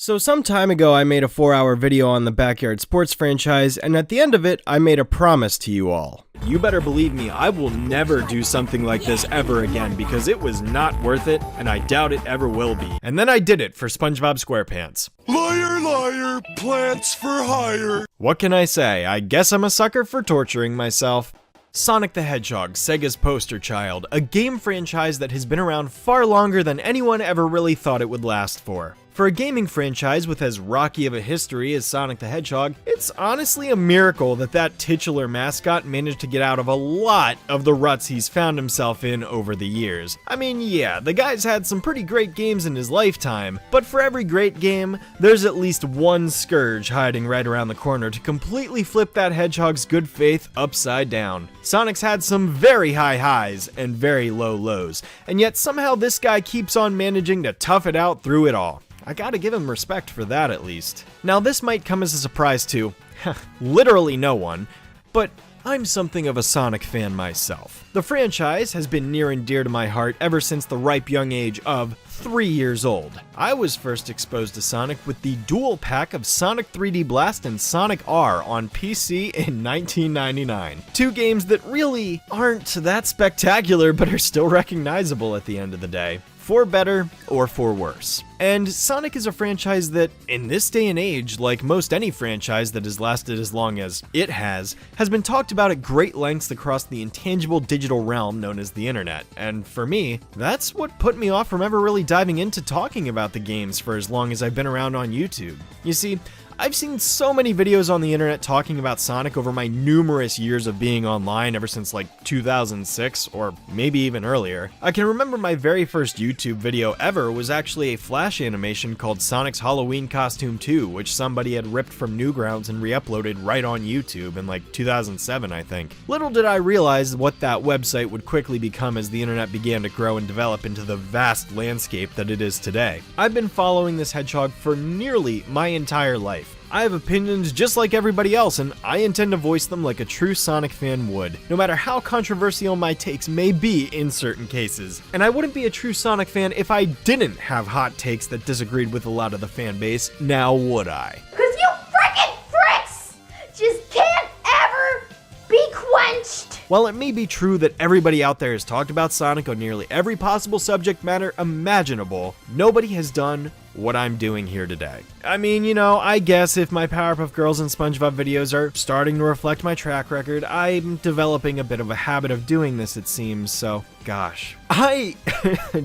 So some time ago I made a 4-hour video on the Backyard Sports franchise, and at the end of it I made a promise to you all. You better believe me, I will never do something like this ever again because it was not worth it, and I doubt it ever will be. And then I did it for SpongeBob SquarePants. Liar, liar, plants for hire. What can I say? I guess I'm a sucker for torturing myself. Sonic the Hedgehog, Sega's poster child, a game franchise that has been around far longer than anyone ever really thought it would last for. For a gaming franchise with as rocky of a history as Sonic the Hedgehog, it's honestly a miracle that that titular mascot managed to get out of a lot of the ruts he's found himself in over the years. I mean, yeah, the guy's had some pretty great games in his lifetime, but for every great game, there's at least one scourge hiding right around the corner to completely flip that hedgehog's good faith upside down. Sonic's had some very high highs and very low lows, and yet somehow this guy keeps on managing to tough it out through it all. I gotta give him respect for that at least. Now this might come as a surprise to literally no one, but I'm something of a Sonic fan myself. The franchise has been near and dear to my heart ever since the ripe young age of 3 years old. I was first exposed to Sonic with the dual pack of Sonic 3D Blast and Sonic R on PC in 1999. Two games that really aren't that spectacular but are still recognizable at the end of the day. For better or for worse. And Sonic is a franchise that, in this day and age, like most any franchise that has lasted as long as it has been talked about at great lengths across the intangible digital realm known as the internet. And for me, that's what put me off from ever really diving into talking about the games for as long as I've been around on YouTube. You see, I've seen so many videos on the internet talking about Sonic over my numerous years of being online ever since like 2006 or maybe even earlier. I can remember my very first YouTube video ever was actually a flash animation called Sonic's Halloween Costume 2, which somebody had ripped from Newgrounds and re-uploaded right on YouTube in like 2007, I think. Little did I realize what that website would quickly become as the internet began to grow and develop into the vast landscape that it is today. I've been following this hedgehog for nearly my entire life. I have opinions just like everybody else, and I intend to voice them like a true Sonic fan would, no matter how controversial my takes may be in certain cases. And I wouldn't be a true Sonic fan if I didn't have hot takes that disagreed with a lot of the fan base, now would I? 'Cause you frickin' pricks just can't ever be quenched! While it may be true that everybody out there has talked about Sonic on nearly every possible subject matter imaginable, nobody has done what I'm doing here today. I mean, you know, I guess if my Powerpuff Girls and SpongeBob videos are starting to reflect my track record, I'm developing a bit of a habit of doing this, it seems, so gosh. I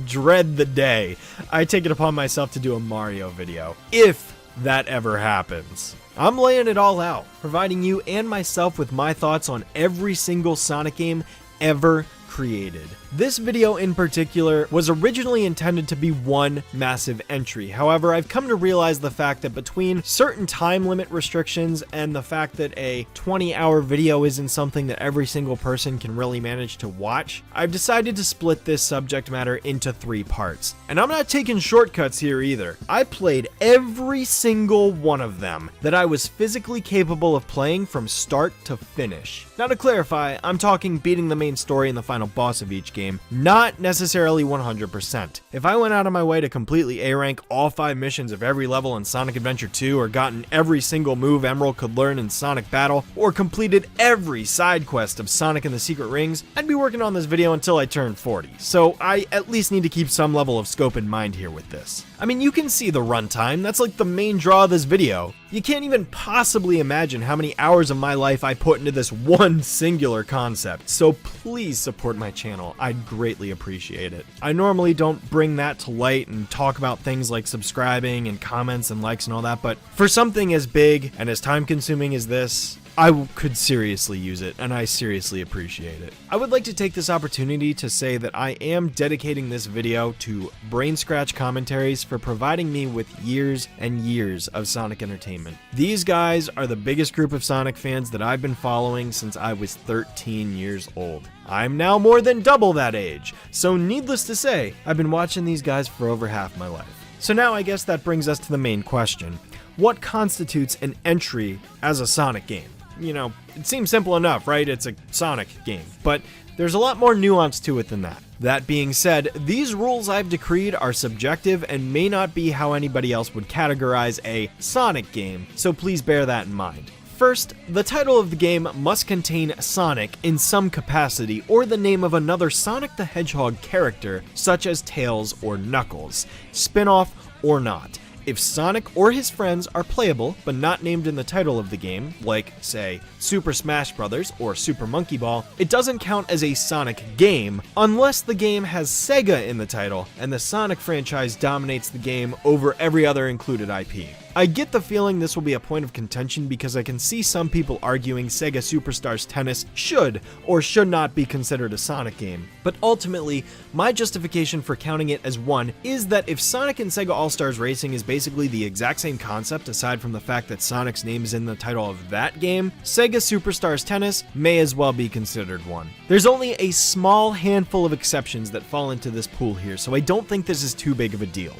dread the day I take it upon myself to do a Mario video, if that ever happens. I'm laying it all out, providing you and myself with my thoughts on every single Sonic game ever created. This video in particular was originally intended to be one massive entry. However, I've come to realize the fact that between certain time limit restrictions and the fact that a 20-hour video isn't something that every single person can really manage to watch, I've decided to split this subject matter into 3 parts. And I'm not taking shortcuts here either. I played every single one of them that I was physically capable of playing from start to finish. Now to clarify, I'm talking beating the main story and the final boss of each game, not necessarily 100%. If I went out of my way to completely A-rank all 5 missions of every level in Sonic Adventure 2, or gotten every single move Emerald could learn in Sonic Battle, or completed every side quest of Sonic and the Secret Rings, I'd be working on this video until I turn 40, so I at least need to keep some level of scope in mind here with this. I mean, you can see the runtime, that's like the main draw of this video. You can't even possibly imagine how many hours of my life I put into this one singular concept, so please support my channel, I'd greatly appreciate it. I normally don't bring that to light and talk about things like subscribing and comments and likes and all that, but for something as big and as time consuming as this, I could seriously use it, and I seriously appreciate it. I would like to take this opportunity to say that I am dedicating this video to Brain Scratch Commentaries for providing me with years and years of Sonic entertainment. These guys are the biggest group of Sonic fans that I've been following since I was 13 years old. I'm now more than double that age, so needless to say, I've been watching these guys for over half my life. So now I guess that brings us to the main question. What constitutes an entry as a Sonic game? it seems simple enough, right? It's a Sonic game, but there's a lot more nuance to it than that. That being said, these rules I've decreed are subjective and may not be how anybody else would categorize a Sonic game, so please bear that in mind. First, the title of the game must contain Sonic in some capacity or the name of another Sonic the Hedgehog character, such as Tails or Knuckles, spin-off or not. If Sonic or his friends are playable but not named in the title of the game, like, say, Super Smash Bros. Or Super Monkey Ball, it doesn't count as a Sonic game unless the game has Sega in the title and the Sonic franchise dominates the game over every other included IP. I get the feeling this will be a point of contention because I can see some people arguing Sega Superstars Tennis should or should not be considered a Sonic game, but ultimately, my justification for counting it as one is that if Sonic and Sega All-Stars Racing is basically the exact same concept aside from the fact that Sonic's name is in the title of that game, Sega Superstars Tennis may as well be considered one. There's only a small handful of exceptions that fall into this pool here, so I don't think this is too big of a deal.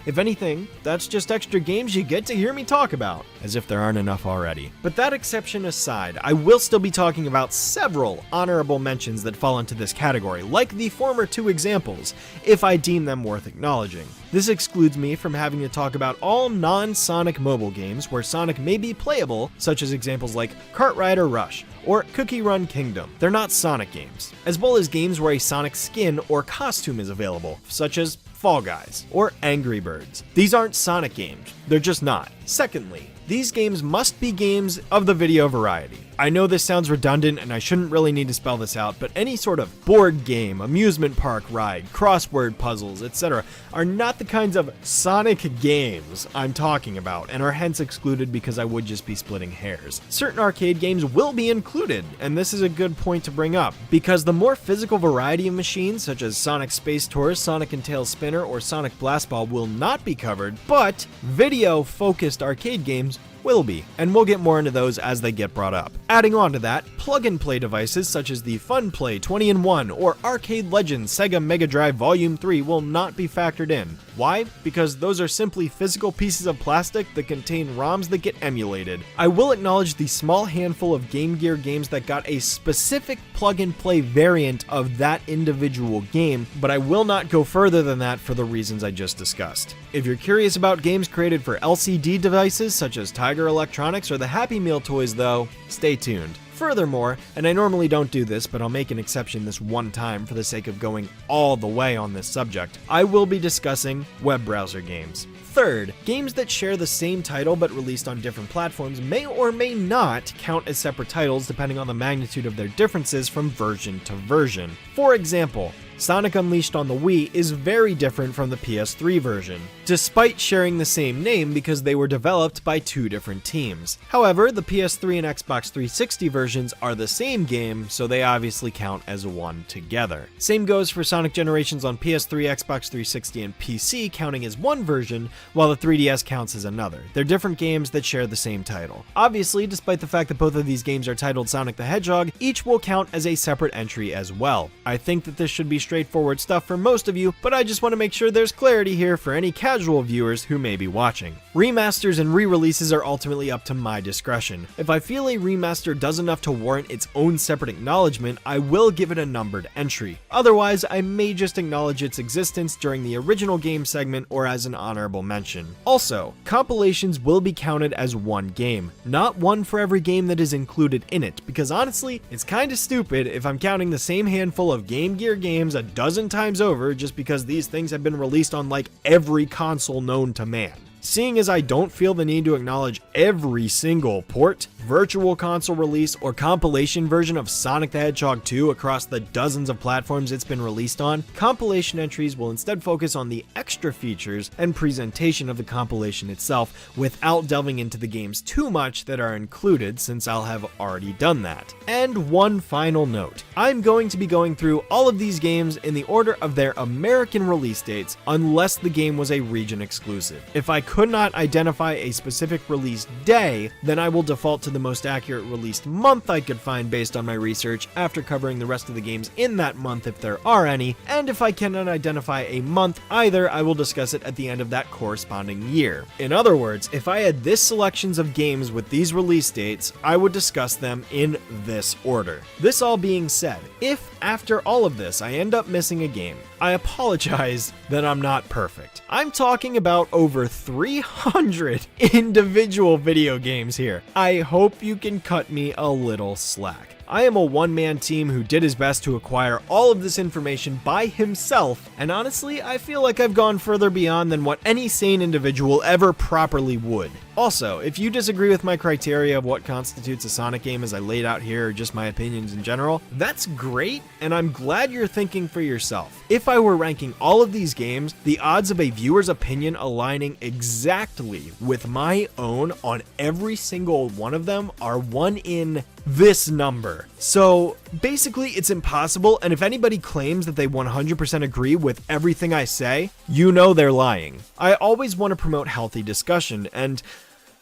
If anything, that's just extra games you get to hear me talk about, as if there aren't enough already. But that exception aside, I will still be talking about several honorable mentions that fall into this category, like the former two examples, if I deem them worth acknowledging. This excludes me from having to talk about all non-Sonic mobile games where Sonic may be playable, such as examples like Kart Rider Rush or Cookie Run Kingdom. They're not Sonic games, as well as games where a Sonic skin or costume is available, such as Fall Guys or Angry Birds. These aren't Sonic games, they're just not. Secondly, these games must be games of the video variety. I know this sounds redundant and I shouldn't really need to spell this out, but any sort of board game, amusement park ride, crossword puzzles, etc. are not the kinds of Sonic games I'm talking about and are hence excluded because I would just be splitting hairs. Certain arcade games will be included, and this is a good point to bring up, because the more physical variety of machines such as Sonic Space Tours, Sonic and Tails Spinner, or Sonic Blast Ball will not be covered, but video-focused arcade games will be, and we'll get more into those as they get brought up. Adding on to that, plug-and-play devices such as the Fun Play 20-in-1 or Arcade Legends Sega Mega Drive Volume 3 will not be factored in. Why? Because those are simply physical pieces of plastic that contain ROMs that get emulated. I will acknowledge the small handful of Game Gear games that got a specific plug-and-play variant of that individual game, but I will not go further than that for the reasons I just discussed. If you're curious about games created for LCD devices such as Tiger Electronics or the Happy Meal toys though, stay tuned. Furthermore, and I normally don't do this, but I'll make an exception this one time for the sake of going all the way on this subject, I will be discussing web browser games. Third, games that share the same title but released on different platforms may or may not count as separate titles depending on the magnitude of their differences from version to version. For example, Sonic Unleashed on the Wii is very different from the PS3 version, despite sharing the same name because they were developed by two different teams. However, the PS3 and Xbox 360 versions are the same game, so they obviously count as one together. Same goes for Sonic Generations on PS3, Xbox 360, and PC counting as one version, while the 3DS counts as another. They're different games that share the same title. Obviously, despite the fact that both of these games are titled Sonic the Hedgehog, each will count as a separate entry as well. I think that this should be straightforward stuff for most of you, but I just want to make sure there's clarity here for any casual viewers who may be watching. Remasters and re-releases are ultimately up to my discretion. If I feel a remaster does enough to warrant its own separate acknowledgement, I will give it a numbered entry. Otherwise, I may just acknowledge its existence during the original game segment or as an honorable mention. Also, compilations will be counted as one game, not one for every game that is included in it, because honestly, it's kinda stupid if I'm counting the same handful of Game Gear games a dozen times over just because these things have been released on like every console known to man. Seeing as I don't feel the need to acknowledge every single port, virtual console release, or compilation version of Sonic the Hedgehog 2 across the dozens of platforms it's been released on, compilation entries will instead focus on the extra features and presentation of the compilation itself without delving into the games too much that are included, since I'll have already done that. And one final note, I'm going to be going through all of these games in the order of their American release dates unless the game was a region exclusive. If I could not identify a specific release day, then I will default to the most accurate release month I could find based on my research after covering the rest of the games in that month if there are any, and if I cannot identify a month either, I will discuss it at the end of that corresponding year. In other words, if I had this selections of games with these release dates, I would discuss them in this order. This all being said, if after all of this I end up missing a game, I apologize that I'm not perfect. I'm talking about over 300 individual video games here. I hope you can cut me a little slack. I am a one-man team who did his best to acquire all of this information by himself, and honestly, I feel like I've gone further beyond than what any sane individual ever properly would. Also, if you disagree with my criteria of what constitutes a Sonic game as I laid out here, or just my opinions in general, that's great, and I'm glad you're thinking for yourself. If I were ranking all of these games, the odds of a viewer's opinion aligning exactly with my own on every single one of them are 1 in this number. So basically it's impossible, and if anybody claims that they 100% agree with everything I say, you know they're lying. I always want to promote healthy discussion, and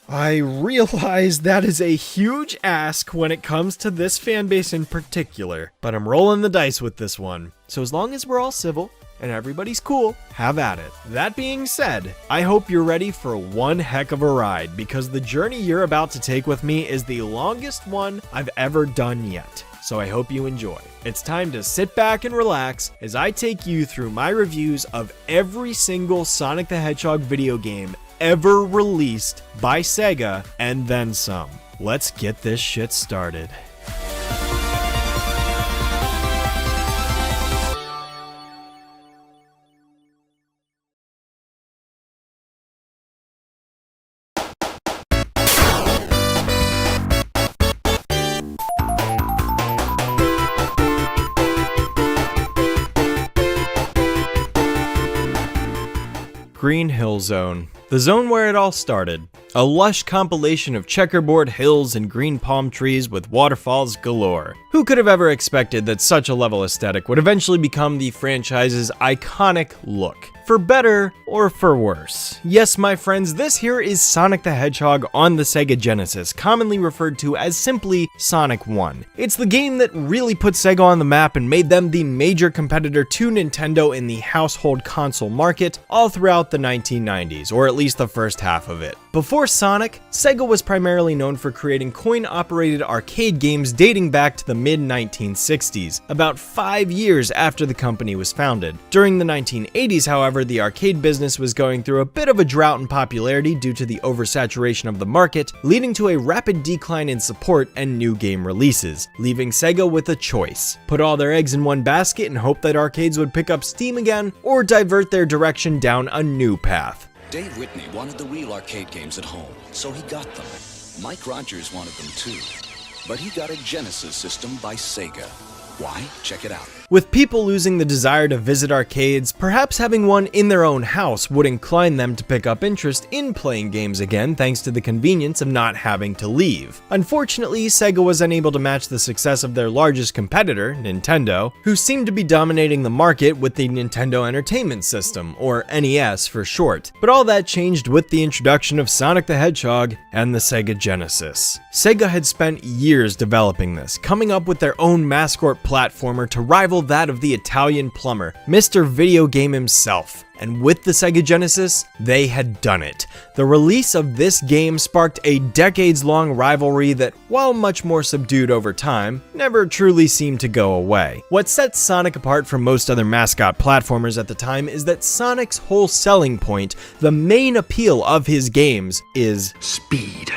I realize that is a huge ask when it comes to this fanbase in particular, but I'm rolling the dice with this one. So as long as we're all civil and everybody's cool, have at it. That being said, I hope you're ready for one heck of a ride, because the journey you're about to take with me is the longest one I've ever done yet. So I hope you enjoy. It's time to sit back and relax as I take you through my reviews of every single Sonic the Hedgehog video game ever released by Sega, and then some. Let's get this shit started. Green Hill Zone. The zone where it all started. A lush compilation of checkerboard hills and green palm trees with waterfalls galore. Who could have ever expected that such a level aesthetic would eventually become the franchise's iconic look? For better or for worse. Yes, my friends, this here is Sonic the Hedgehog on the Sega Genesis, commonly referred to as simply Sonic 1. It's the game that really put Sega on the map and made them the major competitor to Nintendo in the household console market all throughout the 1990s, or at least the first half of it. Before Sonic, Sega was primarily known for creating coin-operated arcade games dating back to the mid-1960s, about 5 years after the company was founded. During the 1980s, however, the arcade business was going through a bit of a drought in popularity due to the oversaturation of the market, leading to a rapid decline in support and new game releases, leaving Sega with a choice: put all their eggs in one basket and hope that arcades would pick up steam again, or divert their direction down a new path. Dave Whitney wanted the real arcade games at home, so he got them. Mike Rogers wanted them too, but he got a Genesis system by Sega. Why? Check it out. With people losing the desire to visit arcades, perhaps having one in their own house would incline them to pick up interest in playing games again thanks to the convenience of not having to leave. Unfortunately, Sega was unable to match the success of their largest competitor, Nintendo, who seemed to be dominating the market with the Nintendo Entertainment System, or NES for short. But all that changed with the introduction of Sonic the Hedgehog and the Sega Genesis. Sega had spent years developing this, coming up with their own mascot platformer to rival that of the Italian plumber, Mr. Video Game himself. And with the Sega Genesis, they had done it. The release of this game sparked a decades-long rivalry that, while much more subdued over time, never truly seemed to go away. What sets Sonic apart from most other mascot platformers at the time is that Sonic's whole selling point, the main appeal of his games, is speed.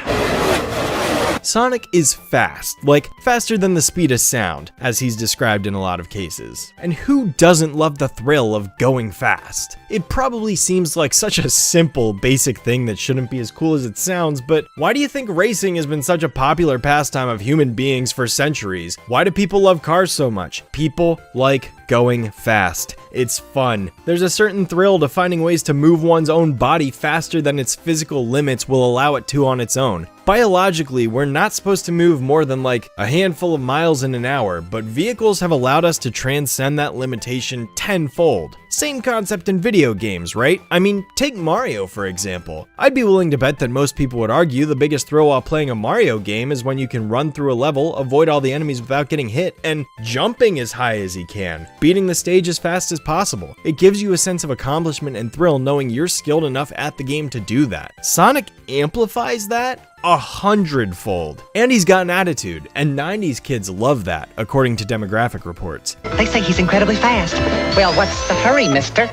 Sonic is fast, like faster than the speed of sound, as he's described in a lot of cases. And who doesn't love the thrill of going fast? It probably seems like such a simple, basic thing that shouldn't be as cool as it sounds, but why do you think racing has been such a popular pastime of human beings for centuries? Why do people love cars so much? People like going fast. It's fun. There's a certain thrill to finding ways to move one's own body faster than its physical limits will allow it to on its own. Biologically, we're not supposed to move more than like a handful of miles in an hour, but vehicles have allowed us to transcend that limitation tenfold. Same concept in video games, right? I mean, take Mario for example. I'd be willing to bet that most people would argue the biggest thrill while playing a Mario game is when you can run through a level, avoid all the enemies without getting hit, and jumping as high as he can, beating the stage as fast as possible. It gives you a sense of accomplishment and thrill knowing you're skilled enough at the game to do that. Sonic amplifies that 100-fold. And he's got an attitude, and 90s kids love that, according to demographic reports. They say he's incredibly fast. Well, what's the hurry, mister?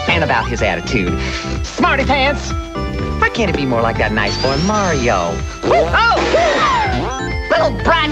And about his attitude. Smarty pants! Why can't it be more like that nice boy Mario? Oh! Little brat!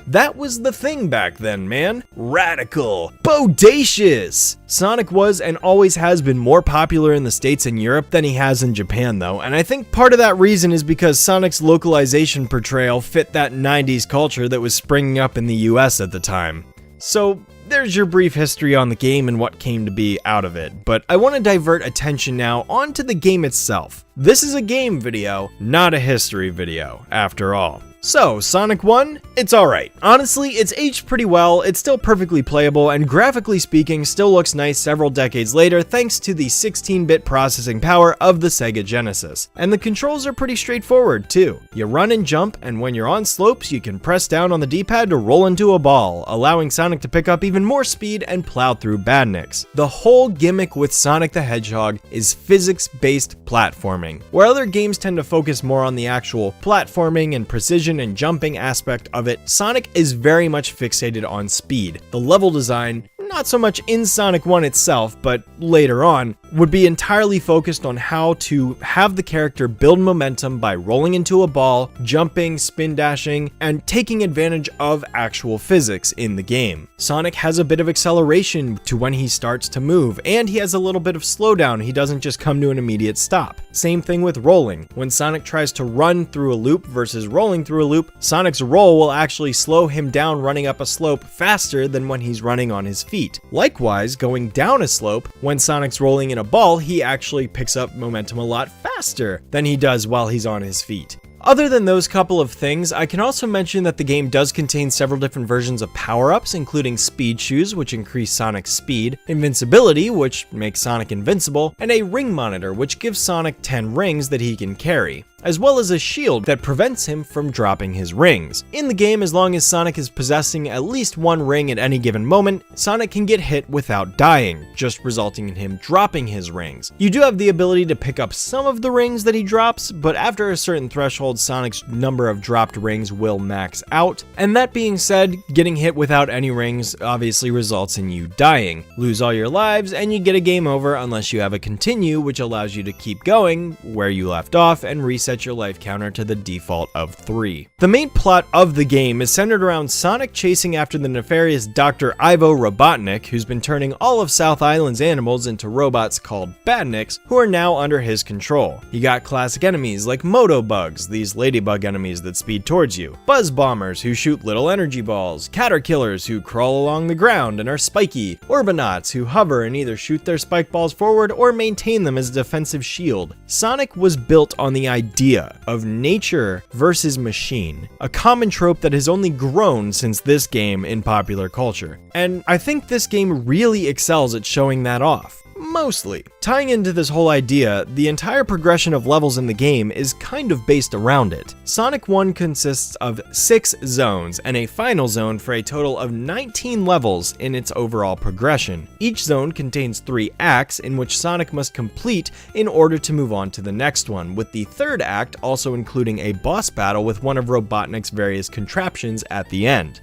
That was the thing back then, man. Radical. Bodacious. Sonic was and always has been more popular in the States and Europe than he has in Japan though, and I think part of that reason is because Sonic's localization portrayal fit that 90s culture that was springing up in the US at the time. So there's your brief history on the game and what came to be out of it, but I want to divert attention now onto the game itself. This is a game video, not a history video, after all. So, Sonic 1, it's alright. Honestly, it's aged pretty well, it's still perfectly playable, and graphically speaking, still looks nice several decades later thanks to the 16-bit processing power of the Sega Genesis. And the controls are pretty straightforward, too. You run and jump, and when you're on slopes, you can press down on the D-pad to roll into a ball, allowing Sonic to pick up even more speed and plow through badniks. The whole gimmick with Sonic the Hedgehog is physics-based platforming. Where other games tend to focus more on the actual platforming and precision and jumping aspect of it, Sonic is very much fixated on speed. The level design, not so much in Sonic 1 itself, but later on, would be entirely focused on how to have the character build momentum by rolling into a ball, jumping, spin dashing, and taking advantage of actual physics in the game. Sonic has a bit of acceleration to when he starts to move, and he has a little bit of slowdown. He doesn't just come to an immediate stop. Same thing with rolling. When Sonic tries to run through a loop versus rolling through a loop, Sonic's roll will actually slow him down running up a slope faster than when he's running on his feet. Likewise, going down a slope, when Sonic's rolling in a ball, he actually picks up momentum a lot faster than he does while he's on his feet. Other than those couple of things, I can also mention that the game does contain several different versions of power-ups, including speed shoes, which increase Sonic's speed, invincibility, which makes Sonic invincible, and a ring monitor, which gives Sonic 10 rings that he can carry, as well as a shield that prevents him from dropping his rings. In the game, as long as Sonic is possessing at least one ring at any given moment, Sonic can get hit without dying, just resulting in him dropping his rings. You do have the ability to pick up some of the rings that he drops, but after a certain threshold, Sonic's number of dropped rings will max out. And that being said, getting hit without any rings obviously results in you dying, lose all your lives, and you get a game over unless you have a continue, which allows you to keep going where you left off and reset your life counter to the default of 3. The main plot of the game is centered around Sonic chasing after the nefarious Dr. Ivo Robotnik, who's been turning all of South Island's animals into robots called badniks, who are now under his control. You got classic enemies like Motobugs, these ladybug enemies that speed towards you, Buzz Bombers who shoot little energy balls, Caterkillers who crawl along the ground and are spiky, Orbinauts who hover and either shoot their spike balls forward or maintain them as a defensive shield. Sonic was built on the idea of nature versus machine, a common trope that has only grown since this game in popular culture. And I think this game really excels at showing that off. Mostly. Tying into this whole idea, the entire progression of levels in the game is kind of based around it. Sonic 1 consists of 6 zones and a final zone for a total of 19 levels in its overall progression. Each zone contains 3 acts in which Sonic must complete in order to move on to the next one, with the third act also including a boss battle with one of Robotnik's various contraptions at the end.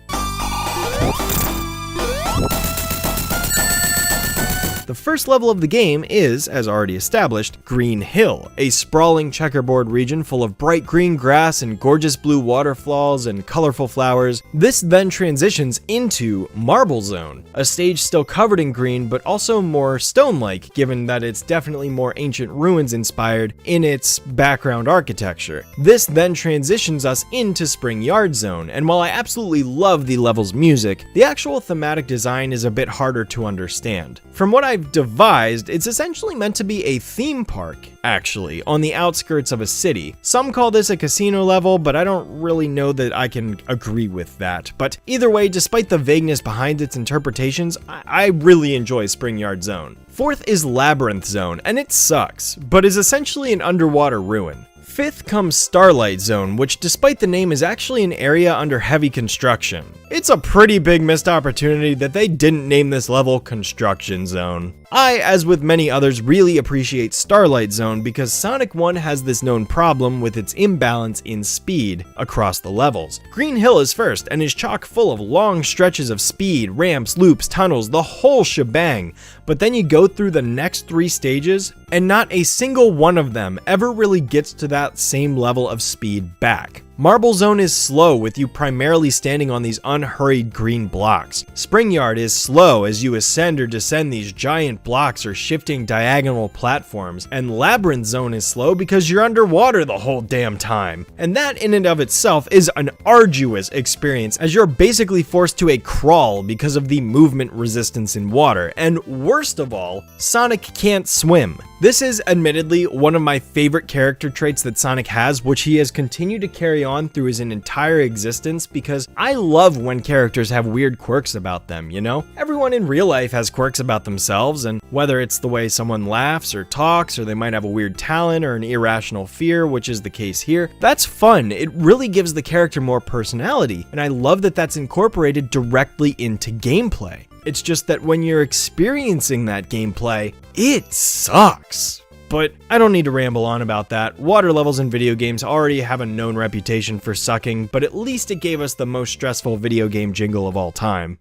The first level of the game is, as already established, Green Hill, a sprawling checkerboard region full of bright green grass and gorgeous blue waterfalls and colorful flowers. This then transitions into Marble Zone, a stage still covered in green but also more stone-like, given that it's definitely more ancient ruins inspired in its background architecture. This then transitions us into Spring Yard Zone, and while I absolutely love the level's music, the actual thematic design is a bit harder to understand. From what I've they've devised, it's essentially meant to be a theme park, actually, on the outskirts of a city. Some call this a casino level, but I don't really know that I can agree with that. But either way, despite the vagueness behind its interpretations, I really enjoy Spring Yard Zone. Fourth is Labyrinth Zone, and it sucks, but is essentially an underwater ruin. Fifth comes Starlight Zone, which despite the name is actually an area under heavy construction. It's a pretty big missed opportunity that they didn't name this level Construction Zone. I, as with many others, really appreciate Starlight Zone because Sonic 1 has this known problem with its imbalance in speed across the levels. Green Hill is first and is chock full of long stretches of speed, ramps, loops, tunnels, the whole shebang. But then you go through the next 3 stages and not a single one of them ever really gets to that same level of speed back. Marble Zone is slow, with you primarily standing on these unhurried green blocks. Spring Yard is slow as you ascend or descend these giant blocks or shifting diagonal platforms, and Labyrinth Zone is slow because you're underwater the whole damn time. And that in and of itself is an arduous experience as you're basically forced to a crawl because of the movement resistance in water, and worst of all, Sonic can't swim. This is admittedly one of my favorite character traits that Sonic has, which he has continued to carry on through his entire existence, because I love when characters have weird quirks about them, you know? Everyone in real life has quirks about themselves, and whether it's the way someone laughs or talks, or they might have a weird talent or an irrational fear, which is the case here, that's fun. It really gives the character more personality, and I love that that's incorporated directly into gameplay. It's just that when you're experiencing that gameplay, it sucks. But I don't need to ramble on about that. Water levels in video games already have a known reputation for sucking, but at least it gave us the most stressful video game jingle of all time.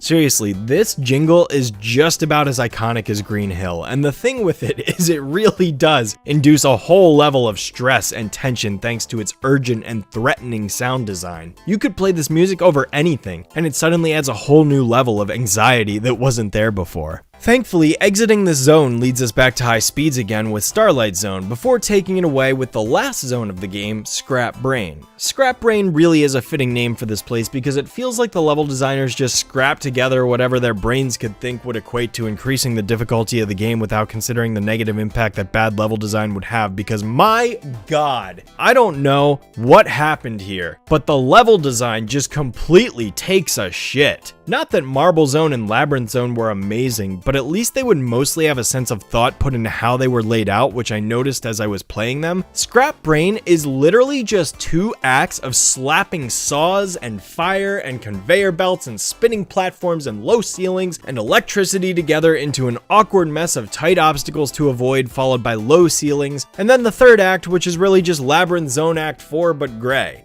Seriously, this jingle is just about as iconic as Green Hill, and the thing with it is it really does induce a whole level of stress and tension thanks to its urgent and threatening sound design. You could play this music over anything, and it suddenly adds a whole new level of anxiety that wasn't there before. Thankfully, exiting this zone leads us back to high speeds again with Starlight Zone, before taking it away with the last zone of the game, Scrap Brain. Scrap Brain really is a fitting name for this place because it feels like the level designers just scrapped together whatever their brains could think would equate to increasing the difficulty of the game without considering the negative impact that bad level design would have, because my god, I don't know what happened here, but the level design just completely takes a shit. Not that Marble Zone and Labyrinth Zone were amazing, but at least they would mostly have a sense of thought put into how they were laid out, which I noticed as I was playing them. Scrap Brain is literally just 2 acts of slapping saws and fire and conveyor belts and spinning platforms and low ceilings and electricity together into an awkward mess of tight obstacles to avoid, followed by low ceilings, and then the third act, which is really just Labyrinth Zone Act 4 but gray.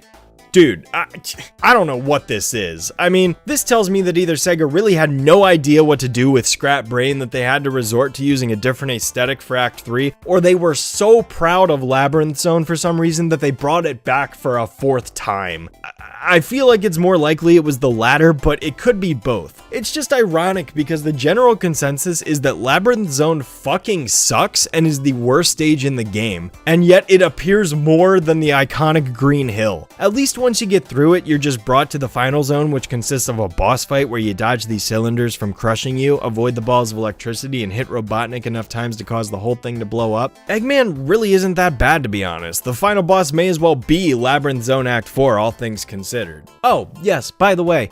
Dude, I don't know what this is. I mean, this tells me that either Sega really had no idea what to do with Scrap Brain that they had to resort to using a different aesthetic for Act 3, or they were so proud of Labyrinth Zone for some reason that they brought it back for a 4th time. I feel like it's more likely it was the latter, but it could be both. It's just ironic because the general consensus is that Labyrinth Zone fucking sucks and is the worst stage in the game, and yet it appears more than the iconic Green Hill. At least once you get through it, you're just brought to the final zone, which consists of a boss fight where you dodge these cylinders from crushing you, avoid the balls of electricity, and hit Robotnik enough times to cause the whole thing to blow up. Eggman really isn't that bad, to be honest. The final boss may as well be Labyrinth Zone Act 4, all things considered. Oh, yes, by the way,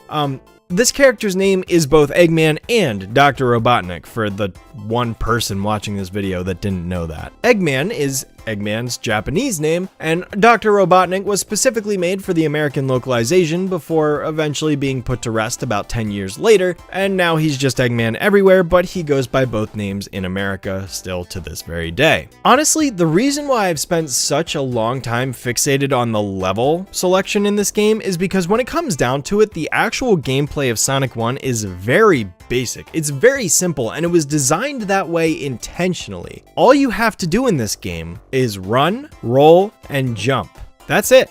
this character's name is both Eggman and Dr. Robotnik, for the one person watching this video that didn't know that. Eggman is Eggman's Japanese name, and Dr. Robotnik was specifically made for the American localization before eventually being put to rest about 10 years later, and now he's just Eggman everywhere, but he goes by both names in America still to this very day. Honestly, the reason why I've spent such a long time fixated on the level selection in this game is because when it comes down to it, the actual gameplay of Sonic 1 is very basic. It's very simple, and it was designed that way intentionally. All you have to do in this game is run, roll, and jump. That's it.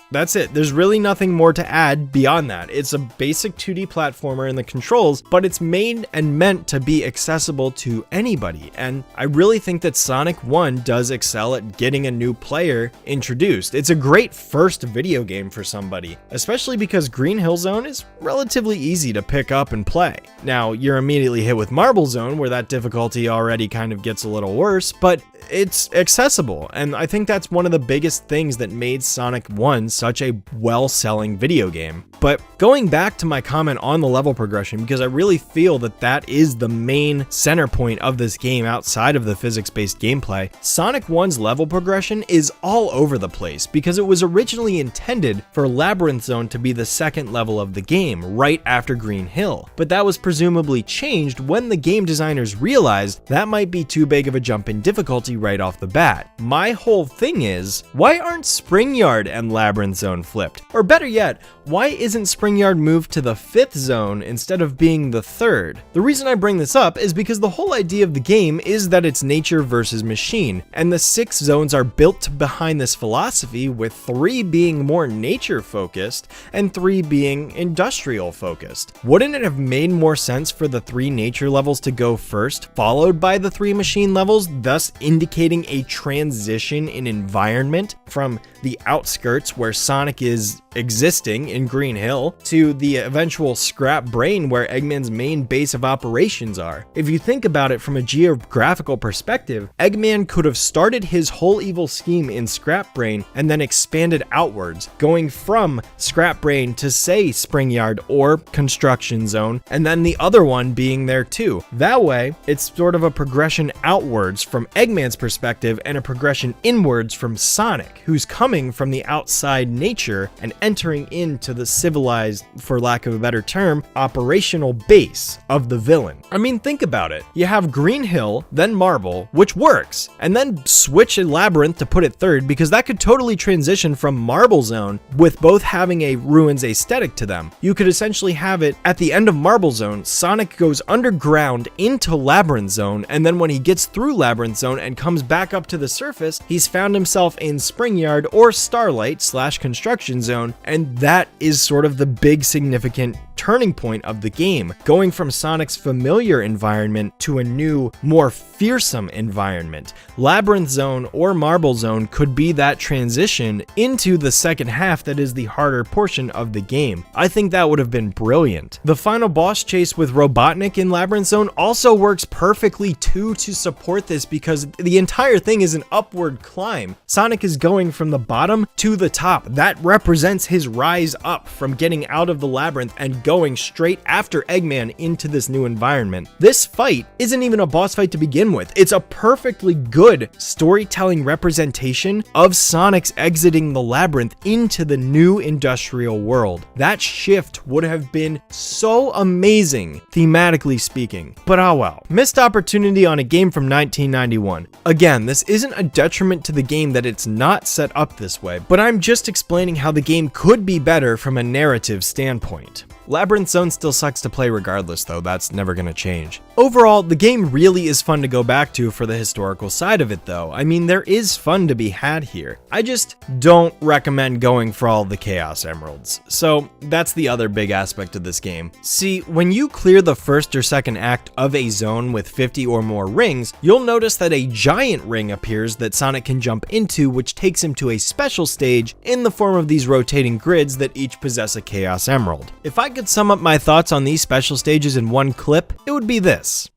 There's really nothing more to add beyond that. It's a basic 2D platformer in the controls, but it's made and meant to be accessible to anybody. And I really think that Sonic 1 does excel at getting a new player introduced. It's a great first video game for somebody, especially because Green Hill Zone is relatively easy to pick up and play. Now, you're immediately hit with Marble Zone, where that difficulty already kind of gets a little worse, but it's accessible, and I think that's one of the biggest things that made Sonic 1 such a well-selling video game. But going back to my comment on the level progression, because I really feel that that is the main center point of this game outside of the physics-based gameplay, Sonic 1's level progression is all over the place because it was originally intended for Labyrinth Zone to be the second level of the game, right after Green Hill. But that was presumably changed when the game designers realized that might be too big of a jump in difficulty right off the bat. My whole thing is, why aren't Spring Yard and Labyrinth Zone flipped? Or better yet, why isn't Spring Yard moved to the 5th zone instead of being the 3rd? The reason I bring this up is because the whole idea of the game is that it's nature versus machine, and the 6 zones are built behind this philosophy, with 3 being more nature focused and 3 being industrial focused. Wouldn't it have made more sense for the 3 nature levels to go first, followed by the 3 machine levels, thus indicating a transition in environment from the outskirts where Sonic is existing in Green Hill to the eventual Scrap Brain where Eggman's main base of operations are? If you think about it from a geographical perspective, Eggman could have started his whole evil scheme in Scrap Brain and then expanded outwards, going from Scrap Brain to, say, Spring Yard or Construction Zone, and then the other one being there too. That way, it's sort of a progression outwards from Eggman's perspective and a progression inwards from Sonic, who's coming from the outside nature and entering into the civilized, for lack of a better term, operational base of the villain. I mean, think about it. You have Green Hill, then Marble, which works, and then switch a Labyrinth to put it 3rd, because that could totally transition from Marble Zone with both having a Ruins aesthetic to them. You could essentially have it at the end of Marble Zone, Sonic goes underground into Labyrinth Zone, and then when he gets through Labyrinth Zone and comes back up to the surface, he's found himself in Spring Yard or Starlight / Construction Zone, and that is sort of the big significant turning point of the game, going from Sonic's familiar environment to a new, more fearsome environment. Labyrinth Zone or Marble Zone could be that transition into the second half that is the harder portion of the game. I think that would have been brilliant. The final boss chase with Robotnik in Labyrinth Zone also works perfectly too to support this, because the entire thing is an upward climb. Sonic is going from the bottom to the top. That represents his rise up from getting out of the labyrinth and going straight after Eggman into this new environment. This fight isn't even a boss fight to begin with. It's a perfectly good storytelling representation of Sonic's exiting the labyrinth into the new industrial world. That shift would have been so amazing, thematically speaking. But oh well. Missed opportunity on a game from 1991. Again, this isn't a detriment to the game that it's not set up this way, but I'm just explaining how the game could be better from a narrative standpoint. Labyrinth Zone still sucks to play regardless though, that's never gonna change. Overall, the game really is fun to go back to for the historical side of it though. I mean, there is fun to be had here. I just don't recommend going for all the Chaos Emeralds. So that's the other big aspect of this game. See, when you clear the first or second act of a zone with 50 or more rings, you'll notice that a giant ring appears that Sonic can jump into, which takes him to a special stage in the form of these rotating grids that each possess a Chaos Emerald. If I could sum up my thoughts on these special stages in one clip, it would be this.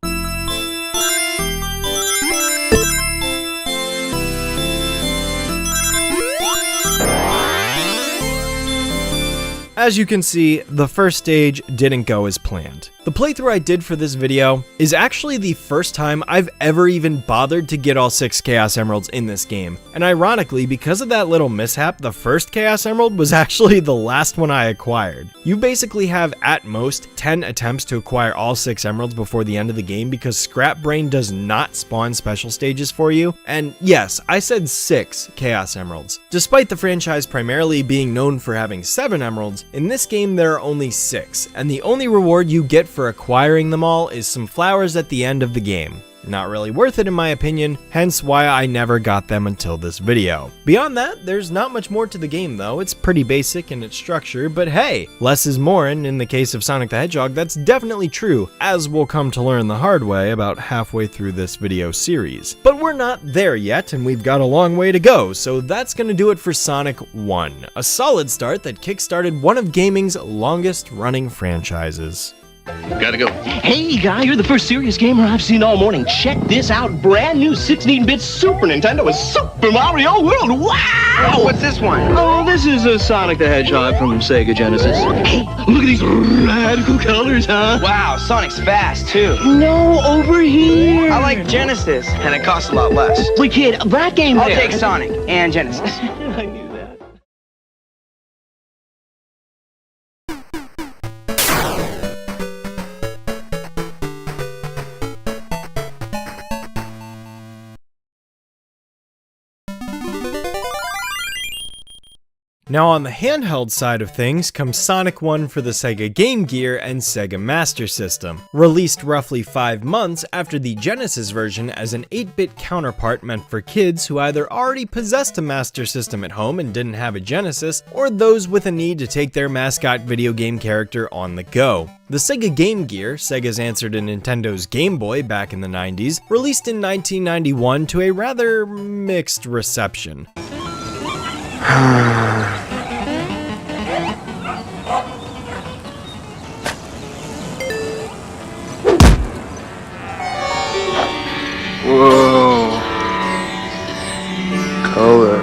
As you can see, the first stage didn't go as planned. The playthrough I did for this video is actually the first time I've ever even bothered to get all 6 Chaos Emeralds in this game. And ironically, because of that little mishap, the first Chaos Emerald was actually the last one I acquired. You basically have at most 10 attempts to acquire all 6 emeralds before the end of the game, because Scrap Brain does not spawn special stages for you. And yes, I said 6 Chaos Emeralds. Despite the franchise primarily being known for having 7 emeralds, in this game there are only 6, and the only reward you get for acquiring them all is some flowers at the end of the game. Not really worth it in my opinion, hence why I never got them until this video. Beyond that, there's not much more to the game though. It's pretty basic in its structure, but hey, less is more, and in the case of Sonic the Hedgehog, that's definitely true, as we'll come to learn the hard way about halfway through this video series. But we're not there yet, and we've got a long way to go, so that's gonna do it for Sonic 1. A solid start that kickstarted one of gaming's longest running franchises. Gotta go. Hey, guy, you're the first serious gamer I've seen all morning. Check this out. Brand new 16-bit Super Nintendo with Super Mario World. Wow! What's this one? Oh, this is a Sonic the Hedgehog from Sega Genesis. Hey, look at these radical colors, huh? Wow, Sonic's fast, too. No, over here. I like Genesis, and it costs a lot less. Wait, kid, that game I'll there. take Sonic and Genesis. I knew that. Now on the handheld side of things comes Sonic 1 for the Sega Game Gear and Sega Master System. Released roughly 5 months after the Genesis version as an 8-bit counterpart meant for kids who either already possessed a Master System at home and didn't have a Genesis, or those with a need to take their mascot video game character on the go. The Sega Game Gear, Sega's answer to Nintendo's Game Boy back in the 90s, released in 1991 to a rather mixed reception. Whoa. Color.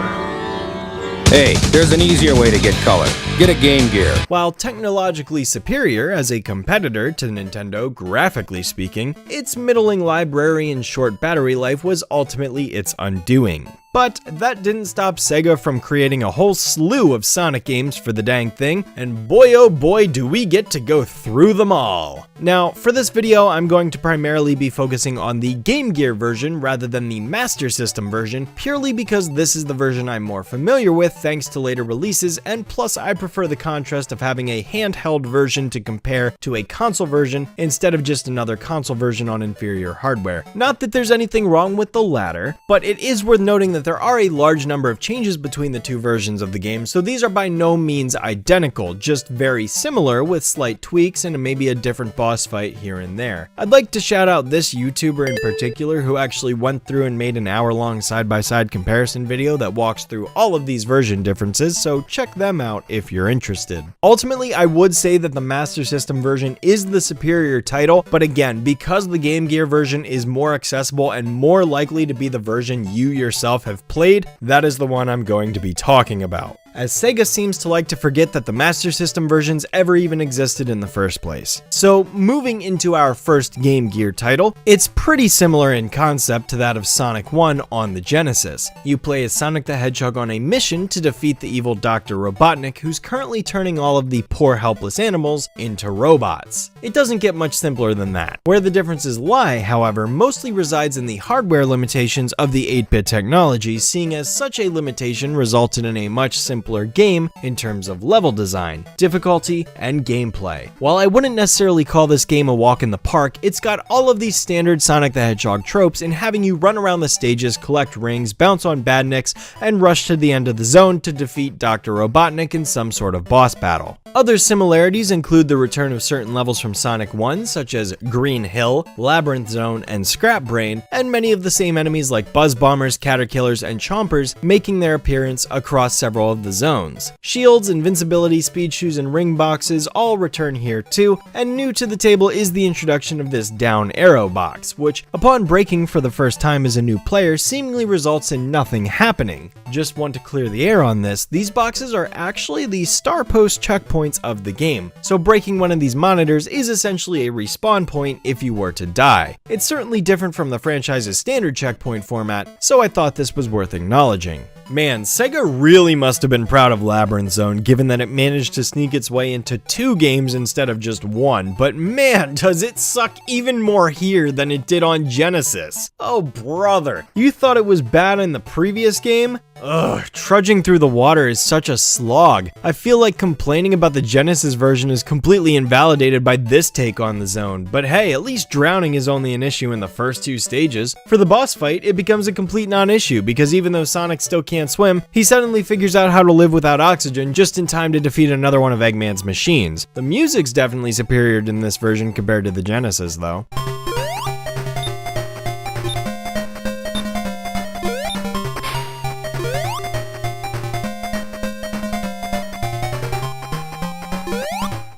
Hey, there's an easier way to get color. Get a Game Gear. While technologically superior as a competitor to Nintendo, graphically speaking, its middling library and short battery life was ultimately its undoing. But that didn't stop Sega from creating a whole slew of Sonic games for the dang thing, and boy oh boy do we get to go through them all. Now, for this video, I'm going to primarily be focusing on the Game Gear version rather than the Master System version, purely because this is the version I'm more familiar with thanks to later releases, and plus I prefer the contrast of having a handheld version to compare to a console version instead of just another console version on inferior hardware. Not that there's anything wrong with the latter, but it is worth noting that there are a large number of changes between the two versions of the game, so these are by no means identical, just very similar with slight tweaks and maybe a different boss fight here and there. I'd like to shout out this YouTuber in particular who actually went through and made an hour-long side-by-side comparison video that walks through all of these version differences, so check them out if you're interested. Ultimately, I would say that the Master System version is the superior title, but again, because the Game Gear version is more accessible and more likely to be the version you yourself have played, that is the one I'm going to be talking about, as Sega seems to like to forget that the Master System versions ever even existed in the first place. So moving into our first Game Gear title, it's pretty similar in concept to that of Sonic 1 on the Genesis. You play as Sonic the Hedgehog on a mission to defeat the evil Dr. Robotnik, who's currently turning all of the poor helpless animals into robots. It doesn't get much simpler than that. Where the differences lie, however, mostly resides in the hardware limitations of the 8-bit technology, seeing as such a limitation resulted in a much simpler game in terms of level design, difficulty, and gameplay. While I wouldn't necessarily call this game a walk in the park, it's got all of these standard Sonic the Hedgehog tropes in having you run around the stages, collect rings, bounce on badniks, and rush to the end of the zone to defeat Dr. Robotnik in some sort of boss battle. Other similarities include the return of certain levels from Sonic 1, such as Green Hill, Labyrinth Zone, and Scrap Brain, and many of the same enemies like Buzz Bombers, Caterkillers, and Chompers making their appearance across several of the zones. Shields, invincibility, speed shoes, and ring boxes all return here too, and new to the table is the introduction of this down arrow box, which, upon breaking for the first time as a new player, seemingly results in nothing happening. Just want to clear the air on this, these boxes are actually the star post checkpoints of the game, so breaking one of these monitors is essentially a respawn point if you were to die. It's certainly different from the franchise's standard checkpoint format, so I thought this was worth acknowledging. Man, Sega really must have been proud of Labyrinth Zone, given that it managed to sneak its way into 2 games instead of just 1, but man, does it suck even more here than it did on Genesis. Oh brother, you thought it was bad in the previous game? Ugh, trudging through the water is such a slog. I feel like complaining about the Genesis version is completely invalidated by this take on the zone, but hey, at least drowning is only an issue in the first 2 stages. For the boss fight, it becomes a complete non-issue because even though Sonic still can't swim, he suddenly figures out how to live without oxygen just in time to defeat another one of Eggman's machines. The music's definitely superior in this version compared to the Genesis though.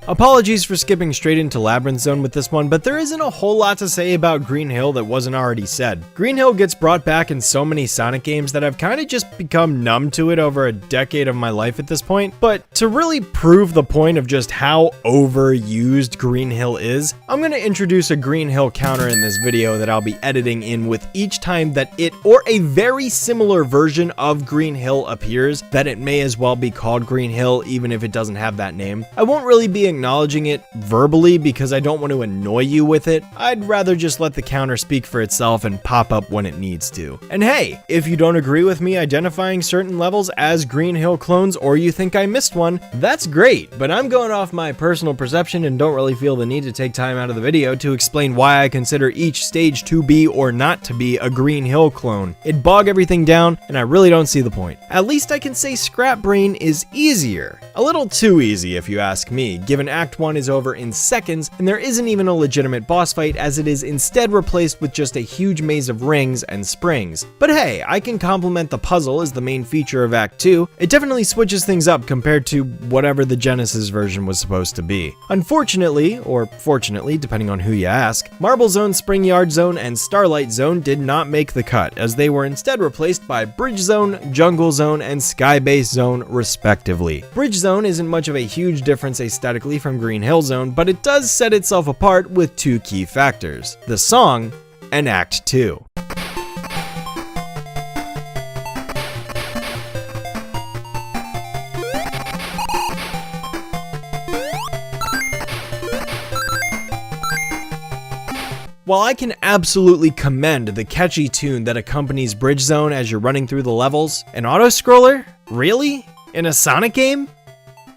Apologies for skipping straight into Labyrinth Zone with this one, but there isn't a whole lot to say about Green Hill that wasn't already said. Green Hill gets brought back in so many Sonic games that I've kind of just become numb to it over a decade of my life at this point, but to really prove the point of just how overused Green Hill is, I'm going to introduce a Green Hill counter in this video that I'll be editing in with each time that it or a very similar version of Green Hill appears, that it may as well be called Green Hill even if it doesn't have that name. I won't really be acknowledging it verbally because I don't want to annoy you with it. I'd rather just let the counter speak for itself and pop up when it needs to. And hey, if you don't agree with me identifying certain levels as Green Hill clones or you think I missed one, that's great, but I'm going off my personal perception and don't really feel the need to take time out of the video to explain why I consider each stage to be or not to be a Green Hill clone. It'd bog everything down and I really don't see the point. At least I can say Scrap Brain is easier. A little too easy if you ask me, given Act 1 is over in seconds, and there isn't even a legitimate boss fight as it is instead replaced with just a huge maze of rings and springs. But hey, I can compliment the puzzle as the main feature of Act 2. It definitely switches things up compared to whatever the Genesis version was supposed to be. Unfortunately, or fortunately, depending on who you ask, Marble Zone, Spring Yard Zone, and Starlight Zone did not make the cut, as they were instead replaced by Bridge Zone, Jungle Zone, and Sky Base Zone, respectively. Bridge Zone isn't much of a huge difference aesthetically from Green Hill Zone, but it does set itself apart with 2 key factors: the song and Act 2. While I can absolutely commend the catchy tune that accompanies Bridge Zone as you're running through the levels, an auto-scroller? Really? In a Sonic game?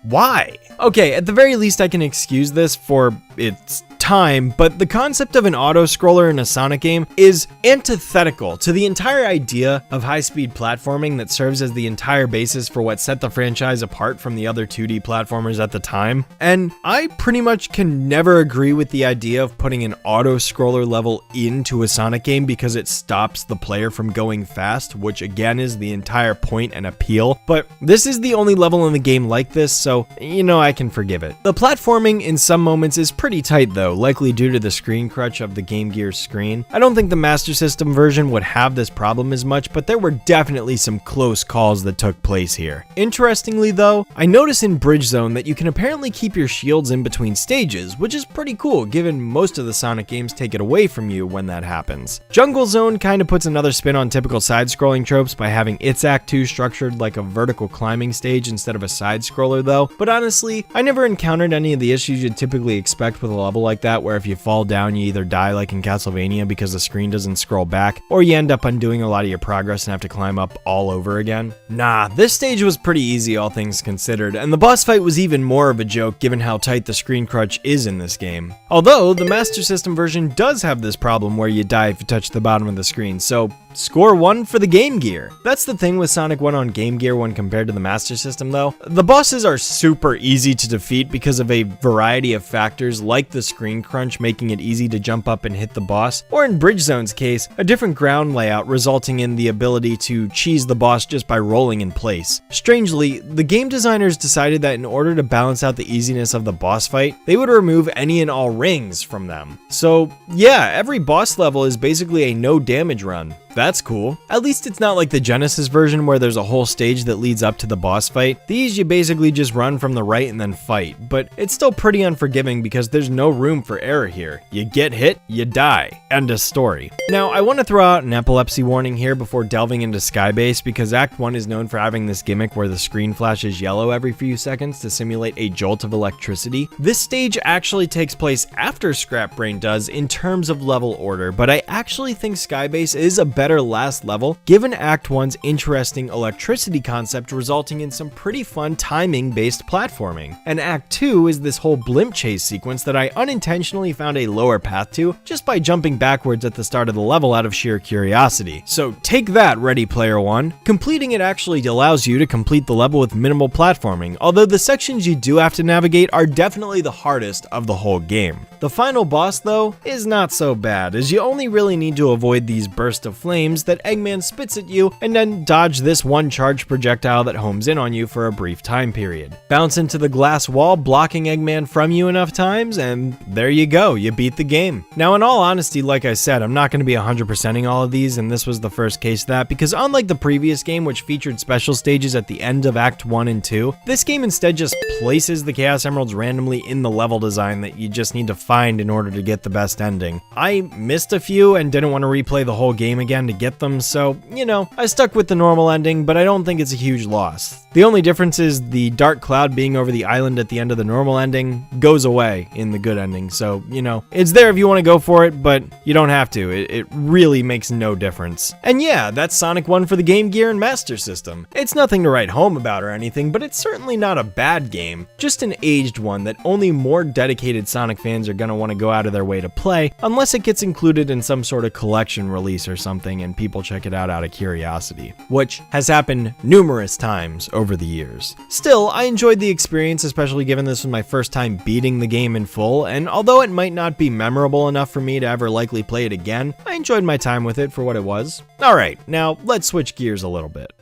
Why? Okay, at the very least I can excuse this for its time, but the concept of an auto-scroller in a Sonic game is antithetical to the entire idea of high-speed platforming that serves as the entire basis for what set the franchise apart from the other 2D platformers at the time. And I pretty much can never agree with the idea of putting an auto-scroller level into a Sonic game because it stops the player from going fast, which again is the entire point and appeal. But this is the only level in the game like this, so you know I can forgive it. The platforming in some moments is pretty tight though, likely due to the screen crunch of the Game Gear screen. I don't think the Master System version would have this problem as much, but there were definitely some close calls that took place here. Interestingly though, I notice in Bridge Zone that you can apparently keep your shields in between stages, which is pretty cool given most of the Sonic games take it away from you when that happens. Jungle Zone kind of puts another spin on typical side-scrolling tropes by having its Act 2 structured like a vertical climbing stage instead of a side-scroller though, but honestly, I never encountered any of the issues you'd typically expect with a level like that, where if you fall down you either die like in Castlevania because the screen doesn't scroll back, or you end up undoing a lot of your progress and have to climb up all over again. Nah, this stage was pretty easy all things considered, and the boss fight was even more of a joke given how tight the screen crunch is in this game. Although, the Master System version does have this problem where you die if you touch the bottom of the screen, so score 1 for the Game Gear. That's the thing with Sonic 1 on Game Gear when compared to the Master System though. The bosses are super easy to defeat because of a variety of factors like the screen crunch making it easy to jump up and hit the boss, or in Bridge Zone's case, a different ground layout resulting in the ability to cheese the boss just by rolling in place. Strangely, the game designers decided that in order to balance out the easiness of the boss fight, they would remove any and all rings from them. So yeah, every boss level is basically a no damage run. That's cool. At least it's not like the Genesis version where there's a whole stage that leads up to the boss fight. These you basically just run from the right and then fight, but it's still pretty unforgiving because there's no room for error here. You get hit, you die. End of story. Now, I want to throw out an epilepsy warning here before delving into Skybase because Act 1 is known for having this gimmick where the screen flashes yellow every few seconds to simulate a jolt of electricity. This stage actually takes place after Scrap Brain does in terms of level order, but I actually think Skybase is a better better last level, given Act 1's interesting electricity concept resulting in some pretty fun timing-based platforming. And Act 2 is this whole blimp chase sequence that I unintentionally found a lower path to just by jumping backwards at the start of the level out of sheer curiosity. So take that, Ready Player One. Completing it actually allows you to complete the level with minimal platforming, although the sections you do have to navigate are definitely the hardest of the whole game. The final boss, though, is not so bad, as you only really need to avoid these bursts of flames that Eggman spits at you and then dodge this one charged projectile that homes in on you for a brief time period. Bounce into the glass wall blocking Eggman from you enough times, and there you go, you beat the game. Now, in all honesty, like I said, I'm not going to be 100%ing all of these, and this was the first case of that, because unlike the previous game, which featured special stages at the end of Act 1 and 2, this game instead just places the Chaos Emeralds randomly in the level design that you just need to find in order to get the best ending. I missed a few and didn't want to replay the whole game again to get them, so, you know, I stuck with the normal ending, but I don't think it's a huge loss. The only difference is the dark cloud being over the island at the end of the normal ending goes away in the good ending, so, you know, it's there if you want to go for it, but you don't have to. It really makes no difference. And yeah, that's Sonic 1 for the Game Gear and Master System. It's nothing to write home about or anything, but it's certainly not a bad game, just an aged one that only more dedicated Sonic fans are gonna want to go out of their way to play, unless it gets included in some sort of collection release or something and people check it out of curiosity, which has happened numerous times over the years. Still, I enjoyed the experience, especially given this was my first time beating the game in full, and although it might not be memorable enough for me to ever likely play it again, I enjoyed my time with it for what it was. Alright, now let's switch gears a little bit.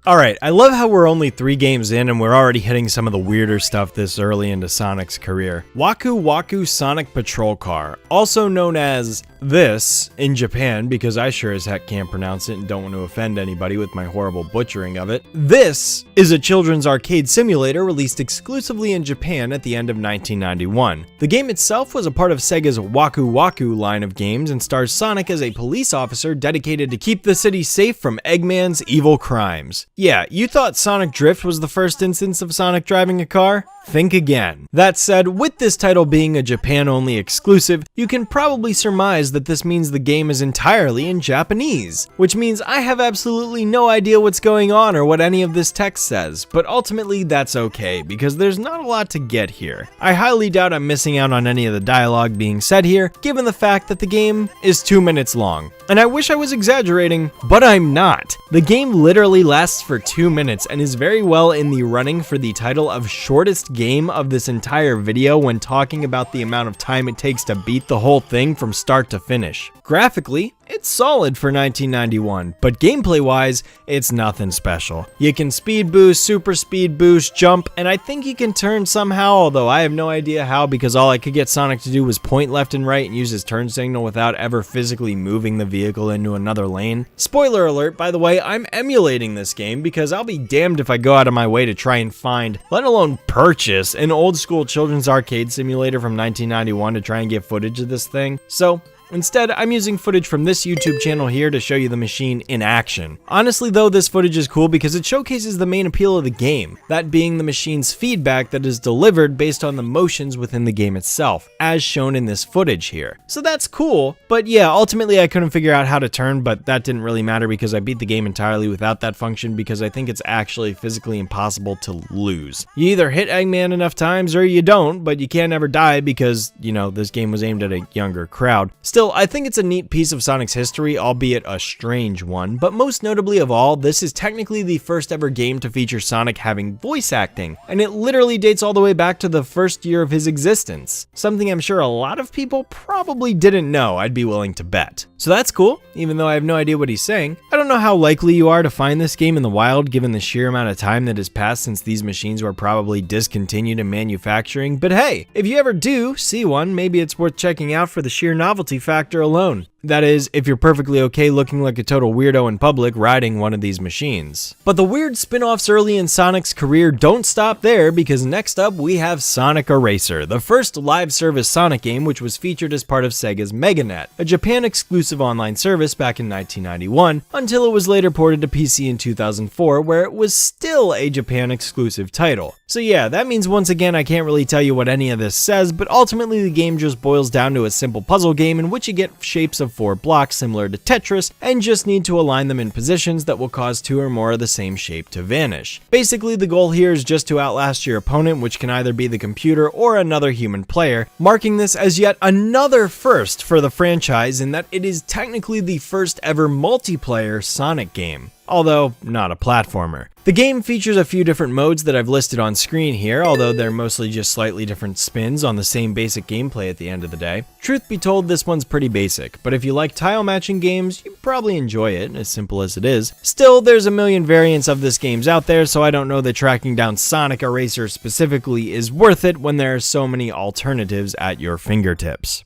Alright, I love how we're only 3 games in and we're already hitting some of the weirder stuff this early into Sonic's career. Waku Sonic Patrol Car, also known as this in Japan, because I sure as heck can't pronounce it and don't want to offend anybody with my horrible butchering of it. This is a children's arcade simulator released exclusively in Japan at the end of 1991. The game itself was a part of Sega's Waku line of games and stars Sonic as a police officer dedicated to keep the city safe from Eggman's evil crimes. Yeah, you thought Sonic Drift was the first instance of Sonic driving a car? Think again. That said, with this title being a Japan-only exclusive, you can probably surmise that this means the game is entirely in Japanese, which means I have absolutely no idea what's going on or what any of this text says, but ultimately that's okay, because there's not a lot to get here. I highly doubt I'm missing out on any of the dialogue being said here, given the fact that the game is 2 minutes long. And I wish I was exaggerating, but I'm not. The game literally lasts for 2 minutes and is very well in the running for the title of shortest game of this entire video when talking about the amount of time it takes to beat the whole thing from start to finish. Graphically, it's solid for 1991, but gameplay-wise, it's nothing special. You can speed boost, super speed boost, jump, and I think you can turn somehow, although I have no idea how because all I could get Sonic to do was point left and right and use his turn signal without ever physically moving the vehicle into another lane. Spoiler alert, by the way, I'm emulating this game because I'll be damned if I go out of my way to try and find, let alone purchase, an old school children's arcade simulator from 1991 to try and get footage of this thing. So, instead, I'm using footage from this YouTube channel here to show you the machine in action. Honestly though, this footage is cool because it showcases the main appeal of the game, that being the machine's feedback that is delivered based on the motions within the game itself, as shown in this footage here. So that's cool, but yeah, ultimately I couldn't figure out how to turn, but that didn't really matter because I beat the game entirely without that function because I think it's actually physically impossible to lose. You either hit Eggman enough times or you don't, but you can't ever die because, you know, this game was aimed at a younger crowd. Still, I think it's a neat piece of Sonic's history, albeit a strange one, but most notably of all, this is technically the first ever game to feature Sonic having voice acting, and it literally dates all the way back to the first year of his existence. Something I'm sure a lot of people probably didn't know, I'd be willing to bet. So that's cool, even though I have no idea what he's saying. I don't know how likely you are to find this game in the wild given the sheer amount of time that has passed since these machines were probably discontinued in manufacturing, but hey, if you ever do see one, maybe it's worth checking out for the sheer novelty factor alone. That is, if you're perfectly okay looking like a total weirdo in public riding one of these machines. But the weird spin-offs early in Sonic's career don't stop there, because next up we have Sonic Eraser, the first live service Sonic game which was featured as part of Sega's MegaNet, a Japan-exclusive online service back in 1991, until it was later ported to PC in 2004, where it was still a Japan-exclusive title. So yeah, that means once again I can't really tell you what any of this says, but ultimately the game just boils down to a simple puzzle game in which you get shapes of 4 blocks similar to Tetris, and just need to align them in positions that will cause 2 or more of the same shape to vanish. Basically, the goal here is just to outlast your opponent, which can either be the computer or another human player, marking this as yet another first for the franchise in that it is technically the first ever multiplayer Sonic game, although not a platformer. The game features a few different modes that I've listed on screen here, although they're mostly just slightly different spins on the same basic gameplay at the end of the day. Truth be told, this one's pretty basic, but if you like tile matching games, you probably enjoy it, as simple as it is. Still, there's a million variants of this games out there, so I don't know that tracking down Sonic Eraser specifically is worth it when there are so many alternatives at your fingertips.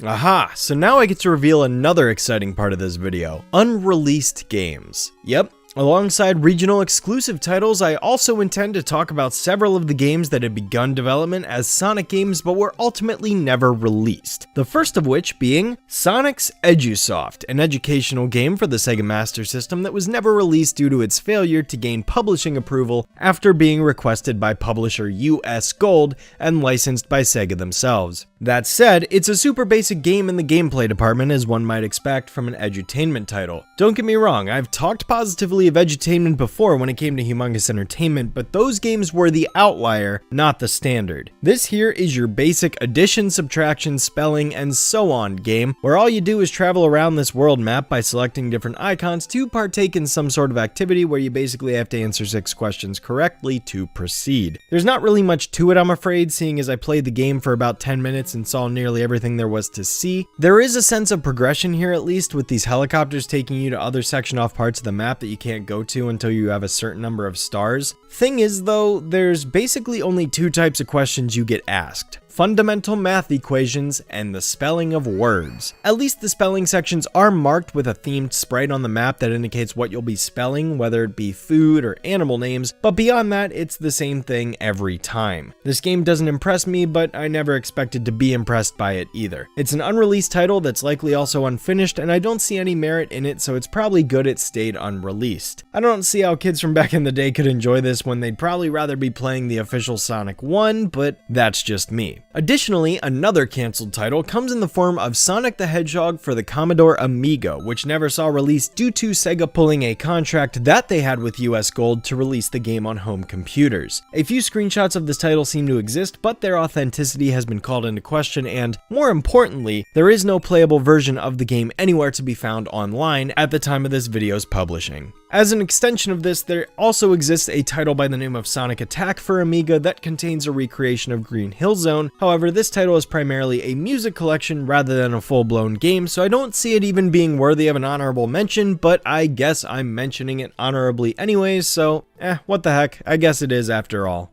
Aha, so now I get to reveal another exciting part of this video, unreleased games. Yep. Alongside regional exclusive titles, I also intend to talk about several of the games that had begun development as Sonic games but were ultimately never released. The first of which being Sonic's Edusoft, an educational game for the Sega Master System that was never released due to its failure to gain publishing approval after being requested by publisher US Gold and licensed by Sega themselves. That said, it's a super basic game in the gameplay department, as one might expect from an edutainment title. Don't get me wrong, I've talked positively of edutainment before when it came to Humongous Entertainment, but those games were the outlier, not the standard. This here is your basic addition, subtraction, spelling, and so on game, where all you do is travel around this world map by selecting different icons to partake in some sort of activity where you basically have to answer 6 questions correctly to proceed. There's not really much to it, I'm afraid, seeing as I played the game for about 10 minutes and saw nearly everything there was to see. There is a sense of progression here, at least, with these helicopters taking you to other section off parts of the map that you can't go to until you have a certain number of stars. Thing is though, there's basically only 2 types of questions you get asked: fundamental math equations and the spelling of words. At least the spelling sections are marked with a themed sprite on the map that indicates what you'll be spelling, whether it be food or animal names, but beyond that, it's the same thing every time. This game doesn't impress me, but I never expected to be impressed by it either. It's an unreleased title that's likely also unfinished, and I don't see any merit in it, so it's probably good it stayed unreleased. I don't see how kids from back in the day could enjoy this when they'd probably rather be playing the official Sonic 1, but that's just me. Additionally, another cancelled title comes in the form of Sonic the Hedgehog for the Commodore Amiga, which never saw release due to Sega pulling a contract that they had with US Gold to release the game on home computers. A few screenshots of this title seem to exist, but their authenticity has been called into question, and more importantly, there is no playable version of the game anywhere to be found online at the time of this video's publishing. As an extension of this, there also exists a title by the name of Sonic Attack for Amiga that contains a recreation of Green Hill Zone. However, this title is primarily a music collection rather than a full-blown game, so I don't see it even being worthy of an honorable mention, but I guess I'm mentioning it honorably anyways, so what the heck, I guess it is after all.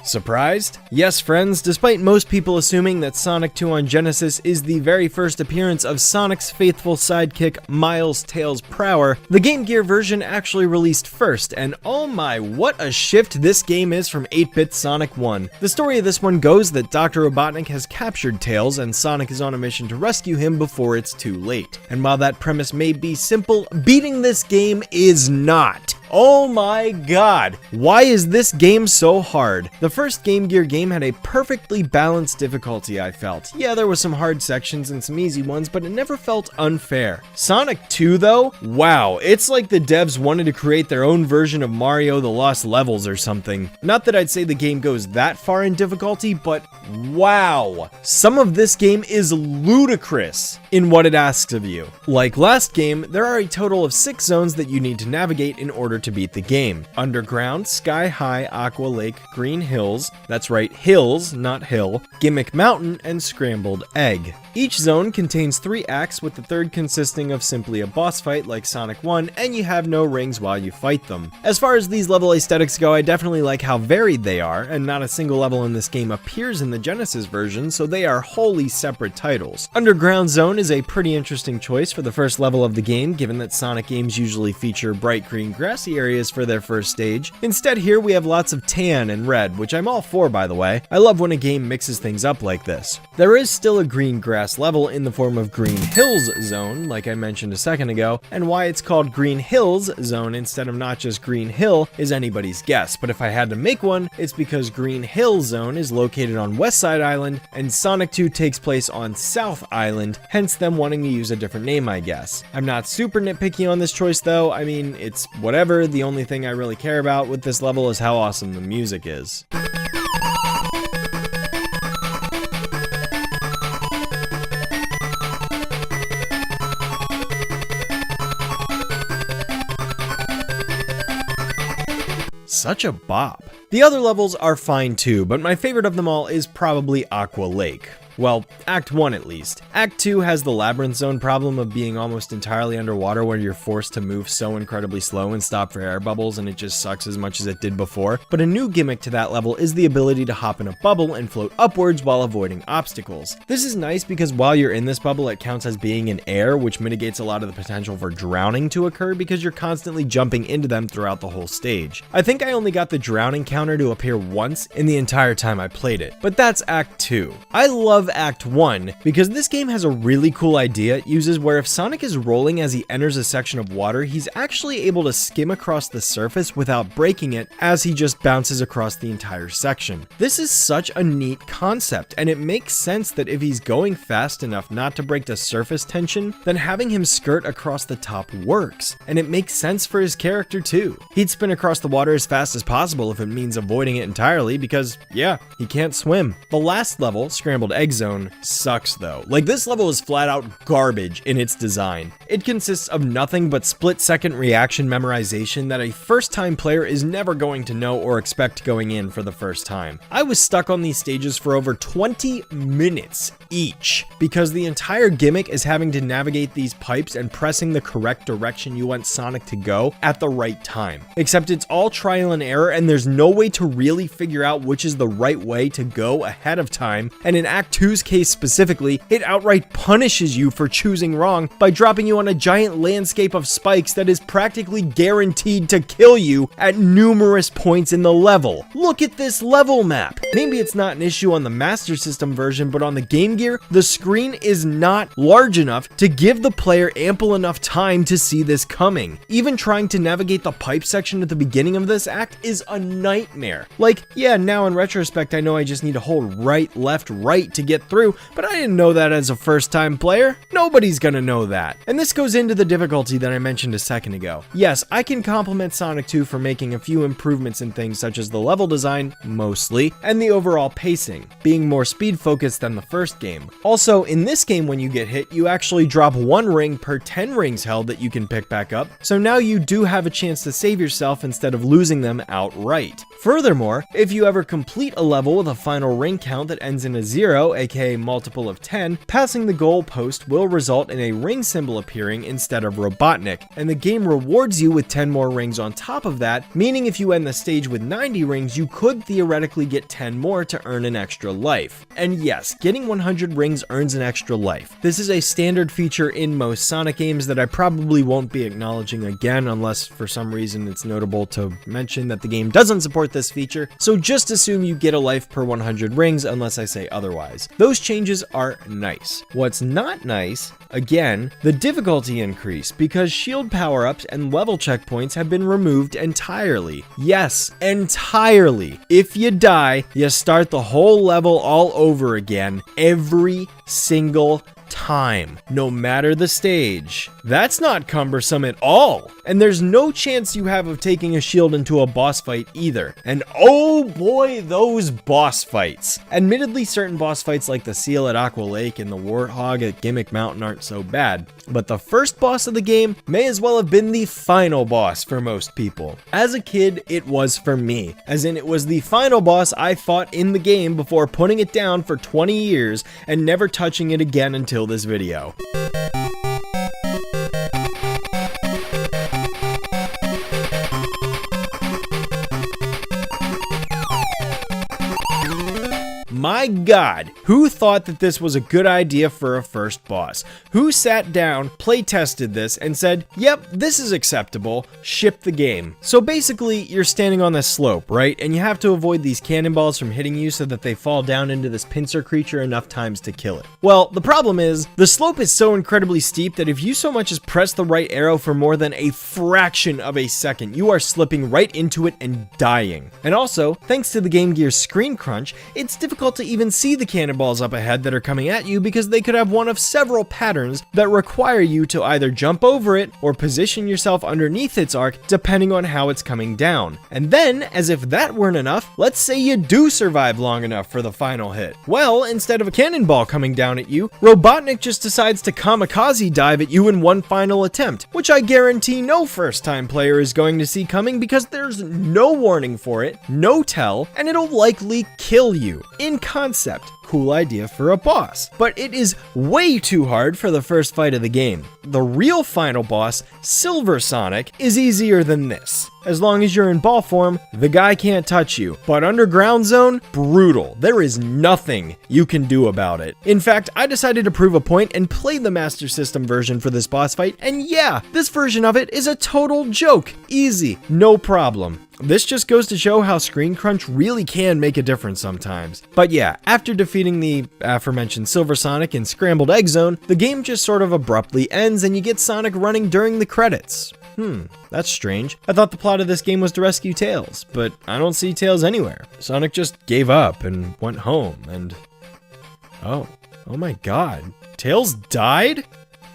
Surprised? Yes, friends, despite most people assuming that Sonic 2 on Genesis is the very first appearance of Sonic's faithful sidekick Miles Tails Prower, the Game Gear version actually released first, and oh my, what a shift this game is from 8-bit Sonic 1. The story of this one goes that Dr. Robotnik has captured Tails, and Sonic is on a mission to rescue him before it's too late. And while that premise may be simple, beating this game is not. Oh my god, why is this game so hard? The first Game Gear game had a perfectly balanced difficulty, I felt. Yeah, there were some hard sections and some easy ones, but it never felt unfair. Sonic 2 though? Wow, it's like the devs wanted to create their own version of Mario the Lost Levels or something. Not that I'd say the game goes that far in difficulty, but wow. Some of this game is ludicrous in what it asks of you. Like last game, there are a total of 6 zones that you need to navigate in order to beat the game. Underground, Sky High, Aqua Lake, Green Hills, that's right, hills, not hill, Gimmick Mountain, and Scrambled Egg. Each zone contains 3 acts, with the third consisting of simply a boss fight like Sonic 1, and you have no rings while you fight them. As far as these level aesthetics go, I definitely like how varied they are, and not a single level in this game appears in the Genesis version, so they are wholly separate titles. Underground Zone is a pretty interesting choice for the first level of the game, given that Sonic games usually feature bright green grassy areas for their first stage. Instead here we have lots of tan and red, which I'm all for, by the way. I love when a game mixes things up like this. There is still a green grass level in the form of Green Hills Zone, like I mentioned a second ago, and why it's called Green Hills Zone instead of not just Green Hill is anybody's guess, but if I had to make one, it's because Green Hill Zone is located on West Side Island, and Sonic 2 takes place on South Island, hence them wanting to use a different name, I guess. I'm not super nitpicky on this choice though, I mean, it's whatever. The only thing I really care about with this level is how awesome the music is. Such a bop. The other levels are fine too, but my favorite of them all is probably Aqua Lake. Well, Act 1 at least. Act 2 has the Labyrinth Zone problem of being almost entirely underwater where you're forced to move so incredibly slow and stop for air bubbles, and it just sucks as much as it did before. But a new gimmick to that level is the ability to hop in a bubble and float upwards while avoiding obstacles. This is nice because while you're in this bubble it counts as being in air, which mitigates a lot of the potential for drowning to occur because you're constantly jumping into them throughout the whole stage. I think I only got the drowning counter to appear once in the entire time I played it, but that's Act 2. I love Act 1 because this game has a really cool idea it uses where if Sonic is rolling as he enters a section of water, he's actually able to skim across the surface without breaking it as he just bounces across the entire section. This is such a neat concept, and it makes sense that if he's going fast enough not to break the surface tension, then having him skirt across the top works, and it makes sense for his character too. He'd spin across the water as fast as possible if it means avoiding it entirely because, yeah, he can't swim. The last level, Scrambled Egg Zone, sucks though. Like, this level is flat out garbage in its design. It consists of nothing but split-second reaction memorization that a first-time player is never going to know or expect going in for the first time. I was stuck on these stages for over 20 minutes each because the entire gimmick is having to navigate these pipes and pressing the correct direction you want Sonic to go at the right time. Except it's all trial and error, and there's no way to really figure out which is the right way to go ahead of time, and in Act 2's case specifically, it outright punishes you for choosing wrong by dropping you on a giant landscape of spikes that is practically guaranteed to kill you at numerous points in the level. Look at this level map. Maybe it's not an issue on the Master System version, but on the Game Gear, the screen is not large enough to give the player ample enough time to see this coming. Even trying to navigate the pipe section at the beginning of this act is a nightmare. Like, yeah, now in retrospect, I know I just need to hold right, left, right to get through, but I didn't know that as a first-time player. Nobody's gonna know that. And this goes into the difficulty that I mentioned a second ago. Yes, I can compliment Sonic 2 for making a few improvements in things such as the level design, mostly, and the overall pacing, being more speed-focused than the first game. Also, in this game when you get hit, you actually drop 1 ring per 10 rings held that you can pick back up, so now you do have a chance to save yourself instead of losing them outright. Furthermore, if you ever complete a level with a final ring count that ends in a 0 aka multiple of 10, passing the goal post will result in a ring symbol appearing instead of Robotnik, and the game rewards you with 10 more rings on top of that, meaning if you end the stage with 90 rings, you could theoretically get 10 more to earn an extra life. And yes, getting 100 rings earns an extra life. This is a standard feature in most Sonic games that I probably won't be acknowledging again unless for some reason it's notable to mention that the game doesn't support this feature, so just assume you get a life per 100 rings unless I say otherwise. Those changes are nice. What's not nice, again, the difficulty increase, because shield power-ups and level checkpoints have been removed entirely. Yes, entirely. If you die, you start the whole level all over again every single time, no matter the stage. That's not cumbersome at all. And there's no chance you have of taking a shield into a boss fight either. And oh boy, those boss fights. Admittedly, certain boss fights like the seal at Aqua Lake and the Warthog at Gimmick Mountain aren't so bad, but the first boss of the game may as well have been the final boss for most people. As a kid, it was for me, as in it was the final boss I fought in the game before putting it down for 20 years and never touching it again until this video. My God, who thought that this was a good idea for a first boss? Who sat down, play tested this, and said, yep, this is acceptable, ship the game? So basically, you're standing on this slope, right? And you have to avoid these cannonballs from hitting you so that they fall down into this pincer creature enough times to kill it. Well, the problem is, the slope is so incredibly steep that if you so much as press the right arrow for more than a fraction of a second, you are slipping right into it and dying. And also, thanks to the Game Gear's screen crunch, it's difficult to even see the cannonballs up ahead that are coming at you because they could have one of several patterns that require you to either jump over it or position yourself underneath its arc depending on how it's coming down. And then, as if that weren't enough, let's say you do survive long enough for the final hit. Well, instead of a cannonball coming down at you, Robotnik just decides to kamikaze dive at you in one final attempt, which I guarantee no first-time player is going to see coming because there's no warning for it, no tell, and it'll likely kill you. In concept, cool idea for a boss, but it is way too hard for the first fight of the game. The real final boss, Silver Sonic, is easier than this. As long as you're in ball form, the guy can't touch you. But Underground Zone, brutal. There is nothing you can do about it. In fact, I decided to prove a point and play the Master System version for this boss fight, and yeah, this version of it is a total joke. Easy, no problem. This just goes to show how screen crunch really can make a difference sometimes. But yeah, after defeating the aforementioned Silver Sonic in Scrambled Egg Zone, the game just sort of abruptly ends and you get Sonic running during the credits. That's strange. I thought the plot of this game was to rescue Tails, but I don't see Tails anywhere. Sonic just gave up and went home and... Oh my God. Tails died?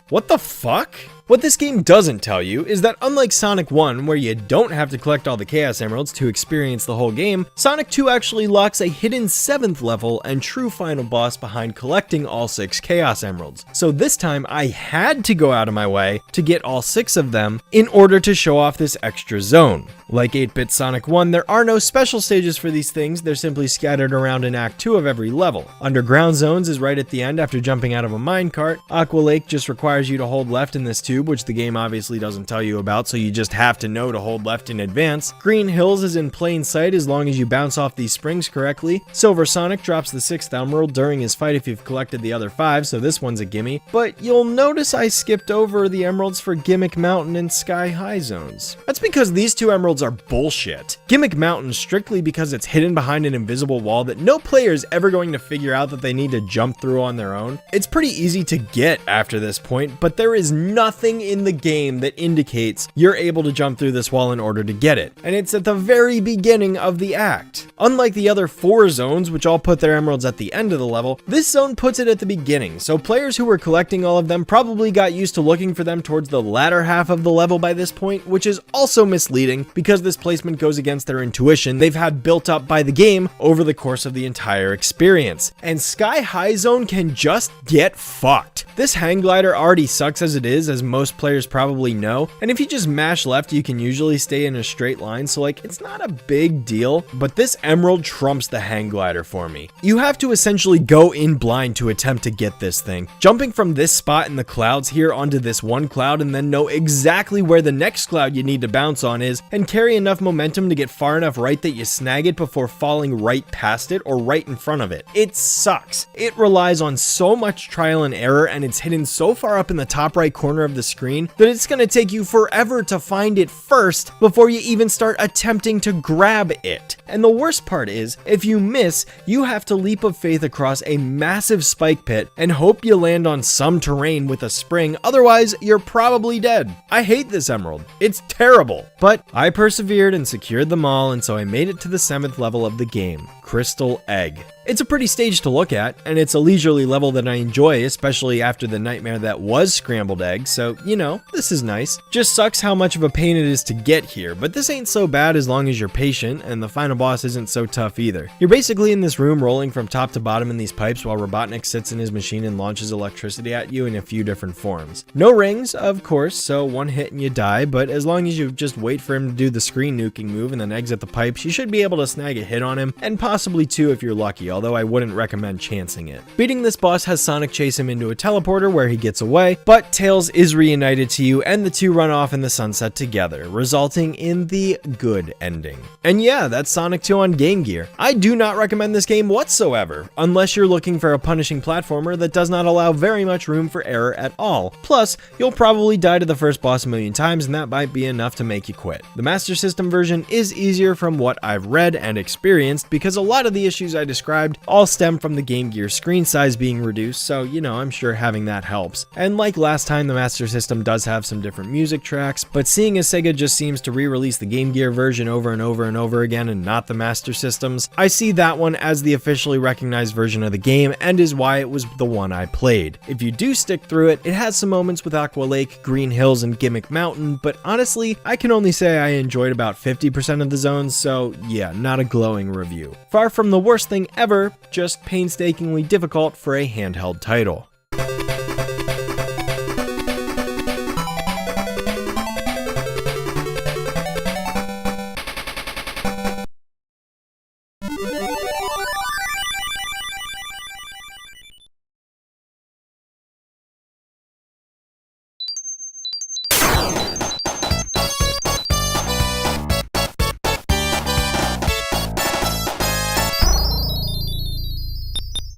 What the fuck? What this game doesn't tell you is that unlike Sonic 1, where you don't have to collect all the Chaos Emeralds to experience the whole game, Sonic 2 actually locks a hidden 7th level and true final boss behind collecting all 6 Chaos Emeralds. So this time I had to go out of my way to get all 6 of them in order to show off this extra zone. Like 8-bit Sonic 1, there are no special stages for these things, they're simply scattered around in Act 2 of every level. Underground Zones is right at the end after jumping out of a minecart. Aqua Lake just requires you to hold left in this tube, which the game obviously doesn't tell you about, so you just have to know to hold left in advance. Green Hills is in plain sight as long as you bounce off these springs correctly. Silver Sonic drops the 6th emerald during his fight if you've collected the other 5, so this one's a gimme. But you'll notice I skipped over the emeralds for Gimmick Mountain and Sky High zones. That's because these 2 emeralds are bullshit. Gimmick Mountain strictly because it's hidden behind an invisible wall that no player is ever going to figure out that they need to jump through on their own. It's pretty easy to get after this point, but there is nothing in the game that indicates you're able to jump through this wall in order to get it. And it's at the very beginning of the act. Unlike the other 4 zones, which all put their emeralds at the end of the level, this zone puts it at the beginning, so players who were collecting all of them probably got used to looking for them towards the latter half of the level by this point, which is also misleading because this placement goes against their intuition they've had built up by the game over the course of the entire experience. And Sky High Zone can just get fucked. This hang glider already sucks as it is, as most players probably know, and if you just mash left, you can usually stay in a straight line, so like, it's not a big deal, but this emerald trumps the hang glider for me. You have to essentially go in blind to attempt to get this thing. Jumping from this spot in the clouds here onto this one cloud and then know exactly where the next cloud you need to bounce on is, and carry enough momentum to get far enough right that you snag it before falling right past it or right in front of it. It sucks. It relies on so much trial and error, and it's hidden so far up in the top right corner of the screen that it's going to take you forever to find it first before you even start attempting to grab it. And the worst part is, if you miss, you have to leap of faith across a massive spike pit and hope you land on some terrain with a spring, otherwise you're probably dead. I hate this emerald. It's terrible. But I persevered and secured them all, and so I made it to the 7th level of the game, Crystal Egg. It's a pretty stage to look at, and it's a leisurely level that I enjoy, especially after the nightmare that was Scrambled Egg, so, you know, this is nice. Just sucks how much of a pain it is to get here, but this ain't so bad as long as you're patient, and the final boss isn't so tough either. You're basically in this room rolling from top to bottom in these pipes while Robotnik sits in his machine and launches electricity at you in a few different forms. No rings, of course, so one hit and you die, but as long as you just wait for him to do the screen nuking move and then exit the pipes, you should be able to snag a hit on him, and possibly two if you're lucky, although I wouldn't recommend chancing it. Beating this boss has Sonic chase him into a teleporter where he gets away, but Tails is reunited to you and the two run off in the sunset together, resulting in the good ending. And yeah, that's Sonic 2 on Game Gear. I do not recommend this game whatsoever, unless you're looking for a punishing platformer that does not allow very much room for error at all. Plus, you'll probably die to the first boss a million times, and that might be enough to make you quit. The Master System version is easier from what I've read and experienced, because a lot of the issues I described all stem from the Game Gear screen size being reduced, so you know, I'm sure having that helps. And like last time, the Master System does have some different music tracks, but seeing as Sega just seems to re-release the Game Gear version over and over and over again and not the Master Systems, I see that one as the officially recognized version of the game and is why it was the one I played. If you do stick through it, it has some moments with Aqua Lake, Green Hills, and Gimmick Mountain, but honestly, I can only say I enjoyed about 50% of the zones, so yeah, not a glowing review. Far from the worst thing ever, just painstakingly difficult for a handheld title.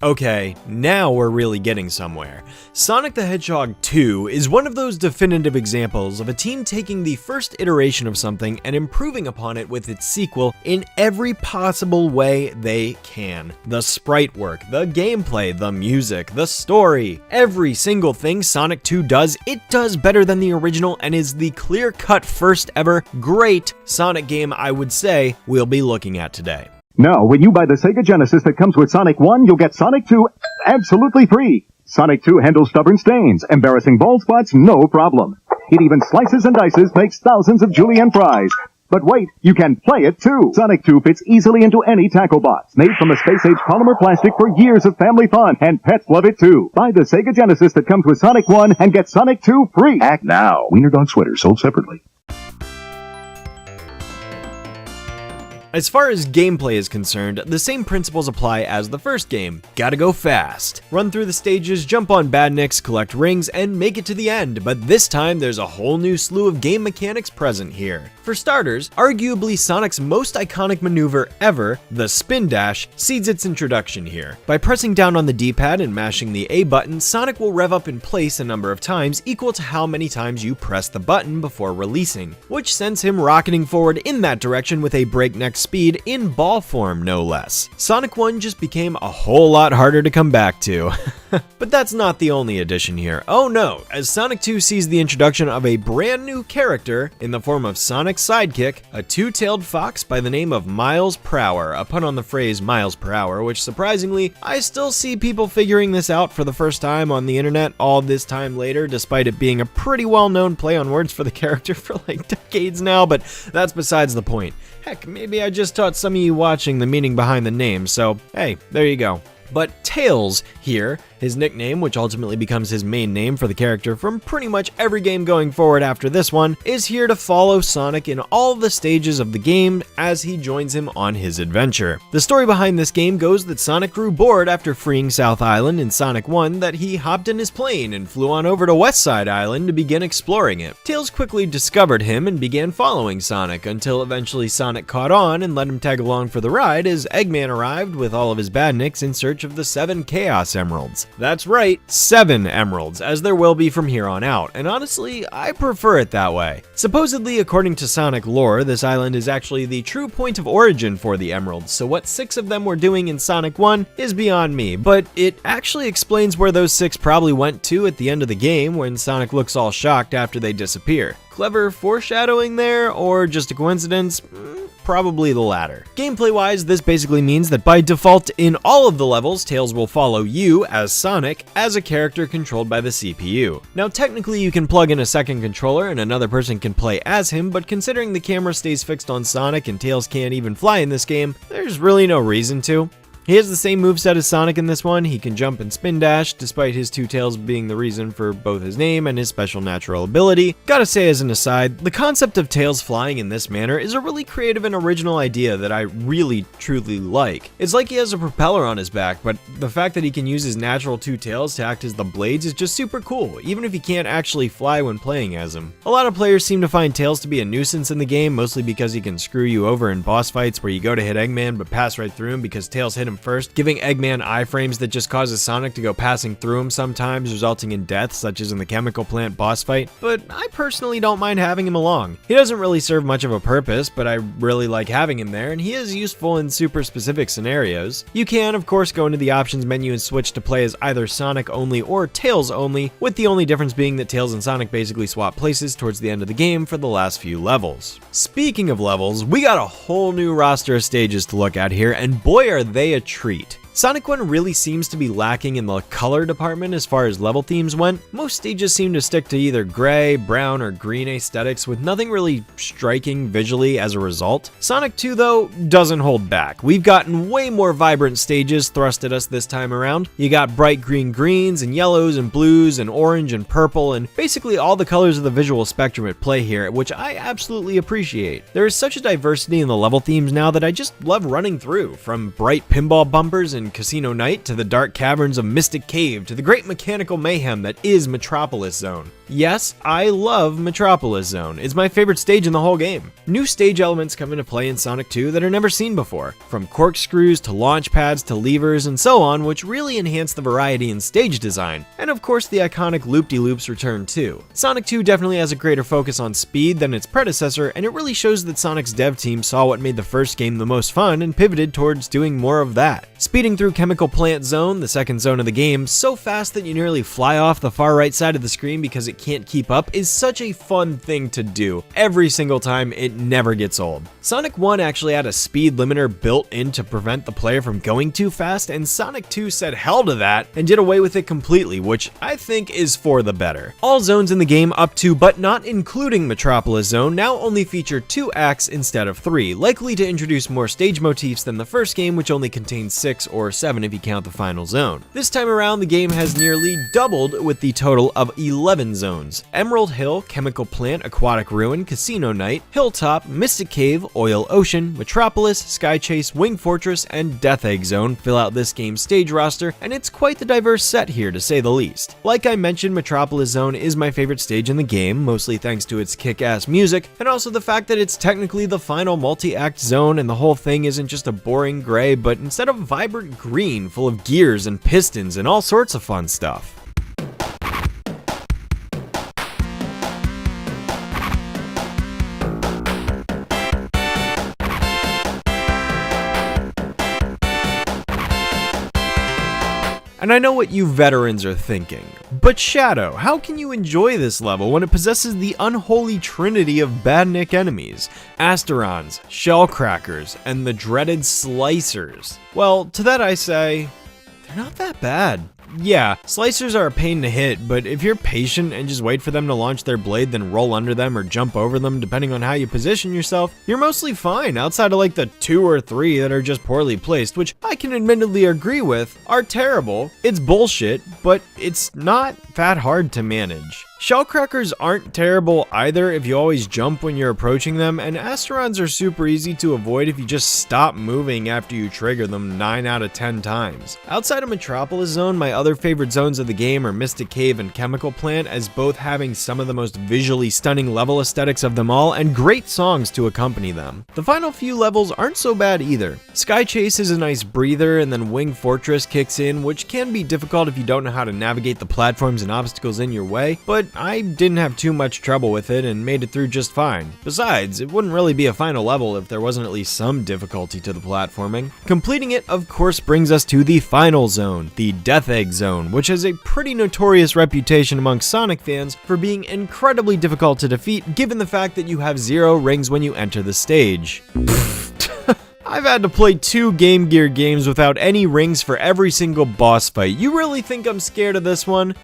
Okay, now we're really getting somewhere. Sonic the Hedgehog 2 is one of those definitive examples of a team taking the first iteration of something and improving upon it with its sequel in every possible way they can. The sprite work, the gameplay, the music, the story. Every single thing Sonic 2 does, it does better than the original and is the clear-cut first ever great Sonic game I would say we'll be looking at today. Now, when you buy the Sega Genesis that comes with Sonic 1, you'll get Sonic 2 absolutely free. Sonic 2 handles stubborn stains, embarrassing bald spots, no problem. It even slices and dices, makes thousands of julienne fries. But wait, you can play it too. Sonic 2 fits easily into any tackle box. Made from a space-age polymer plastic for years of family fun, and pets love it too. Buy the Sega Genesis that comes with Sonic 1 and get Sonic 2 free. Act now. Wiener Dog Sweater sold separately. As far as gameplay is concerned, the same principles apply as the first game. Gotta go fast. Run through the stages, jump on badniks, collect rings, and make it to the end, but this time there's a whole new slew of game mechanics present here. For starters, arguably Sonic's most iconic maneuver ever, the spin dash, seeds its introduction here. By pressing down on the D-pad and mashing the A button, Sonic will rev up in place a number of times equal to how many times you press the button before releasing, which sends him rocketing forward in that direction with a breakneck speed in ball form, no less. Sonic 1 just became a whole lot harder to come back to. But that's not the only addition here. Oh no, as Sonic 2 sees the introduction of a brand new character in the form of Sonic's sidekick, a two-tailed fox by the name of Miles Per Hour, a pun on the phrase miles per hour, which surprisingly, I still see people figuring this out for the first time on the internet all this time later, despite it being a pretty well-known play on words for the character for like decades now, but that's besides the point. Heck, maybe I just taught some of you watching the meaning behind the name, so hey, there you go. But Tails here His nickname, which ultimately becomes his main name for the character from pretty much every game going forward after this one, is here to follow Sonic in all the stages of the game as he joins him on his adventure. The story behind this game goes that Sonic grew bored after freeing South Island in Sonic 1 that he hopped in his plane and flew on over to West Side Island to begin exploring it. Tails quickly discovered him and began following Sonic until eventually Sonic caught on and let him tag along for the ride as Eggman arrived with all of his badniks in search of the 7 Chaos Emeralds. That's right, 7 emeralds, as there will be from here on out, and honestly, I prefer it that way. Supposedly, according to Sonic lore, this island is actually the true point of origin for the emeralds, so what 6 of them were doing in Sonic 1 is beyond me, but it actually explains where those 6 probably went to at the end of the game when Sonic looks all shocked after they disappear. Clever foreshadowing there, or just a coincidence? Probably the latter. Gameplay-wise, this basically means that by default in all of the levels, Tails will follow you, as Sonic, as a character controlled by the CPU. Now technically you can plug in a second controller and another person can play as him, but considering the camera stays fixed on Sonic and Tails can't even fly in this game, there's really no reason to. He has the same moveset as Sonic in this one. He can jump and spin dash, despite his 2 tails being the reason for both his name and his special natural ability. Gotta say as an aside, the concept of Tails flying in this manner is a really creative and original idea that I really truly like. It's like he has a propeller on his back, but the fact that he can use his natural 2 tails to act as the blades is just super cool, even if he can't actually fly when playing as him. A lot of players seem to find Tails to be a nuisance in the game, mostly because he can screw you over in boss fights where you go to hit Eggman but pass right through him because Tails hit him first, giving Eggman iframes that just causes Sonic to go passing through him sometimes, resulting in death, such as in the chemical plant boss fight, but I personally don't mind having him along. He doesn't really serve much of a purpose, but I really like having him there, and he is useful in super specific scenarios. You can, of course, go into the options menu and switch to play as either Sonic only or Tails only, with the only difference being that Tails and Sonic basically swap places towards the end of the game for the last few levels. Speaking of levels, we got a whole new roster of stages to look at here, and boy are they a treat. Sonic 1 really seems to be lacking in the color department as far as level themes went. Most stages seem to stick to either gray, brown, or green aesthetics with nothing really striking visually as a result. Sonic 2 though doesn't hold back. We've gotten way more vibrant stages thrust at us this time around. You got bright green greens and yellows and blues and orange and purple and basically all the colors of the visual spectrum at play here, which I absolutely appreciate. There is such a diversity in the level themes now that I just love running through, from bright pinball bumpers and Casino Night to the dark caverns of Mystic Cave to the great mechanical mayhem that is Metropolis Zone. Yes, I love Metropolis Zone. It's my favorite stage in the whole game. New stage elements come into play in Sonic 2 that are never seen before, from corkscrews to launch pads to levers and so on, which really enhance the variety in stage design. And of course the iconic loop-de-loops return too. Sonic 2 definitely has a greater focus on speed than its predecessor, and it really shows that Sonic's dev team saw what made the first game the most fun and pivoted towards doing more of that. Speeding through Chemical Plant Zone, the second zone of the game, so fast that you nearly fly off the far right side of the screen because it can't keep up is such a fun thing to do. Every single time, it never gets old. Sonic 1 actually had a speed limiter built in to prevent the player from going too fast, and Sonic 2 said hell to that and did away with it completely, which I think is for the better. All zones in the game up to but not including Metropolis Zone now only feature 2 acts instead of 3, likely to introduce more stage motifs than the first game, which only contains 6 or 7 if you count the final zone. This time around, the game has nearly doubled with the total of 11 zones. Emerald Hill, Chemical Plant, Aquatic Ruin, Casino Night, Hilltop, Mystic Cave, Oil Ocean, Metropolis, Sky Chase, Wing Fortress, and Death Egg Zone fill out this game's stage roster, and it's quite the diverse set here to say the least. Like I mentioned, Metropolis Zone is my favorite stage in the game, mostly thanks to its kick-ass music, and also the fact that it's technically the final multi-act zone and the whole thing isn't just a boring gray, but instead of vibrant green full of gears and pistons and all sorts of fun stuff. And I know what you veterans are thinking, but Shadow, how can you enjoy this level when it possesses the unholy trinity of badnik enemies? Asterons, Shellcrackers, and the dreaded Slicers. Well, to that I say, they're not that bad. yeah, slicers are a pain to hit, but if you're patient and just wait for them to launch their blade, then roll under them or jump over them, depending on how you position yourself, you're mostly fine, outside of like the 2 or 3 that are just poorly placed, which I can admittedly agree with, are terrible. It's bullshit, but it's not that hard to manage. Shellcrackers aren't terrible either if you always jump when you're approaching them, and Asterons are super easy to avoid if you just stop moving after you trigger them 9 out of 10 times. Outside of Metropolis Zone, my other favorite zones of the game are Mystic Cave and Chemical Plant, as both having some of the most visually stunning level aesthetics of them all and great songs to accompany them. The final few levels aren't so bad either. Sky Chase is a nice breather, and then Wing Fortress kicks in, which can be difficult if you don't know how to navigate the platforms and obstacles in your way, but I didn't have too much trouble with it and made it through just fine. Besides, it wouldn't really be a final level if there wasn't at least some difficulty to the platforming. Completing it, of course, brings us to the final zone, the Death Egg Zone, which has a pretty notorious reputation amongst Sonic fans for being incredibly difficult to defeat, given the fact that you have 0 rings when you enter the stage. I've had to play 2 Game Gear games without any rings for every single boss fight. You really think I'm scared of this one?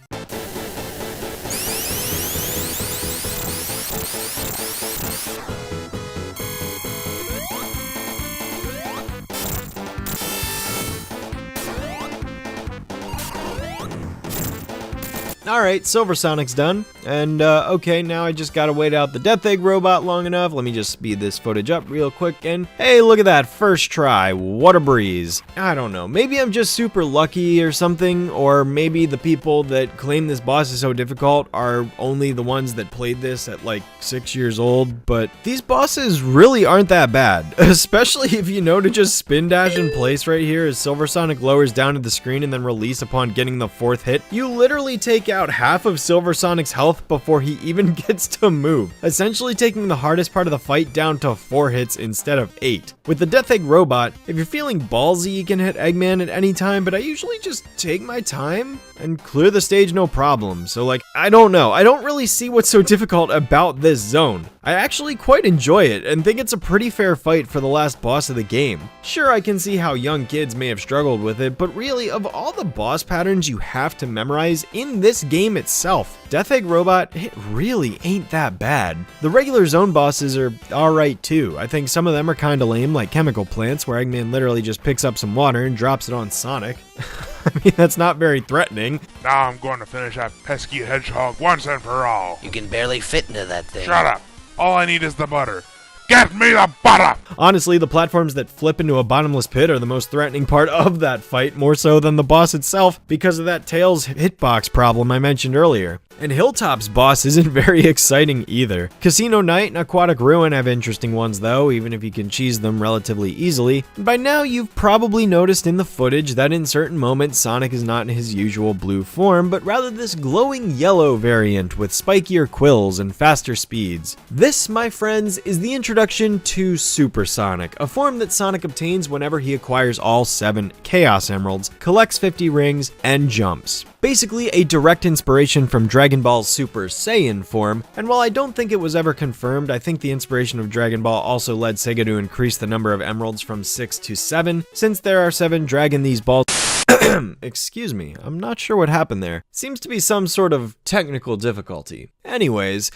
Alright, Silver Sonic's done, and okay, now I just gotta wait out the Death Egg robot long enough. Let me just speed this footage up real quick, and hey, look at that, first try, what a breeze. I don't know, maybe I'm just super lucky or something, or maybe the people that claim this boss is so difficult are only the ones that played this at like 6 years old, but these bosses really aren't that bad, especially if you know to just spin dash in place right here as Silver Sonic lowers down to the screen and then release upon getting the 4th hit. You literally take out half of Silver Sonic's health before he even gets to move, essentially taking the hardest part of the fight down to 4 hits instead of 8. With the Death Egg robot, if you're feeling ballsy, you can hit Eggman at any time, but I usually just take my time and clear the stage no problem. So like, I don't know, I don't really see what's so difficult about this zone. I actually quite enjoy it and think it's a pretty fair fight for the last boss of the game. Sure, I can see how young kids may have struggled with it, but really, of all the boss patterns you have to memorize in this game itself, Death Egg Robot, it really ain't that bad. The regular zone bosses are alright too. I think some of them are kinda lame, like Chemical Plants, where Eggman literally just picks up some water and drops it on Sonic. I mean, that's not very threatening. Now I'm going to finish that pesky hedgehog once and for all. You can barely fit into that thing. Shut up. All I need is the butter. Get me the butter! Honestly, the platforms that flip into a bottomless pit are the most threatening part of that fight, more so than the boss itself, because of that Tails hitbox problem I mentioned earlier. And Hilltop's boss isn't very exciting either. Casino Night and Aquatic Ruin have interesting ones though, even if you can cheese them relatively easily. And by now you've probably noticed in the footage that in certain moments Sonic is not in his usual blue form, but rather this glowing yellow variant with spikier quills and faster speeds. This, my friends, is the introduction to Super Sonic, a form that Sonic obtains whenever he acquires all 7 Chaos Emeralds, collects 50 rings, and jumps. Basically a direct inspiration from Dragon Ball's Super Saiyan form, and while I don't think it was ever confirmed, I think the inspiration of Dragon Ball also led Sega to increase the number of emeralds from 6 to 7, since there are 7 Dragon these balls. Excuse me, I'm not sure what happened there. Seems to be some sort of technical difficulty. Anyways,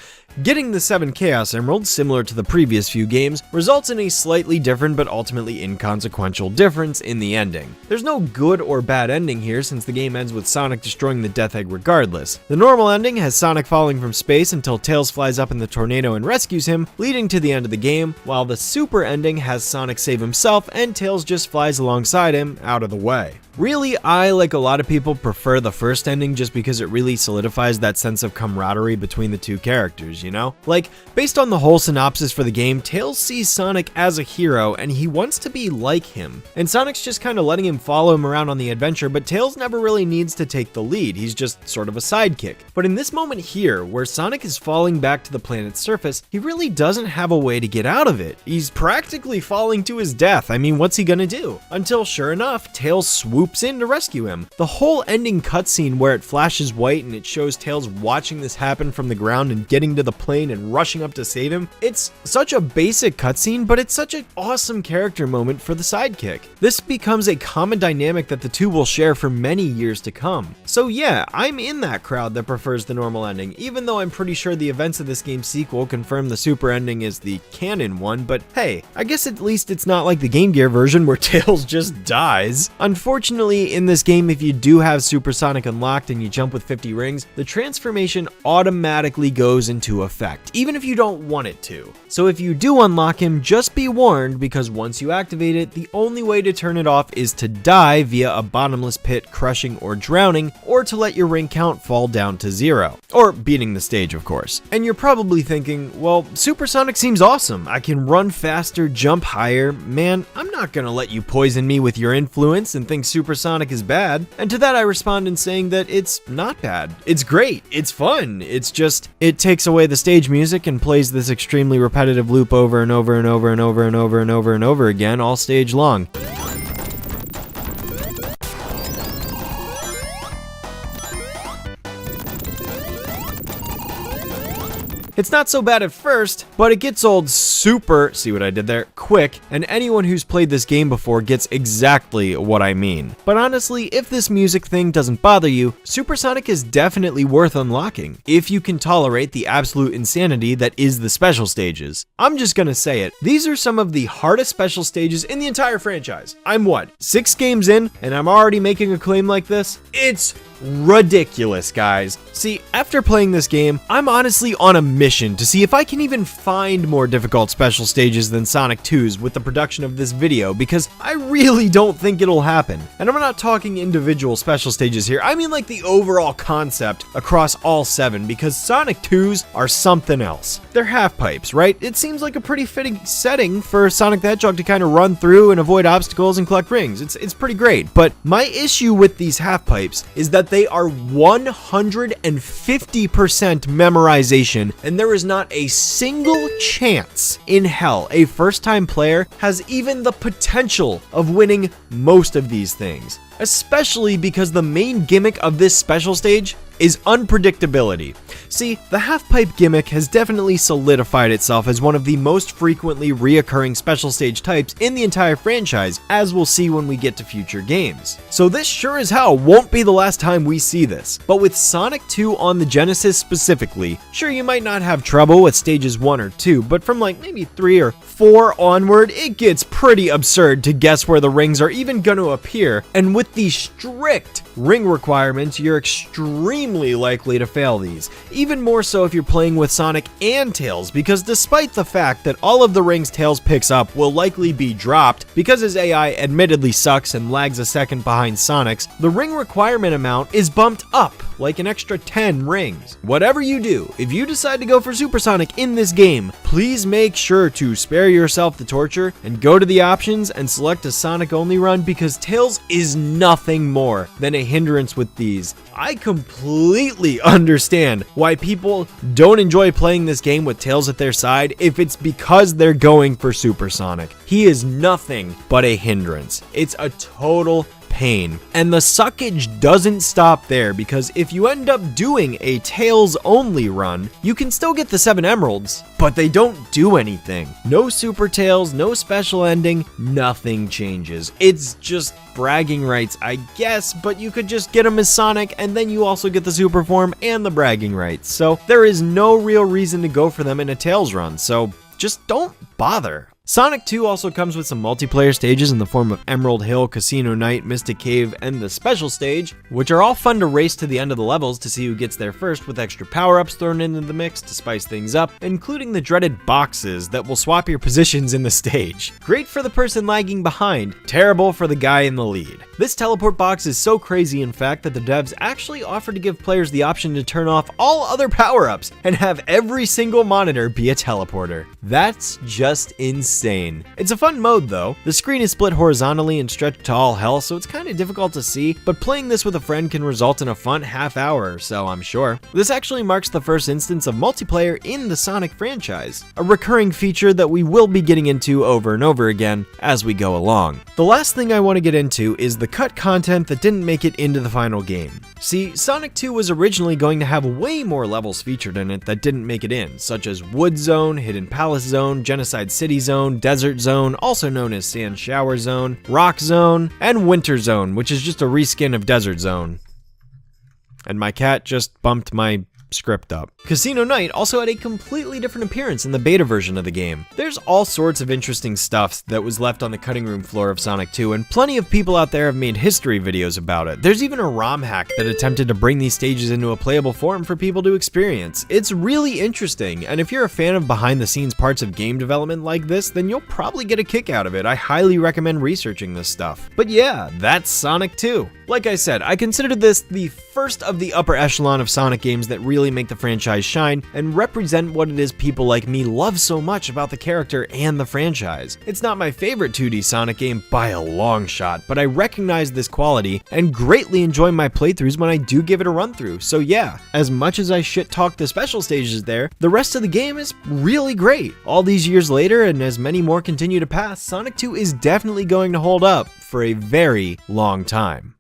getting the 7 Chaos Emeralds, similar to the previous few games, results in a slightly different but ultimately inconsequential difference in the ending. There's no good or bad ending here since the game ends with Sonic destroying the Death Egg regardless. The normal ending has Sonic falling from space until Tails flies up in the tornado and rescues him, leading to the end of the game, while the super ending has Sonic save himself and Tails just flies alongside him out of the way. Really, I, like a lot of people, prefer the first ending just because it really solidifies that sense of camaraderie between the two characters, you know? Like, based on the whole synopsis for the game, Tails sees Sonic as a hero and he wants to be like him. And Sonic's just kind of letting him follow him around on the adventure, but Tails never really needs to take the lead, he's just sort of a sidekick. But in this moment here, where Sonic is falling back to the planet's surface, he really doesn't have a way to get out of it. He's practically falling to his death. I mean, what's he gonna do? Until, sure enough, Tails swoops in to rescue him. The whole ending cutscene where it flashes white and it shows Tails watching this happen from the ground and getting to the plane and rushing up to save him, it's such a basic cutscene, but it's such an awesome character moment for the sidekick. This becomes a common dynamic that the two will share for many years to come. So yeah, I'm in that crowd that prefers the normal ending, even though I'm pretty sure the events of this game's sequel confirm the super ending is the canon one, but hey, I guess at least it's not like the Game Gear version where Tails just dies. Unfortunately, in this game, if you do have Supersonic unlocked and you jump with 50 rings, the transformation automatically goes into effect, even if you don't want it to. So if you do unlock him, just be warned, because once you activate it, the only way to turn it off is to die via a bottomless pit, crushing, or drowning, or to let your ring count fall down to 0. Or beating the stage, of course. And you're probably thinking, well, Supersonic seems awesome. I can run faster, jump higher. Man, I'm not gonna let you poison me with your influence and think Supersonic is bad. And to that I respond in saying that it's not bad. It's great. It's fun. It's just, it takes away the stage music and plays this extremely repetitive loop over and over and over and over and over and over and over again all stage long. It's not so bad at first, but it gets old super, see what I did there, quick, and anyone who's played this game before gets exactly what I mean. But honestly, if this music thing doesn't bother you, Supersonic is definitely worth unlocking, if you can tolerate the absolute insanity that is the special stages. I'm just gonna say it, these are some of the hardest special stages in the entire franchise. I'm what, 6 games in, and I'm already making a claim like this? It's ridiculous, guys. See, after playing this game, I'm honestly on a mission to see if I can even find more difficult special stages than Sonic 2's with the production of this video, because I really don't think it'll happen. And I'm not talking individual special stages here, I mean like the overall concept across all 7, because Sonic 2's are something else. They're half pipes, right? It seems like a pretty fitting setting for Sonic the Hedgehog to kind of run through and avoid obstacles and collect rings. It's pretty great, but my issue with these half pipes is that they are 150% memorization, and there is not a single chance in hell a first-time player has even the potential of winning most of these things. Especially because the main gimmick of this special stage is unpredictability. See, the half-pipe gimmick has definitely solidified itself as one of the most frequently reoccurring special stage types in the entire franchise, as we'll see when we get to future games. So this sure as hell won't be the last time we see this. But with Sonic 2 on the Genesis specifically, sure, you might not have trouble with stages 1 or 2, but from like maybe 3 or 4 onward, it gets pretty absurd to guess where the rings are even going to appear, and with the strict ring requirements, you're extremely likely to fail these. Even more so if you're playing with Sonic and Tails, because despite the fact that all of the rings Tails picks up will likely be dropped, because his AI admittedly sucks and lags a second behind Sonic's, the ring requirement amount is bumped up like an extra 10 rings. Whatever you do, if you decide to go for Supersonic in this game, please make sure to spare yourself the torture and go to the options and select a Sonic only run, because Tails is nothing more than a hindrance with these. I completely understand why people don't enjoy playing this game with Tails at their side if it's because they're going for Supersonic. He is nothing but a hindrance. It's a total pain. And the suckage doesn't stop there, because if you end up doing a Tails only run, you can still get the 7 emeralds, but they don't do anything. No Super Tails, no special ending, nothing changes. It's just bragging rights, I guess, but you could just get them as Sonic, and then you also get the Super Form and the bragging rights. So there is no real reason to go for them in a Tails run, so just don't bother. Sonic 2 also comes with some multiplayer stages in the form of Emerald Hill, Casino Night, Mystic Cave, and the Special Stage, which are all fun to race to the end of the levels to see who gets there first, with extra power-ups thrown into the mix to spice things up, including the dreaded boxes that will swap your positions in the stage. Great for the person lagging behind, terrible for the guy in the lead. This teleport box is so crazy, in fact, that the devs actually offered to give players the option to turn off all other power-ups and have every single monitor be a teleporter. That's just insane. insane. It's a fun mode though. The screen is split horizontally and stretched to all hell, so it's kind of difficult to see, but playing this with a friend can result in a fun half hour or so, I'm sure. This actually marks the first instance of multiplayer in the Sonic franchise, a recurring feature that we will be getting into over and over again as we go along. The last thing I want to get into is the cut content that didn't make it into the final game. See, Sonic 2 was originally going to have way more levels featured in it that didn't make it in, such as Wood Zone, Hidden Palace Zone, Genocide City Zone, Desert Zone, also known as Sand Shower Zone, Rock Zone, and Winter Zone, which is just a reskin of Desert Zone. And my cat just bumped my script up. Casino Night also had a completely different appearance in the beta version of the game. There's all sorts of interesting stuff that was left on the cutting room floor of Sonic 2, and plenty of people out there have made history videos about it. There's even a ROM hack that attempted to bring these stages into a playable form for people to experience. It's really interesting, and if you're a fan of behind the scenes parts of game development like this, then you'll probably get a kick out of it. I highly recommend researching this stuff. But yeah, that's Sonic 2. Like I said, I consider this the first of the upper echelon of Sonic games that really make the franchise shine and represent what it is people like me love so much about the character and the franchise. It's not my favorite 2D Sonic game by a long shot, but I recognize this quality and greatly enjoy my playthroughs when I do give it a run through. So yeah, as much as I shit talk the special stages there, the rest of the game is really great. All these years later, and as many more continue to pass, Sonic 2 is definitely going to hold up for a very long time.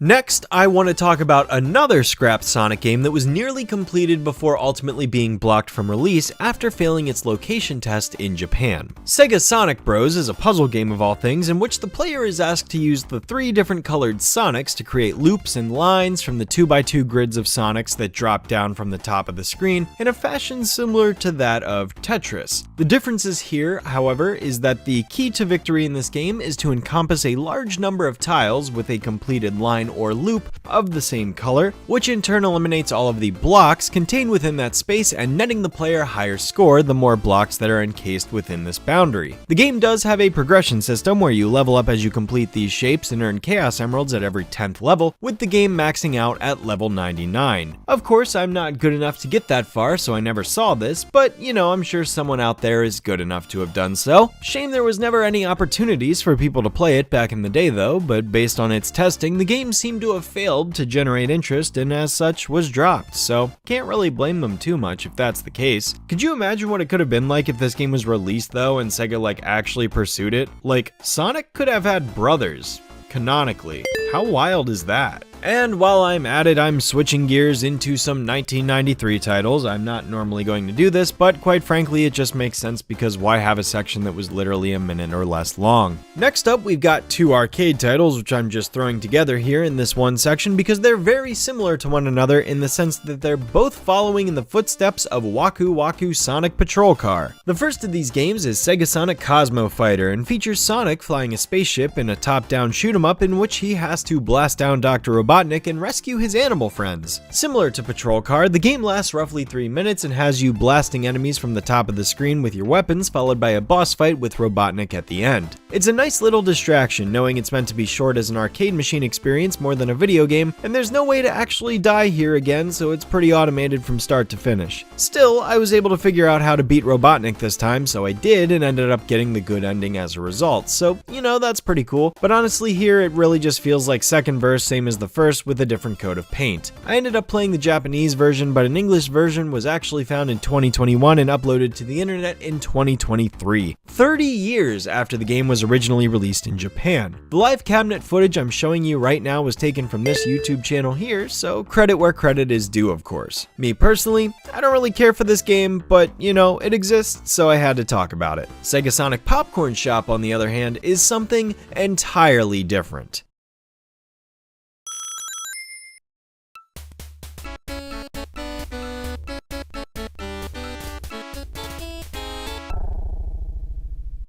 Next, I want to talk about another scrapped Sonic game that was nearly completed before ultimately being blocked from release after failing its location test in Japan. SegaSonic Bros is a puzzle game of all things in which the player is asked to use the 3 different colored Sonics to create loops and lines from the 2x2 grids of Sonics that drop down from the top of the screen in a fashion similar to that of Tetris. The differences here, however, is that the key to victory in this game is to encompass a large number of tiles with a completed line or loop of the same color, which in turn eliminates all of the blocks contained within that space and netting the player a higher score the more blocks that are encased within this boundary. The game does have a progression system where you level up as you complete these shapes and earn Chaos Emeralds at every 10th level, with the game maxing out at level 99. Of course, I'm not good enough to get that far, so I never saw this, but you know, I'm sure someone out there is good enough to have done so. Shame there was never any opportunities for people to play it back in the day though, but based on its testing, the game seemed to have failed to generate interest and as such was dropped, so can't really blame them too much if that's the case. Could you imagine what it could have been like if this game was released though and Sega actually pursued it? Like, Sonic could have had brothers, canonically. How wild is that? And while I'm at it, I'm switching gears into some 1993 titles. I'm not normally going to do this, but quite frankly, it just makes sense because why have a section that was literally a minute or less long? Next up, we've got 2 arcade titles, which I'm just throwing together here in this one section because they're very similar to one another in the sense that they're both following in the footsteps of Waku Waku Sonic Patrol Car. The first of these games is SegaSonic Cosmo Fighter and features Sonic flying a spaceship in a top-down shoot-'em-up in which he has to blast down Dr. Robotnik and rescue his animal friends. Similar to Patrol Car, the game lasts roughly 3 minutes and has you blasting enemies from the top of the screen with your weapons, followed by a boss fight with Robotnik at the end. It's a nice little distraction knowing it's meant to be short as an arcade machine experience more than a video game, and there's no way to actually die here again, so it's pretty automated from start to finish. Still, I was able to figure out how to beat Robotnik this time, so I did and ended up getting the good ending as a result, so you know, that's pretty cool. But honestly here, it really just feels like second verse same as the first with a different coat of paint. I ended up playing the Japanese version, but an English version was actually found in 2021 and uploaded to the internet in 2023, 30 years after the game was originally released in Japan. The live cabinet footage I'm showing you right now was taken from this YouTube channel here, so credit where credit is due, of course. Me personally, I don't really care for this game, but you know, it exists, so I had to talk about it. SegaSonic Popcorn Shop, on the other hand, is something entirely different.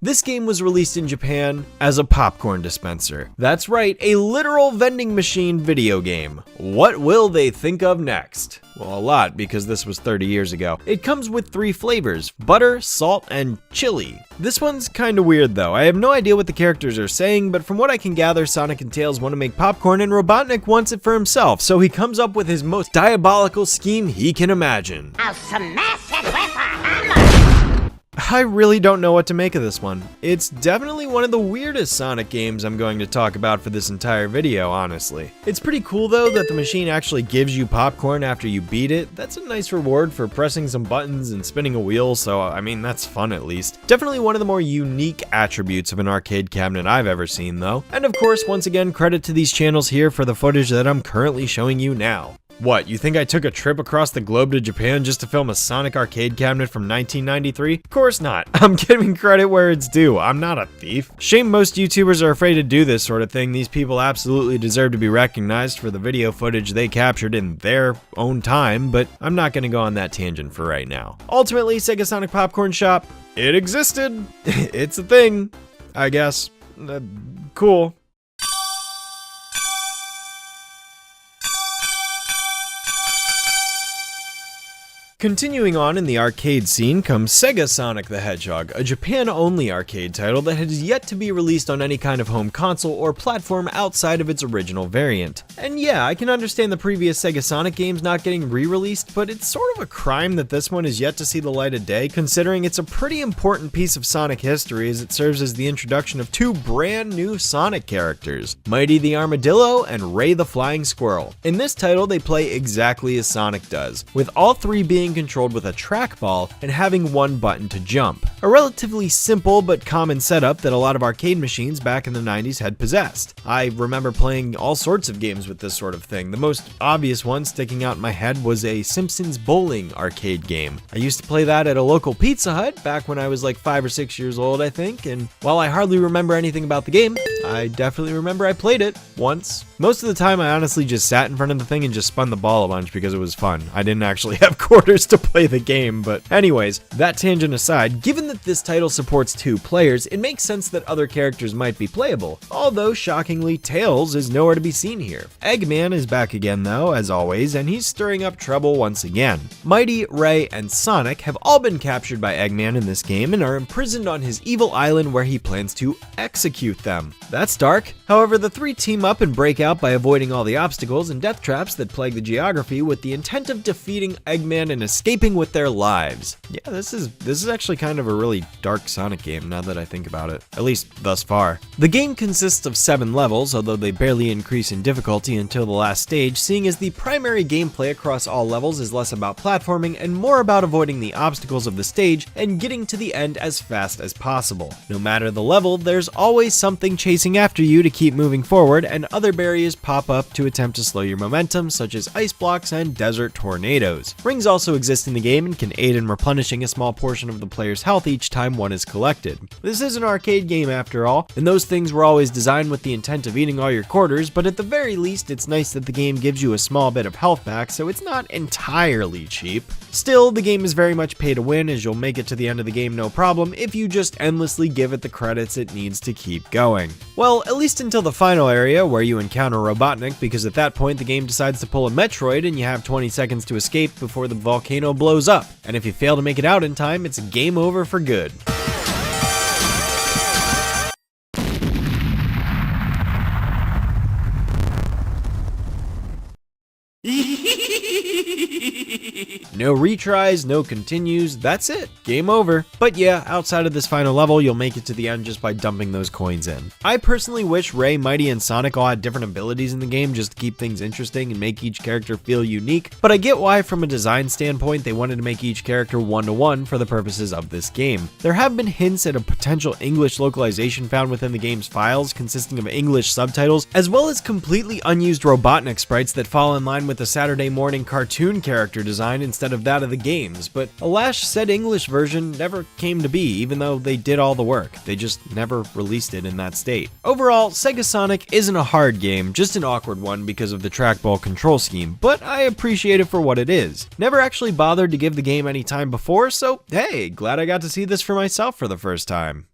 This game was released in Japan as a popcorn dispenser. That's right, a literal vending machine video game. What will they think of next? Well, a lot, because this was 30 years ago. It comes with 3 flavors: butter, salt, and chili. This one's kinda weird though. I have no idea what the characters are saying, but from what I can gather, Sonic and Tails want to make popcorn and Robotnik wants it for himself, so he comes up with his most diabolical scheme he can imagine. I'll smash it with a hammer! I really don't know what to make of this one. It's definitely one of the weirdest Sonic games I'm going to talk about for this entire video, honestly. It's pretty cool though that the machine actually gives you popcorn after you beat it. That's a nice reward for pressing some buttons and spinning a wheel, so I mean, that's fun at least. Definitely one of the more unique attributes of an arcade cabinet I've ever seen though. And of course, once again, credit to these channels here for the footage that I'm currently showing you now. What, you think I took a trip across the globe to Japan just to film a Sonic arcade cabinet from 1993? Of course not. I'm giving credit where it's due. I'm not a thief. Shame most YouTubers are afraid to do this sort of thing. These people absolutely deserve to be recognized for the video footage they captured in their own time, but I'm not going to go on that tangent for right now. Ultimately, SegaSonic Popcorn Shop, it existed. It's a thing, I guess. Cool. Continuing on in the arcade scene comes SegaSonic the Hedgehog, a Japan-only arcade title that has yet to be released on any kind of home console or platform outside of its original variant. And yeah, I can understand the previous SegaSonic games not getting re-released, but it's sort of a crime that this one is yet to see the light of day, considering it's a pretty important piece of Sonic history as it serves as the introduction of 2 brand new Sonic characters, Mighty the Armadillo and Ray the Flying Squirrel. In this title, they play exactly as Sonic does, with all 3 being controlled with a trackball and having 1 button to jump. A relatively simple but common setup that a lot of arcade machines back in the 90s had possessed. I remember playing all sorts of games with this sort of thing. The most obvious one sticking out in my head was a Simpsons bowling arcade game. I used to play that at a local Pizza Hut back when I was like 5 or 6 years old, I think, and while I hardly remember anything about the game, I definitely remember I played it once. Most of the time I honestly just sat in front of the thing and just spun the ball a bunch because it was fun. I didn't actually have quarters to play the game, but anyways, that tangent aside, given that this title supports 2 players, it makes sense that other characters might be playable, although shockingly, Tails is nowhere to be seen here. Eggman is back again though, as always, and he's stirring up trouble once again. Mighty, Ray, and Sonic have all been captured by Eggman in this game and are imprisoned on his evil island where he plans to execute them. That's dark. However, the 3 team up and break out by avoiding all the obstacles and death traps that plague the geography with the intent of defeating Eggman and escaping with their lives. Yeah, this is actually kind of a really dark Sonic game now that I think about it, at least thus far. The game consists of 7 levels, although they barely increase in difficulty until the last stage, seeing as the primary gameplay across all levels is less about platforming and more about avoiding the obstacles of the stage and getting to the end as fast as possible. No matter the level, there's always something chasing after you to keep moving forward, and other barriers pop up to attempt to slow your momentum, such as ice blocks and desert tornadoes. Rings also exist in the game and can aid in replenishing a small portion of the player's health each time one is collected. This is an arcade game after all, and those things were always designed with the intent of eating all your quarters, but at the very least it's nice that the game gives you a small bit of health back, so it's not entirely cheap. Still, the game is very much pay to win, as you'll make it to the end of the game no problem if you just endlessly give it the credits it needs to keep going. Well, at least until the final area where you encounter Robotnik, because at that point the game decides to pull a Metroid and you have 20 seconds to escape before the volcano blows up. And if you fail to make it out in time, it's game over for good. No retries, no continues, that's it. Game over. But yeah, outside of this final level, you'll make it to the end just by dumping those coins in. I personally wish Ray, Mighty, and Sonic all had different abilities in the game just to keep things interesting and make each character feel unique, but I get why from a design standpoint they wanted to make each character one-to-one for the purposes of this game. There have been hints at a potential English localization found within the game's files consisting of English subtitles, as well as completely unused Robotnik sprites that fall in line with the Saturday morning cartoon character design instead of that of the games, but alas, said English version never came to be, even though they did all the work. They just never released it in that state. Overall, SegaSonic isn't a hard game, just an awkward one because of the trackball control scheme, but I appreciate it for what it is. Never actually bothered to give the game any time before, so hey, glad I got to see this for myself for the first time.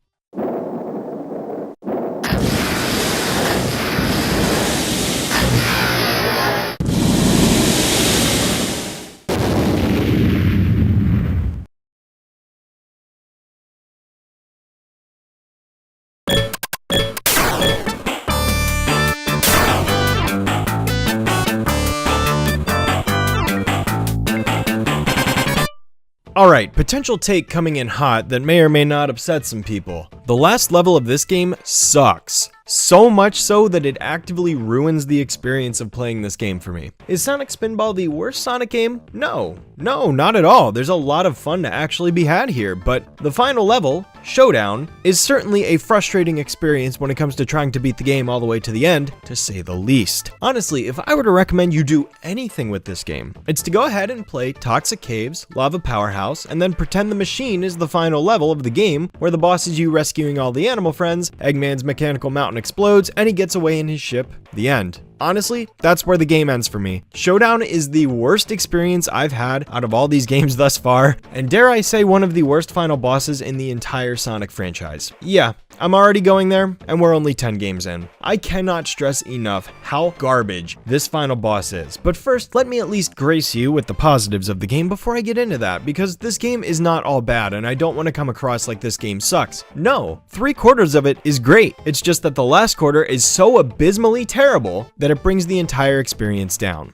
Alright, potential take coming in hot that may or may not upset some people. The last level of this game sucks. So much so that it actively ruins the experience of playing this game for me. Is Sonic Spinball the worst Sonic game? No, not at all. There's a lot of fun to actually be had here, but the final level, Showdown, is certainly a frustrating experience when it comes to trying to beat the game all the way to the end, to say the least. Honestly, if I were to recommend you do anything with this game, it's to go ahead and play Toxic Caves, Lava Powerhouse, and then pretend the machine is the final level of the game, where the boss is you rescuing all the animal friends, Eggman's mechanical mountain explodes, and he gets away in his ship. The end. Honestly, that's where the game ends for me. Showdown is the worst experience I've had out of all these games thus far, and dare I say one of the worst final bosses in the entire Sonic franchise. Yeah, I'm already going there, and we're only 10 games in. I cannot stress enough how garbage this final boss is, but first, let me at least grace you with the positives of the game before I get into that, because this game is not all bad, and I don't want to come across like this game sucks. No, 3/4 of it is great. It's just that the last quarter is so abysmally terrible that it brings the entire experience down.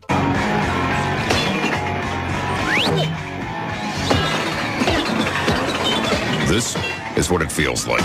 This is what it feels like.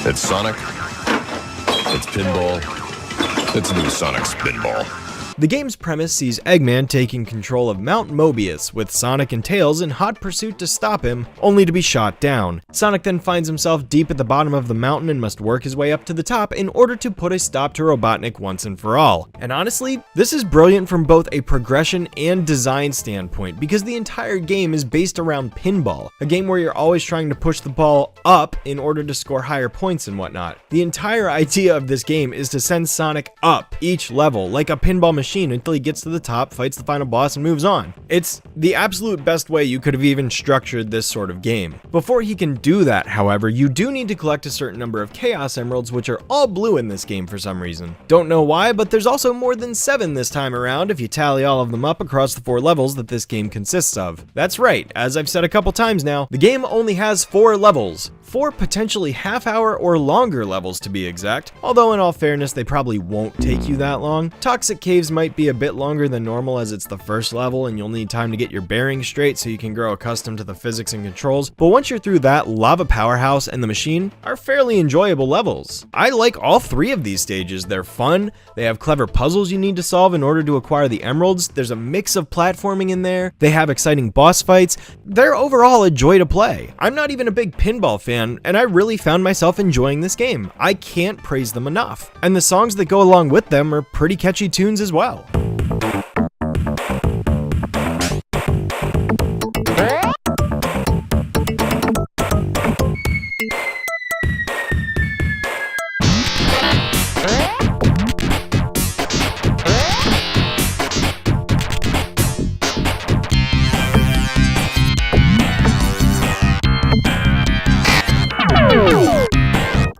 It's Sonic, it's Pinball, it's new Sonic Spinball. The game's premise sees Eggman taking control of Mount Mobius, with Sonic and Tails in hot pursuit to stop him, only to be shot down. Sonic then finds himself deep at the bottom of the mountain and must work his way up to the top in order to put a stop to Robotnik once and for all. And honestly, this is brilliant from both a progression and design standpoint, because the entire game is based around pinball, a game where you're always trying to push the ball up in order to score higher points and whatnot. The entire idea of this game is to send Sonic up each level, like a pinball machine, until he gets to the top, fights the final boss, and moves on. It's the absolute best way you could have even structured this sort of game. Before he can do that, however, you do need to collect a certain number of Chaos Emeralds, which are all blue in this game for some reason. Don't know why, but there's also more than 7 this time around if you tally all of them up across the 4 levels that this game consists of. That's right, as I've said a couple times now, the game only has 4 levels. 4 potentially half-hour or longer levels to be exact, although in all fairness they probably won't take you that long. Toxic Caves might be a bit longer than normal as it's the first level and you'll need time to get your bearings straight so you can grow accustomed to the physics and controls, but once you're through that, Lava Powerhouse and the Machine are fairly enjoyable levels. I like all 3 of these stages. They're fun, they have clever puzzles you need to solve in order to acquire the emeralds, there's a mix of platforming in there, they have exciting boss fights, they're overall a joy to play. I'm not even a big pinball fan, and I really found myself enjoying this game. I can't praise them enough. And the songs that go along with them are pretty catchy tunes as well.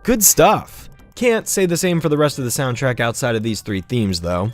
Good stuff. Can't say the same for the rest of the soundtrack outside of these 3 themes, though.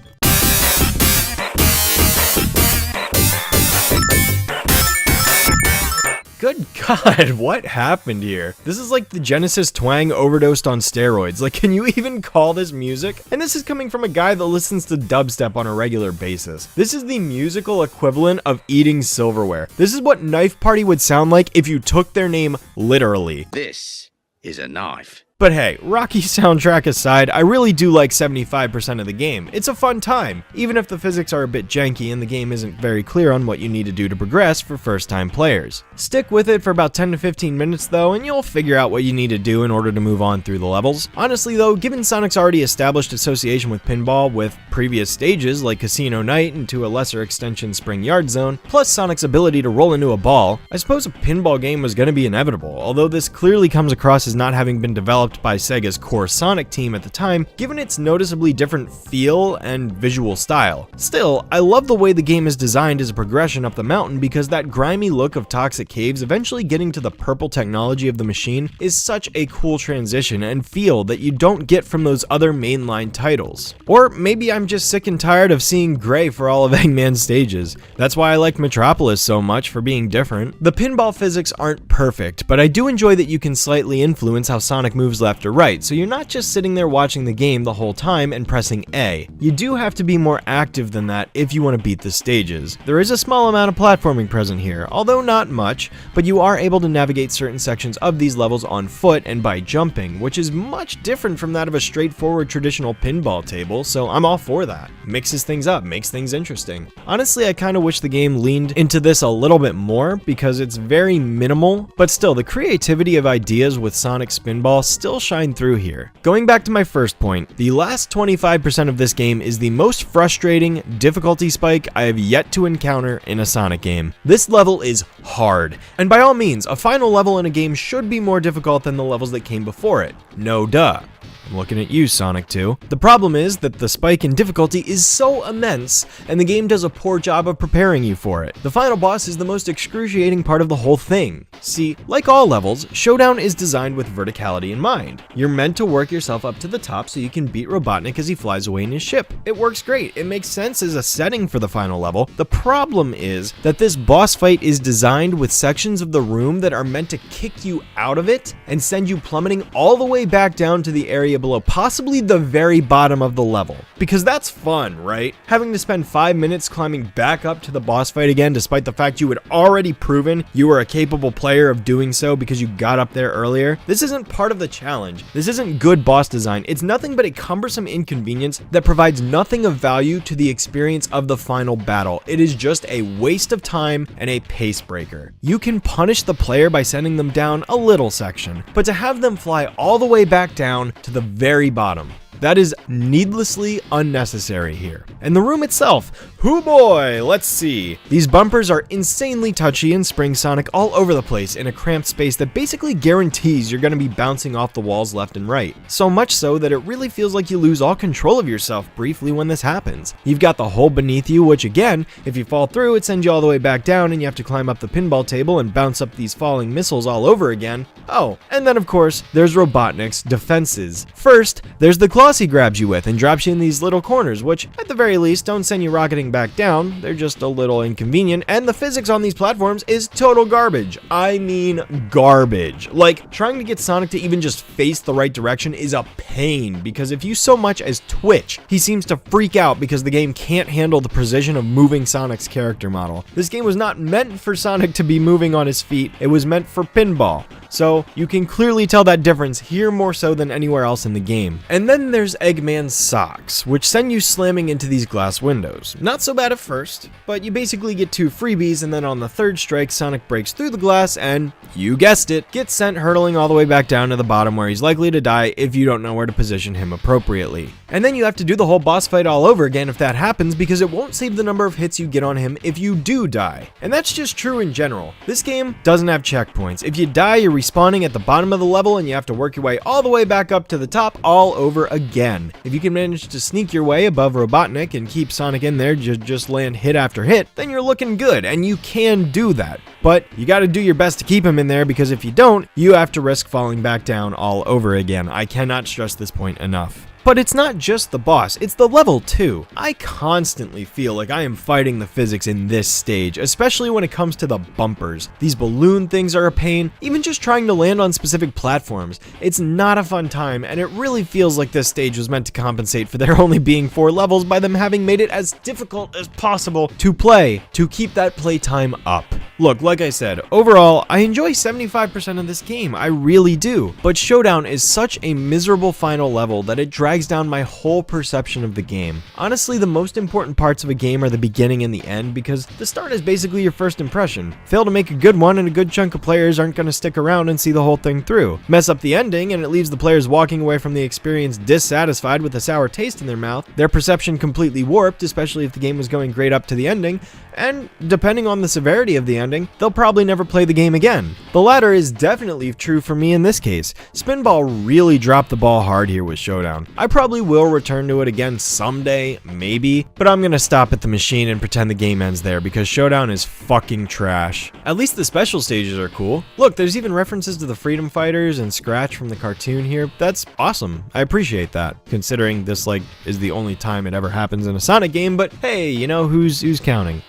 Good God, what happened here? This is like the Genesis twang overdosed on steroids. Like, can you even call this music? And this is coming from a guy that listens to dubstep on a regular basis. This is the musical equivalent of eating silverware. This is what Knife Party would sound like if you took their name literally. This is a knife. But hey, Rocky soundtrack aside, I really do like 75% of the game. It's a fun time, even if the physics are a bit janky and the game isn't very clear on what you need to do to progress for first-time players. Stick with it for about 10 to 15 minutes though, and you'll figure out what you need to do in order to move on through the levels. Honestly though, given Sonic's already established association with pinball with previous stages like Casino Night and to a lesser extension Spring Yard Zone, plus Sonic's ability to roll into a ball, I suppose a pinball game was going to be inevitable, although this clearly comes across as not having been developed by Sega's core Sonic team at the time, given its noticeably different feel and visual style. Still, I love the way the game is designed as a progression up the mountain because that grimy look of Toxic Caves eventually getting to the purple technology of the machine is such a cool transition and feel that you don't get from those other mainline titles. Or maybe I'm just sick and tired of seeing gray for all of Eggman's stages. That's why I like Metropolis so much, for being different. The pinball physics aren't perfect, but I do enjoy that you can slightly influence how Sonic moves moves left or right, so you're not just sitting there watching the game the whole time and pressing A. You do have to be more active than that if you want to beat the stages. There is a small amount of platforming present here, although not much, but you are able to navigate certain sections of these levels on foot and by jumping, which is much different from that of a straightforward traditional pinball table, so I'm all for that. Mixes things up, makes things interesting. Honestly, I kind of wish the game leaned into this a little bit more because it's very minimal, but still, the creativity of ideas with Sonic Spinball still shine through here. Going back to my first point, the last 25% of this game is the most frustrating difficulty spike I have yet to encounter in a Sonic game. This level is hard, and by all means, a final level in a game should be more difficult than the levels that came before it. No duh. I'm looking at you, Sonic 2. The problem is that the spike in difficulty is so immense, and the game does a poor job of preparing you for it. The final boss is the most excruciating part of the whole thing. See, like all levels, Showdown is designed with verticality in mind. You're meant to work yourself up to the top so you can beat Robotnik as he flies away in his ship. It works great, it makes sense as a setting for the final level. The problem is that this boss fight is designed with sections of the room that are meant to kick you out of it and send you plummeting all the way back down to the area below, possibly the very bottom of the level. Because that's fun, right? Having to spend 5 minutes climbing back up to the boss fight again, despite the fact you had already proven you were a capable player of doing so because you got up there earlier. This isn't part of the challenge. This isn't good boss design. It's nothing but a cumbersome inconvenience that provides nothing of value to the experience of the final battle. It is just a waste of time and a pace breaker. You can punish the player by sending them down a little section, but to have them fly all the way back down to the very bottom, that is needlessly unnecessary here. And the room itself, hoo boy, let's see. These bumpers are insanely touchy and spring Sonic all over the place in a cramped space that basically guarantees you're going to be bouncing off the walls left and right. So much so that it really feels like you lose all control of yourself briefly when this happens. You've got the hole beneath you, which again, if you fall through, it sends you all the way back down and you have to climb up the pinball table and bounce up these falling missiles all over again. Oh, and then of course, there's Robotnik's defenses. First, there's the claw he grabs you with and drops you in these little corners, which at the very least don't send you rocketing back down. They're just a little inconvenient, and the physics on these platforms is total garbage. I mean garbage. Like, trying to get Sonic to even just face the right direction is a pain, because if you so much as twitch, he seems to freak out because the game can't handle the precision of moving Sonic's character model. This game was not meant for Sonic to be moving on his feet, it was meant for pinball. So you can clearly tell that difference here more so than anywhere else in the game. And then there's Eggman's socks, which send you slamming into these glass windows. Not so bad at first, but you basically get 2 freebies, and then on the 3rd strike, Sonic breaks through the glass and, you guessed it, gets sent hurtling all the way back down to the bottom where he's likely to die if you don't know where to position him appropriately. And then you have to do the whole boss fight all over again if that happens, because it won't save the number of hits you get on him if you do die. And that's just true in general. This game doesn't have checkpoints. If you die, you're respawning at the bottom of the level and you have to work your way all the way back up to the top all over again. If you can manage to sneak your way above Robotnik and keep Sonic in there, just land hit after hit, then you're looking good, and you can do that. But you gotta do your best to keep him in there, because if you don't, you have to risk falling back down all over again. I cannot stress this point enough. But it's not just the boss, it's the level too. I constantly feel like I am fighting the physics in this stage, especially when it comes to the bumpers. These balloon things are a pain, even just trying to land on specific platforms. It's not a fun time, and it really feels like this stage was meant to compensate for there only being 4 levels by them having made it as difficult as possible to play, to keep that playtime up. Look, like I said, overall, I enjoy 75% of this game, I really do. But Showdown is such a miserable final level that it drags down my whole perception of the game. Honestly, the most important parts of a game are the beginning and the end, because the start is basically your first impression. Fail to make a good one and a good chunk of players aren't going to stick around and see the whole thing through. Mess up the ending and it leaves the players walking away from the experience dissatisfied with a sour taste in their mouth, their perception completely warped, especially if the game was going great up to the ending, and depending on the severity of the ending, they'll probably never play the game again. The latter is definitely true for me in this case. Spinball really dropped the ball hard here with Showdown. I probably will return to it again someday, maybe, but I'm gonna stop at the machine and pretend the game ends there, because Showdown is fucking trash. At least the special stages are cool. Look, there's even references to the Freedom Fighters and Scratch from the cartoon here. That's awesome. I appreciate that, considering this is the only time it ever happens in a Sonic game, but hey, you know, who's counting?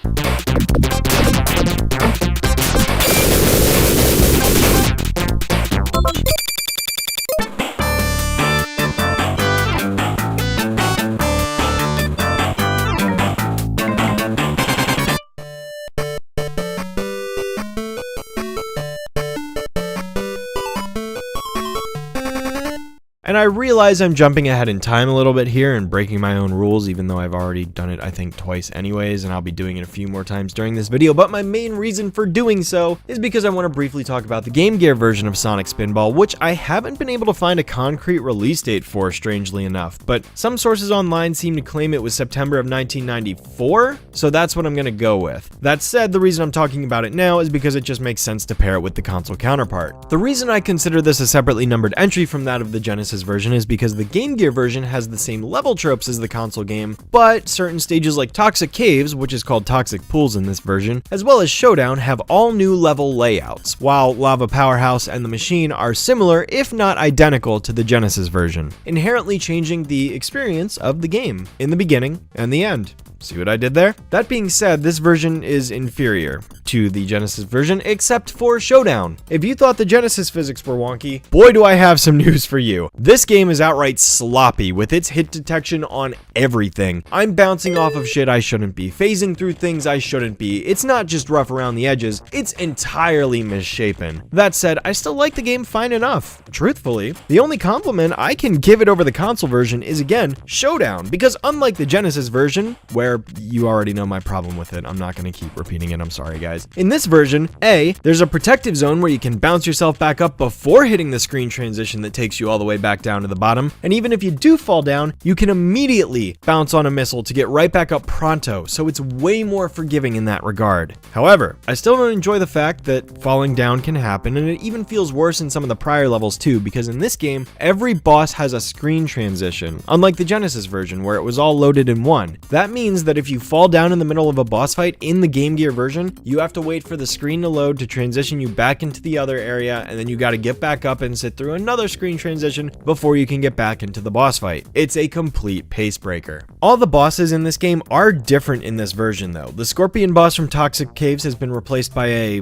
And I realize I'm jumping ahead in time a little bit here and breaking my own rules, even though I've already done it I think twice anyways, and I'll be doing it a few more times during this video, but my main reason for doing so is because I want to briefly talk about the Game Gear version of Sonic Spinball, which I haven't been able to find a concrete release date for, strangely enough, but some sources online seem to claim it was September of 1994, so that's what I'm going to go with. That said, the reason I'm talking about it now is because it just makes sense to pair it with the console counterpart. The reason I consider this a separately numbered entry from that of the Genesis version is because the Game Gear version has the same level tropes as the console game, but certain stages like Toxic Caves, which is called Toxic Pools in this version, as well as Showdown have all new level layouts, while Lava Powerhouse and the Machine are similar, if not identical, to the Genesis version, inherently changing the experience of the game in the beginning and the end. See what I did there? That being said, this version is inferior to the Genesis version, except for Showdown. If you thought the Genesis physics were wonky, boy do I have some news for you. This game is outright sloppy with its hit detection on everything. I'm bouncing off of shit I shouldn't be, phasing through things I shouldn't be. It's not just rough around the edges, it's entirely misshapen. That said, I still like the game fine enough. Truthfully, the only compliment I can give it over the console version is again, Showdown, because unlike the Genesis version, where you already know my problem with it, I'm not going to keep repeating it, I'm sorry guys. In this version, there's a protective zone where you can bounce yourself back up before hitting the screen transition that takes you all the way back down to the bottom, and even if you do fall down, you can immediately bounce on a missile to get right back up pronto, so it's way more forgiving in that regard. However, I still don't enjoy the fact that falling down can happen, and it even feels worse in some of the prior levels too, because in this game, every boss has a screen transition, unlike the Genesis version where it was all loaded in one. That means that if you fall down in the middle of a boss fight in the Game Gear version, you have to wait for the screen to load to transition you back into the other area, and then you gotta get back up and sit through another screen transition before you can get back into the boss fight. It's a complete pace breaker. All the bosses in this game are different in this version though. The Scorpion boss from Toxic Caves has been replaced by a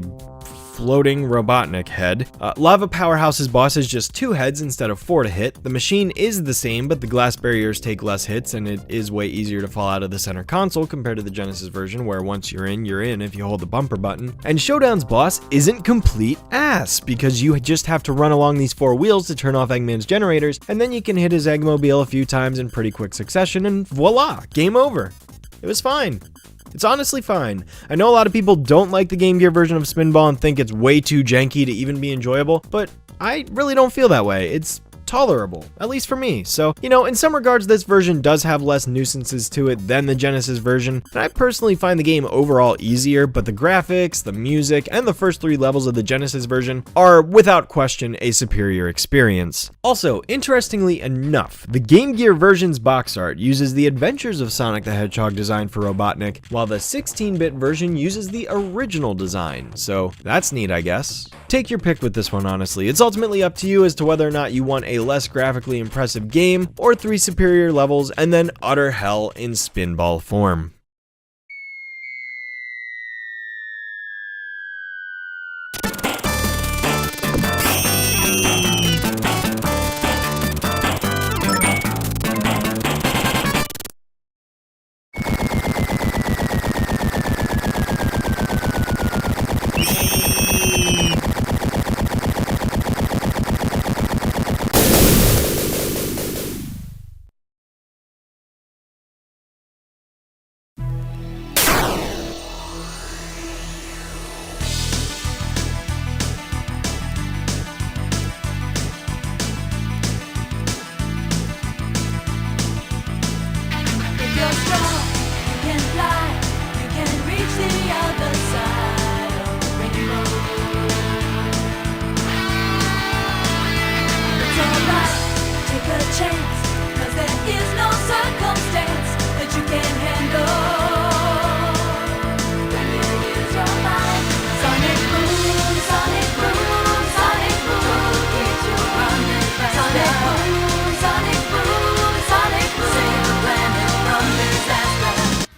floating Robotnik head. Lava Powerhouse's boss is just 2 heads instead of 4 to hit. The Machine is the same, but the glass barriers take less hits, and it is way easier to fall out of the center console compared to the Genesis version, where once you're in if you hold the bumper button. And Showdown's boss isn't complete ass, because you just have to run along these 4 wheels to turn off Eggman's generators, and then you can hit his Eggmobile a few times in pretty quick succession, and voila, game over. It was fine. It's honestly fine. I know a lot of people don't like the Game Gear version of Spinball and think it's way too janky to even be enjoyable, but I really don't feel that way. It's tolerable, at least for me. So, you know, in some regards, this version does have less nuisances to it than the Genesis version, and I personally find the game overall easier, but the graphics, the music, and the first 3 levels of the Genesis version are, without question, a superior experience. Also, interestingly enough, the Game Gear version's box art uses the Adventures of Sonic the Hedgehog design for Robotnik, while the 16-bit version uses the original design, so that's neat, I guess. Take your pick with this one, honestly. It's ultimately up to you as to whether or not you want a less graphically impressive game, or 3 superior levels, and then utter hell in Spinball form.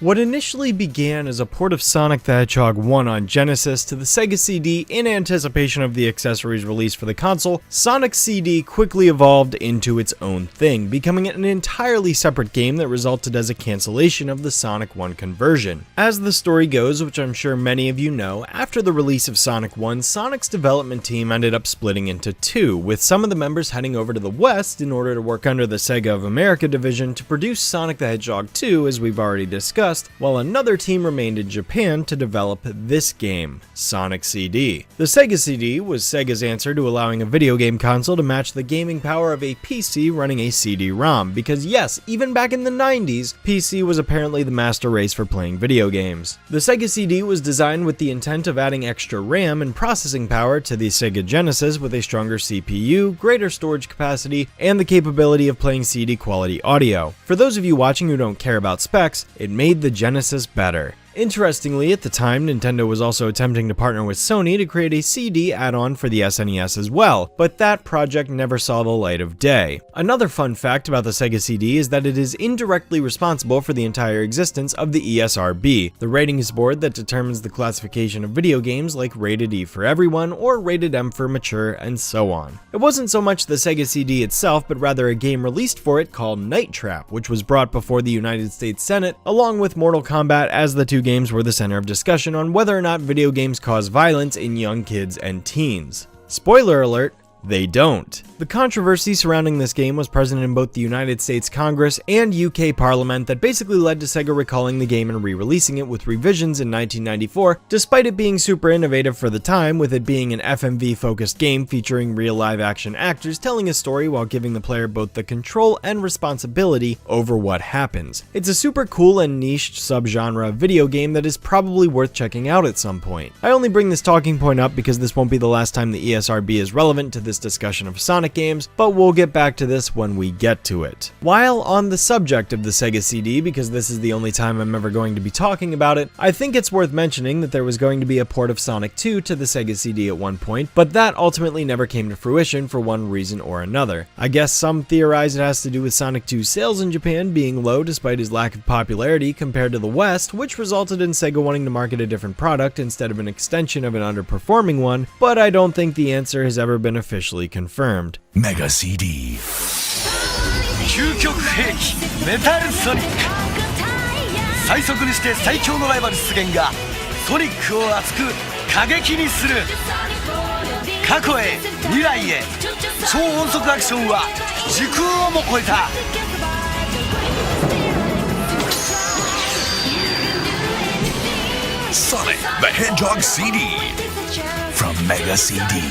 What initially began as a port of Sonic the Hedgehog 1 on Genesis to the Sega CD in anticipation of the accessories release for the console, Sonic CD quickly evolved into its own thing, becoming an entirely separate game that resulted as a cancellation of the Sonic 1 conversion. As the story goes, which I'm sure many of you know, after the release of Sonic 1, Sonic's development team ended up splitting into two, with some of the members heading over to the West in order to work under the Sega of America division to produce Sonic the Hedgehog 2, as we've already discussed, while another team remained in Japan to develop this game, Sonic CD. The Sega CD was Sega's answer to allowing a video game console to match the gaming power of a PC running a CD-ROM, because yes, even back in the 90s, PC was apparently the master race for playing video games. The Sega CD was designed with the intent of adding extra RAM and processing power to the Sega Genesis with a stronger CPU, greater storage capacity, and the capability of playing CD quality audio. For those of you watching who don't care about specs, it made the Genesis better. Interestingly, at the time, Nintendo was also attempting to partner with Sony to create a CD add-on for the SNES as well, but that project never saw the light of day. Another fun fact about the Sega CD is that it is indirectly responsible for the entire existence of the ESRB, the ratings board that determines the classification of video games like rated E for everyone or rated M for mature and so on. It wasn't so much the Sega CD itself, but rather a game released for it called Night Trap, which was brought before the United States Senate, along with Mortal Kombat, as the two games were the center of discussion on whether or not video games cause violence in young kids and teens. Spoiler alert, they don't. The controversy surrounding this game was present in both the United States Congress and UK Parliament that basically led to Sega recalling the game and re-releasing it with revisions in 1994, despite it being super innovative for the time, with it being an FMV-focused game featuring real live-action actors telling a story while giving the player both the control and responsibility over what happens. It's a super cool and niched subgenre of video game that is probably worth checking out at some point. I only bring this talking point up because this won't be the last time the ESRB is relevant to this discussion of Sonic games, but we'll get back to this when we get to it. While on the subject of the Sega CD, because this is the only time I'm ever going to be talking about it, I think it's worth mentioning that there was going to be a port of Sonic 2 to the Sega CD at one point, but that ultimately never came to fruition for one reason or another. I guess some theorize it has to do with Sonic 2's sales in Japan being low despite his lack of popularity compared to the West, which resulted in Sega wanting to market a different product instead of an extension of an underperforming one, but I don't think the answer has ever been officially confirmed. Mega CD 究極兵器メタルソニック最速にして最強のライバル出現がソニックを熱く過激にする過去へ未来へ超音速アクションは時空をも超えた Sonic the Hedgehog CD from Mega CD.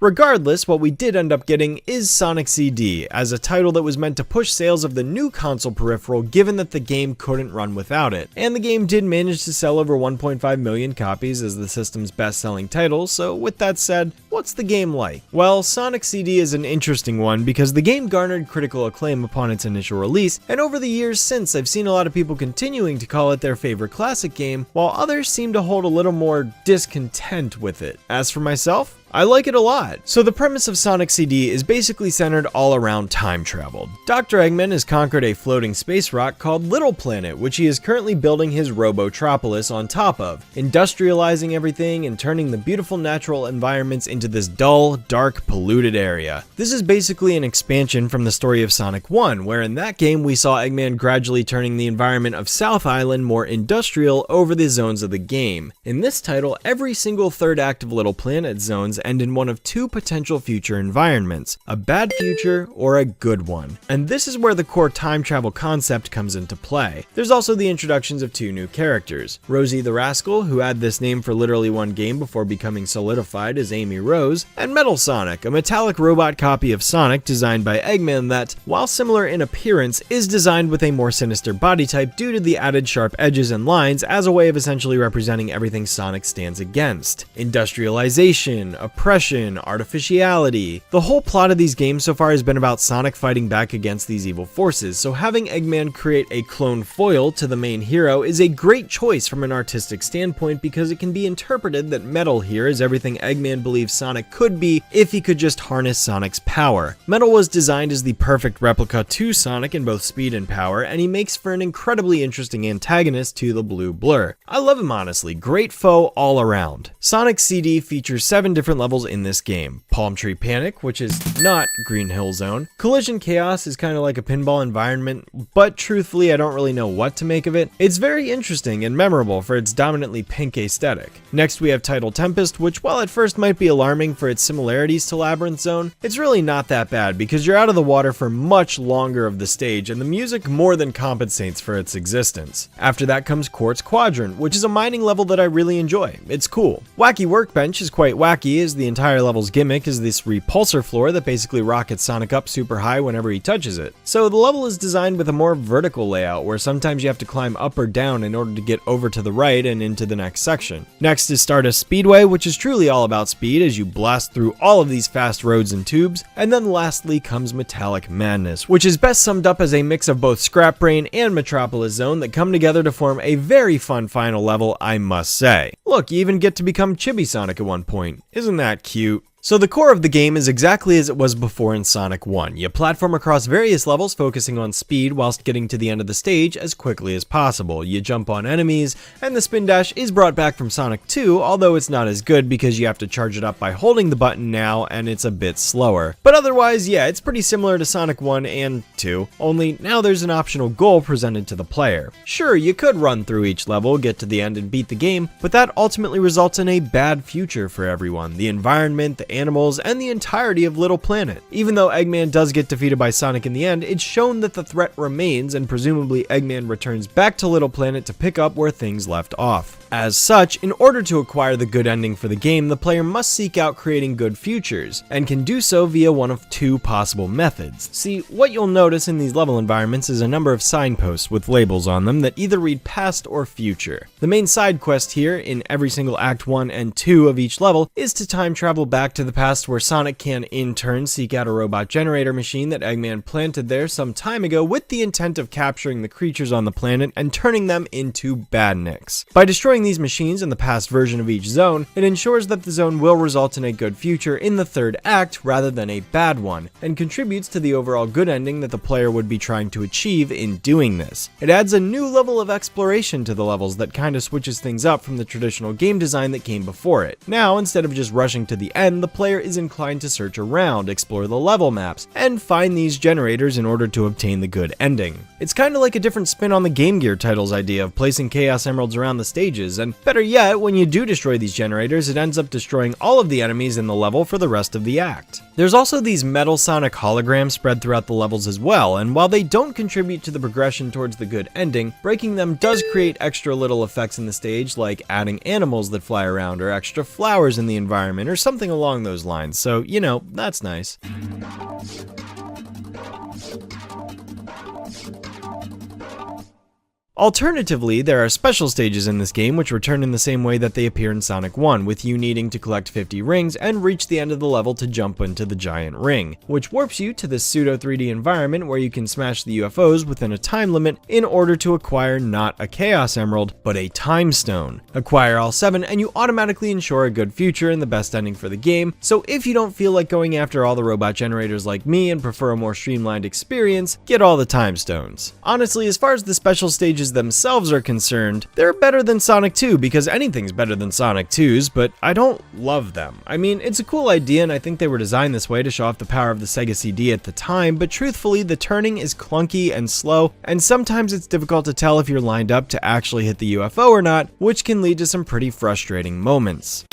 Regardless, what we did end up getting is Sonic CD, as a title that was meant to push sales of the new console peripheral given that the game couldn't run without it. And the game did manage to sell over 1.5 million copies as the system's best-selling title, so with that said, what's the game like? Well, Sonic CD is an interesting one because the game garnered critical acclaim upon its initial release, and over the years since I've seen a lot of people continuing to call it their favorite classic game, while others seem to hold a little more discontent with it. As for myself, I like it a lot. So the premise of Sonic CD is basically centered all around time travel. Dr. Eggman has conquered a floating space rock called Little Planet, which he is currently building his Robotropolis on top of, industrializing everything and turning the beautiful natural environments into this dull, dark, polluted area. This is basically an expansion from the story of Sonic 1, where in that game we saw Eggman gradually turning the environment of South Island more industrial over the zones of the game. In this title, every single third act of Little Planet zones end in one of two potential future environments, a bad future or a good one. And this is where the core time travel concept comes into play. There's also the introductions of two new characters, Rosie the Rascal, who had this name for literally one game before becoming solidified as Amy Rose, and Metal Sonic, a metallic robot copy of Sonic designed by Eggman that, while similar in appearance, is designed with a more sinister body type due to the added sharp edges and lines as a way of essentially representing everything Sonic stands against. Industrialization, oppression, artificiality. The whole plot of these games so far has been about Sonic fighting back against these evil forces, so having Eggman create a clone foil to the main hero is a great choice from an artistic standpoint because it can be interpreted that Metal here is everything Eggman believes Sonic could be if he could just harness Sonic's power. Metal was designed as the perfect replica to Sonic in both speed and power, and he makes for an incredibly interesting antagonist to the Blue Blur. I love him honestly, great foe all around. Sonic CD features 7 different levels in this game. Palm Tree Panic, which is not Green Hill Zone. Collision Chaos is kind of like a pinball environment, but truthfully I don't really know what to make of it. It's very interesting and memorable for its dominantly pink aesthetic. Next we have Tidal Tempest, which while at first might be alarming for its similarities to Labyrinth Zone, it's really not that bad because you're out of the water for much longer of the stage and the music more than compensates for its existence. After that comes Quartz Quadrant, which is a mining level that I really enjoy. It's cool. Wacky Workbench is quite wacky as the entire level's gimmick is this repulsor floor that basically rockets Sonic up super high whenever he touches it. So the level is designed with a more vertical layout where sometimes you have to climb up or down in order to get over to the right and into the next section. Next is Stardust Speedway, which is truly all about speed as you blast through all of these fast roads and tubes. And then lastly comes Metallic Madness, which is best summed up as a mix of both Scrap Brain and Metropolis Zone that come together to form a very fun final level, I must say. Look, you even get to become Chibi Sonic at one point. Isn't that cute? So the core of the game is exactly as it was before in Sonic 1. You platform across various levels focusing on speed whilst getting to the end of the stage as quickly as possible. You jump on enemies, and the spin dash is brought back from Sonic 2, although it's not as good because you have to charge it up by holding the button now and it's a bit slower. But otherwise, yeah, it's pretty similar to Sonic 1 and 2, only now there's an optional goal presented to the player. Sure, you could run through each level, get to the end and beat the game, but that ultimately results in a bad future for everyone. The environment, the animals, and the entirety of Little Planet. Even though Eggman does get defeated by Sonic in the end, it's shown that the threat remains and presumably Eggman returns back to Little Planet to pick up where things left off. As such, in order to acquire the good ending for the game, the player must seek out creating good futures, and can do so via one of 2 possible methods. See, what you'll notice in these level environments is a number of signposts with labels on them that either read past or future. The main side quest here, in every single Act 1 and 2 of each level, is to time travel back to the past where Sonic can in turn seek out a robot generator machine that Eggman planted there some time ago with the intent of capturing the creatures on the planet and turning them into badniks. By destroying these machines in the past version of each zone, it ensures that the zone will result in a good future in the 3rd act rather than a bad one, and contributes to the overall good ending that the player would be trying to achieve in doing this. It adds a new level of exploration to the levels that kinda switches things up from the traditional game design that came before it. Now, instead of just rushing to the end, the player is inclined to search around, explore the level maps, and find these generators in order to obtain the good ending. It's kinda like a different spin on the Game Gear title's idea of placing Chaos Emeralds around the stages, and better yet, when you do destroy these generators, it ends up destroying all of the enemies in the level for the rest of the act. There's also these Metal Sonic holograms spread throughout the levels as well, and while they don't contribute to the progression towards the good ending, breaking them does create extra little effects in the stage, like adding animals that fly around or extra flowers in the environment or something along those lines, so, you know, that's nice. Alternatively, there are special stages in this game which return in the same way that they appear in Sonic 1, with you needing to collect 50 rings and reach the end of the level to jump into the giant ring, which warps you to this pseudo 3D environment where you can smash the UFOs within a time limit in order to acquire not a Chaos Emerald, but a Time Stone. Acquire all 7 and you automatically ensure a good future and the best ending for the game, so if you don't feel like going after all the robot generators like me and prefer a more streamlined experience, get all the Time Stones. Honestly, as far as the special stages themselves are concerned, they're better than Sonic 2 because anything's better than Sonic 2's, but I don't love them. I mean, it's a cool idea and I think they were designed this way to show off the power of the Sega CD at the time, but truthfully, the turning is clunky and slow, and sometimes it's difficult to tell if you're lined up to actually hit the UFO or not, which can lead to some pretty frustrating moments.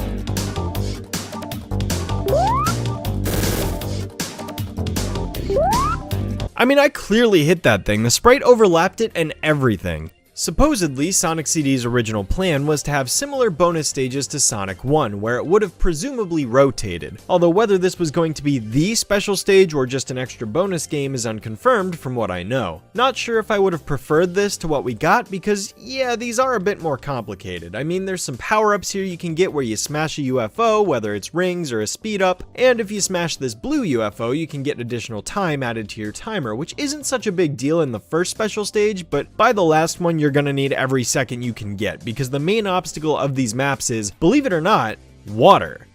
I mean, I clearly hit that thing. The sprite overlapped it and everything. Supposedly, Sonic CD's original plan was to have similar bonus stages to Sonic 1, where it would have presumably rotated, although whether this was going to be the special stage or just an extra bonus game is unconfirmed from what I know. Not sure if I would have preferred this to what we got because, yeah, these are a bit more complicated. I mean, there's some power-ups here you can get where you smash a UFO, whether it's rings or a speed-up, and if you smash this blue UFO, you can get additional time added to your timer, which isn't such a big deal in the first special stage, but by the last one, you're gonna need every second you can get, because the main obstacle of these maps is, believe it or not, water.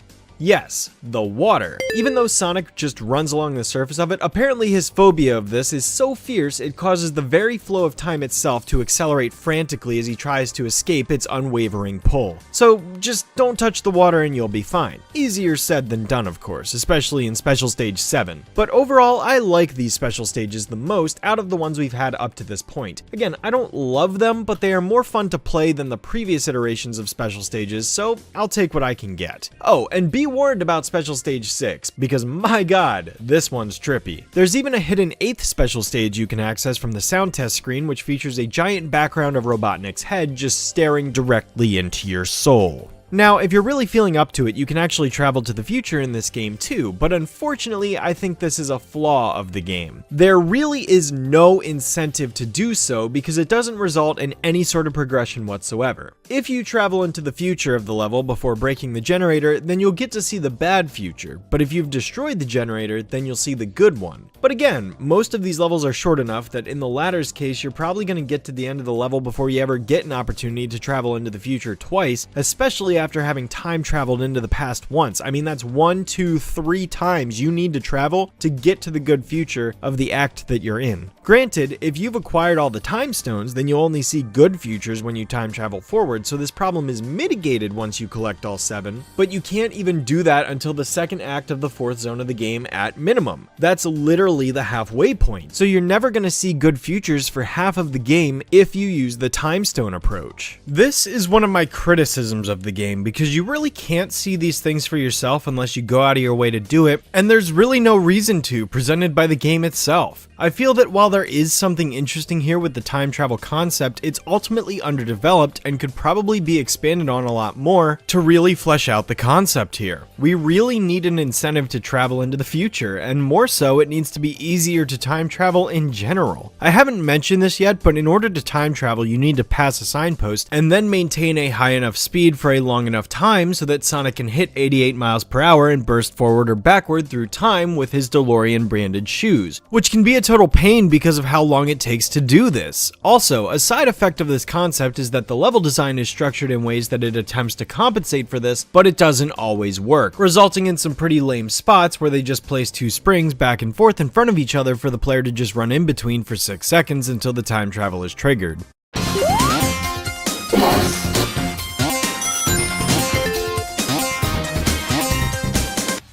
Yes, the water. Even though Sonic just runs along the surface of it, apparently his phobia of this is so fierce it causes the very flow of time itself to accelerate frantically as he tries to escape its unwavering pull. So just don't touch the water and you'll be fine. Easier said than done, of course, especially in Special Stage 7. But overall, I like these special stages the most out of the ones we've had up to this point. Again, I don't love them, but they are more fun to play than the previous iterations of special stages, so I'll take what I can get. Oh, and be warned about Special Stage 6, because my god, this one's trippy. There's even a hidden 8th special stage you can access from the sound test screen, which features a giant background of Robotnik's head just staring directly into your soul. Now, if you're really feeling up to it, you can actually travel to the future in this game too, but unfortunately, I think this is a flaw of the game. There really is no incentive to do so because it doesn't result in any sort of progression whatsoever. If you travel into the future of the level before breaking the generator, then you'll get to see the bad future, but if you've destroyed the generator, then you'll see the good one. But again, most of these levels are short enough that in the latter's case, you're probably going to get to the end of the level before you ever get an opportunity to travel into the future twice, especially after having time traveled into the past once. I mean, that's 1, 2, 3 times you need to travel to get to the good future of the act that you're in. Granted, if you've acquired all the time stones, then you'll only see good futures when you time travel forward, so this problem is mitigated once you collect all 7, but you can't even do that until the second act of the 4th zone of the game at minimum. That's literally the halfway point, so you're never going to see good futures for half of the game if you use the time stone approach. This is one of my criticisms of the game, because you really can't see these things for yourself unless you go out of your way to do it, and there's really no reason to, presented by the game itself. I feel that while there is something interesting here with the time travel concept, it's ultimately underdeveloped and could probably be expanded on a lot more to really flesh out the concept here. We really need an incentive to travel into the future, and more so, it needs to be easier to time travel in general. I haven't mentioned this yet, but in order to time travel, you need to pass a signpost and then maintain a high enough speed for a long enough time so that Sonic can hit 88 miles per hour and burst forward or backward through time with his DeLorean branded shoes, which can be a total pain because of how long it takes to do this. Also, a side effect of this concept is that the level design is structured in ways that it attempts to compensate for this, but it doesn't always work, resulting in some pretty lame spots where they just place 2 springs back and forth in front of each other for the player to just run in between for 6 seconds until the time travel is triggered.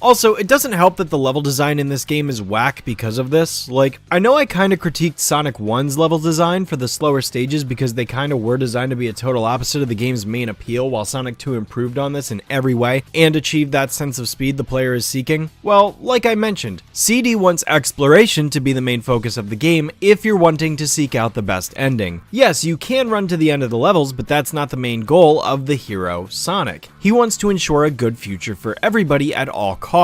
Also, it doesn't help that the level design in this game is whack because of this. Like, I know I kinda critiqued Sonic 1's level design for the slower stages because they kinda were designed to be a total opposite of the game's main appeal, while Sonic 2 improved on this in every way and achieved that sense of speed the player is seeking. Well, like I mentioned, CD wants exploration to be the main focus of the game if you're wanting to seek out the best ending. Yes, you can run to the end of the levels, but that's not the main goal of the hero, Sonic. He wants to ensure a good future for everybody at all costs.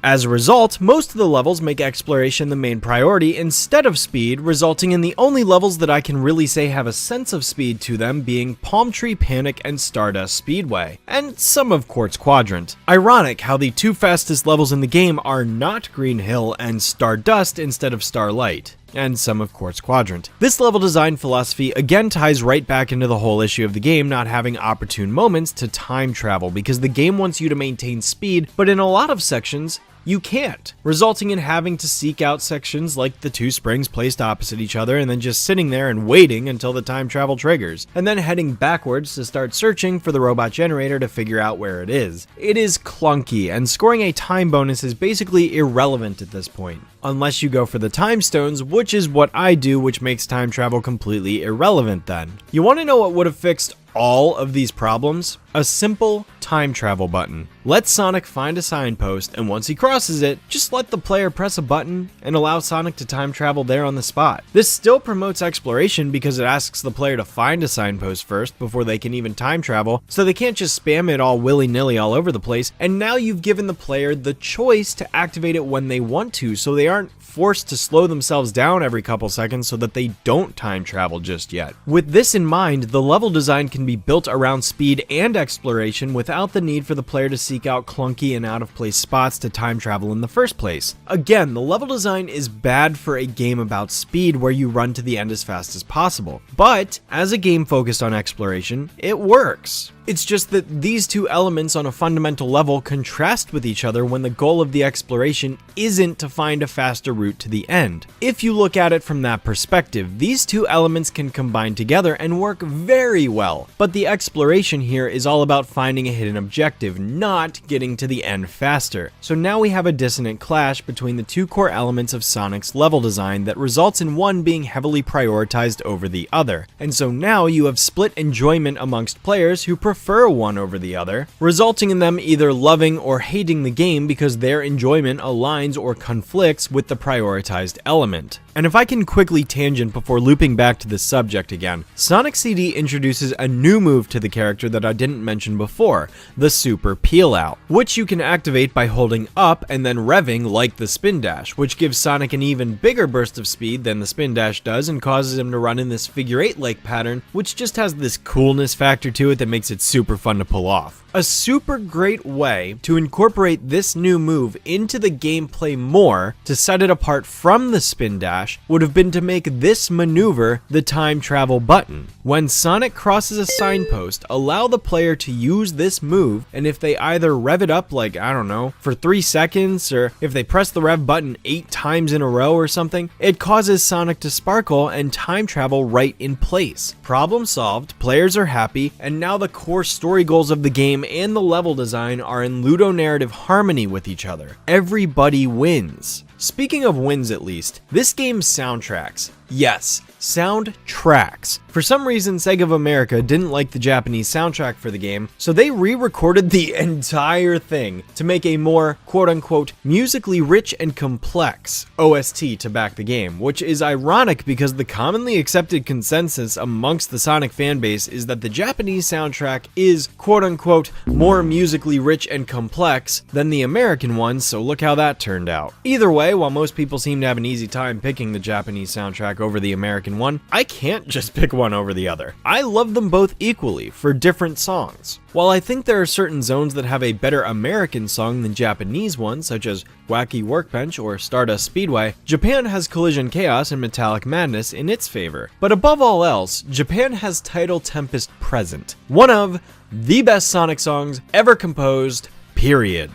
As a result, most of the levels make exploration the main priority instead of speed, resulting in the only levels that I can really say have a sense of speed to them being Palm Tree Panic and Stardust Speedway, and some of Quartz Quadrant. Ironic how the 2 fastest levels in the game are not Green Hill and Stardust instead of Starlight, and some of Quartz Quadrant. This level design philosophy again ties right back into the whole issue of the game not having opportune moments to time travel, because the game wants you to maintain speed, but in a lot of sections, you can't, resulting in having to seek out sections like the 2 springs placed opposite each other and then just sitting there and waiting until the time travel triggers, and then heading backwards to start searching for the robot generator to figure out where it is. It is clunky, and scoring a time bonus is basically irrelevant at this point, unless you go for the time stones, which is what I do, which makes time travel completely irrelevant then. You want to know what would have fixed all of these problems? A simple time travel button. Let Sonic find a signpost, and once he crosses it, just let the player press a button and allow Sonic to time travel there on the spot. This still promotes exploration because it asks the player to find a signpost first before they can even time travel, so they can't just spam it all willy-nilly all over the place, and now you've given the player the choice to activate it when they want to, so they aren't forced to slow themselves down every couple seconds so that they don't time travel just yet. With this in mind, the level design can be built around speed and exploration without the need for the player to seek out clunky and out of place spots to time travel in the first place. Again, the level design is bad for a game about speed where you run to the end as fast as possible, but as a game focused on exploration, it works. It's just that these two elements on a fundamental level contrast with each other when the goal of the exploration isn't to find a faster route to the end. If you look at it from that perspective, these two elements can combine together and work very well, but the exploration here is all about finding a hidden objective, not getting to the end faster. So now we have a dissonant clash between the two core elements of Sonic's level design that results in one being heavily prioritized over the other. And so now you have split enjoyment amongst players who prefer one over the other, resulting in them either loving or hating the game because their enjoyment aligns or conflicts with the prioritized element. And if I can quickly tangent before looping back to this subject again, Sonic CD introduces a new move to the character that I didn't mention before, the Super Peel Out, which you can activate by holding up and then revving like the Spin Dash, which gives Sonic an even bigger burst of speed than the Spin Dash does and causes him to run in this figure 8-like pattern, which just has this coolness factor to it that makes it super fun to pull off. A super great way to incorporate this new move into the gameplay more to set it apart from the Spin Dash would have been to make this maneuver the time travel button. When Sonic crosses a signpost, allow the player to use this move, and if they either rev it up like, I don't know, for 3 seconds, or if they press the rev button 8 times in a row or something, it causes Sonic to sparkle and time travel right in place. Problem solved, players are happy, and now the core story goals of the game and the level design are in ludonarrative harmony with each other. Everybody wins. Speaking of wins at least, this game's soundtracks. Yes, soundtracks. For some reason, Sega of America didn't like the Japanese soundtrack for the game, so they re-recorded the entire thing to make a more quote-unquote musically rich and complex OST to back the game, which is ironic because the commonly accepted consensus amongst the Sonic fanbase is that the Japanese soundtrack is quote-unquote more musically rich and complex than the American one, so look how that turned out. Either way, while most people seem to have an easy time picking the Japanese soundtrack over the American one, I can't just pick one over the other. I love them both equally for different songs. While I think there are certain zones that have a better American song than Japanese ones, such as Wacky Workbench or Stardust Speedway, Japan has Collision Chaos and Metallic Madness in its favor. But above all else, Japan has Tidal Tempest Present, one of the best Sonic songs ever composed, period.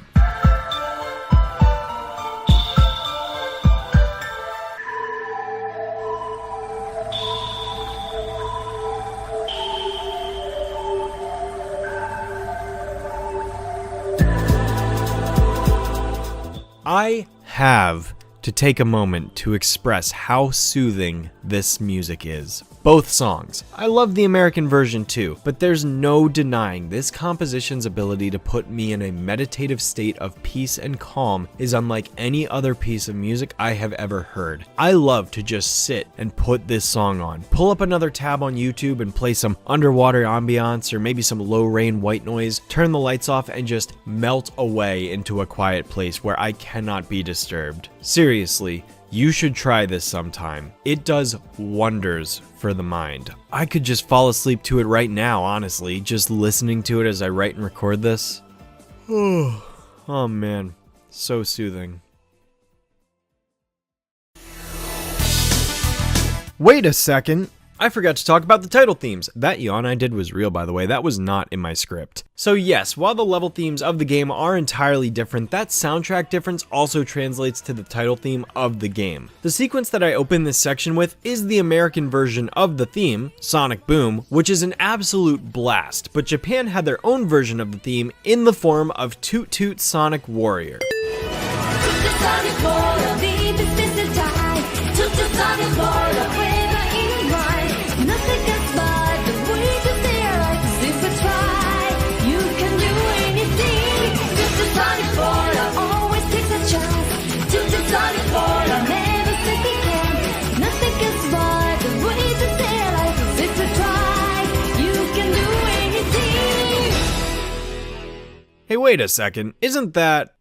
I have to take a moment to express how soothing this music is. Both songs. I love the American version too, but there's no denying this composition's ability to put me in a meditative state of peace and calm is unlike any other piece of music I have ever heard. I love to just sit and put this song on, pull up another tab on YouTube and play some underwater ambiance or maybe some low rain white noise, turn the lights off and just melt away into a quiet place where I cannot be disturbed. Seriously, you should try this sometime. It does wonders for the mind. I could just fall asleep to it right now, honestly, just listening to it as I write and record this. Oh man, so soothing. Wait a second. I forgot to talk about the title themes. That yawn I did was real, by the way. That was not in my script. So yes, while the level themes of the game are entirely different, that soundtrack difference also translates to the title theme of the game. The sequence that I open this section with is the American version of the theme, Sonic Boom, which is an absolute blast, but Japan had their own version of the theme in the form of Toot Toot Sonic Warrior. Hey, wait a second, isn't that...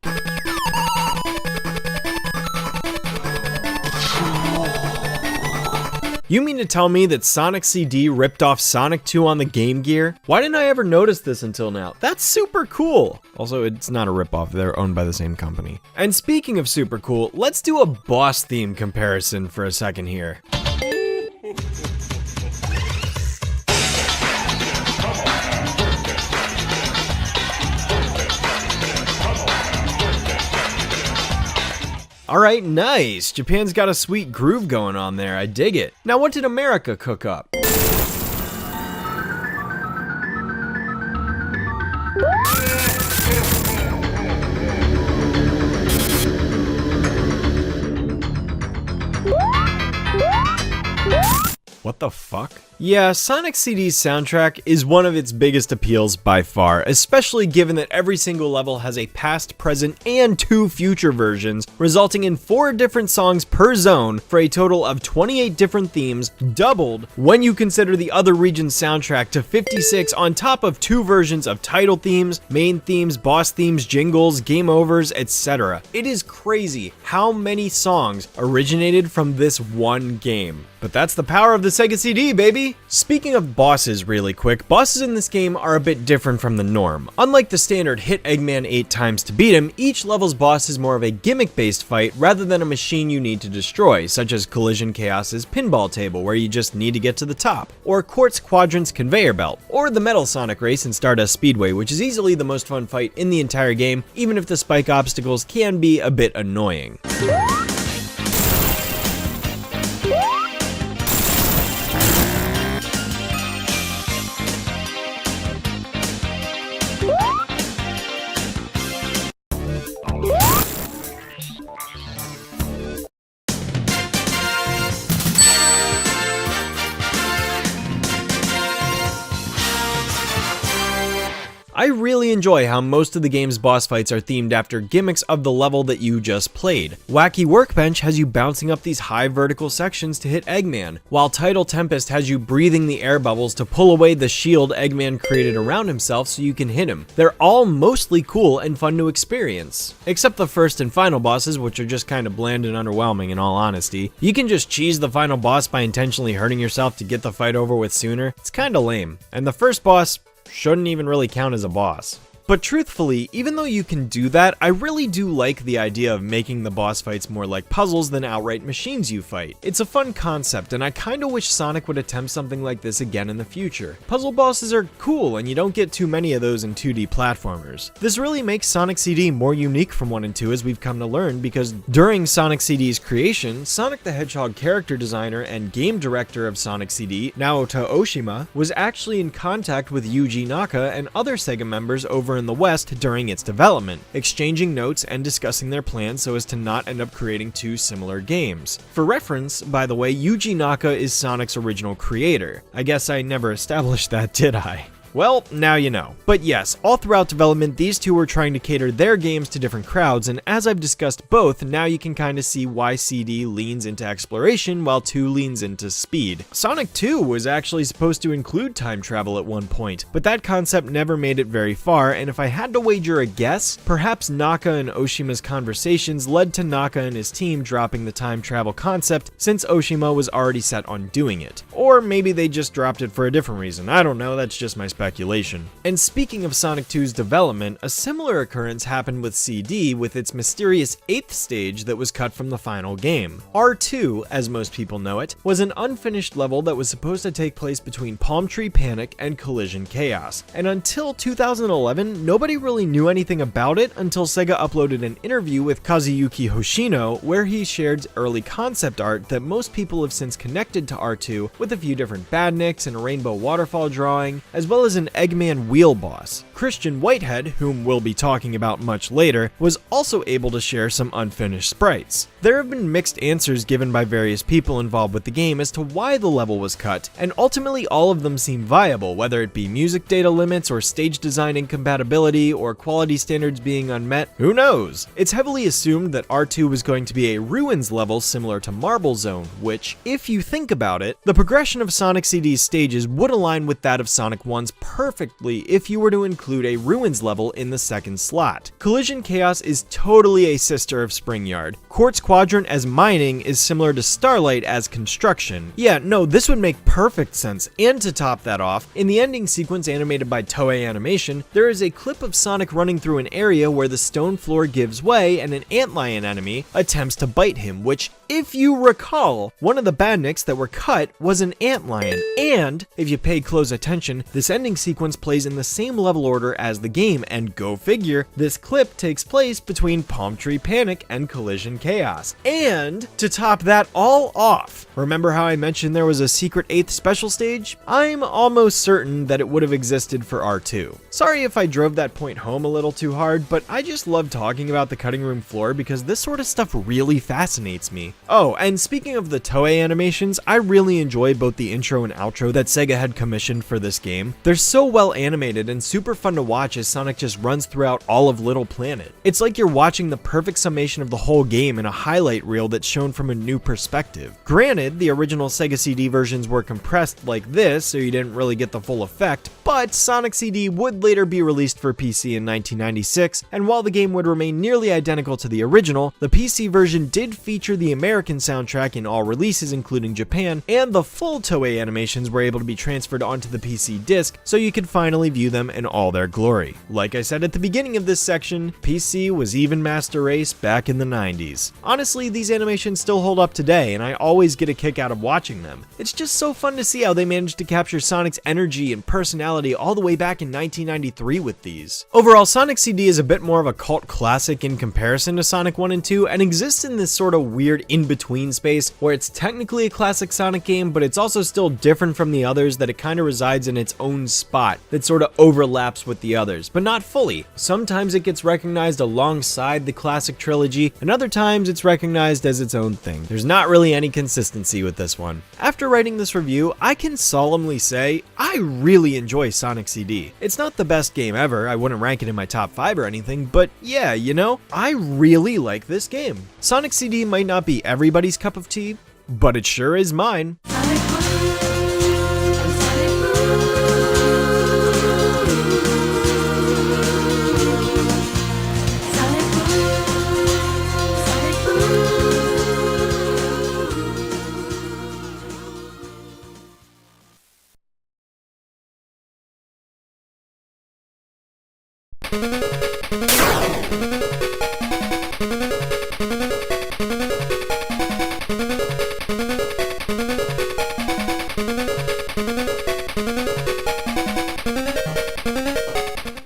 You mean to tell me that Sonic CD ripped off Sonic 2 on the Game Gear? Why didn't I ever notice this until now? That's super cool! Also, it's not a ripoff, they're owned by the same company. And speaking of super cool, let's do a boss theme comparison for a second here. Alright, nice! Japan's got a sweet groove going on there, I dig it. Now what did America cook up? What the fuck? Yeah, Sonic CD's soundtrack is one of its biggest appeals by far, especially given that every single level has a past, present, and 2 future versions, resulting in 4 different songs per zone for a total of 28 different themes, doubled when you consider the other region's soundtrack to 56 on top of 2 versions of title themes, main themes, boss themes, jingles, game overs, etc. It is crazy how many songs originated from this one game. But that's the power of the Sega CD, baby! Speaking of bosses really quick, bosses in this game are a bit different from the norm. Unlike the standard hit Eggman 8 times to beat him, each level's boss is more of a gimmick-based fight rather than a machine you need to destroy, such as Collision Chaos's pinball table where you just need to get to the top, or Quartz Quadrant's conveyor belt, or the Metal Sonic race in Stardust Speedway, which is easily the most fun fight in the entire game, even if the spike obstacles can be a bit annoying. I really enjoy how most of the game's boss fights are themed after gimmicks of the level that you just played. Wacky Workbench has you bouncing up these high vertical sections to hit Eggman, while Tidal Tempest has you breathing the air bubbles to pull away the shield Eggman created around himself so you can hit him. They're all mostly cool and fun to experience. Except the first and final bosses, which are just kind of bland and underwhelming in all honesty. You can just cheese the final boss by intentionally hurting yourself to get the fight over with sooner. It's kinda lame. And the first boss shouldn't even really count as a boss. But truthfully, even though you can do that, I really do like the idea of making the boss fights more like puzzles than outright machines you fight. It's a fun concept, and I kinda wish Sonic would attempt something like this again in the future. Puzzle bosses are cool, and you don't get too many of those in 2D platformers. This really makes Sonic CD more unique from 1 and 2 as we've come to learn, because during Sonic CD's creation, Sonic the Hedgehog character designer and game director of Sonic CD, Naoto Oshima, was actually in contact with Yuji Naka and other Sega members over in the West during its development, exchanging notes and discussing their plans so as to not end up creating 2 similar games. For reference, by the way, Yuji Naka is Sonic's original creator. I guess I never established that, did I? Well, now you know. But yes, all throughout development, these two were trying to cater their games to different crowds, and as I've discussed both, now you can kind of see why CD leans into exploration while 2 leans into speed. Sonic 2 was actually supposed to include time travel at one point, but that concept never made it very far, and if I had to wager a guess, perhaps Naka and Oshima's conversations led to Naka and his team dropping the time travel concept since Oshima was already set on doing it. Or maybe they just dropped it for a different reason, I don't know, that's just my speculation. And speaking of Sonic 2's development, a similar occurrence happened with CD with its mysterious 8th stage that was cut from the final game. R2, as most people know it, was an unfinished level that was supposed to take place between Palm Tree Panic and Collision Chaos, and until 2011, nobody really knew anything about it until Sega uploaded an interview with Kazuyuki Hoshino where he shared early concept art that most people have since connected to R2 with a few different badniks and a rainbow waterfall drawing, as well as an Eggman wheel boss. Christian Whitehead, whom we'll be talking about much later, was also able to share some unfinished sprites. There have been mixed answers given by various people involved with the game as to why the level was cut, and ultimately all of them seem viable, whether it be music data limits or stage design incompatibility or quality standards being unmet, who knows? It's heavily assumed that R2 was going to be a Ruins level similar to Marble Zone, which, if you think about it, the progression of Sonic CD's stages would align with that of Sonic 1's perfectly if you were to include a Ruins level in the second slot. Collision Chaos is totally a sister of Spring Yard. Quartz Quadrant as mining is similar to Starlight as construction. Yeah, no, this would make perfect sense. And to top that off, in the ending sequence animated by Toei Animation, there is a clip of Sonic running through an area where the stone floor gives way and an antlion enemy attempts to bite him, which, if you recall, one of the badniks that were cut was an antlion. And, if you pay close attention, this ending sequence plays in the same level order as the game, and go figure, this clip takes place between Palm Tree Panic and Collision Chaos. And, to top that all off, remember how I mentioned there was a secret 8th special stage? I'm almost certain that it would have existed for R2. Sorry if I drove that point home a little too hard, but I just love talking about the cutting room floor because this sort of stuff really fascinates me. Oh, and speaking of the Toei animations, I really enjoy both the intro and outro that Sega had commissioned for this game. They're so well animated and super fun to watch as Sonic just runs throughout all of Little Planet. It's like you're watching the perfect summation of the whole game in a highlight reel that's shown from a new perspective. Granted, the original Sega CD versions were compressed like this, so you didn't really get the full effect, but Sonic CD would later be released for PC in 1996, and while the game would remain nearly identical to the original, the PC version did feature the American soundtrack in all releases including Japan, and the full Toei animations were able to be transferred onto the PC disc so you could finally view them in all their glory. Like I said at the beginning of this section, PC was even Master Race back in the 90s. Honestly, these animations still hold up today, and I always get a kick out of watching them. It's just so fun to see how they managed to capture Sonic's energy and personality all the way back in 1993 with these. Overall, Sonic CD is a bit more of a cult classic in comparison to Sonic 1 and 2, and exists in this sort of weird in-between space where it's technically a classic Sonic game, but it's also still different from the others, that it kind of resides in its own spot that sort of overlaps with the others, but not fully. Sometimes it gets recognized alongside the classic trilogy, and other times it's recognized as its own thing. There's not really any consistency with this one. After writing this review, I can solemnly say I really enjoy Sonic CD. It's not the best game ever, I wouldn't rank it in my top 5 or anything, but yeah, you know, I really like this game. Sonic CD might not be everybody's cup of tea, but it sure is mine.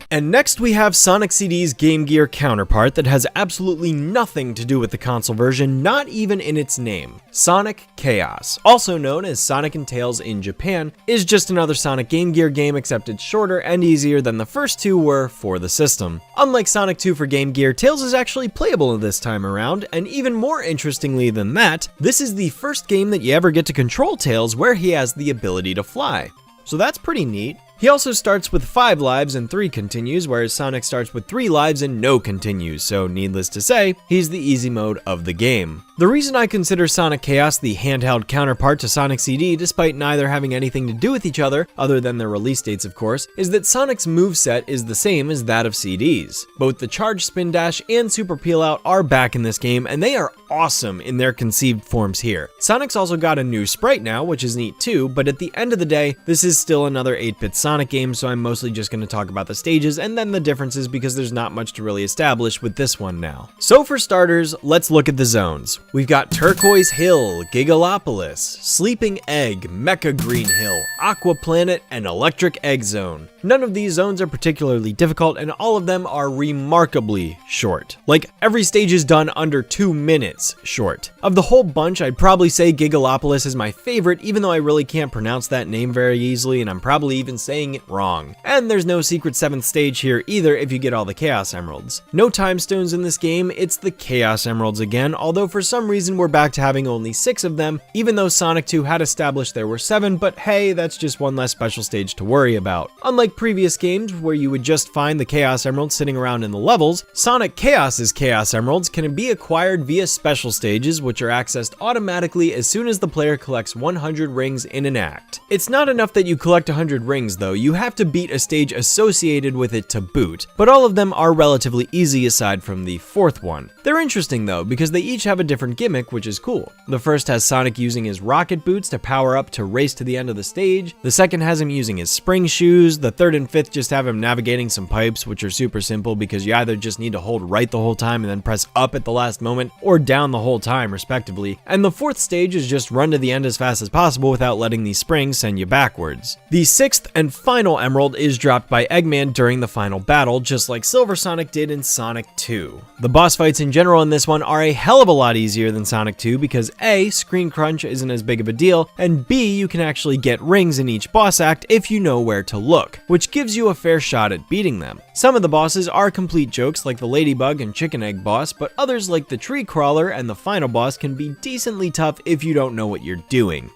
And next we have Sonic CD's Game Gear counterpart that has absolutely nothing to do with the console version, not even in its name. Sonic Chaos, also known as Sonic and Tails in Japan, is just another Sonic Game Gear game, except it's shorter and easier than the first two were for the system. Unlike Sonic 2 for Game Gear, Tails is actually playable this time around, and even more interestingly than that, this is the first game that you ever get to control Tails where he has the ability to fly. So that's pretty neat. He also starts with 5 lives and 3 continues, whereas Sonic starts with 3 lives and no continues, so needless to say, he's the easy mode of the game. The reason I consider Sonic Chaos the handheld counterpart to Sonic CD, despite neither having anything to do with each other, other than their release dates of course, is that Sonic's moveset is the same as that of CD's. Both the Charge Spin Dash and Super Peel Out are back in this game, and they are awesome in their conceived forms here. Sonic's also got a new sprite now, which is neat too, but at the end of the day, this is still another 8-bit Sonic game, so I'm mostly just going to talk about the stages and then the differences because there's not much to really establish with this one now. So for starters, let's look at the zones. We've got Turquoise Hill, Gigalopolis, Sleeping Egg, Mecha Green Hill, Aqua Planet, and Electric Egg Zone. None of these zones are particularly difficult, and all of them are remarkably short. Like, every stage is done under 2 minutes short. Of the whole bunch, I'd probably say Gigalopolis is my favorite, even though I really can't pronounce that name very easily, and I'm probably even saying it wrong. And there's no secret 7th stage here either if you get all the Chaos Emeralds. No time stones in this game, it's the Chaos Emeralds again, although for some reason we're back to having only 6 of them, even though Sonic 2 had established there were 7, but hey, that's just one less special stage to worry about. Unlike previous games where you would just find the Chaos Emeralds sitting around in the levels, Sonic Chaos's Chaos Emeralds can be acquired via special special stages, which are accessed automatically as soon as the player collects 100 rings in an act. It's not enough that you collect 100 rings though, you have to beat a stage associated with it to boot, but all of them are relatively easy aside from the fourth one. They're interesting though, because they each have a different gimmick, which is cool. The first has Sonic using his rocket boots to power up to race to the end of the stage. The second has him using his spring shoes. The third and fifth just have him navigating some pipes, which are super simple because you either just need to hold right the whole time and then press up at the last moment, or down the whole time respectively. And the fourth stage is just run to the end as fast as possible without letting these springs send you backwards. The sixth and final emerald is dropped by Eggman during the final battle, just like Silver Sonic did in Sonic 2. The boss fights in general in this one are a hell of a lot easier than Sonic 2 because A, screen crunch isn't as big of a deal, and B, you can actually get rings in each boss act if you know where to look, which gives you a fair shot at beating them. Some of the bosses are complete jokes like the Ladybug and Chicken Egg boss, but others like the Tree Crawler and the final boss can be decently tough if you don't know what you're doing.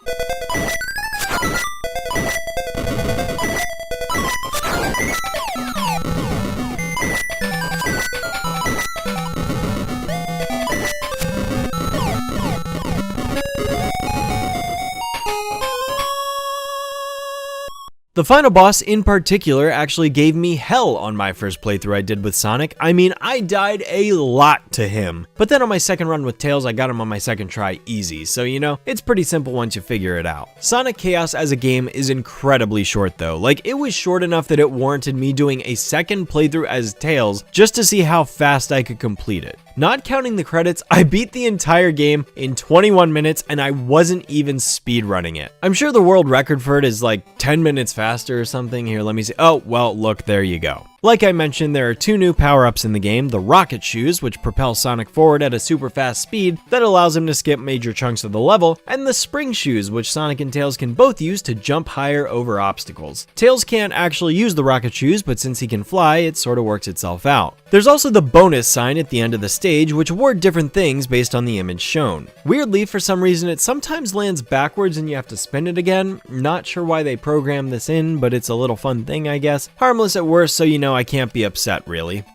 The final boss in particular actually gave me hell on my first playthrough I did with Sonic. I mean, I died a lot to him. But then on my second run with Tails, I got him on my second try easy. So, you know, it's pretty simple once you figure it out. Sonic Chaos as a game is incredibly short though. Like, it was short enough that it warranted me doing a second playthrough as Tails just to see how fast I could complete it. Not counting the credits, I beat the entire game in 21 minutes and I wasn't even speedrunning it. I'm sure the world record for it is like 10 minutes faster or something. Here, let me see. Oh, well, look, there you go. Like I mentioned, there are two new power-ups in the game, the rocket shoes, which propel Sonic forward at a super fast speed that allows him to skip major chunks of the level, and the spring shoes, which Sonic and Tails can both use to jump higher over obstacles. Tails can't actually use the rocket shoes, but since he can fly, it sort of works itself out. There's also the bonus sign at the end of the stage, which award different things based on the image shown. Weirdly, for some reason, it sometimes lands backwards and you have to spin it again. Not sure why they programmed this in, but it's a little fun thing, I guess. Harmless at worst, so you know I can't be upset, really.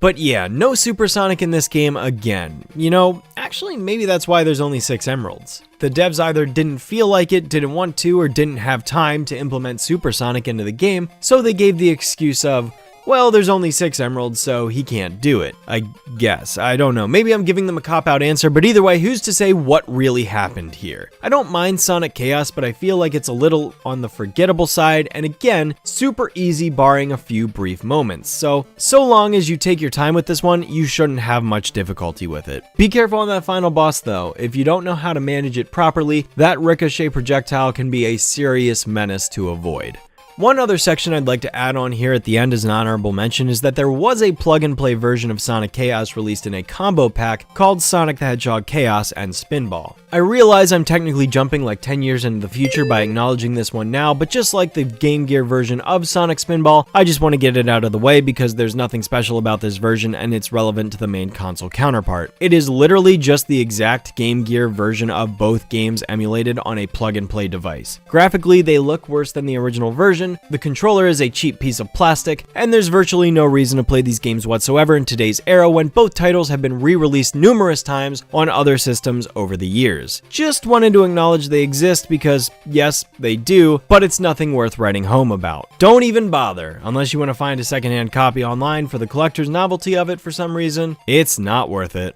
But yeah, no Super Sonic in this game again. You know, actually maybe that's why there's only 6 emeralds. The devs either didn't feel like it, didn't want to, or didn't have time to implement Super Sonic into the game, so they gave the excuse of, well, there's only 6 emeralds, so he can't do it. I guess. I don't know. Maybe I'm giving them a cop-out answer, but either way, who's to say what really happened here? I don't mind Sonic Chaos, but I feel like it's a little on the forgettable side, and again, super easy barring a few brief moments. So long as you take your time with this one, you shouldn't have much difficulty with it. Be careful on that final boss though. If you don't know how to manage it properly, that ricochet projectile can be a serious menace to avoid. One other section I'd like to add on here at the end as an honorable mention is that there was a plug-and-play version of Sonic Chaos released in a combo pack called Sonic the Hedgehog Chaos and Spinball. I realize I'm technically jumping like 10 years into the future by acknowledging this one now, but just like the Game Gear version of Sonic Spinball, I just want to get it out of the way because there's nothing special about this version and it's relevant to the main console counterpart. It is literally just the exact Game Gear version of both games emulated on a plug-and-play device. Graphically, they look worse than the original version, the controller is a cheap piece of plastic, and there's virtually no reason to play these games whatsoever in today's era when both titles have been re-released numerous times on other systems over the years. Just wanted to acknowledge they exist because, yes, they do, but it's nothing worth writing home about. Don't even bother, unless you want to find a secondhand copy online for the collector's novelty of it for some reason. It's not worth it.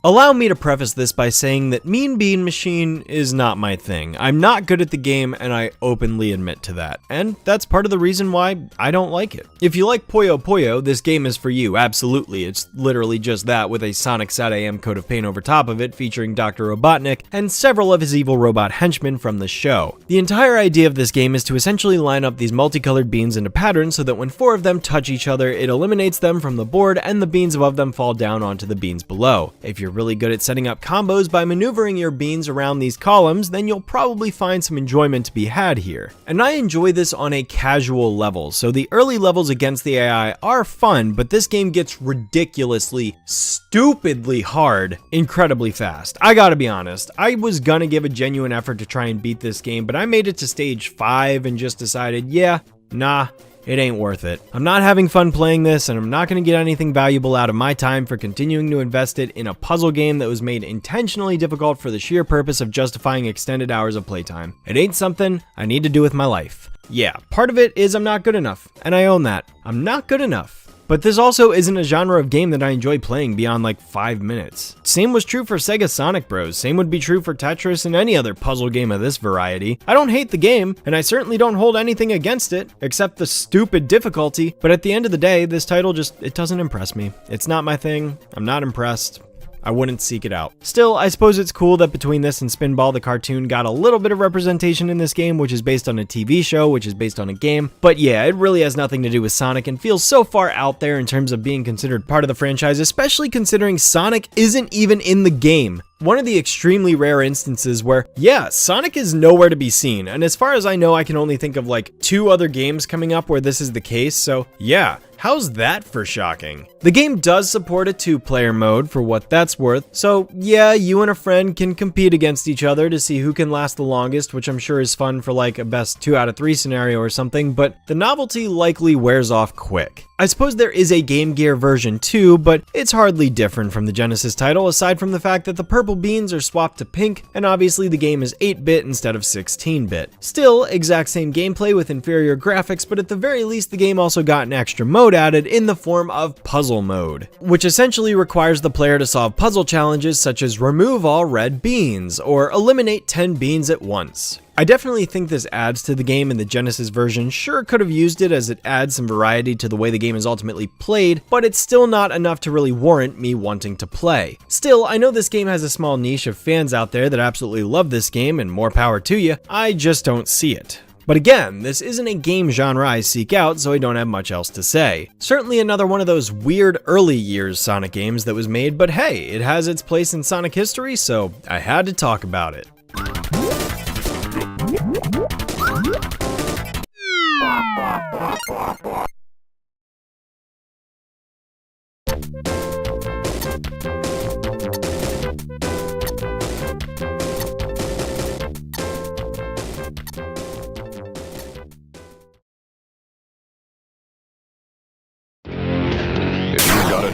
Allow me to preface this by saying that Mean Bean Machine is not my thing. I'm not good at the game, and I openly admit to that. And that's part of the reason why I don't like it. If you like Puyo Puyo, this game is for you, absolutely. It's literally just that with a Sonic SatAM coat of paint over top of it, featuring Dr. Robotnik and several of his evil robot henchmen from the show. The entire idea of this game is to essentially line up these multicolored beans into patterns so that when 4 of them touch each other, it eliminates them from the board and the beans above them fall down onto the beans below. If you're really good at setting up combos by maneuvering your beans around these columns, then you'll probably find some enjoyment to be had here. And I enjoy this on a casual level, so the early levels against the AI are fun, but this game gets ridiculously, stupidly hard incredibly fast. I gotta be honest, I was gonna give a genuine effort to try and beat this game, but I made it to stage 5 and just decided, yeah, nah, it ain't worth it. I'm not having fun playing this, and I'm not going to get anything valuable out of my time for continuing to invest it in a puzzle game that was made intentionally difficult for the sheer purpose of justifying extended hours of playtime. It ain't something I need to do with my life. Yeah, part of it is I'm not good enough, and I own that. I'm not good enough. But this also isn't a genre of game that I enjoy playing beyond like 5 minutes. Same was true for SegaSonic Bros. Same would be true for Tetris and any other puzzle game of this variety. I don't hate the game, and I certainly don't hold anything against it, except the stupid difficulty, but at the end of the day, this title it doesn't impress me. It's not my thing. I'm not impressed. I wouldn't seek it out. Still, I suppose it's cool that between this and Spinball, the cartoon got a little bit of representation in this game, which is based on a TV show, which is based on a game. But yeah, it really has nothing to do with Sonic and feels so far out there in terms of being considered part of the franchise, especially considering Sonic isn't even in the game. One of the extremely rare instances where, yeah, Sonic is nowhere to be seen, and as far as I know, I can only think of like 2 other games coming up where this is the case, so yeah, how's that for shocking? The game does support a 2-player mode for what that's worth, so yeah, you and a friend can compete against each other to see who can last the longest, which I'm sure is fun for like a best 2 out of 3 scenario or something, but the novelty likely wears off quick. I suppose there is a Game Gear version too, but it's hardly different from the Genesis title aside from the fact that the purple beans are swapped to pink, and obviously the game is 8-bit instead of 16-bit. Still, exact same gameplay with inferior graphics, but at the very least the game also got an extra mode added in the form of Puzzle Mode, which essentially requires the player to solve puzzle challenges such as remove all red beans, or eliminate 10 beans at once. I definitely think this adds to the game, and the Genesis version sure could have used it as it adds some variety to the way the game is ultimately played, but it's still not enough to really warrant me wanting to play. Still, I know this game has a small niche of fans out there that absolutely love this game, and more power to you. I just don't see it. But again, this isn't a game genre I seek out, so I don't have much else to say. Certainly another one of those weird early years Sonic games that was made, but hey, it has its place in Sonic history, so I had to talk about it.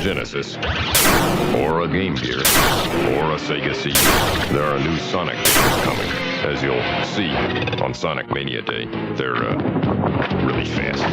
Genesis, or a Game Gear, or a Sega CD. There are new Sonic games coming, as you'll see on Sonic Mania Day. They're really fast.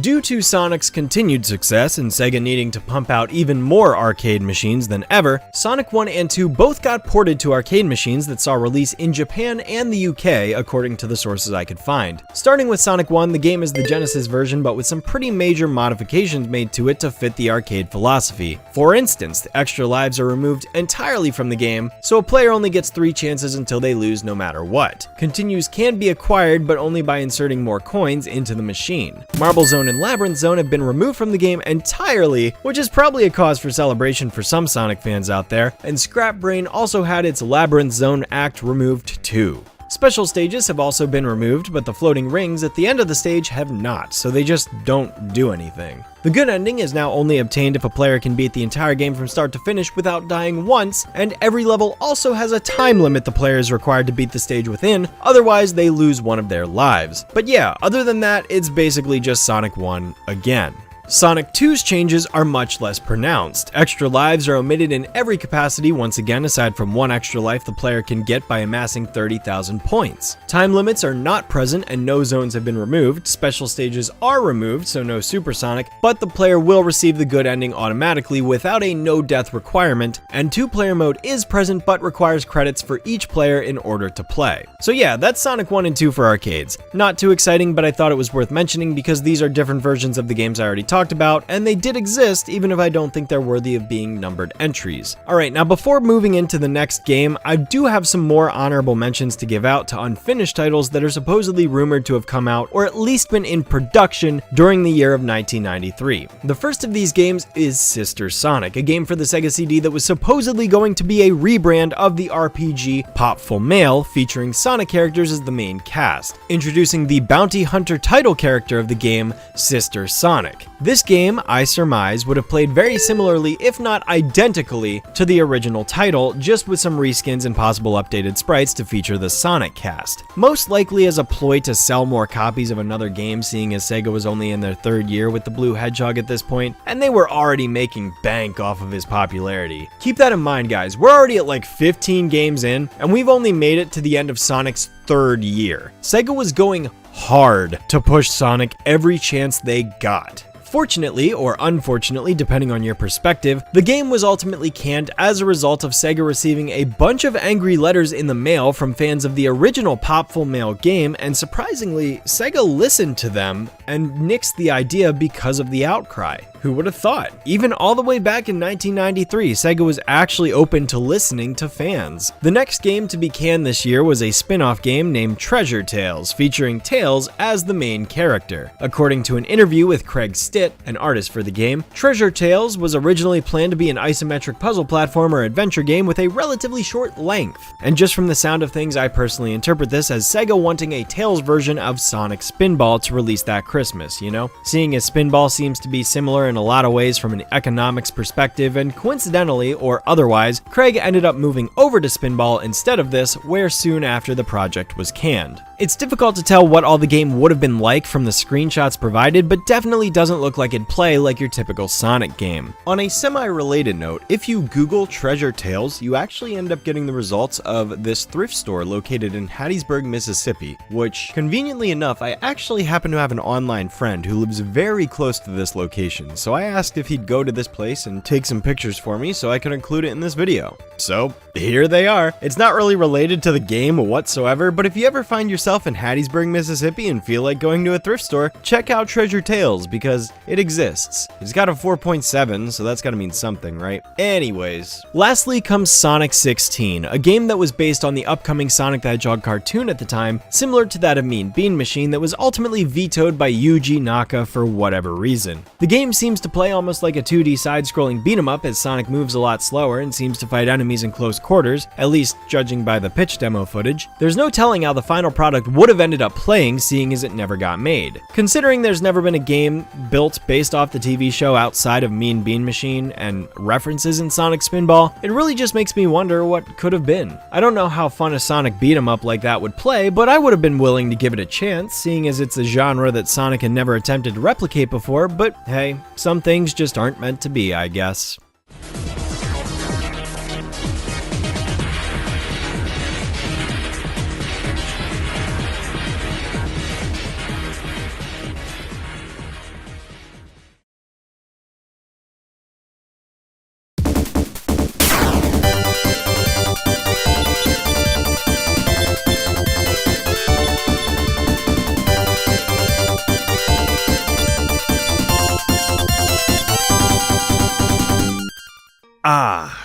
Due to Sonic's continued success and Sega needing to pump out even more arcade machines than ever, Sonic 1 and 2 both got ported to arcade machines that saw release in Japan and the UK, according to the sources I could find. Starting with Sonic 1, the game is the Genesis version, but with some pretty major modifications made to it to fit the arcade philosophy. For instance, the extra lives are removed entirely from the game, so a player only gets 3 chances until they lose no matter what. Continues can be acquired, but only by inserting more coins into the machine. Marble Zone and Labyrinth Zone have been removed from the game entirely, which is probably a cause for celebration for some Sonic fans out there, and Scrap Brain also had its Labyrinth Zone act removed too. Special stages have also been removed, but the floating rings at the end of the stage have not, so they just don't do anything. The good ending is now only obtained if a player can beat the entire game from start to finish without dying once, and every level also has a time limit the player is required to beat the stage within, otherwise they lose one of their lives. But yeah, other than that, it's basically just Sonic 1 again. Sonic 2's changes are much less pronounced. Extra lives are omitted in every capacity once again, aside from one extra life the player can get by amassing 30,000 points. Time limits are not present and no zones have been removed. Special stages are removed, so no Supersonic, but the player will receive the good ending automatically without a no-death requirement, and 2-player mode is present but requires credits for each player in order to play. So yeah, that's Sonic 1 and 2 for arcades. Not too exciting, but I thought it was worth mentioning because these are different versions of the games I already talked about, and they did exist even if I don't think they're worthy of being numbered entries. Alright, now before moving into the next game, I do have some more honorable mentions to give out to unfinished titles that are supposedly rumored to have come out or at least been in production during the year of 1993. The first of these games is Sister Sonic, a game for the Sega CD that was supposedly going to be a rebrand of the RPG Popful Mail, featuring Sonic characters as the main cast, introducing the bounty hunter title character of the game, Sister Sonic. This game, I surmise, would have played very similarly, if not identically, to the original title, just with some reskins and possible updated sprites to feature the Sonic cast. Most likely as a ploy to sell more copies of another game, seeing as Sega was only in their third year with the Blue Hedgehog at this point, and they were already making bank off of his popularity. Keep that in mind, guys, we're already at like 15 games in, and we've only made it to the end of Sonic's third year. Sega was going hard to push Sonic every chance they got. Fortunately, or unfortunately, depending on your perspective, the game was ultimately canned as a result of Sega receiving a bunch of angry letters in the mail from fans of the original Popful Mail game, and surprisingly, Sega listened to them and nixed the idea because of the outcry. Who would have thought? Even all the way back in 1993, Sega was actually open to listening to fans. The next game to be canned this year was a spin-off game named Treasure Tales, featuring Tails as the main character. According to an interview with Craig Stitt, an artist for the game, Treasure Tales was originally planned to be an isometric puzzle platformer adventure game with a relatively short length. And just from the sound of things, I personally interpret this as Sega wanting a Tails version of Sonic Spinball to release that Christmas, you know? Seeing as Spinball seems to be similar in a lot of ways from an economics perspective, and coincidentally or otherwise, Craig ended up moving over to Spinball instead of this, where soon after the project was canned. It's difficult to tell what all the game would have been like from the screenshots provided, but definitely doesn't look like it'd play like your typical Sonic game. On a semi-related note, if you Google Treasure Tales, you actually end up getting the results of this thrift store located in Hattiesburg, Mississippi, which, conveniently enough, I actually happen to have an online friend who lives very close to this location, so I asked if he'd go to this place and take some pictures for me so I could include it in this video. So, here they are. It's not really related to the game whatsoever, but if you ever find yourself in Hattiesburg, Mississippi and feel like going to a thrift store, check out Treasure Tales because it exists. It's got a 4.7, so that's gotta mean something, right? Anyways, lastly comes Sonic 16, a game that was based on the upcoming Sonic the Hedgehog cartoon at the time, similar to that of Mean Bean Machine, that was ultimately vetoed by Yuji Naka for whatever reason. The game seems to play almost like a 2D side-scrolling beat-em-up as Sonic moves a lot slower and seems to fight enemies in close quarters, at least judging by the pitch demo footage. There's no telling how the final product would have ended up playing, seeing as it never got made. Considering there's never been a game built based off the TV show outside of Mean Bean Machine and references in Sonic Spinball, it really just makes me wonder what could have been. I don't know how fun a Sonic beat-em-up like that would play, but I would have been willing to give it a chance, seeing as it's a genre that Sonic had never attempted to replicate before, but hey, some things just aren't meant to be, I guess.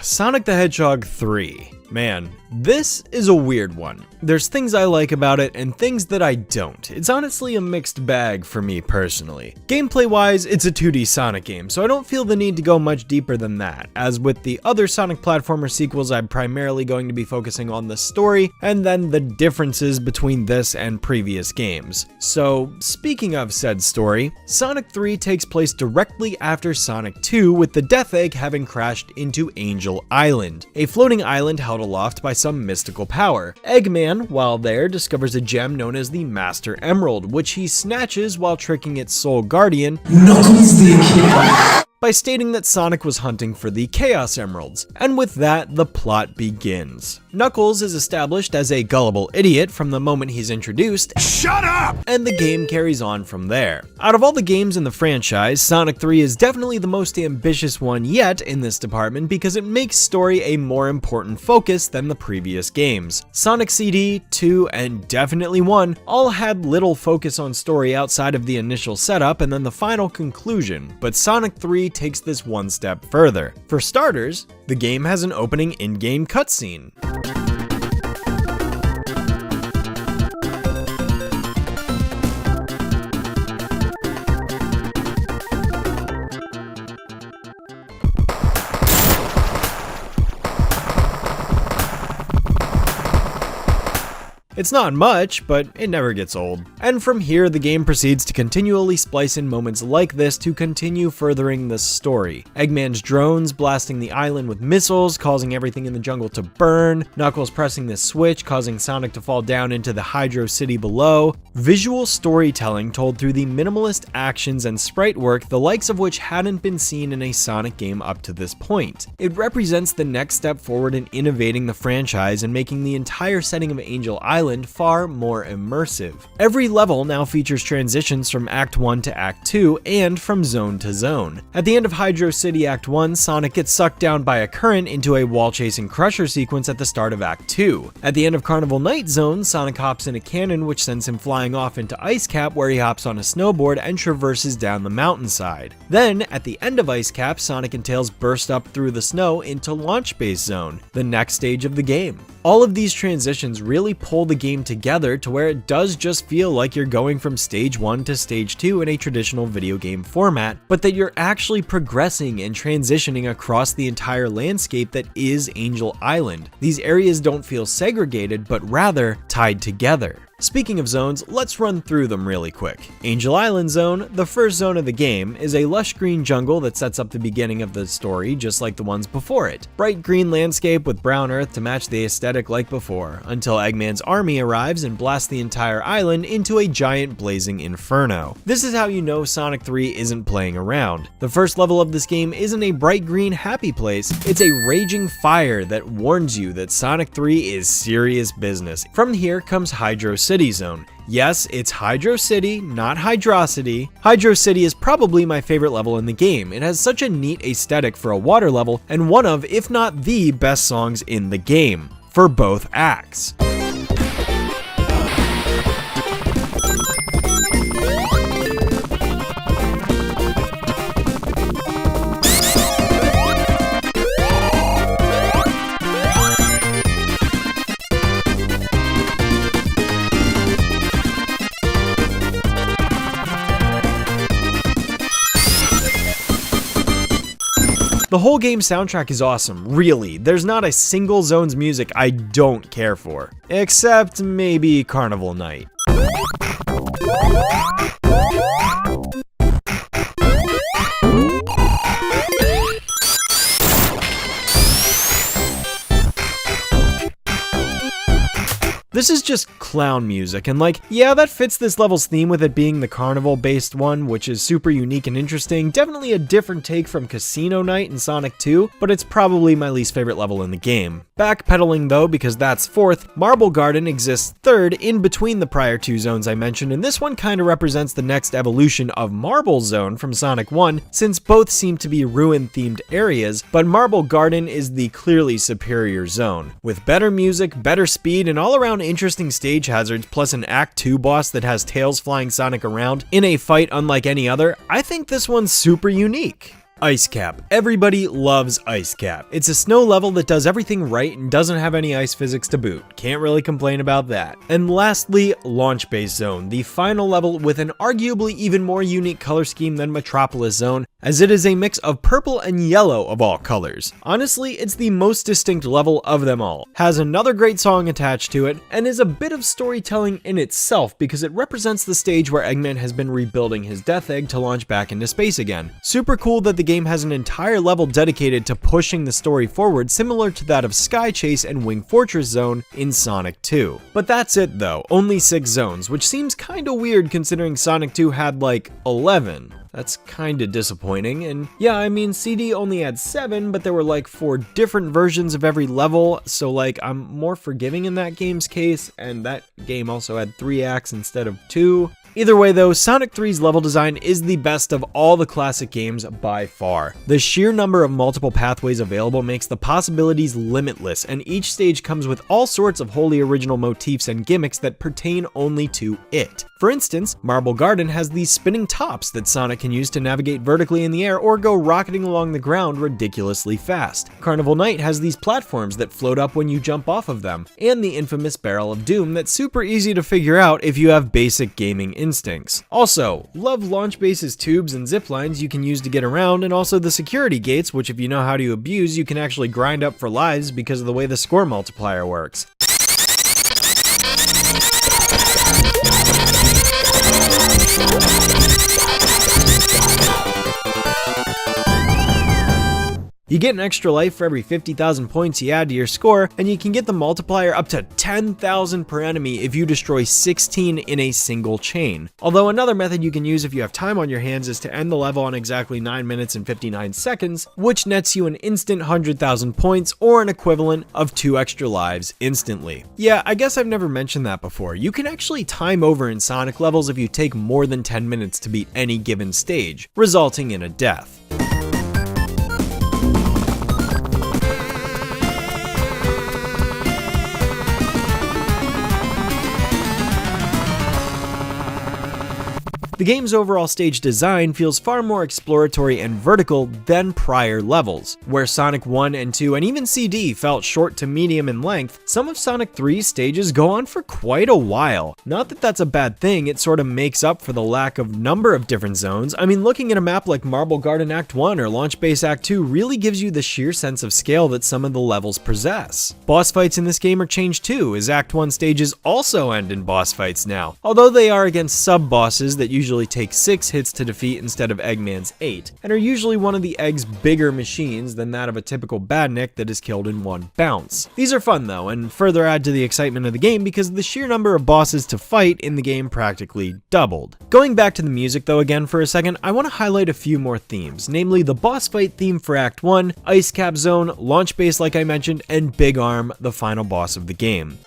Sonic the Hedgehog 3. Man, this is a weird one. There's things I like about it and things that I don't. It's honestly a mixed bag for me personally. Gameplay-wise, it's a 2D Sonic game, so I don't feel the need to go much deeper than that. As with the other Sonic platformer sequels, I'm primarily going to be focusing on the story and then the differences between this and previous games. So, speaking of said story, Sonic 3 takes place directly after Sonic 2, with the Death Egg having crashed into Angel Island, a floating island held aloft by some mystical power. Eggman, while there, discovers a gem known as the Master Emerald, which he snatches while tricking its sole guardian, Knuckles the Echidna, by stating that Sonic was hunting for the Chaos Emeralds, and with that, the plot begins. Knuckles is established as a gullible idiot from the moment he's introduced. Shut up! And the game carries on from there. Out of all the games in the franchise, Sonic 3 is definitely the most ambitious one yet in this department because it makes story a more important focus than the previous games. Sonic CD, 2, and definitely 1 all had little focus on story outside of the initial setup and then the final conclusion, but Sonic 3 takes this one step further. For starters, the game has an opening in-game cutscene. It's not much, but it never gets old. And from here, the game proceeds to continually splice in moments like this to continue furthering the story. Eggman's drones blasting the island with missiles, causing everything in the jungle to burn, Knuckles pressing the switch, causing Sonic to fall down into the Hydro City below. Visual storytelling told through the minimalist actions and sprite work, the likes of which hadn't been seen in a Sonic game up to this point. It represents the next step forward in innovating the franchise and making the entire setting of Angel Island far more immersive. Every level now features transitions from Act 1 to Act 2 and from zone to zone. At the end of Hydro City Act 1, Sonic gets sucked down by a current into a wall-chasing Crusher sequence at the start of Act 2. At the end of Carnival Night Zone, Sonic hops in a cannon which sends him flying off into Ice Cap where he hops on a snowboard and traverses down the mountainside. Then, at the end of Ice Cap, Sonic and Tails burst up through the snow into Launch Base Zone, the next stage of the game. All of these transitions really pull the game together to where it does just feel like you're going from stage 1 to stage 2 in a traditional video game format, but that you're actually progressing and transitioning across the entire landscape that is Angel Island. These areas don't feel segregated, but rather tied together. Speaking of zones, let's run through them really quick. Angel Island Zone, the first zone of the game, is a lush green jungle that sets up the beginning of the story just like the ones before it. Bright green landscape with brown earth to match the aesthetic like before, until Eggman's army arrives and blasts the entire island into a giant blazing inferno. This is how you know Sonic 3 isn't playing around. The first level of this game isn't a bright green happy place, it's a raging fire that warns you that Sonic 3 is serious business. From here comes Hydro City Zone. Yes, it's Hydro City, not Hydrocity. Hydro City is probably my favorite level in the game. It has such a neat aesthetic for a water level, and one of, if not the best songs in the game, for both acts. The whole game's soundtrack is awesome, really. There's not a single zone's music I don't care for. Except maybe Carnival Night. This is just clown music, and like, yeah, that fits this level's theme with it being the carnival-based one, which is super unique and interesting, definitely a different take from Casino Night in Sonic 2, but it's probably my least favorite level in the game. Backpedaling though, because that's fourth, Marble Garden exists third in between the prior two zones I mentioned, and this one kinda represents the next evolution of Marble Zone from Sonic 1, since both seem to be ruin-themed areas, but Marble Garden is the clearly superior zone. With better music, better speed, and all-around interesting stage hazards, plus an Act 2 boss that has Tails flying Sonic around in a fight unlike any other, I think this one's super unique. Ice Cap. Everybody loves Ice Cap. It's a snow level that does everything right and doesn't have any ice physics to boot. Can't really complain about that. And lastly, Launch Base Zone, the final level with an arguably even more unique color scheme than Metropolis Zone, as it is a mix of purple and yellow of all colors. Honestly, it's the most distinct level of them all, has another great song attached to it, and is a bit of storytelling in itself because it represents the stage where Eggman has been rebuilding his Death Egg to launch back into space again. Super cool that the game has an entire level dedicated to pushing the story forward, similar to that of Sky Chase and Wing Fortress Zone in Sonic 2. But that's it though, only 6 zones, which seems kinda weird considering Sonic 2 had like 11. That's kinda disappointing, and yeah, I mean, CD only had 7, but there were like 4 different versions of every level, so like, I'm more forgiving in that game's case, and that game also had 3 acts instead of 2. Either way though, Sonic 3's level design is the best of all the classic games by far. The sheer number of multiple pathways available makes the possibilities limitless, and each stage comes with all sorts of wholly original motifs and gimmicks that pertain only to it. For instance, Marble Garden has these spinning tops that Sonic can use to navigate vertically in the air or go rocketing along the ground ridiculously fast. Carnival Night has these platforms that float up when you jump off of them, and the infamous Barrel of Doom that's super easy to figure out if you have basic gaming instincts. Also, love Launch Base's tubes and zip lines you can use to get around, and also the security gates, which if you know how to abuse, you can actually grind up for lives because of the way the score multiplier works. You get an extra life for every 50,000 points you add to your score, and you can get the multiplier up to 10,000 per enemy if you destroy 16 in a single chain. Although another method you can use if you have time on your hands is to end the level on exactly 9 minutes and 59 seconds, which nets you an instant 100,000 points or an equivalent of 2 extra lives instantly. Yeah, I guess I've never mentioned that before. You can actually time over in Sonic levels if you take more than 10 minutes to beat any given stage, resulting in a death. The game's overall stage design feels far more exploratory and vertical than prior levels. Where Sonic 1 and 2 and even CD felt short to medium in length, some of Sonic 3's stages go on for quite a while. Not that that's a bad thing, it sort of makes up for the lack of number of different zones. I mean, looking at a map like Marble Garden Act 1 or Launch Base Act 2 really gives you the sheer sense of scale that some of the levels possess. Boss fights in this game are changed too, as Act 1 stages also end in boss fights now, although they are against sub-bosses that usually take 6 hits to defeat instead of Eggman's 8, and are usually one of the Egg's bigger machines than that of a typical Badnik that is killed in one bounce. These are fun though, and further add to the excitement of the game because the sheer number of bosses to fight in the game practically doubled. Going back to the music though again for a second, I want to highlight a few more themes, namely the boss fight theme for Act 1, Ice Cap Zone, Launch Base like I mentioned, and Big Arm, the final boss of the game.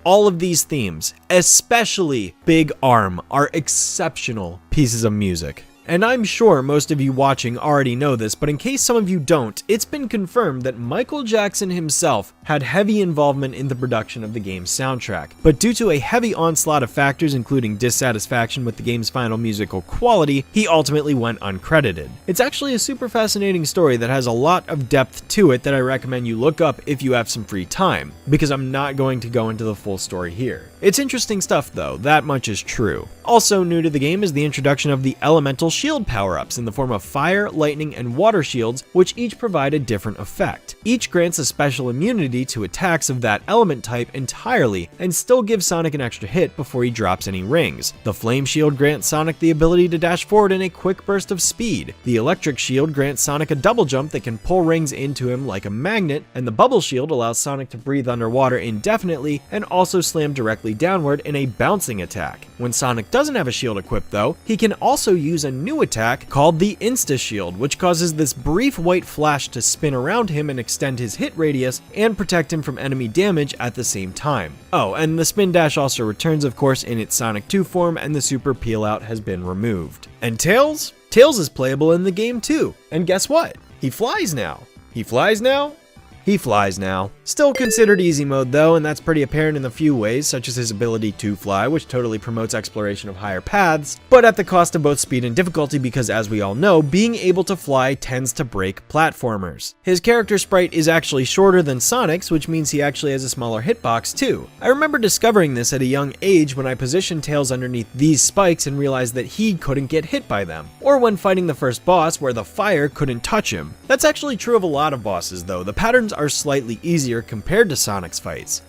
All of these themes, especially Big Arm, are exceptional pieces of music. And I'm sure most of you watching already know this, but in case some of you don't, it's been confirmed that Michael Jackson himself had heavy involvement in the production of the game's soundtrack. But due to a heavy onslaught of factors, including dissatisfaction with the game's final musical quality, he ultimately went uncredited. It's actually a super fascinating story that has a lot of depth to it that I recommend you look up if you have some free time, because I'm not going to go into the full story here. It's interesting stuff though, that much is true. Also new to the game is the introduction of the elemental shield power-ups in the form of fire, lightning, and water shields, which each provide a different effect. Each grants a special immunity to attacks of that element type entirely, and still gives Sonic an extra hit before he drops any rings. The flame shield grants Sonic the ability to dash forward in a quick burst of speed. The electric shield grants Sonic a double jump that can pull rings into him like a magnet, and the bubble shield allows Sonic to breathe underwater indefinitely and also slam directly downward in a bouncing attack. When Sonic doesn't have a shield equipped though, he can also use a new attack called the Insta Shield, which causes this brief white flash to spin around him and extend his hit radius and protect him from enemy damage at the same time. Oh, and the Spin Dash also returns of course in its Sonic 2 form, and the Super Peel Out has been removed. And Tails? Tails is playable in the game too. And guess what? He flies now. He flies now? He flies now. Still considered easy mode though, and that's pretty apparent in a few ways, such as his ability to fly, which totally promotes exploration of higher paths, but at the cost of both speed and difficulty because, as we all know, being able to fly tends to break platformers. His character sprite is actually shorter than Sonic's, which means he actually has a smaller hitbox too. I remember discovering this at a young age when I positioned Tails underneath these spikes and realized that he couldn't get hit by them, or when fighting the first boss where the fire couldn't touch him. That's actually true of a lot of bosses though. The patterns are slightly easier compared to Sonic's fights.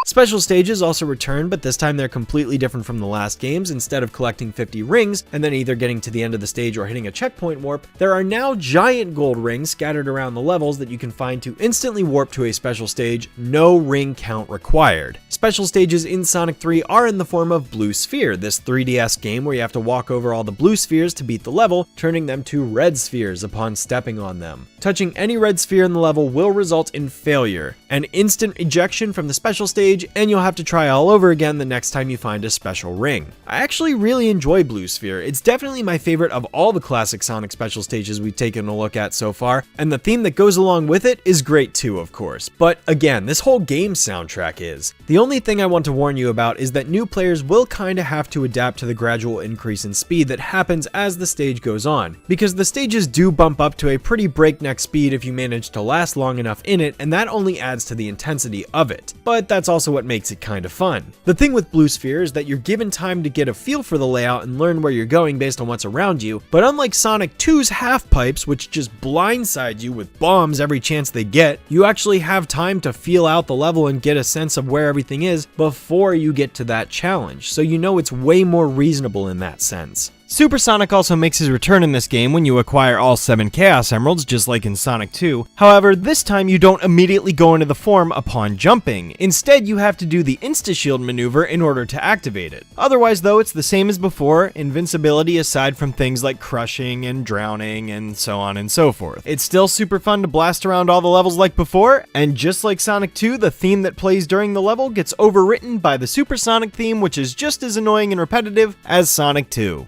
Special stages also return, but this time they're completely different from the last games. Instead of collecting 50 rings and then either getting to the end of the stage or hitting a checkpoint warp, there are now giant gold rings scattered around the levels that you can find to instantly warp to a special stage, no ring count required. Special stages in Sonic 3 are in the form of Blue Sphere, this 3DS game where you have to walk over all the blue spheres to beat the level, turning them to red spheres upon stepping on them. Touching any red sphere in the level will result in failure, an instant ejection from the special stage, and you'll have to try all over again the next time you find a special ring. I actually really enjoy Blue Sphere. It's definitely my favorite of all the classic Sonic special stages we've taken a look at so far, and the theme that goes along with it is great too, of course. But again, this whole game soundtrack is. The only thing I want to warn you about is that new players will kinda have to adapt to the gradual increase in speed that happens as the stage goes on, because the stages do bump up to a pretty breakneck speed if you manage to last long enough in it, and that only adds to the intensity of it. But that's also what makes it kind of fun. The thing with Blue Sphere is that you're given time to get a feel for the layout and learn where you're going based on what's around you, but unlike Sonic 2's half pipes, which just blindside you with bombs every chance they get, you actually have time to feel out the level and get a sense of where everything is before you get to that challenge, so you know it's way more reasonable in that sense. Super Sonic also makes his return in this game when you acquire all 7 Chaos Emeralds, just like in Sonic 2. However, this time you don't immediately go into the form upon jumping. Instead, you have to do the Insta-Shield maneuver in order to activate it. Otherwise, though, it's the same as before, invincibility aside from things like crushing and drowning and so on and so forth. It's still super fun to blast around all the levels like before, and just like Sonic 2, the theme that plays during the level gets overwritten by the Super Sonic theme, which is just as annoying and repetitive as Sonic 2.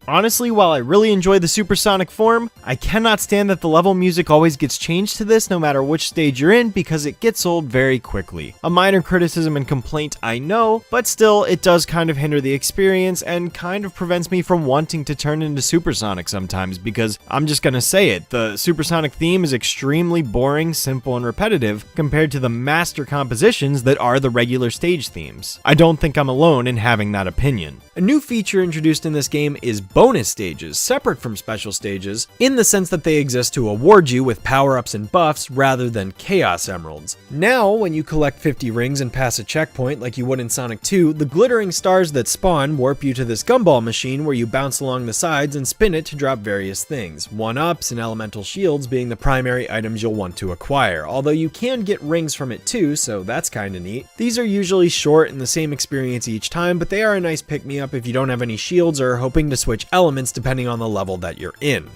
Honestly, while I really enjoy the Supersonic form, I cannot stand that the level music always gets changed to this no matter which stage you're in because it gets old very quickly. A minor criticism and complaint, I know, but still it does kind of hinder the experience and kind of prevents me from wanting to turn into Supersonic sometimes because I'm just gonna say it, the Supersonic theme is extremely boring, simple, and repetitive compared to the master compositions that are the regular stage themes. I don't think I'm alone in having that opinion. A new feature introduced in this game is bonus stages, separate from special stages, in the sense that they exist to award you with power-ups and buffs rather than Chaos Emeralds. Now, when you collect 50 rings and pass a checkpoint like you would in Sonic 2, the glittering stars that spawn warp you to this gumball machine where you bounce along the sides and spin it to drop various things, 1-ups and elemental shields being the primary items you'll want to acquire, although you can get rings from it too, so that's kinda neat. These are usually short and the same experience each time, but they are a nice pick-me-up if you don't have any shields or are hoping to switch elements depending on the level that you're in.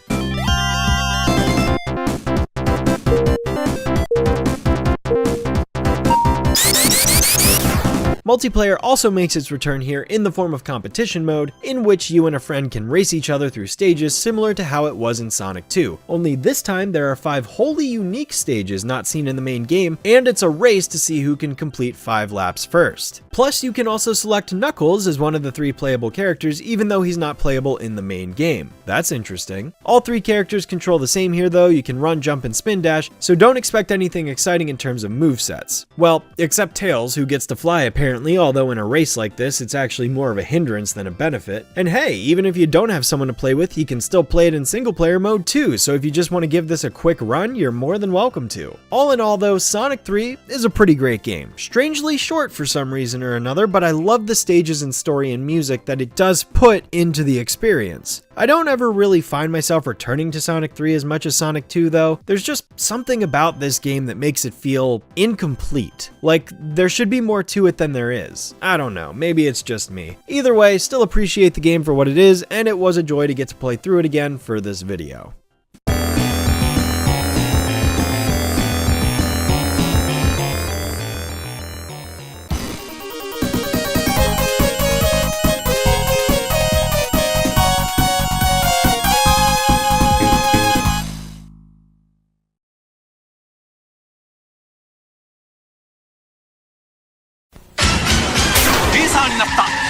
Multiplayer also makes its return here in the form of competition mode, in which you and a friend can race each other through stages similar to how it was in Sonic 2. Only this time there are 5 wholly unique stages not seen in the main game, and it's a race to see who can complete 5 laps first. Plus, you can also select Knuckles as one of the 3 playable characters, even though he's not playable in the main game. That's interesting. All 3 characters control the same here though, you can run, jump, and spin dash, so don't expect anything exciting in terms of movesets. Well, except Tails, who gets to fly apparently apparently, although in a race like this, it's actually more of a hindrance than a benefit. And hey, even if you don't have someone to play with, you can still play it in single player mode too, so if you just want to give this a quick run, you're more than welcome to. All in all though, Sonic 3 is a pretty great game. Strangely short for some reason or another, but I love the stages and story and music that it does put into the experience. I don't ever really find myself returning to Sonic 3 as much as Sonic 2 though. There's just something about this game that makes it feel incomplete. Like, there should be more to it than there is. I don't know, maybe it's just me. Either way, still appreciate the game for what it is, and it was a joy to get to play through it again for this video.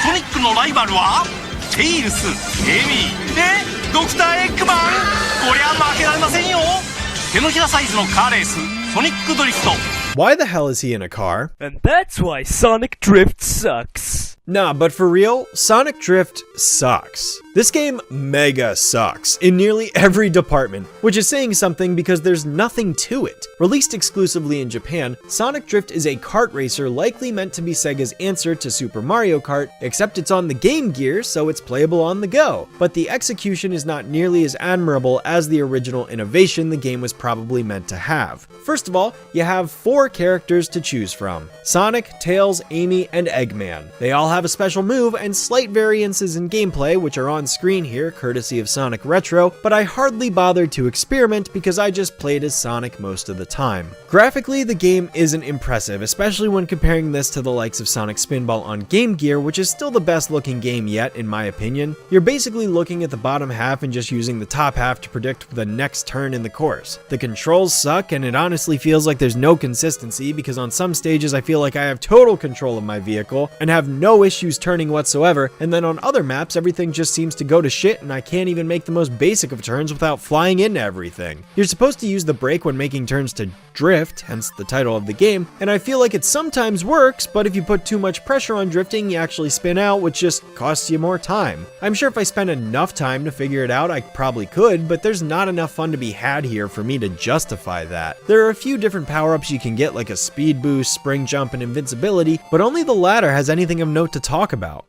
ソニックのライバルはテイルス、エミーでドクターエッグマン。こりゃ負けられませんよ。手のひらサイズのカーレース、ソニックドリフト。 Why the hell is he in a car? And that's why Sonic Drift sucks. Nah, but for real, Sonic Drift sucks. This game mega sucks in nearly every department, which is saying something because there's nothing to it. Released exclusively in Japan, Sonic Drift is a kart racer likely meant to be Sega's answer to Super Mario Kart, except it's on the Game Gear, so it's playable on the go. But the execution is not nearly as admirable as the original innovation the game was probably meant to have. First of all, you have 4 characters to choose from: Sonic, Tails, Amy, and Eggman. They all have a special move and slight variances in gameplay, which are on screen here courtesy of Sonic Retro, but I hardly bothered to experiment because I just played as Sonic most of the time. Graphically, the game isn't impressive, especially when comparing this to the likes of Sonic Spinball on Game Gear, which is still the best looking game yet in my opinion. You're basically looking at the bottom half and just using the top half to predict the next turn in the course. The controls suck, and it honestly feels like there's no consistency because on some stages I feel like I have total control of my vehicle and have no issues turning whatsoever, and then on other maps everything just seems to go to shit and I can't even make the most basic of turns without flying into everything. You're supposed to use the brake when making turns to drift, hence the title of the game, and I feel like it sometimes works, but if you put too much pressure on drifting, you actually spin out, which just costs you more time. I'm sure if I spent enough time to figure it out, I probably could, but there's not enough fun to be had here for me to justify that. There are a few different power-ups you can get, like a speed boost, spring jump, and invincibility, but only the latter has anything of note to talk about.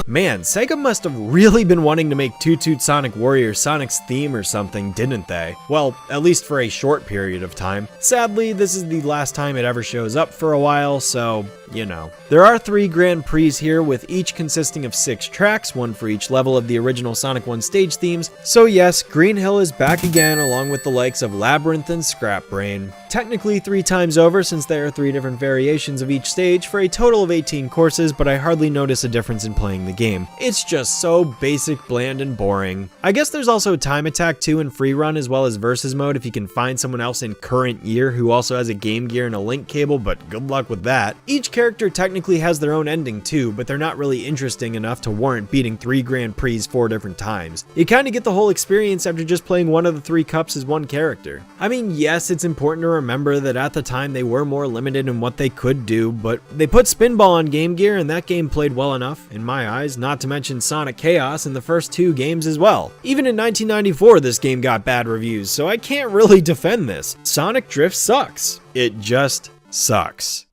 Man, Sega must have really been wanting to make Toot Toot Sonic Warrior Sonic's theme or something, didn't they? Well, at least for a short period of time. Sadly, this is the last time it ever shows up for a while, so, you know. There are 3 Grand Prix here, with each consisting of 6 tracks, 1 for each level of the original Sonic 1 stage themes. So yes, Green Hill is back again, along with the likes of Labyrinth and Scrap Brain. Technically 3 times over, since there are 3 different variations of each stage for a total of 18 courses, but I hardly notice a difference in playing the game. It's just so basic, bland, and boring. I guess there's also Time Attack 2 and Free Run, as well as Versus Mode if you can find someone else in current year who also has a Game Gear and a link cable, but good luck with that. Each character technically has their own ending too, but they're not really interesting enough to warrant beating 3 Grand Prix 4 different times. You kinda get the whole experience after just playing one of the 3 cups as one character. I mean, yes, it's important to remember that at the time they were more limited in what they could do, but they put Spinball on Game Gear and that game played well enough, in my eyes, not to mention Sonic Chaos in the first 2 games as well. Even in 1994 this game got bad reviews, so I can't really defend this. Sonic Drift sucks. It just sucks.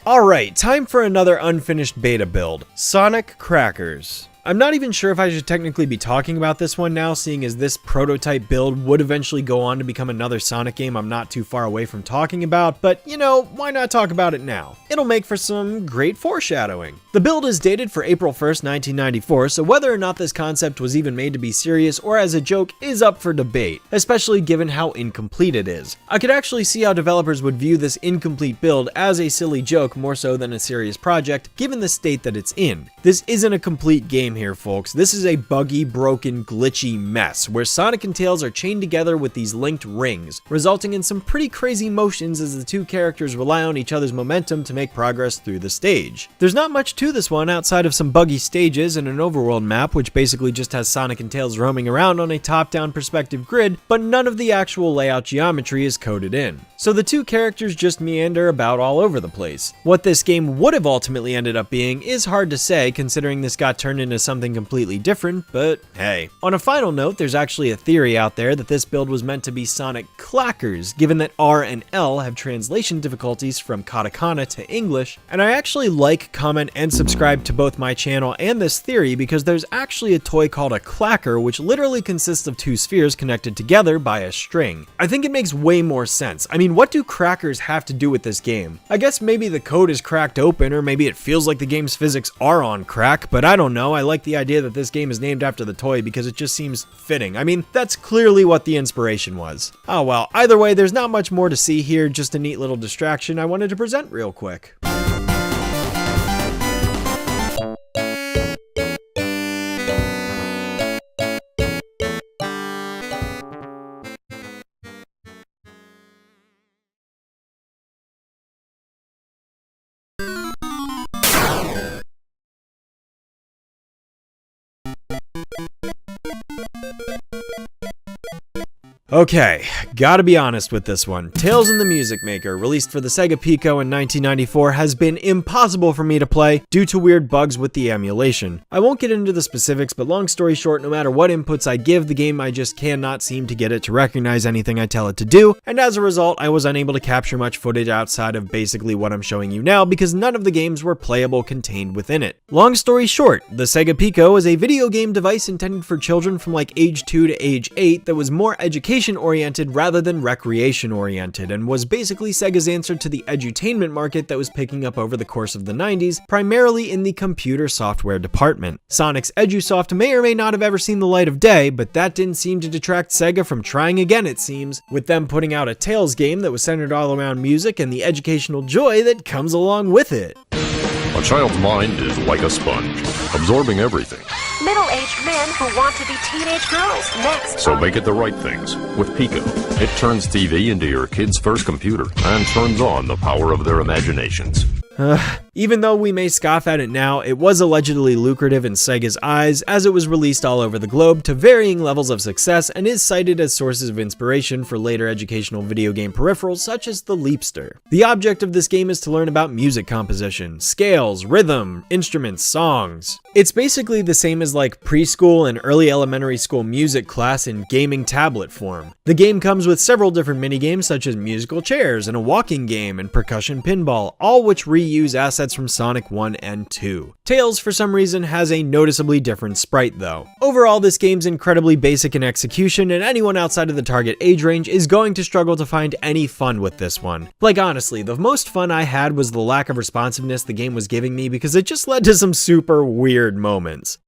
Alright, time for another unfinished beta build, Sonic Crackers. I'm not even sure if I should technically be talking about this one now, seeing as this prototype build would eventually go on to become another Sonic game I'm not too far away from talking about, but you know, why not talk about it now? It'll make for some great foreshadowing. The build is dated for April 1st, 1994, so whether or not this concept was even made to be serious or as a joke is up for debate, especially given how incomplete it is. I could actually see how developers would view this incomplete build as a silly joke more so than a serious project, given the state that it's in. This isn't a complete game game here, folks. This is a buggy, broken, glitchy mess, where Sonic and Tails are chained together with these linked rings, resulting in some pretty crazy motions as the two characters rely on each other's momentum to make progress through the stage. There's not much to this one outside of some buggy stages and an overworld map, which basically just has Sonic and Tails roaming around on a top-down perspective grid, but none of the actual layout geometry is coded in. So the two characters just meander about all over the place. What this game would have ultimately ended up being is hard to say, considering this got turned into something completely different, but hey. On a final note, there's actually a theory out there that this build was meant to be Sonic Clackers, given that R and L have translation difficulties from katakana to English, and I actually like, comment, and subscribe to both my channel and this theory because there's actually a toy called a clacker, which literally consists of two spheres connected together by a string. I think it makes way more sense. I mean, what do crackers have to do with this game? I guess maybe the code is cracked open, or maybe it feels like the game's physics are on crack, but I don't know. I like the idea that this game is named after the toy because it just seems fitting. I mean, that's clearly what the inspiration was. Oh well, either way, there's not much more to see here, just a neat little distraction I wanted to present real quick. Okay, gotta be honest with this one. Tales in the Music Maker, released for the Sega Pico in 1994, has been impossible for me to play due to weird bugs with the emulation. I won't get into the specifics, but long story short, no matter what inputs I give the game, I just cannot seem to get it to recognize anything I tell it to do, and as a result, I was unable to capture much footage outside of basically what I'm showing you now because none of the games were playable contained within it. Long story short, the Sega Pico is a video game device intended for children from like age 2 to age 8 that was more educational oriented rather than recreation oriented, and was basically Sega's answer to the edutainment market that was picking up over the course of the 90s, primarily in the computer software department. Sonic's Edusoft may or may not have ever seen the light of day, but that didn't seem to detract Sega from trying again, it seems, with them putting out a Tales game that was centered all around music and the educational joy that comes along with it. A child's mind is like a sponge, absorbing everything. Middle-aged men who want to be teenage girls next. So make it the right things with Pico. It turns TV into your kid's first computer and turns on the power of their imaginations. Even though we may scoff at it now, it was allegedly lucrative in Sega's eyes as it was released all over the globe to varying levels of success and is cited as sources of inspiration for later educational video game peripherals such as the Leapster. The object of this game is to learn about music composition, scales, rhythm, instruments, songs. It's basically the same as like preschool and early elementary school music class in gaming tablet form. The game comes with several different minigames such as musical chairs and a walking game and percussion pinball, all which reuse assets from Sonic 1 and 2. Tails, for some reason, has a noticeably different sprite though. Overall, this game's incredibly basic in execution, and anyone outside of the target age range is going to struggle to find any fun with this one. Like honestly, the most fun I had was the lack of responsiveness the game was giving me because it just led to some super weird moments.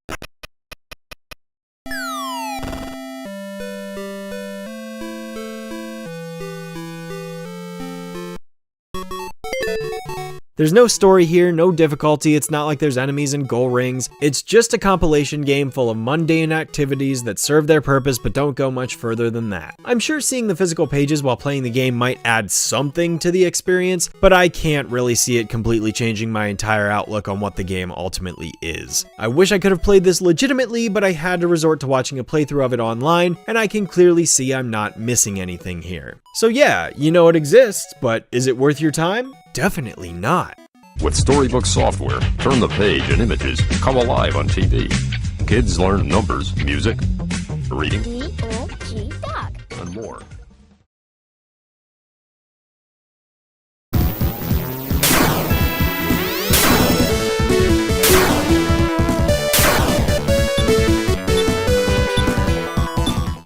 There's no story here, no difficulty, it's not like there's enemies and goal rings. It's just a compilation game full of mundane activities that serve their purpose but don't go much further than that. I'm sure seeing the physical pages while playing the game might add something to the experience, but I can't really see it completely changing my entire outlook on what the game ultimately is. I wish I could have played this legitimately, but I had to resort to watching a playthrough of it online, and I can clearly see I'm not missing anything here. So yeah, you know it exists, but is it worth your time? Definitely not. With Storybook software, turn the page and images come alive on TV. Kids learn numbers, music, reading, and more.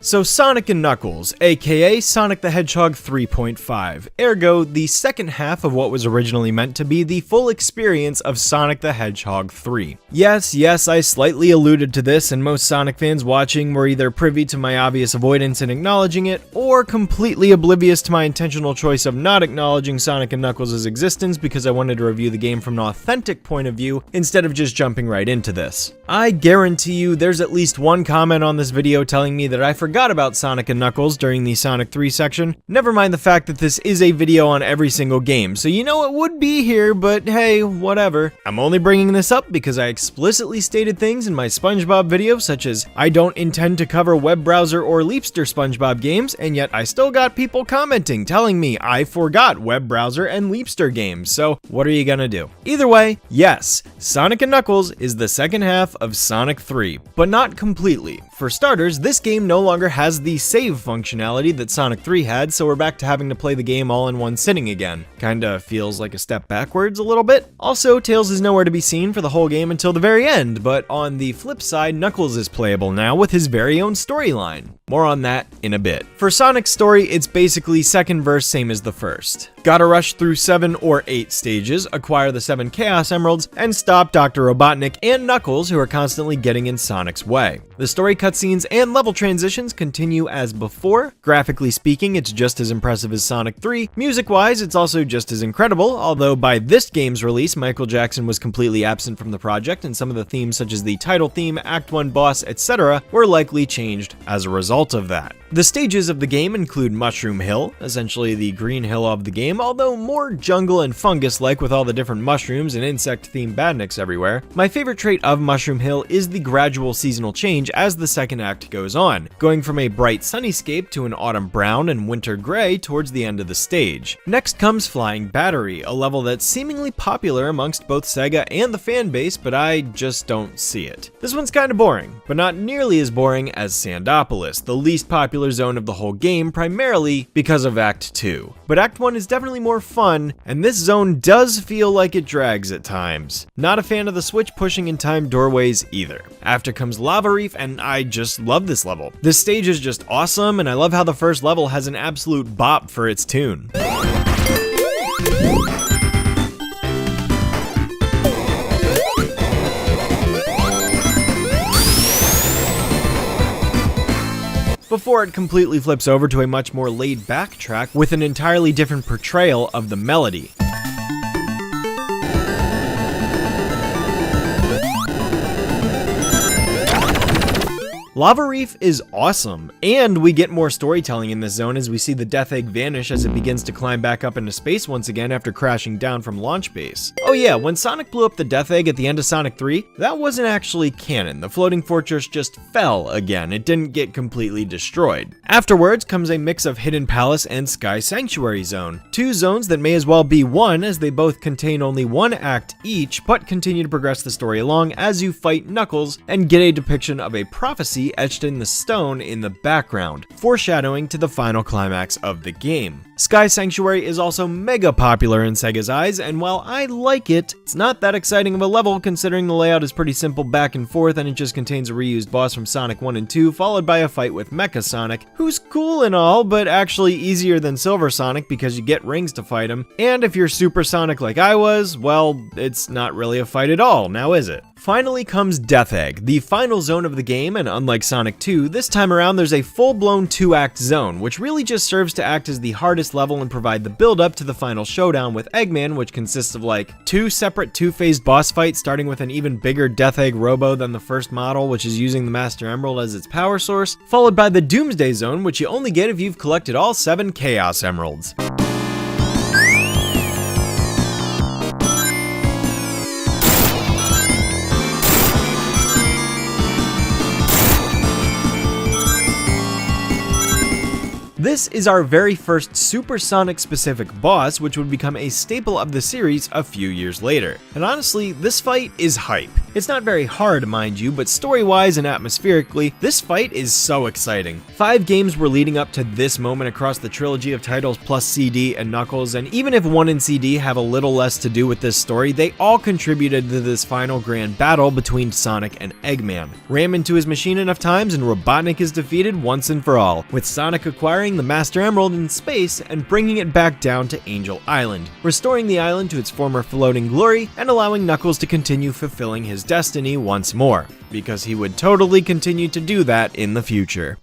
So Sonic and Knuckles, aka Sonic the Hedgehog 3.5, ergo the second half of what was originally meant to be the full experience of Sonic the Hedgehog 3. Yes, I slightly alluded to this, and most Sonic fans watching were either privy to my obvious avoidance in acknowledging it, or completely oblivious to my intentional choice of not acknowledging Sonic and Knuckles' existence because I wanted to review the game from an authentic point of view instead of just jumping right into this. I guarantee you there's at least one comment on this video telling me that I forgot about Sonic and Knuckles during the Sonic 3 section. Never mind the fact that this is a video on every single game, so you know it would be here, but hey, whatever. I'm only bringing this up because I explicitly stated things in my SpongeBob video, such as I don't intend to cover web browser or Leapster SpongeBob games, and yet I still got people commenting telling me I forgot web browser and Leapster games, so what are you gonna do? Either way, yes, Sonic and Knuckles is the second half of Sonic 3, but not completely. For starters, this game no longer has the save functionality that Sonic 3 had, so we're back to having to play the game all in one sitting again. Kinda feels like a step backwards a little bit. Also, Tails is nowhere to be seen for the whole game until the very end, but on the flip side, Knuckles is playable now with his very own storyline. More on that in a bit. For Sonic's story, it's basically second verse same as the first. Gotta rush through 7 or 8 stages, acquire the 7 Chaos Emeralds, and stop Dr. Robotnik and Knuckles, who are constantly getting in Sonic's way. The story cutscenes and level transitions continue as before. Graphically speaking, it's just as impressive as Sonic 3. Music-wise, it's also just as incredible, although by this game's release, Michael Jackson was completely absent from the project, and some of the themes such as the title theme, Act 1 boss, etc. were likely changed as a result of that. The stages of the game include Mushroom Hill, essentially the green hill of the game, although more jungle and fungus-like with all the different mushrooms and insect-themed badniks everywhere. My favorite trait of Mushroom Hill is the gradual seasonal change as the second act goes on, going from a bright sunnyscape to an autumn brown and winter gray towards the end of the stage. Next comes Flying Battery, a level that's seemingly popular amongst both Sega and the fan base, but I just don't see it. This one's kinda boring, but not nearly as boring as Sandopolis, the least popular zone of the whole game, primarily because of Act 2. But Act 1 is definitely more fun, and this zone does feel like it drags at times. Not a fan of the switch pushing in time doorways either. After comes Lava Reef, and I just love this level. This stage is just awesome, and I love how the first level has an absolute bop for its tune. Before it completely flips over to a much more laid-back track with an entirely different portrayal of the melody. Lava Reef is awesome, and we get more storytelling in this zone as we see the Death Egg vanish as it begins to climb back up into space once again after crashing down from launch base. Oh yeah, when Sonic blew up the Death Egg at the end of Sonic 3, that wasn't actually canon. The floating fortress just fell again, it didn't get completely destroyed. Afterwards comes a mix of Hidden Palace and Sky Sanctuary Zone, two zones that may as well be one as they both contain only one act each, but continue to progress the story along as you fight Knuckles and get a depiction of a prophecy etched in the stone in the background, foreshadowing to the final climax of the game. Sky Sanctuary is also mega popular in Sega's eyes, and while I like it, it's not that exciting of a level considering the layout is pretty simple back and forth and it just contains a reused boss from Sonic 1 and 2 followed by a fight with Mecha Sonic, who's cool and all, but actually easier than Silver Sonic because you get rings to fight him, and if you're Super Sonic like I was, well, it's not really a fight at all, now is it? Finally comes Death Egg, the final zone of the game, and unlike Sonic 2, this time around there's a full-blown 2-act zone, which really just serves to act as the hardest level and provide the build-up to the final showdown with Eggman, which consists of like 2 separate 2-phased boss fights, starting with an even bigger Death Egg Robo than the first model, which is using the Master Emerald as its power source, followed by the Doomsday Zone, which you only get if you've collected all 7 Chaos Emeralds. This is our very first Supersonic specific boss, which would become a staple of the series a few years later. And honestly, this fight is hype. It's not very hard, mind you, but story-wise and atmospherically, this fight is so exciting. 5 games were leading up to this moment across the trilogy of titles plus CD and Knuckles, and even if 1 and CD have a little less to do with this story, they all contributed to this final grand battle between Sonic and Eggman. Ram into his machine enough times and Robotnik is defeated once and for all, with Sonic acquiring the Master Emerald in space and bringing it back down to Angel Island, restoring the island to its former floating glory and allowing Knuckles to continue fulfilling his destiny once more, because he would totally continue to do that in the future.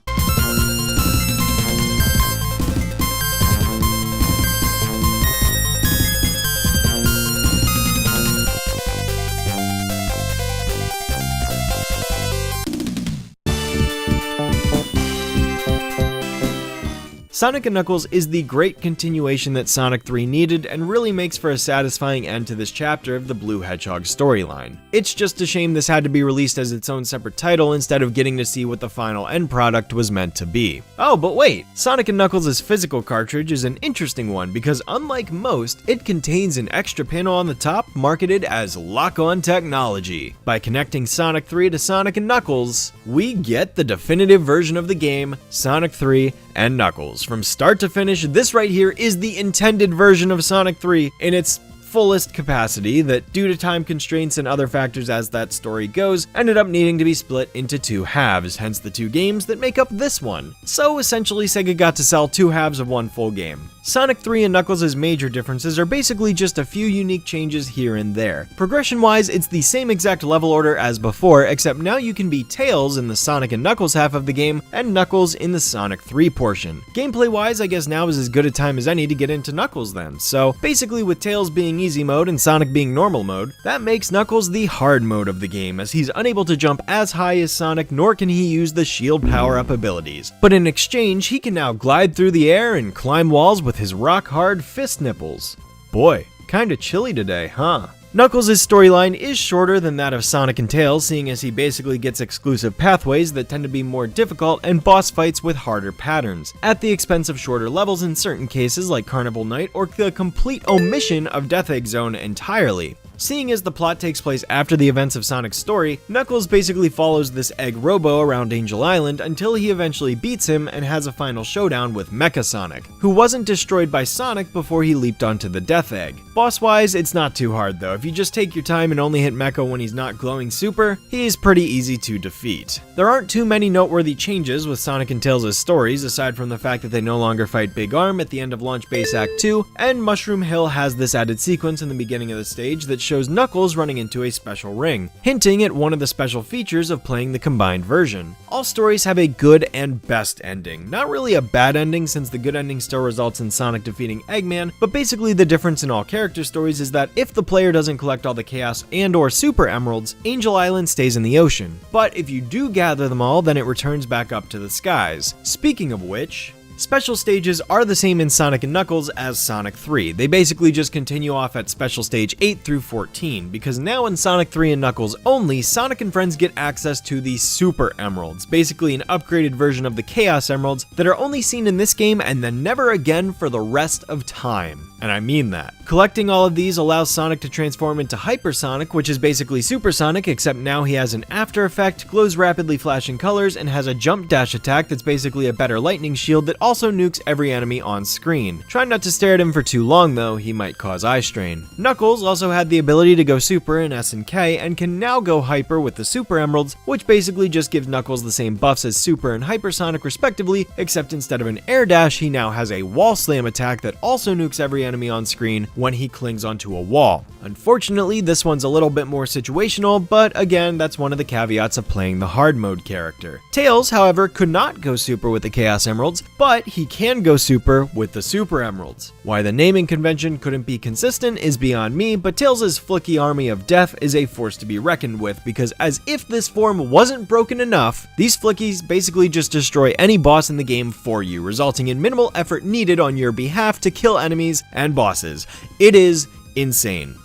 Sonic & Knuckles is the great continuation that Sonic 3 needed and really makes for a satisfying end to this chapter of the Blue Hedgehog storyline. It's just a shame this had to be released as its own separate title instead of getting to see what the final end product was meant to be. Oh, but wait, Sonic & Knuckles' physical cartridge is an interesting one because unlike most, it contains an extra panel on the top marketed as lock-on technology. By connecting Sonic 3 to Sonic & Knuckles, we get the definitive version of the game, Sonic 3 and Knuckles. From start to finish, this right here is the intended version of Sonic 3 in its fullest capacity that, due to time constraints and other factors as that story goes, ended up needing to be split into 2 halves, hence the 2 games that make up this one. So essentially Sega got to sell 2 halves of one full game. Sonic 3 and Knuckles' major differences are basically just a few unique changes here and there. Progression-wise, it's the same exact level order as before, except now you can be Tails in the Sonic and Knuckles half of the game, and Knuckles in the Sonic 3 portion. Gameplay-wise, I guess now is as good a time as any to get into Knuckles then, so basically with Tails being easy mode and Sonic being normal mode, that makes Knuckles the hard mode of the game, as he's unable to jump as high as Sonic, nor can he use the shield power-up abilities. But in exchange, he can now glide through the air and climb walls with his rock-hard fist nipples. Boy, kinda chilly today, huh? Knuckles' storyline is shorter than that of Sonic and Tails, seeing as he basically gets exclusive pathways that tend to be more difficult and boss fights with harder patterns, at the expense of shorter levels in certain cases like Carnival Night or the complete omission of Death Egg Zone entirely. Seeing as the plot takes place after the events of Sonic's story, Knuckles basically follows this Egg Robo around Angel Island until he eventually beats him and has a final showdown with Mecha Sonic, who wasn't destroyed by Sonic before he leaped onto the Death Egg. Boss-wise, it's not too hard though. If you just take your time and only hit Mecha when he's not glowing super, he is pretty easy to defeat. There aren't too many noteworthy changes with Sonic and Tails' stories, aside from the fact that they no longer fight Big Arm at the end of Launch Base Act 2, and Mushroom Hill has this added sequence in the beginning of the stage that shows Knuckles running into a special ring, hinting at one of the special features of playing the combined version. All stories have a good and best ending. Not really a bad ending, since the good ending still results in Sonic defeating Eggman, but basically the difference in all character stories is that if the player doesn't collect all the Chaos and or Super Emeralds, Angel Island stays in the ocean. But if you do gather them all, then it returns back up to the skies. Speaking of which, special stages are the same in Sonic & Knuckles as Sonic 3. They basically just continue off at Special Stage 8 through 14, because now in Sonic 3 and Knuckles only, Sonic and friends get access to the Super Emeralds, basically an upgraded version of the Chaos Emeralds that are only seen in this game and then never again for the rest of time. And I mean that. Collecting all of these allows Sonic to transform into Hypersonic, which is basically Supersonic, except now he has an after effect, glows rapidly flashing colors, and has a jump dash attack that's basically a better lightning shield that also nukes every enemy on screen. Try not to stare at him for too long though, he might cause eye strain. Knuckles also had the ability to go Super in S and K, and can now go Hyper with the Super Emeralds, which basically just gives Knuckles the same buffs as Super and Hypersonic respectively, except instead of an air dash, he now has a wall slam attack that also nukes every enemy on screen when he clings onto a wall. Unfortunately, this one's a little bit more situational, but again, that's one of the caveats of playing the hard mode character. Tails, however, could not go Super with the Chaos Emeralds, but he can go Super with the Super Emeralds. Why the naming convention couldn't be consistent is beyond me, but Tails' flicky army of death is a force to be reckoned with, because as if this form wasn't broken enough, these flickies basically just destroy any boss in the game for you, resulting in minimal effort needed on your behalf to kill enemies and bosses. It is insane.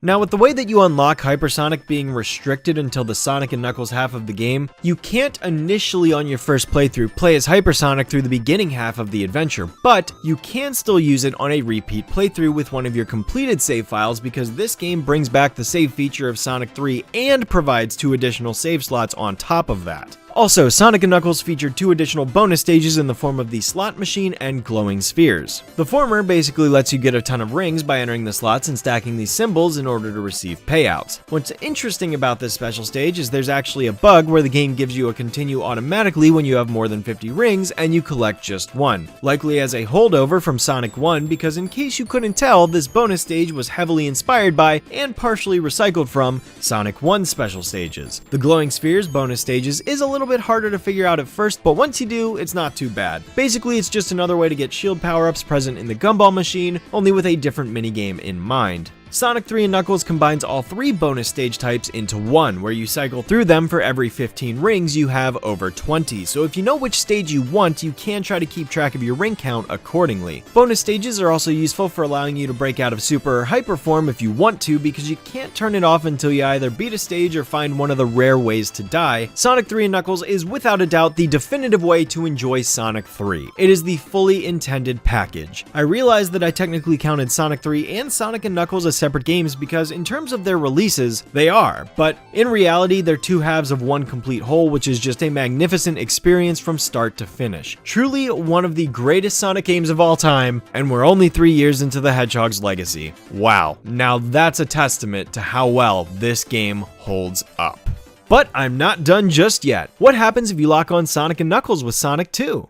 Now, with the way that you unlock Hypersonic being restricted until the Sonic and Knuckles half of the game, you can't initially on your first playthrough play as Hypersonic through the beginning half of the adventure, but you can still use it on a repeat playthrough with one of your completed save files because this game brings back the save feature of Sonic 3 and provides 2 additional save slots on top of that. Also, Sonic & Knuckles featured 2 additional bonus stages in the form of the slot machine and glowing spheres. The former basically lets you get a ton of rings by entering the slots and stacking these symbols in order to receive payouts. What's interesting about this special stage is there's actually a bug where the game gives you a continue automatically when you have more than 50 rings and you collect just 1. Likely as a holdover from Sonic 1 because in case you couldn't tell, this bonus stage was heavily inspired by and partially recycled from Sonic 1 special stages. The glowing spheres bonus stages is a little bit harder to figure out at first, but once you do, it's not too bad. Basically, it's just another way to get shield power-ups present in the Gumball machine, only with a different minigame in mind. Sonic 3 and Knuckles combines all 3 bonus stage types into one, where you cycle through them for every 15 rings you have over 20, so if you know which stage you want, you can try to keep track of your ring count accordingly. Bonus stages are also useful for allowing you to break out of Super or Hyper form if you want to, because you can't turn it off until you either beat a stage or find one of the rare ways to die. Sonic 3 and Knuckles is without a doubt the definitive way to enjoy Sonic 3. It is the fully intended package. I realized that I technically counted Sonic 3 and Sonic & Knuckles as separate games because in terms of their releases, they are, but in reality, they're 2 halves of one complete whole, which is just a magnificent experience from start to finish. Truly one of the greatest Sonic games of all time, and we're only 3 years into the Hedgehog's legacy. Wow, now that's a testament to how well this game holds up. But I'm not done just yet. What happens if you lock on Sonic & Knuckles with Sonic 2?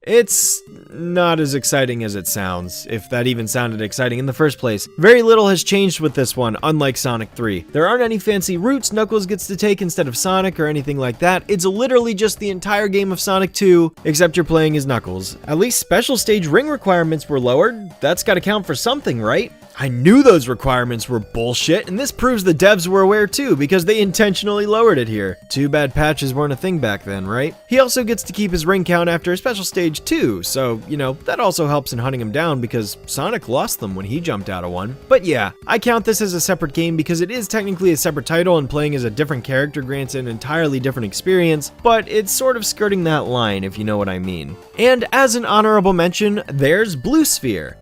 It's not as exciting as it sounds, if that even sounded exciting in the first place. Very little has changed with this one, unlike Sonic 3. There aren't any fancy routes Knuckles gets to take instead of Sonic or anything like that. It's literally just the entire game of Sonic 2, except you're playing as Knuckles. At least special stage ring requirements were lowered. That's gotta count for something, right? I knew those requirements were bullshit, and this proves the devs were aware too, because they intentionally lowered it here. Too bad patches weren't a thing back then, right? He also gets to keep his ring count after a special stage too, so, you know, that also helps in hunting him down because Sonic lost them when he jumped out of one. But yeah, I count this as a separate game because it is technically a separate title and playing as a different character grants an entirely different experience, but it's sort of skirting that line if you know what I mean. And as an honorable mention, there's Blue Sphere.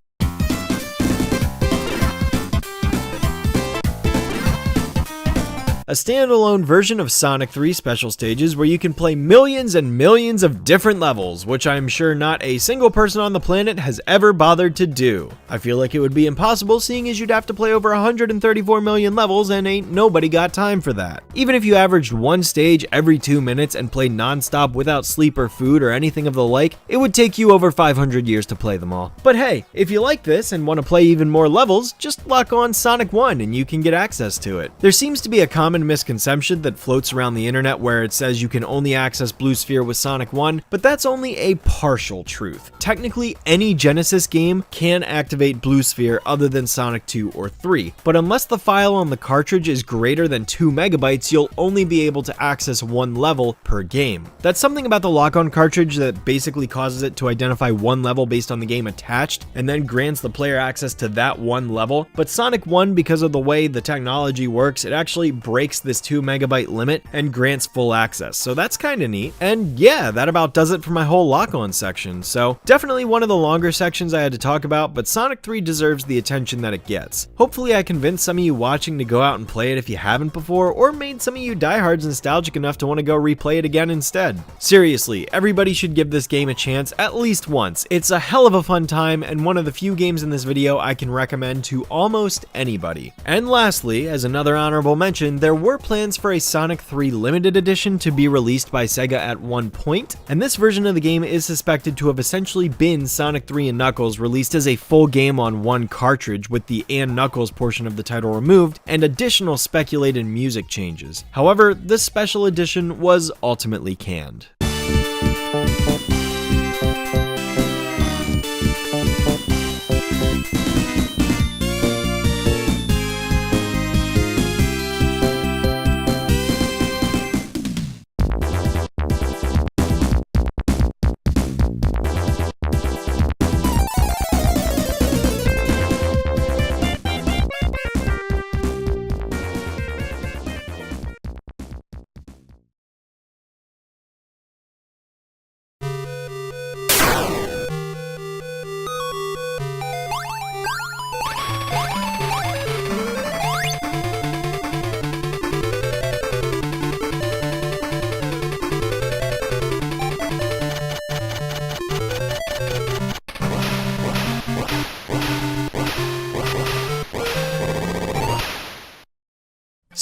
A standalone version of Sonic 3 special stages where you can play millions and millions of different levels, which I'm sure not a single person on the planet has ever bothered to do. I feel like it would be impossible seeing as you'd have to play over 134 million levels and ain't nobody got time for that. Even if you averaged one stage every 2 minutes and played non-stop without sleep or food or anything of the like, it would take you over 500 years to play them all. But hey, if you like this and want to play even more levels, just lock on Sonic 1 and you can get access to it. There seems to be a common misconception that floats around the internet where it says you can only access Blue Sphere with Sonic 1, but that's only a partial truth. Technically, any Genesis game can activate Blue Sphere other than Sonic 2 or 3, but unless the file on the cartridge is greater than 2 megabytes, you'll only be able to access one level per game. That's something about the lock-on cartridge that basically causes it to identify one level based on the game attached, and then grants the player access to that one level, but Sonic 1, because of the way the technology works, it actually breaks this 2 megabyte limit and grants full access, so that's kinda neat. And yeah, that about does it for my whole lock-on section, so definitely one of the longer sections I had to talk about, but Sonic 3 deserves the attention that it gets. Hopefully I convinced some of you watching to go out and play it if you haven't before, or made some of you diehards nostalgic enough to want to go replay it again instead. Seriously, everybody should give this game a chance at least once. It's a hell of a fun time, and one of the few games in this video I can recommend to almost anybody. And lastly, as another honorable mention, there were plans for a Sonic 3 limited edition to be released by Sega at one point, and this version of the game is suspected to have essentially been Sonic 3 and Knuckles released as a full game on one cartridge with the and Knuckles portion of the title removed and additional speculated music changes. However, this special edition was ultimately canned.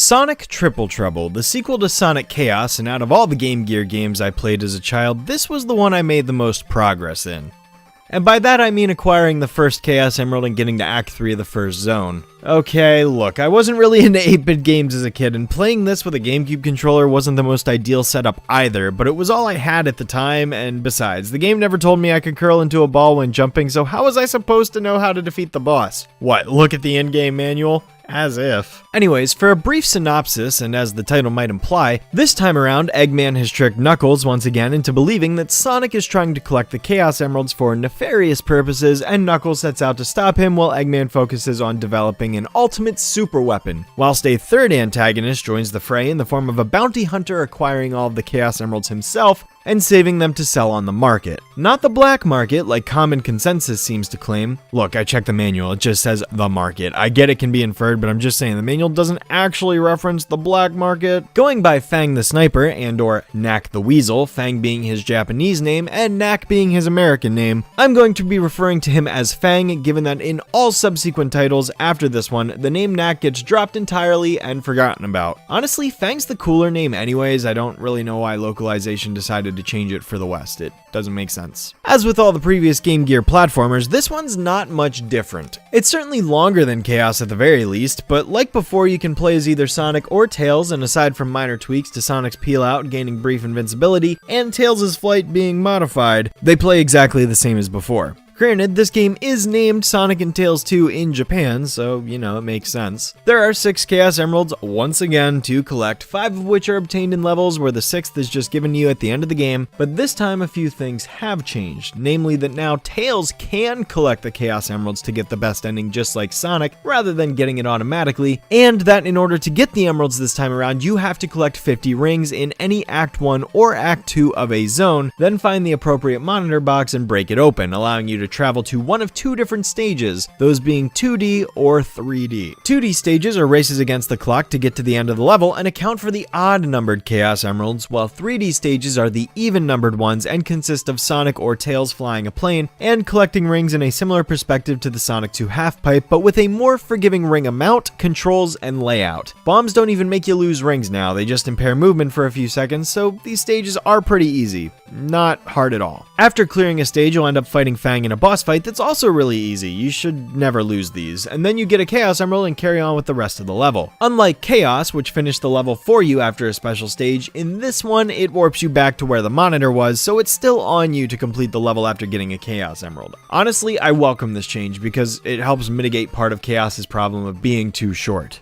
Sonic Triple Trouble, the sequel to Sonic Chaos, and out of all the Game Gear games I played as a child, this was the one I made the most progress in. And by that I mean acquiring the first Chaos Emerald and getting to Act 3 of the first zone. Okay, look, I wasn't really into 8-bit games as a kid, and playing this with a GameCube controller wasn't the most ideal setup either, but it was all I had at the time, and besides, the game never told me I could curl into a ball when jumping, so how was I supposed to know how to defeat the boss? What, look at the in-game manual? As if. Anyways, for a brief synopsis, and as the title might imply, this time around, Eggman has tricked Knuckles once again into believing that Sonic is trying to collect the Chaos Emeralds for nefarious purposes, and Knuckles sets out to stop him while Eggman focuses on developing an ultimate super weapon, whilst a third antagonist joins the fray in the form of a bounty hunter acquiring all of the Chaos Emeralds himself and saving them to sell on the market. Not the black market, like common consensus seems to claim. Look, I checked the manual, it just says the market. I get it can be inferred, but I'm just saying the manual doesn't actually reference the black market. Going by Fang the Sniper and or Knack the Weasel, Fang being his Japanese name and Knack being his American name, I'm going to be referring to him as Fang, given that in all subsequent titles after this one, the name Knack gets dropped entirely and forgotten about. Honestly, Fang's the cooler name anyways. I don't really know why localization decided to change it for the West. It doesn't make sense. As with all the previous Game Gear platformers, this one's not much different. It's certainly longer than Chaos at the very least, but like before, you can play as either Sonic or Tails, and aside from minor tweaks to Sonic's peel out gaining brief invincibility and Tails' flight being modified, they play exactly the same as before. Granted, this game is named Sonic and Tails 2 in Japan, so, you know, it makes sense. There are 6 Chaos Emeralds, once again, to collect, 5 of which are obtained in levels where the 6th is just given to you at the end of the game, but this time a few things have changed, namely that now Tails can collect the Chaos Emeralds to get the best ending just like Sonic, rather than getting it automatically, and that in order to get the Emeralds this time around, you have to collect 50 rings in any Act 1 or Act 2 of a zone, then find the appropriate monitor box and break it open, allowing you to travel to one of 2 different stages, those being 2D or 3D. 2D stages are races against the clock to get to the end of the level and account for the odd-numbered Chaos Emeralds, while 3D stages are the even-numbered ones and consist of Sonic or Tails flying a plane and collecting rings in a similar perspective to the Sonic 2 half-pipe, but with a more forgiving ring amount, controls, and layout. Bombs don't even make you lose rings now, they just impair movement for a few seconds, so these stages are pretty easy. Not hard at all. After clearing a stage, you'll end up fighting Fang in a boss fight that's also really easy. You should never lose these. And then you get a Chaos Emerald and carry on with the rest of the level. Unlike Chaos, which finished the level for you after a special stage, in this one it warps you back to where the monitor was, so it's still on you to complete the level after getting a Chaos Emerald. Honestly, I welcome this change because it helps mitigate part of Chaos's problem of being too short.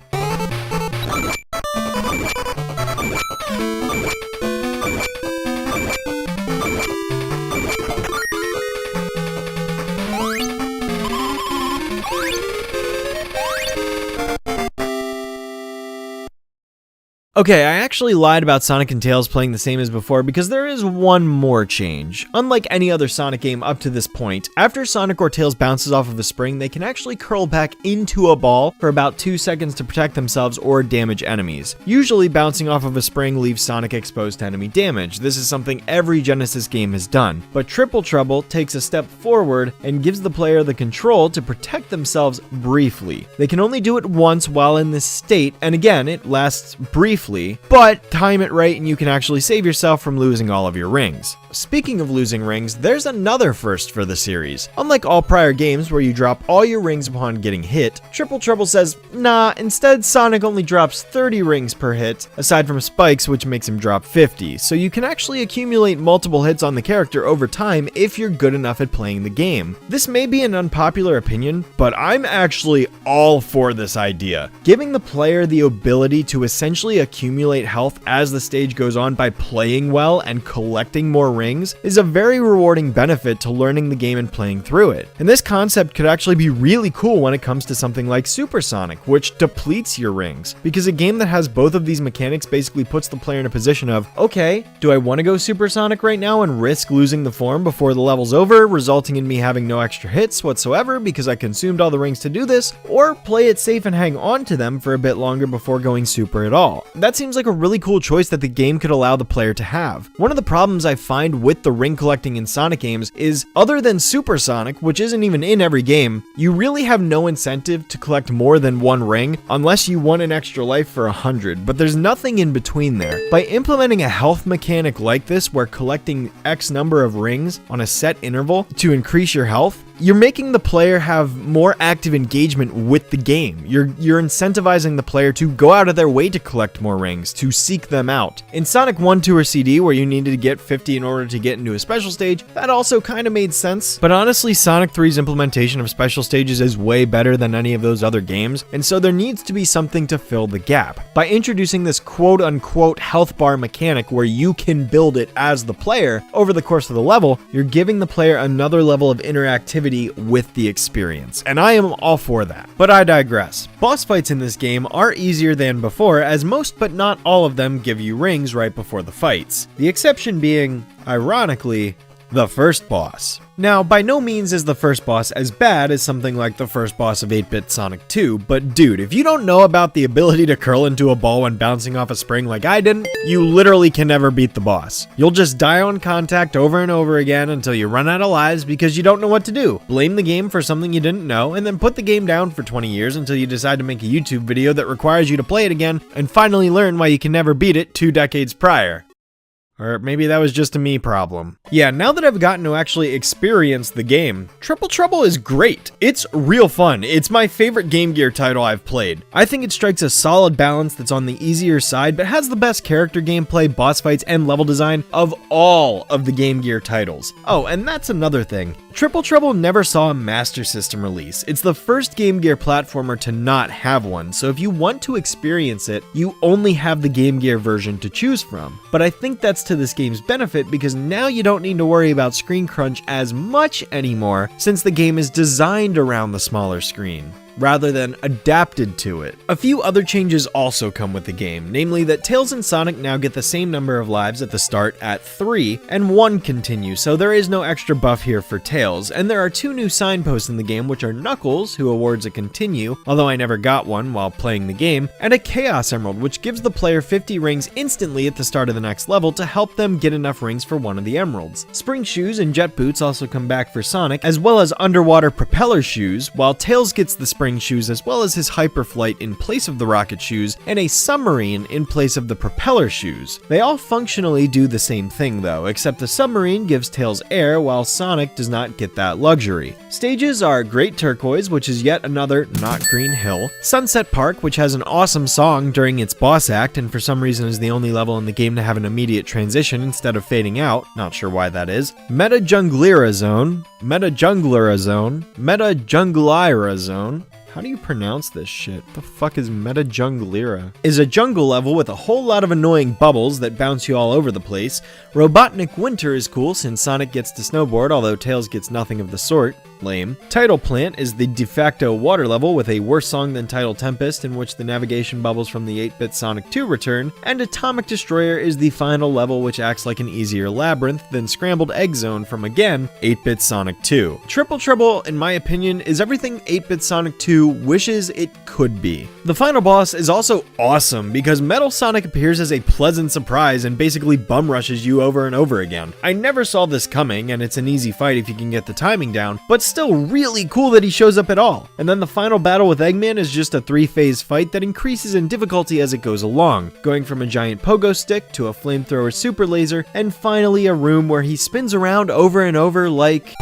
Okay, I actually lied about Sonic and Tails playing the same as before because there is one more change. Unlike any other Sonic game up to this point, after Sonic or Tails bounces off of a spring, they can actually curl back into a ball for about 2 seconds to protect themselves or damage enemies. Usually bouncing off of a spring leaves Sonic exposed to enemy damage. This is something every Genesis game has done. But Triple Trouble takes a step forward and gives the player the control to protect themselves briefly. They can only do it once while in this state, and again, it lasts briefly, but time it right and you can actually save yourself from losing all of your rings. Speaking of losing rings, there's another first for the series. Unlike all prior games where you drop all your rings upon getting hit, Triple Trouble says, nah, instead Sonic only drops 30 rings per hit, aside from Spike's, which makes him drop 50, so you can actually accumulate multiple hits on the character over time if you're good enough at playing the game. This may be an unpopular opinion, but I'm actually all for this idea. Giving the player the ability to essentially accumulate health as the stage goes on by playing well and collecting more rings is a very rewarding benefit to learning the game and playing through it. And this concept could actually be really cool when it comes to something like Super Sonic, which depletes your rings, because a game that has both of these mechanics basically puts the player in a position of, okay, do I want to go Super Sonic right now and risk losing the form before the level's over, resulting in me having no extra hits whatsoever because I consumed all the rings to do this, or play it safe and hang on to them for a bit longer before going Super at all? That seems like a really cool choice that the game could allow the player to have. One of the problems I find happened with the ring collecting in Sonic games is, other than Super Sonic, which isn't even in every game, you really have no incentive to collect more than one ring unless you want an extra life for 100, but there's nothing in between there. By implementing a health mechanic like this where collecting X number of rings on a set interval to increase your health, you're making the player have more active engagement with the game. You're incentivizing the player to go out of their way to collect more rings, to seek them out. In Sonic 1, 2, or CD, where you needed to get 50 in order to get into a special stage, that also kind of made sense. But honestly, Sonic 3's implementation of special stages is way better than any of those other games, and so there needs to be something to fill the gap. By introducing this quote-unquote health bar mechanic where you can build it as the player over the course of the level, you're giving the player another level of interactivity with the experience, and I am all for that. But I digress. Boss fights in this game are easier than before, as most but not all of them give you rings right before the fights. The exception being, ironically, the first boss. Now, by no means is the first boss as bad as something like the first boss of 8-bit Sonic 2, but dude, if you don't know about the ability to curl into a ball when bouncing off a spring like I didn't, you literally can never beat the boss. You'll just die on contact over and over again until you run out of lives because you don't know what to do. Blame the game for something you didn't know, and then put the game down for 20 years until you decide to make a YouTube video that requires you to play it again, and finally learn why you can never beat it 2 decades prior. Or maybe that was just a me problem. Yeah, now that I've gotten to actually experience the game, Triple Trouble is great. It's real fun. It's my favorite Game Gear title I've played. I think it strikes a solid balance that's on the easier side, but has the best character gameplay, boss fights, and level design of all of the Game Gear titles. Oh, and that's another thing. Triple Trouble never saw a Master System release. It's the first Game Gear platformer to not have one, so if you want to experience it, you only have the Game Gear version to choose from. But I think that's to this game's benefit because now you don't need to worry about screen crunch as much anymore since the game is designed around the smaller screen, rather than adapted to it. A few other changes also come with the game, namely that Tails and Sonic now get the same number of lives at the start at 3, and 1 continue, so there is no extra buff here for Tails, and there are 2 new signposts in the game, which are Knuckles, who awards a continue, although I never got one while playing the game, and a Chaos Emerald, which gives the player 50 rings instantly at the start of the next level to help them get enough rings for one of the emeralds. Spring Shoes and Jet Boots also come back for Sonic, as well as Underwater Propeller Shoes, while Tails gets the Spring Shoes as well as his Hyper Flight in place of the Rocket Shoes, and a Submarine in place of the Propeller Shoes. They all functionally do the same thing though, except the Submarine gives Tails air while Sonic does not get that luxury. Stages are Great Turquoise, which is yet another not green hill, Sunset Park, which has an awesome song during its boss act and for some reason is the only level in the game to have an immediate transition instead of fading out, not sure why that is, Meta Junglera Zone, Meta Junglera Zone, Meta Junglira Zone. How do you pronounce this shit? The fuck is Meta Junglera? Is a jungle level with a whole lot of annoying bubbles that bounce you all over the place. Robotnik Winter is cool since Sonic gets to snowboard, although Tails gets nothing of the sort. Lame. Tidal Plant is the de facto water level with a worse song than Tidal Tempest, in which the navigation bubbles from the 8-bit Sonic 2 return, and Atomic Destroyer is the final level which acts like an easier labyrinth than Scrambled Egg Zone from, again, 8-bit Sonic 2. Triple Trouble, in my opinion, is everything 8-bit Sonic 2 wishes it could be. The final boss is also awesome because Metal Sonic appears as a pleasant surprise and basically bum rushes you over and over again. I never saw this coming, and it's an easy fight if you can get the timing down, but still really cool that he shows up at all. And then the final battle with Eggman is just a 3-phase fight that increases in difficulty as it goes along, going from a giant pogo stick to a flamethrower super laser, and finally a room where he spins around over and over like...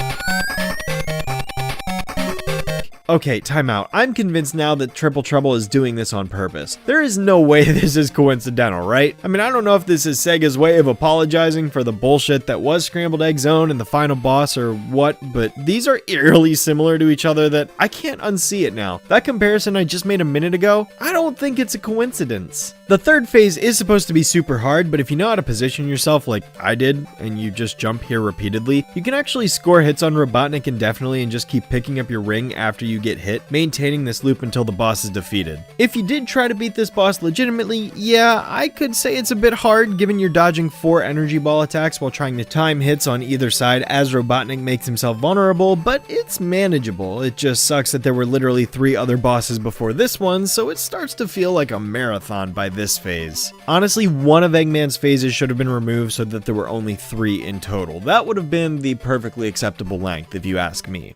Okay, time out. I'm convinced now that Triple Trouble is doing this on purpose. There is no way this is coincidental, right? I mean, I don't know if this is Sega's way of apologizing for the bullshit that was Scrambled Egg Zone and the final boss or what, but these are eerily similar to each other that I can't unsee it now. That comparison I just made a minute ago, I don't think it's a coincidence. The third phase is supposed to be super hard, but if you know how to position yourself like I did, and you just jump here repeatedly, you can actually score hits on Robotnik indefinitely and just keep picking up your ring after you you get hit, maintaining this loop until the boss is defeated. If you did try to beat this boss legitimately, yeah, I could say it's a bit hard given you're dodging 4 energy ball attacks while trying to time hits on either side as Robotnik makes himself vulnerable, but it's manageable. It just sucks that there were literally 3 other bosses before this one, so it starts to feel like a marathon by this phase. Honestly, one of Eggman's phases should have been removed so that there were only 3 in total. That would have been the perfectly acceptable length if you ask me.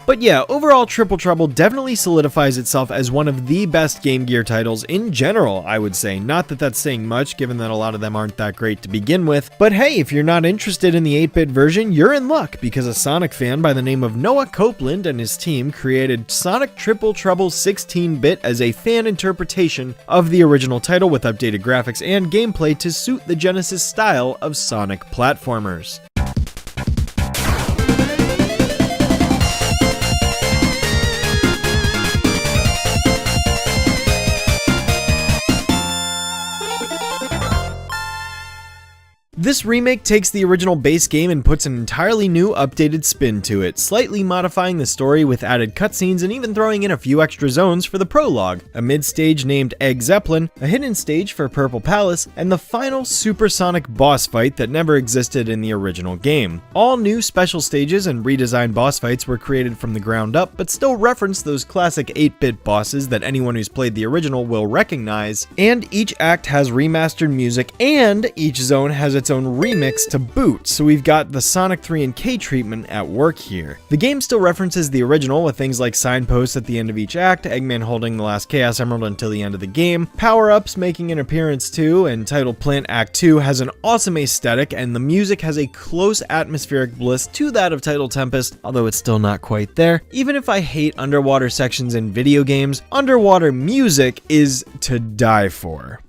But yeah, overall Triple Trouble definitely solidifies itself as one of the best Game Gear titles in general, I would say. Not that that's saying much, given that a lot of them aren't that great to begin with. But hey, if you're not interested in the 8-bit version, you're in luck, because a Sonic fan by the name of Noah Copeland and his team created Sonic Triple Trouble 16-bit as a fan interpretation of the original title with updated graphics and gameplay to suit the Genesis style of Sonic platformers. This remake takes the original base game and puts an entirely new, updated spin to it, slightly modifying the story with added cutscenes and even throwing in a few extra zones for the prologue, a mid-stage named Egg Zeppelin, a hidden stage for Purple Palace, and the final supersonic boss fight that never existed in the original game. All new special stages and redesigned boss fights were created from the ground up, but still reference those classic 8-bit bosses that anyone who's played the original will recognize, and each act has remastered music, and each zone has its own remix to boot, so we've got the Sonic 3 and K treatment at work here. The game still references the original with things like signposts at the end of each act, Eggman holding the last Chaos Emerald until the end of the game, power-ups making an appearance too, and Title Plant Act 2 has an awesome aesthetic, and the music has a close atmospheric bliss to that of Title Tempest, although it's still not quite there. Even if I hate underwater sections in video games, underwater music is to die for.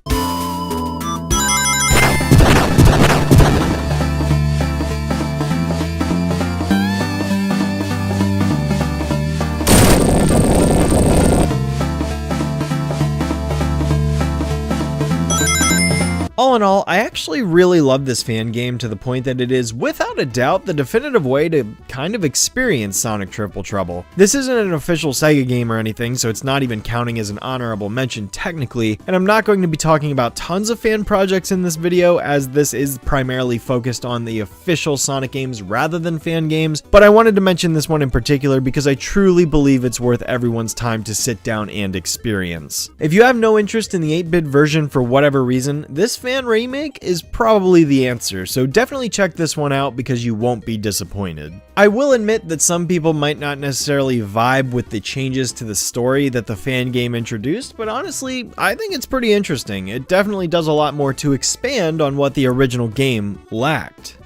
All in all, I actually really love this fan game to the point that it is, without a doubt, the definitive way to kind of experience Sonic Triple Trouble. This isn't an official Sega game or anything, so it's not even counting as an honorable mention technically, and I'm not going to be talking about tons of fan projects in this video, as this is primarily focused on the official Sonic games rather than fan games, but I wanted to mention this one in particular because I truly believe it's worth everyone's time to sit down and experience. If you have no interest in the 8-bit version for whatever reason, this fan remake is probably the answer, so definitely check this one out because you won't be disappointed. I will admit that some people might not necessarily vibe with the changes to the story that the fan game introduced, but honestly, I think it's pretty interesting. It definitely does a lot more to expand on what the original game lacked.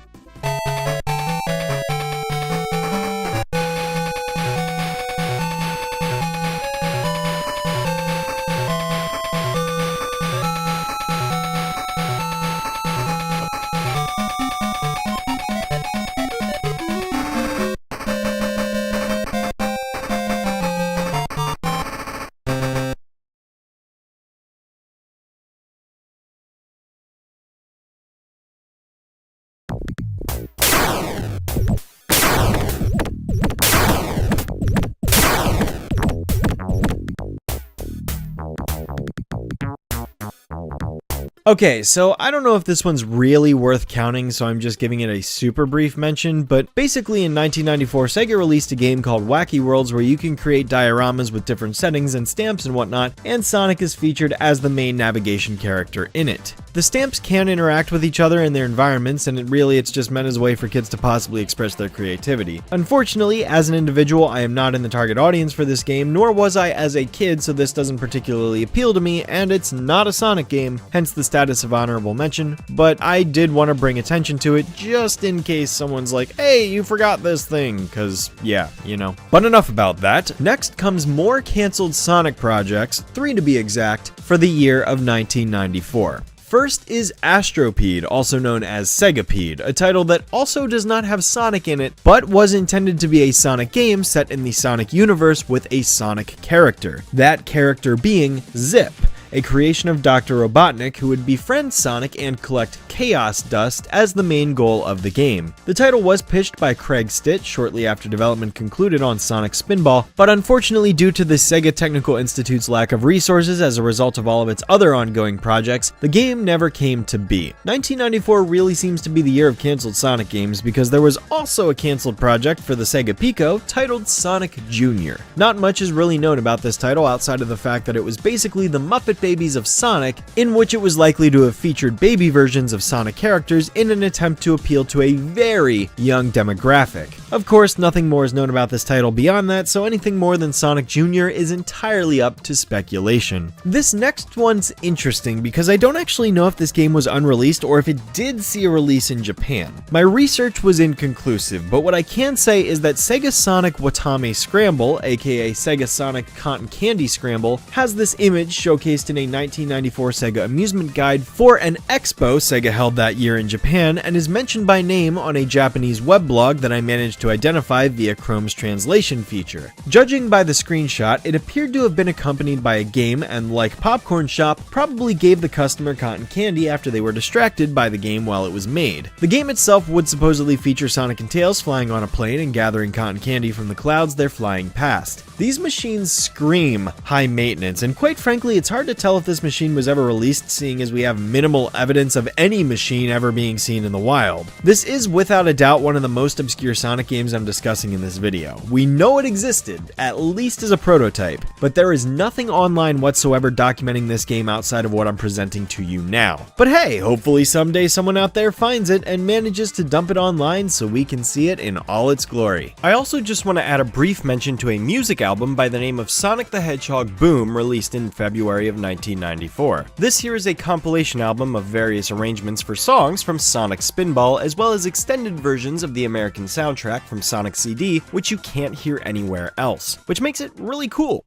Okay, so I don't know if this one's really worth counting, so I'm just giving it a super brief mention, but basically in 1994, Sega released a game called Wacky Worlds where you can create dioramas with different settings and stamps and whatnot, and Sonic is featured as the main navigation character in it. The stamps can interact with each other in their environments, and it's just meant as a way for kids to possibly express their creativity. Unfortunately, as an individual, I am not in the target audience for this game, nor was I as a kid, so this doesn't particularly appeal to me, and it's not a Sonic game, hence the status of honorable mention, but I did want to bring attention to it just in case someone's like, hey, you forgot this thing, cause yeah, you know. But enough about that. Next comes more canceled Sonic projects, 3 to be exact, for the year of 1994. First is Astropede, also known as Segapede, a title that also does not have Sonic in it, but was intended to be a Sonic game set in the Sonic universe with a Sonic character. That character being Zip, a creation of Dr. Robotnik who would befriend Sonic and collect Chaos Dust as the main goal of the game. The title was pitched by Craig Stitt shortly after development concluded on Sonic Spinball, but unfortunately due to the Sega Technical Institute's lack of resources as a result of all of its other ongoing projects, the game never came to be. 1994 really seems to be the year of cancelled Sonic games because there was also a cancelled project for the Sega Pico titled Sonic Jr. Not much is really known about this title outside of the fact that it was basically the Muppet Babies of Sonic, in which it was likely to have featured baby versions of Sonic characters in an attempt to appeal to a very young demographic. Of course, nothing more is known about this title beyond that, so anything more than Sonic Jr. is entirely up to speculation. This next one's interesting because I don't actually know if this game was unreleased or if it did see a release in Japan. My research was inconclusive, but what I can say is that SegaSonic Wataame Scramble, aka SegaSonic Cotton Candy Scramble, has this image showcased in a 1994 Sega amusement guide for an expo Sega held that year in Japan and is mentioned by name on a Japanese weblog that I managed to identify via Chrome's translation feature. Judging by the screenshot, it appeared to have been accompanied by a game and, like Popcorn Shop, probably gave the customer cotton candy after they were distracted by the game while it was made. The game itself would supposedly feature Sonic and Tails flying on a plane and gathering cotton candy from the clouds they're flying past. These machines scream high maintenance, and quite frankly, it's hard to tell if this machine was ever released, seeing as we have minimal evidence of any machine ever being seen in the wild. This is without a doubt one of the most obscure Sonic games I'm discussing in this video. We know it existed, at least as a prototype, but there is nothing online whatsoever documenting this game outside of what I'm presenting to you now. But hey, hopefully someday someone out there finds it and manages to dump it online so we can see it in all its glory. I also just want to add a brief mention to a music album by the name of Sonic the Hedgehog Boom, released in February of 1994. This here is a compilation album of various arrangements for songs from Sonic Spinball, as well as extended versions of the American soundtrack from Sonic CD, which you can't hear anywhere else, which makes it really cool.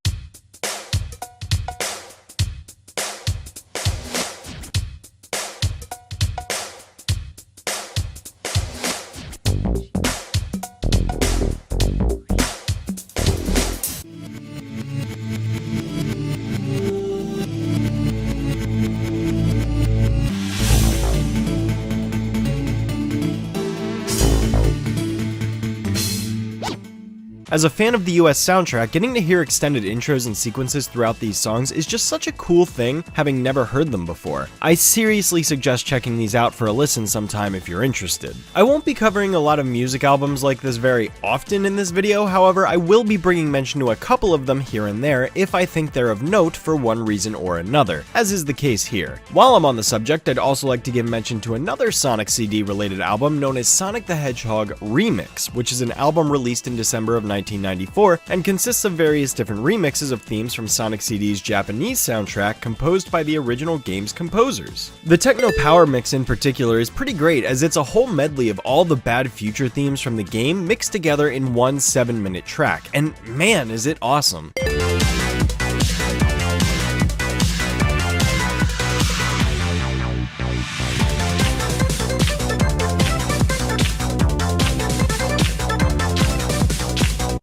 As a fan of the US soundtrack, getting to hear extended intros and sequences throughout these songs is just such a cool thing, having never heard them before. I seriously suggest checking these out for a listen sometime if you're interested. I won't be covering a lot of music albums like this very often in this video, however, I will be bringing mention to a couple of them here and there if I think they're of note for one reason or another, as is the case here. While I'm on the subject, I'd also like to give mention to another Sonic CD related album known as Sonic the Hedgehog Remix, which is an album released in December of 1994 and consists of various different remixes of themes from Sonic CD's Japanese soundtrack composed by the original game's composers. The Techno Power mix in particular is pretty great, as it's a whole medley of all the bad future themes from the game mixed together in one 7-minute track, and man is it awesome.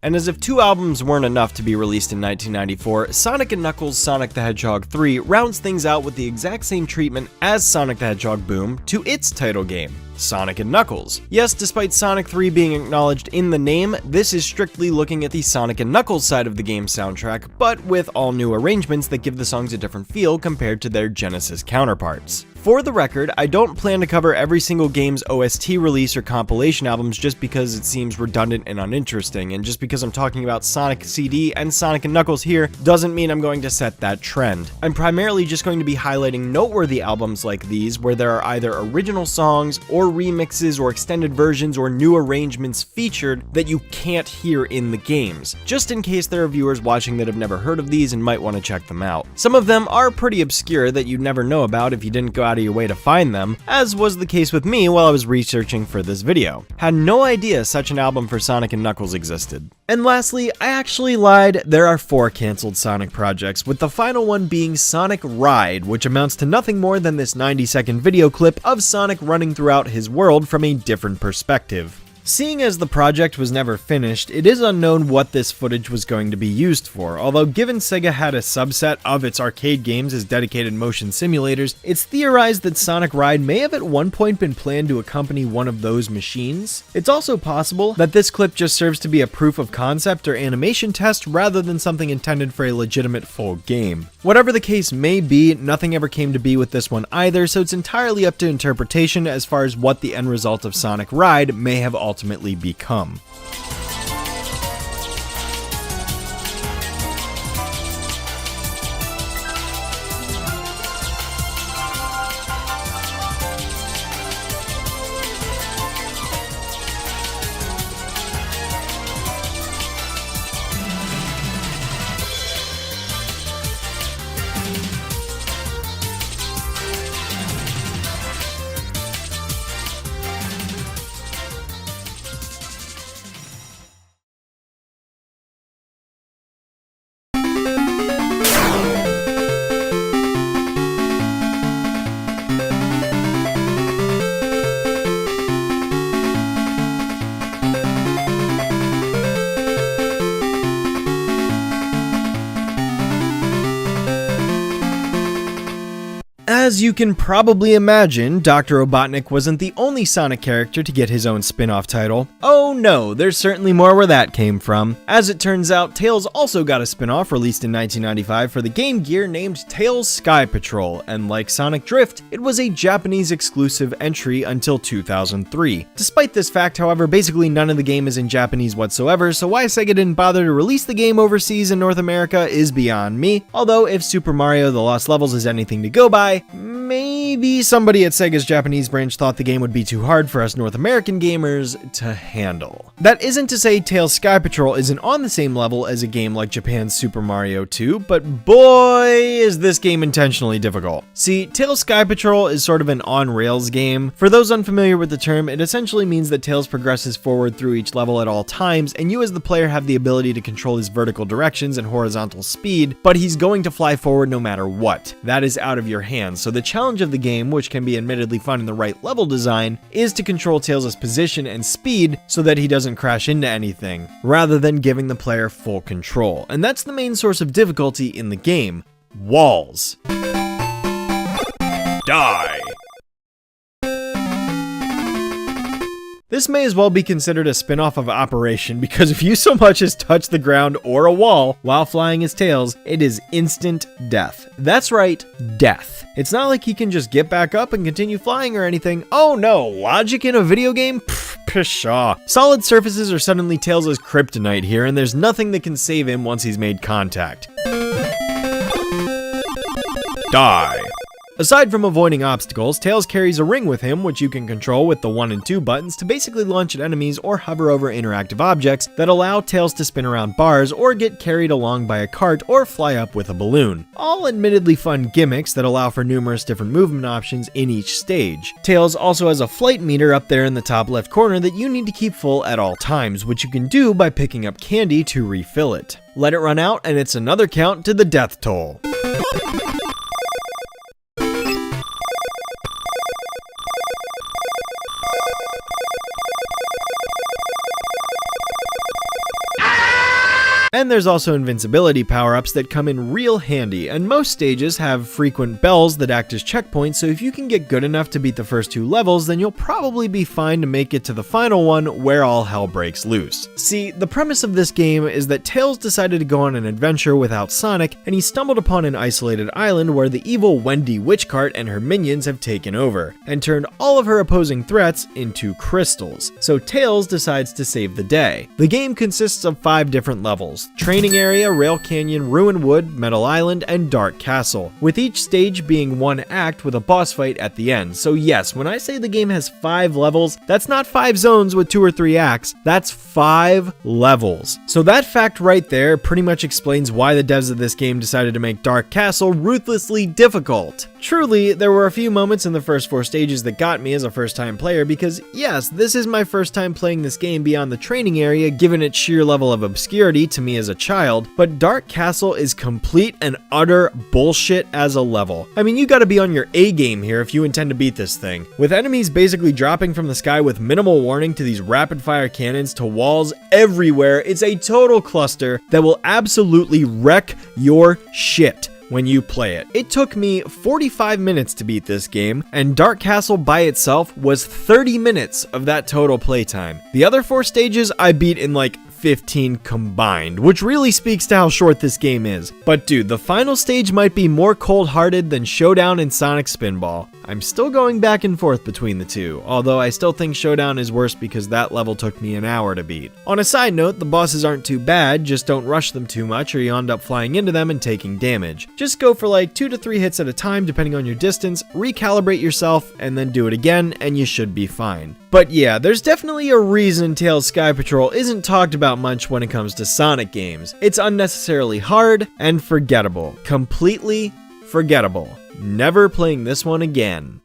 And as if two albums weren't enough to be released in 1994, Sonic & Knuckles' Sonic the Hedgehog 3 rounds things out with the exact same treatment as Sonic the Hedgehog Boom to its title game, Sonic & Knuckles. Yes, despite Sonic 3 being acknowledged in the name, this is strictly looking at the Sonic & Knuckles side of the game's soundtrack, but with all new arrangements that give the songs a different feel compared to their Genesis counterparts. For the record, I don't plan to cover every single game's OST release or compilation albums just because it seems redundant and uninteresting, and just because I'm talking about Sonic CD and Sonic & Knuckles here doesn't mean I'm going to set that trend. I'm primarily just going to be highlighting noteworthy albums like these where there are either original songs or remixes or extended versions or new arrangements featured that you can't hear in the games, just in case there are viewers watching that have never heard of these and might want to check them out. Some of them are pretty obscure that you'd never know about if you didn't go out of your way to find them, as was the case with me while I was researching for this video. Had no idea such an album for Sonic and Knuckles existed. And lastly, I actually lied, there are 4 cancelled Sonic projects, with the final one being Sonic Ride, which amounts to nothing more than this 90-second video clip of Sonic running throughout his world from a different perspective. Seeing as the project was never finished, it is unknown what this footage was going to be used for, although given Sega had a subset of its arcade games as dedicated motion simulators, it's theorized that Sonic Ride may have at one point been planned to accompany one of those machines. It's also possible that this clip just serves to be a proof of concept or animation test rather than something intended for a legitimate full game. Whatever the case may be, nothing ever came to be with this one either, so it's entirely up to interpretation as far as what the end result of Sonic Ride may have ultimately become. As you can probably imagine, Dr. Robotnik wasn't the only Sonic character to get his own spin-off title. Oh no, there's certainly more where that came from. As it turns out, Tails also got a spin-off released in 1995 for the Game Gear named Tails Skypatrol, and like Sonic Drift, it was a Japanese exclusive entry until 2003. Despite this fact, however, basically none of the game is in Japanese whatsoever, so why Sega didn't bother to release the game overseas in North America is beyond me, although if Super Mario The Lost Levels is anything to go by, maybe somebody at Sega's Japanese branch thought the game would be too hard for us North American gamers to handle. That isn't to say Tails Skypatrol isn't on the same level as a game like Japan's Super Mario 2, but boy is this game intentionally difficult. See, Tails Skypatrol is sort of an on-rails game. For those unfamiliar with the term, it essentially means that Tails progresses forward through each level at all times, and you as the player have the ability to control his vertical directions and horizontal speed, but he's going to fly forward no matter what. That is out of your hands, so the challenge of the game, which can be admittedly fun in the right level design, is to control Tails' position and speed so that he doesn't crash into anything, rather than giving the player full control. And that's the main source of difficulty in the game: walls. Die! This may as well be considered a spin-off of Operation, because if you so much as touch the ground or a wall while flying his Tails, it is instant death. That's right, death. It's not like he can just get back up and continue flying or anything. Oh no, logic in a video game? Pshaw. Solid surfaces are suddenly Tails' kryptonite here, and there's nothing that can save him once he's made contact. Die. Aside from avoiding obstacles, Tails carries a ring with him, which you can control with the 1 and 2 buttons to basically launch at enemies or hover over interactive objects that allow Tails to spin around bars or get carried along by a cart or fly up with a balloon. All admittedly fun gimmicks that allow for numerous different movement options in each stage. Tails also has a flight meter up there in the top left corner that you need to keep full at all times, which you can do by picking up candy to refill it. Let it run out and it's another count to the death toll. And there's also invincibility power-ups that come in real handy, and most stages have frequent bells that act as checkpoints, so if you can get good enough to beat the first 2 levels, then you'll probably be fine to make it to the final one where all hell breaks loose. See, the premise of this game is that Tails decided to go on an adventure without Sonic, and he stumbled upon an isolated island where the evil Wendy Witchcart and her minions have taken over, and turned all of her opposing threats into crystals. So Tails decides to save the day. The game consists of 5 different levels, levels: Training Area, Rail Canyon, Ruin Wood, Metal Island, and Dark Castle, with each stage being one act with a boss fight at the end. So yes, when I say the game has 5 levels, that's not 5 zones with 2 or 3 acts, that's 5 levels. So that fact right there pretty much explains why the devs of this game decided to make Dark Castle ruthlessly difficult. Truly, there were a few moments in the first 4 stages that got me as a first-time player because, yes, this is my first time playing this game beyond the training area given its sheer level of obscurity to me as a child, but Dark Castle is complete and utter bullshit as a level. I mean, you gotta be on your A game here if you intend to beat this thing. With enemies basically dropping from the sky with minimal warning to these rapid-fire cannons to walls everywhere, it's a total cluster that will absolutely wreck your shit when you play it. It took me 45 minutes to beat this game, and Dark Castle by itself was 30 minutes of that total playtime. The other 4 stages I beat in like 15 combined, which really speaks to how short this game is. But dude, the final stage might be more cold-hearted than Showdown and Sonic Spinball. I'm still going back and forth between the two, although I still think Showdown is worse because that level took me an hour to beat. On a side note, the bosses aren't too bad, just don't rush them too much or you end up flying into them and taking damage. Just go for like 2 to 3 hits at a time depending on your distance, recalibrate yourself, and then do it again, and you should be fine. But yeah, there's definitely a reason Tails Skypatrol isn't talked about much when it comes to Sonic games. It's unnecessarily hard and forgettable. Completely forgettable. Never playing this one again.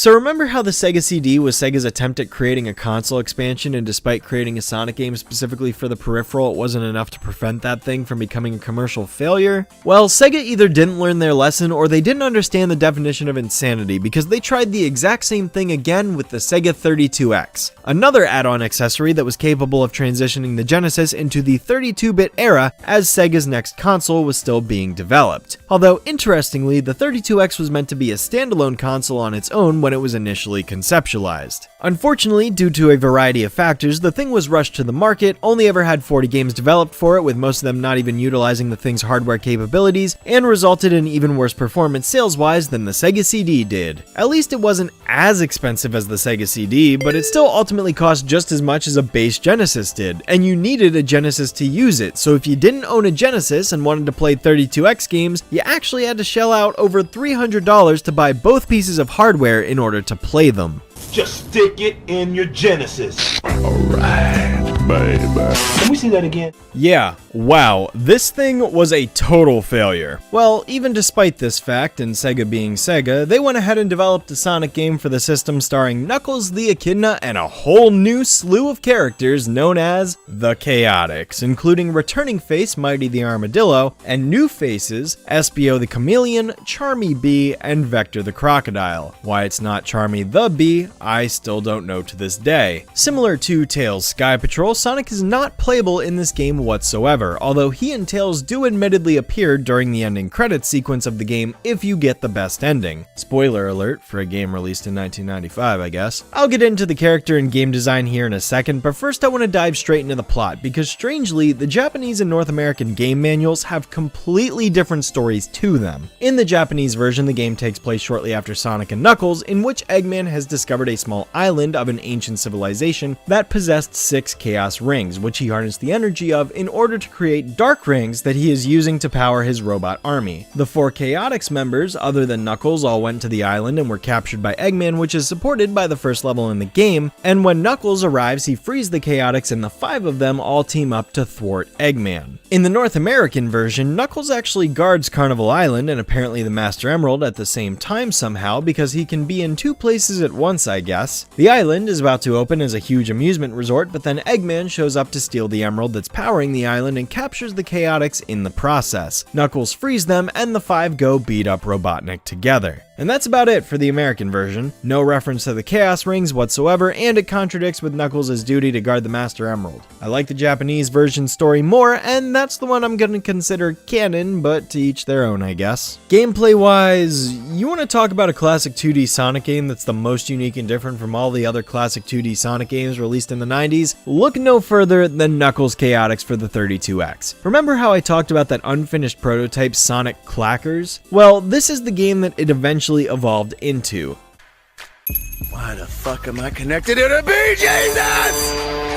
So remember how the Sega CD was Sega's attempt at creating a console expansion, and despite creating a Sonic game specifically for the peripheral, it wasn't enough to prevent that thing from becoming a commercial failure? Well, Sega either didn't learn their lesson or they didn't understand the definition of insanity because they tried the exact same thing again with the Sega 32X, another add-on accessory that was capable of transitioning the Genesis into the 32-bit era as Sega's next console was still being developed. Although, interestingly, the 32X was meant to be a standalone console on its own when it was initially conceptualized. Unfortunately, due to a variety of factors, the thing was rushed to the market, only ever had 40 games developed for it, with most of them not even utilizing the thing's hardware capabilities, and resulted in even worse performance sales-wise than the Sega CD did. At least it wasn't as expensive as the Sega CD, but it still ultimately cost just as much as a base Genesis did, and you needed a Genesis to use it, so if you didn't own a Genesis and wanted to play 32X games, you actually had to shell out over $300 to buy both pieces of hardware in order to play them. Just stick it in your Genesis. Alright, baby. Can we see that again? Yeah, wow, this thing was a total failure. Well, even despite this fact, and Sega being Sega, they went ahead and developed a Sonic game for the system starring Knuckles the Echidna and a whole new slew of characters known as the Chaotix, including returning face Mighty the Armadillo, and new faces Espio the Chameleon, Charmy Bee, and Vector the Crocodile. Why it's not Charmy the Bee, I still don't know to this day. Similar to Tails Skypatrol, Sonic is not playable in this game whatsoever, although he and Tails do admittedly appear during the ending credits sequence of the game if you get the best ending. Spoiler alert for a game released in 1995, I guess. I'll get into the character and game design here in a second, but first I want to dive straight into the plot, because strangely, the Japanese and North American game manuals have completely different stories to them. In the Japanese version, the game takes place shortly after Sonic and Knuckles, in which Eggman has discovered a small island of an ancient civilization that possessed 6 Chaos Rings, which he harnessed the energy of in order to create Dark Rings that he is using to power his robot army. The 4 Chaotix members, other than Knuckles, all went to the island and were captured by Eggman, which is supported by the first level in the game, and when Knuckles arrives, he frees the Chaotix and the 5 of them all team up to thwart Eggman. In the North American version, Knuckles actually guards Carnival Island and apparently the Master Emerald at the same time somehow, because he can be in 2 places at once, I guess. The island is about to open as a huge amusement resort, but then Eggman shows up to steal the emerald that's powering the island and captures the Chaotix in the process. Knuckles frees them, and the 5 go beat up Robotnik together. And that's about it for the American version. No reference to the Chaos Rings whatsoever, and it contradicts with Knuckles' duty to guard the Master Emerald. I like the Japanese version story more, and that's the one I'm gonna consider canon, but to each their own, I guess. Gameplay-wise, you want to talk about a classic 2D Sonic game that's the most unique and different from all the other classic 2D Sonic games released in the 90s? Look no further than Knuckles Chaotix for the 32X. Remember how I talked about that unfinished prototype Sonic Clackers? Well, this is the game that it eventually evolved into. Why the fuck am I connected to the BJ's?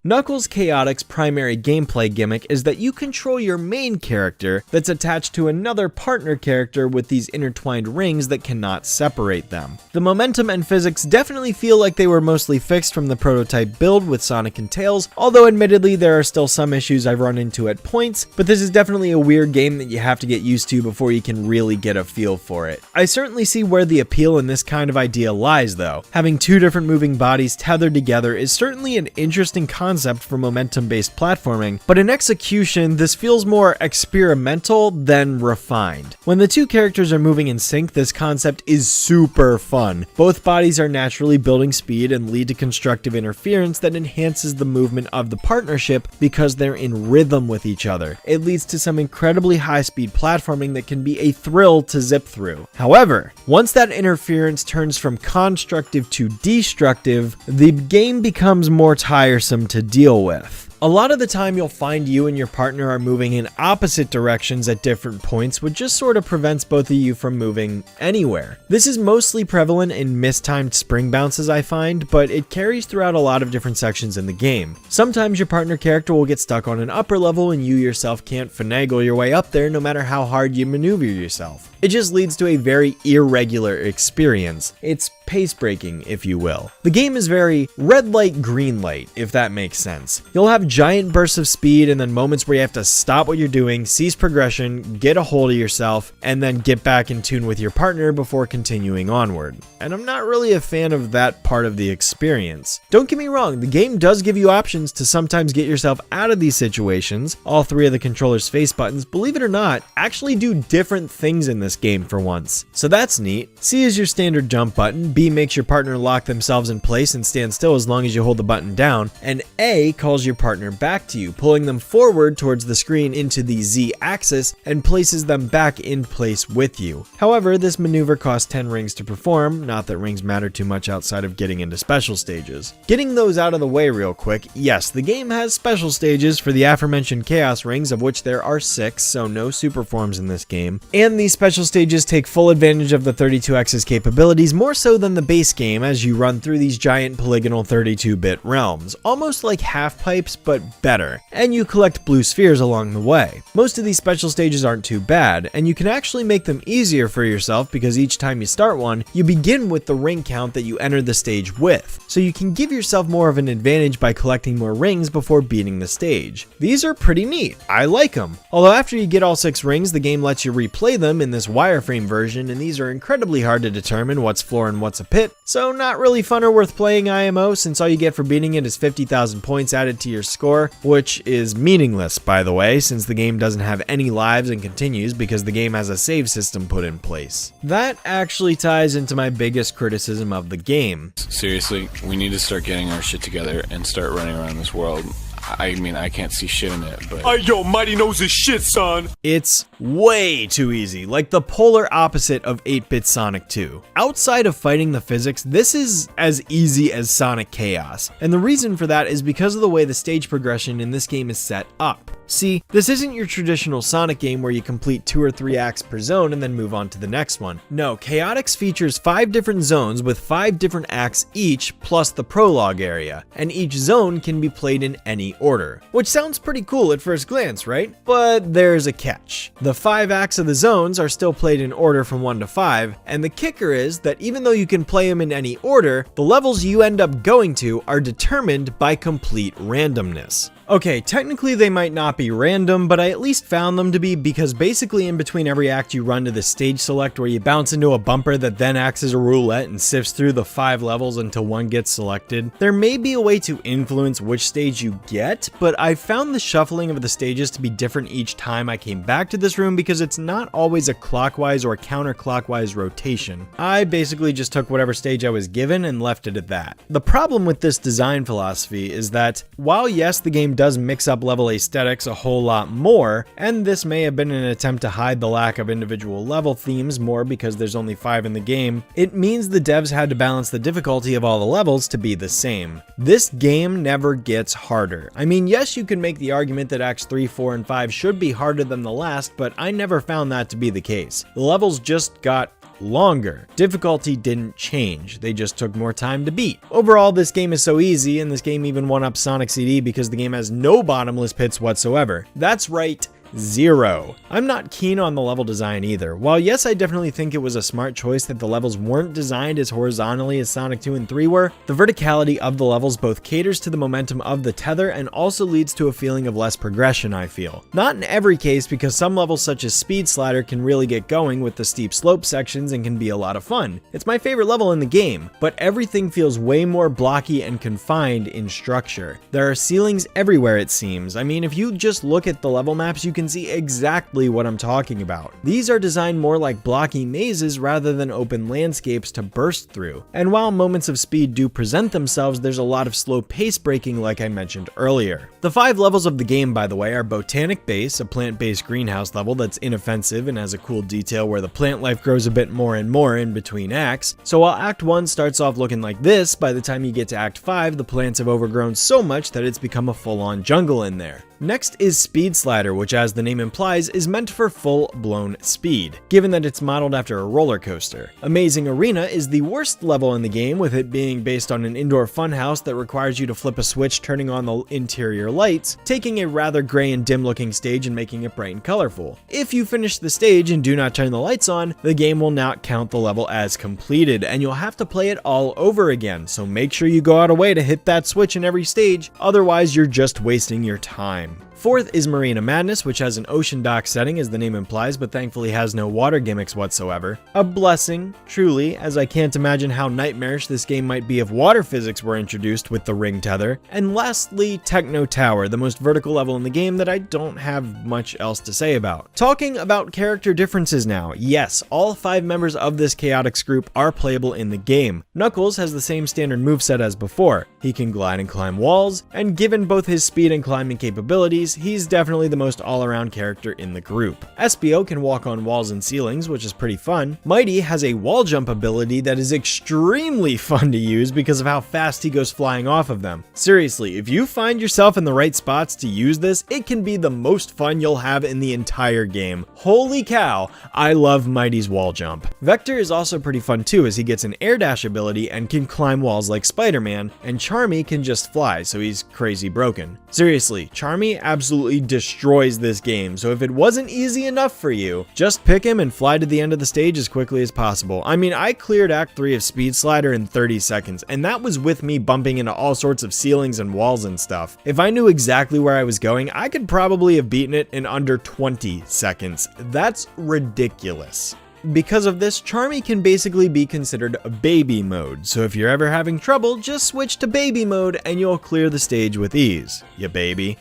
Knuckles Chaotix's primary gameplay gimmick is that you control your main character that's attached to another partner character with these intertwined rings that cannot separate them. The momentum and physics definitely feel like they were mostly fixed from the prototype build with Sonic and Tails, although admittedly there are still some issues I've run into at points, but this is definitely a weird game that you have to get used to before you can really get a feel for it. I certainly see where the appeal in this kind of idea lies though. Having two different moving bodies tethered together is certainly an interesting concept for momentum-based platforming, but in execution, this feels more experimental than refined. When the two characters are moving in sync, this concept is super fun. Both bodies are naturally building speed and lead to constructive interference that enhances the movement of the partnership because they're in rhythm with each other. It leads to some incredibly high-speed platforming that can be a thrill to zip through. However, once that interference turns from constructive to destructive, the game becomes more tiresome to deal with. A lot of the time you'll find you and your partner are moving in opposite directions at different points, which just sort of prevents both of you from moving anywhere. This is mostly prevalent in mistimed spring bounces I find, but it carries throughout a lot of different sections in the game. Sometimes your partner character will get stuck on an upper level and you yourself can't finagle your way up there no matter how hard you maneuver yourself. It just leads to a very irregular experience. It's pace breaking, if you will. The game is very red light, green light, if that makes sense. You'll have giant bursts of speed and then moments where you have to stop what you're doing, cease progression, get a hold of yourself, and then get back in tune with your partner before continuing onward. And I'm not really a fan of that part of the experience. Don't get me wrong, the game does give you options to sometimes get yourself out of these situations. All three of the controller's face buttons, believe it or not, actually do different things in this game for once. So that's neat. C is your standard jump button, B makes your partner lock themselves in place and stand still as long as you hold the button down, and A calls your partner back to you, pulling them forward towards the screen into the Z axis and places them back in place with you. However, this maneuver costs 10 rings to perform, not that rings matter too much outside of getting into special stages. Getting those out of the way real quick, yes, the game has special stages for the aforementioned Chaos Rings, of which there are 6, so no super forms in this game, and these special stages take full advantage of the 32X's capabilities more so than the base game as you run through these giant polygonal 32-bit realms, almost like half pipes but better, and you collect blue spheres along the way. Most of these special stages aren't too bad, and you can actually make them easier for yourself because each time you start one, you begin with the ring count that you enter the stage with, so you can give yourself more of an advantage by collecting more rings before beating the stage. These are pretty neat, I like them. Although after you get all 6 rings, the game lets you replay them in this wireframe version, and these are incredibly hard to determine what's floor and what's a pit, so not really fun or worth playing IMO since all you get for beating it is 50,000 points added to your score, which is meaningless by the way, since the game doesn't have any lives and continues because the game has a save system put in place. That actually ties into my biggest criticism of the game. Seriously, we need to start getting our shit together and start running around this world. I mean, I can't see shit in it, but... Yo, Mighty knows his shit, son! It's way too easy, like the polar opposite of 8-bit Sonic 2. Outside of fighting the physics, this is as easy as Sonic Chaos, and the reason for that is because of the way the stage progression in this game is set up. See, this isn't your traditional Sonic game where you complete 2 or 3 acts per zone and then move on to the next one. No, Chaotix features 5 different zones with 5 different acts each, plus the prologue area, and each zone can be played in any order. Which sounds pretty cool at first glance, right? But there's a catch. The 5 acts of the zones are still played in order from 1 to 5, and the kicker is that even though you can play them in any order, the levels you end up going to are determined by complete randomness. Okay, technically they might not be random, but I at least found them to be because basically in between every act you run to the stage select where you bounce into a bumper that then acts as a roulette and sifts through the 5 levels until one gets selected. There may be a way to influence which stage you get, but I found the shuffling of the stages to be different each time I came back to this room because it's not always a clockwise or counterclockwise rotation. I basically just took whatever stage I was given and left it at that. The problem with this design philosophy is that while yes, the game does mix up level aesthetics a whole lot more, and this may have been an attempt to hide the lack of individual level themes more because there's only 5 in the game, it means the devs had to balance the difficulty of all the levels to be the same. This game never gets harder. I mean, yes, you can make the argument that acts 3, 4, and 5 should be harder than the last, but I never found that to be the case. The levels just got longer. Difficulty didn't change, they just took more time to beat. Overall, this game is so easy, and this game even won up Sonic CD because the game has no bottomless pits whatsoever. That's right, 0. I'm not keen on the level design either. While yes, I definitely think it was a smart choice that the levels weren't designed as horizontally as Sonic 2 and 3 were, the verticality of the levels both caters to the momentum of the tether and also leads to a feeling of less progression, I feel. Not in every case, because some levels such as Speed Slider can really get going with the steep slope sections and can be a lot of fun. It's my favorite level in the game, but everything feels way more blocky and confined in structure. There are ceilings everywhere it seems. I mean, if you just look at the level maps, you can see exactly what I'm talking about. These are designed more like blocky mazes rather than open landscapes to burst through. And while moments of speed do present themselves, there's a lot of slow pace breaking like I mentioned earlier. The 5 levels of the game, by the way, are Botanic Base, a plant-based greenhouse level that's inoffensive and has a cool detail where the plant life grows a bit more and more in between acts. So while Act 1 starts off looking like this, by the time you get to Act 5, the plants have overgrown so much that it's become a full-on jungle in there. Next is Speed Slider, which as the name implies is meant for full-blown speed, given that it's modeled after a roller coaster. Amazing Arena is the worst level in the game, with it being based on an indoor funhouse that requires you to flip a switch turning on the interior lights, taking a rather gray and dim looking stage and making it bright and colorful. If you finish the stage and do not turn the lights on, the game will not count the level as completed, and you'll have to play it all over again, so make sure you go out of way to hit that switch in every stage, otherwise you're just wasting your time. Fourth is Marina Madness, which has an ocean dock setting as the name implies, but thankfully has no water gimmicks whatsoever. A blessing, truly, as I can't imagine how nightmarish this game might be if water physics were introduced with the ring tether. And lastly, Techno Tower, the most vertical level in the game that I don't have much else to say about. Talking about character differences now, yes, all 5 members of this Chaotix group are playable in the game. Knuckles has the same standard moveset as before. He can glide and climb walls, and given both his speed and climbing capabilities, he's definitely the most all-around character in the group. Espio can walk on walls and ceilings, which is pretty fun. Mighty has a wall jump ability that is extremely fun to use because of how fast he goes flying off of them. Seriously, if you find yourself in the right spots to use this, it can be the most fun you'll have in the entire game. Holy cow, I love Mighty's wall jump. Vector is also pretty fun too, as he gets an air dash ability and can climb walls like Spider-Man, and Charmy can just fly, so he's crazy broken. Seriously, Charmy absolutely destroys this game, so if it wasn't easy enough for you, just pick him and fly to the end of the stage as quickly as possible. I mean, I cleared Act 3 of Speed Slider in 30 seconds, and that was with me bumping into all sorts of ceilings and walls and stuff. If I knew exactly where I was going, I could probably have beaten it in under 20 seconds. That's ridiculous. Because of this, Charmy can basically be considered a baby mode, so if you're ever having trouble, just switch to baby mode and you'll clear the stage with ease, ya baby.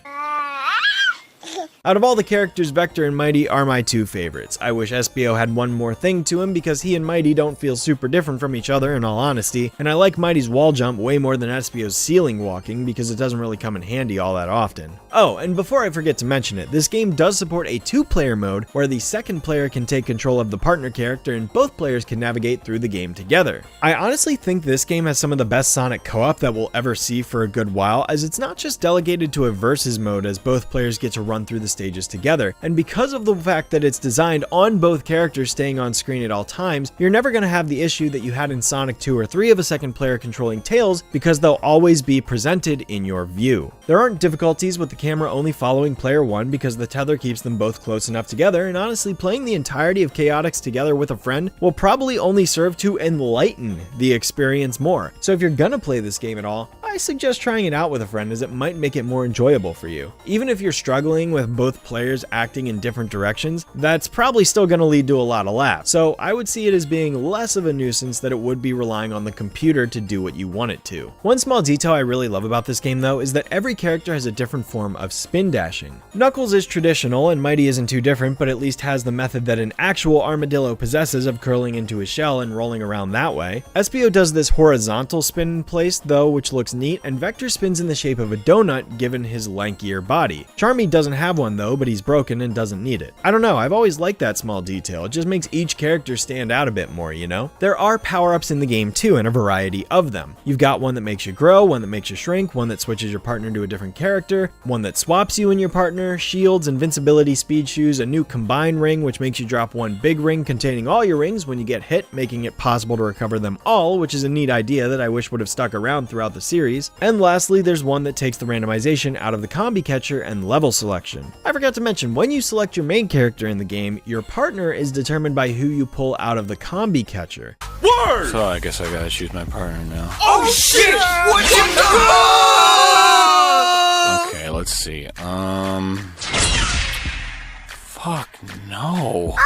Out of all the characters, Vector and Mighty are my 2 favorites. I wish Espio had one more thing to him because he and Mighty don't feel super different from each other in all honesty, and I like Mighty's wall jump way more than Espio's ceiling walking because it doesn't really come in handy all that often. Oh, and before I forget to mention it, this game does support a 2-player mode where the second player can take control of the partner character and both players can navigate through the game together. I honestly think this game has some of the best Sonic co-op that we'll ever see for a good while, as it's not just delegated to a versus mode as both players get to run through the stages together, and because of the fact that it's designed on both characters staying on screen at all times, you're never going to have the issue that you had in Sonic 2 or 3 of a second player controlling Tails, because they'll always be presented in your view. There aren't difficulties with the camera only following player 1 because the tether keeps them both close enough together, and honestly playing the entirety of Chaotix together with a friend will probably only serve to enlighten the experience more. So if you're gonna play this game at all, I I suggest trying it out with a friend, as it might make it more enjoyable for you. Even if you're struggling with both players acting in different directions, that's probably still going to lead to a lot of laughs. So I would see it as being less of a nuisance than it would be relying on the computer to do what you want it to. One small detail I really love about this game though is that every character has a different form of spin dashing. Knuckles is traditional and Mighty isn't too different, but at least has the method that an actual armadillo possesses of curling into a shell and rolling around that way. Espio does this horizontal spin in place though, which looks neat, and Vector spins in the shape of a donut given his lankier body. Charmy doesn't have one though, but he's broken and doesn't need it. I don't know, I've always liked that small detail. It just makes each character stand out a bit more, you know? There are power-ups in the game too, and a variety of them. You've got one that makes you grow, one that makes you shrink, one that switches your partner to a different character, one that swaps you and your partner, shields, invincibility, speed shoes, a new combine ring which makes you drop one big ring containing all your rings when you get hit, making it possible to recover them all, which is a neat idea that I wish would have stuck around throughout the series. And lastly, there's one that takes the randomization out of the combi catcher and level selection. I forgot to mention, when you select your main character in the game, your partner is determined by who you pull out of the combi catcher. Word! So I guess I gotta choose my partner now. Oh shit! What you do? Okay, let's see. Fuck no.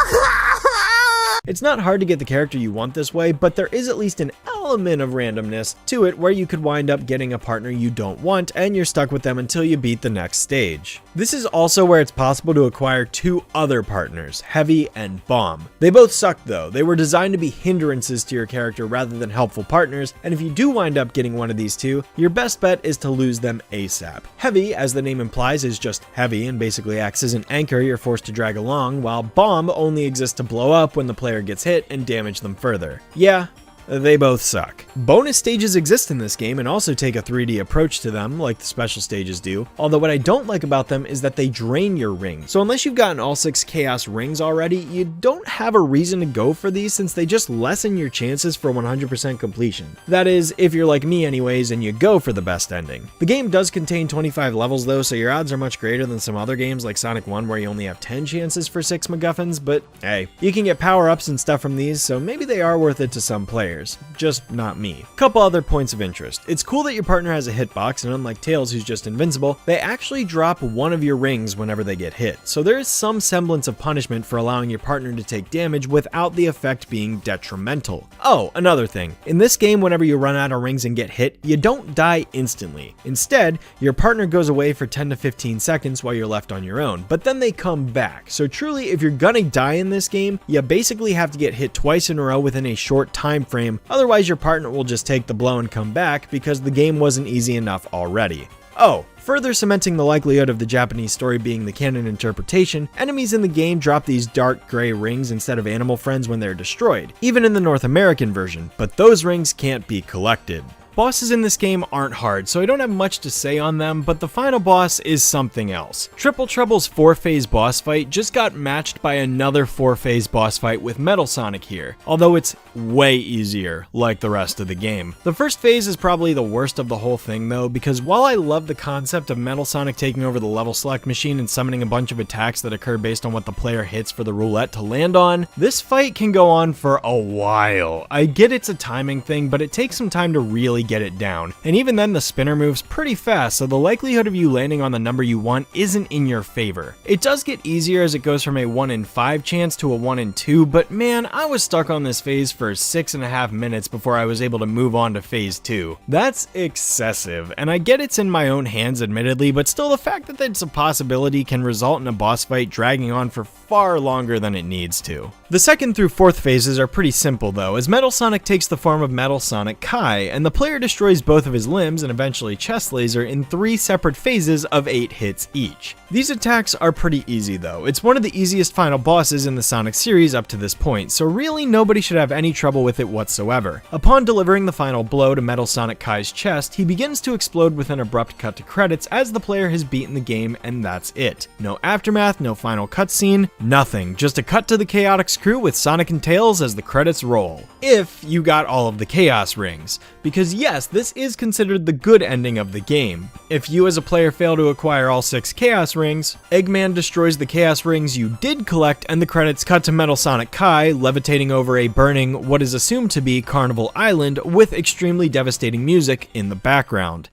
It's not hard to get the character you want this way, but there is at least an element of randomness to it where you could wind up getting a partner you don't want and you're stuck with them until you beat the next stage. This is also where it's possible to acquire two other partners, Heavy and Bomb. They both suck though. They were designed to be hindrances to your character rather than helpful partners, and if you do wind up getting one of these two, your best bet is to lose them ASAP. Heavy, as the name implies, is just heavy and basically acts as an anchor you're forced to drag along, while Bomb only exists to blow up when the player gets hit and damage them further. Yeah, they both suck. Bonus stages exist in this game and also take a 3D approach to them, like the special stages do, although what I don't like about them is that they drain your rings. So unless you've gotten all 6 Chaos rings already, you don't have a reason to go for these since they just lessen your chances for 100% completion. That is, if you're like me anyways and you go for the best ending. The game does contain 25 levels though, so your odds are much greater than some other games like Sonic 1 where you only have 10 chances for 6 MacGuffins, but hey, you can get power-ups and stuff from these, so maybe they are worth it to some players. Just not me. Couple other points of interest. It's cool that your partner has a hitbox, and unlike Tails who's just invincible, they actually drop one of your rings whenever they get hit. So there is some semblance of punishment for allowing your partner to take damage without the effect being detrimental. Oh, another thing. In this game, whenever you run out of rings and get hit, you don't die instantly. Instead, your partner goes away for 10 to 15 seconds while you're left on your own, but then they come back. So truly, if you're gonna die in this game, you basically have to get hit twice in a row within a short time frame. Otherwise, your partner will just take the blow and come back because the game wasn't easy enough already. Oh, further cementing the likelihood of the Japanese story being the canon interpretation, enemies in the game drop these dark gray rings instead of animal friends when they're destroyed, even in the North American version, but those rings can't be collected. Bosses in this game aren't hard, so I don't have much to say on them, but the final boss is something else. Triple Trouble's 4-phase boss fight just got matched by another 4-phase boss fight with Metal Sonic here, although it's way easier, like the rest of the game. The first phase is probably the worst of the whole thing though, because while I love the concept of Metal Sonic taking over the level select machine and summoning a bunch of attacks that occur based on what the player hits for the roulette to land on, this fight can go on for a while. I get it's a timing thing, but it takes some time to really get it down, and even then the spinner moves pretty fast, so the likelihood of you landing on the number you want isn't in your favor. It does get easier as it goes from a 1 in 5 chance to a 1 in 2, but man, I was stuck on this phase for 6.5 minutes before I was able to move on to phase 2. That's excessive, and I get it's in my own hands admittedly, but still the fact that it's a possibility can result in a boss fight dragging on for far longer than it needs to. The second through fourth phases are pretty simple though, as Metal Sonic takes the form of Metal Sonic Kai, and the player destroys both of his limbs and eventually Chest Laser in 3 separate phases of 8 hits each. These attacks are pretty easy though. It's one of the easiest final bosses in the Sonic series up to this point, so really nobody should have any trouble with it whatsoever. Upon delivering the final blow to Metal Sonic Kai's chest, he begins to explode with an abrupt cut to credits as the player has beaten the game, and that's it. No aftermath, no final cutscene, nothing. Just a cut to the Chaotix Chaotix crew with Sonic and Tails as the credits roll. If you got all of the Chaos Rings. Because yes, this is considered the good ending of the game. If you as a player fail to acquire all 6 Chaos Rings, Eggman destroys the Chaos Rings you did collect, and the credits cut to Metal Sonic Kai levitating over a burning, what is assumed to be Carnival Island, with extremely devastating music in the background.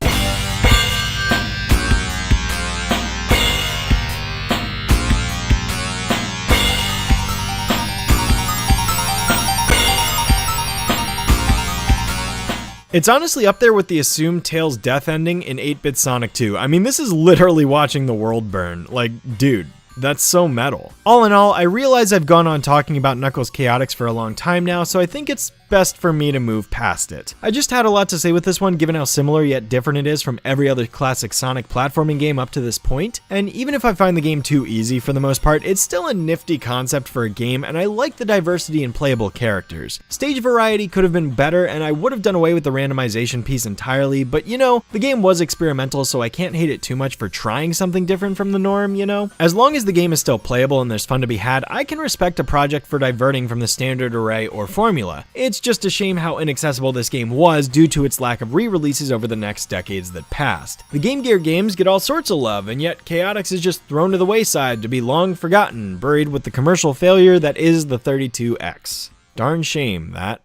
It's honestly up there with the assumed Tails death ending in 8-bit Sonic 2. I mean, this is literally watching the world burn. Like, dude, that's so metal. All in all, I realize I've gone on talking about Knuckles Chaotix for a long time now, so I think it's best for me to move past it. I just had a lot to say with this one, given how similar yet different it is from every other classic Sonic platforming game up to this point, and even if I find the game too easy for the most part, it's still a nifty concept for a game, and I like the diversity in playable characters. Stage variety could have been better, and I would have done away with the randomization piece entirely, but you know, the game was experimental, so I can't hate it too much for trying something different from the norm, you know? As long as the game is still playable and there's fun to be had, I can respect a project for diverting from the standard array or formula. It's just a shame how inaccessible this game was due to its lack of re-releases over the next decades that passed. The Game Gear games get all sorts of love, and yet Chaotix is just thrown to the wayside to be long forgotten, buried with the commercial failure that is the 32X. Darn shame, that.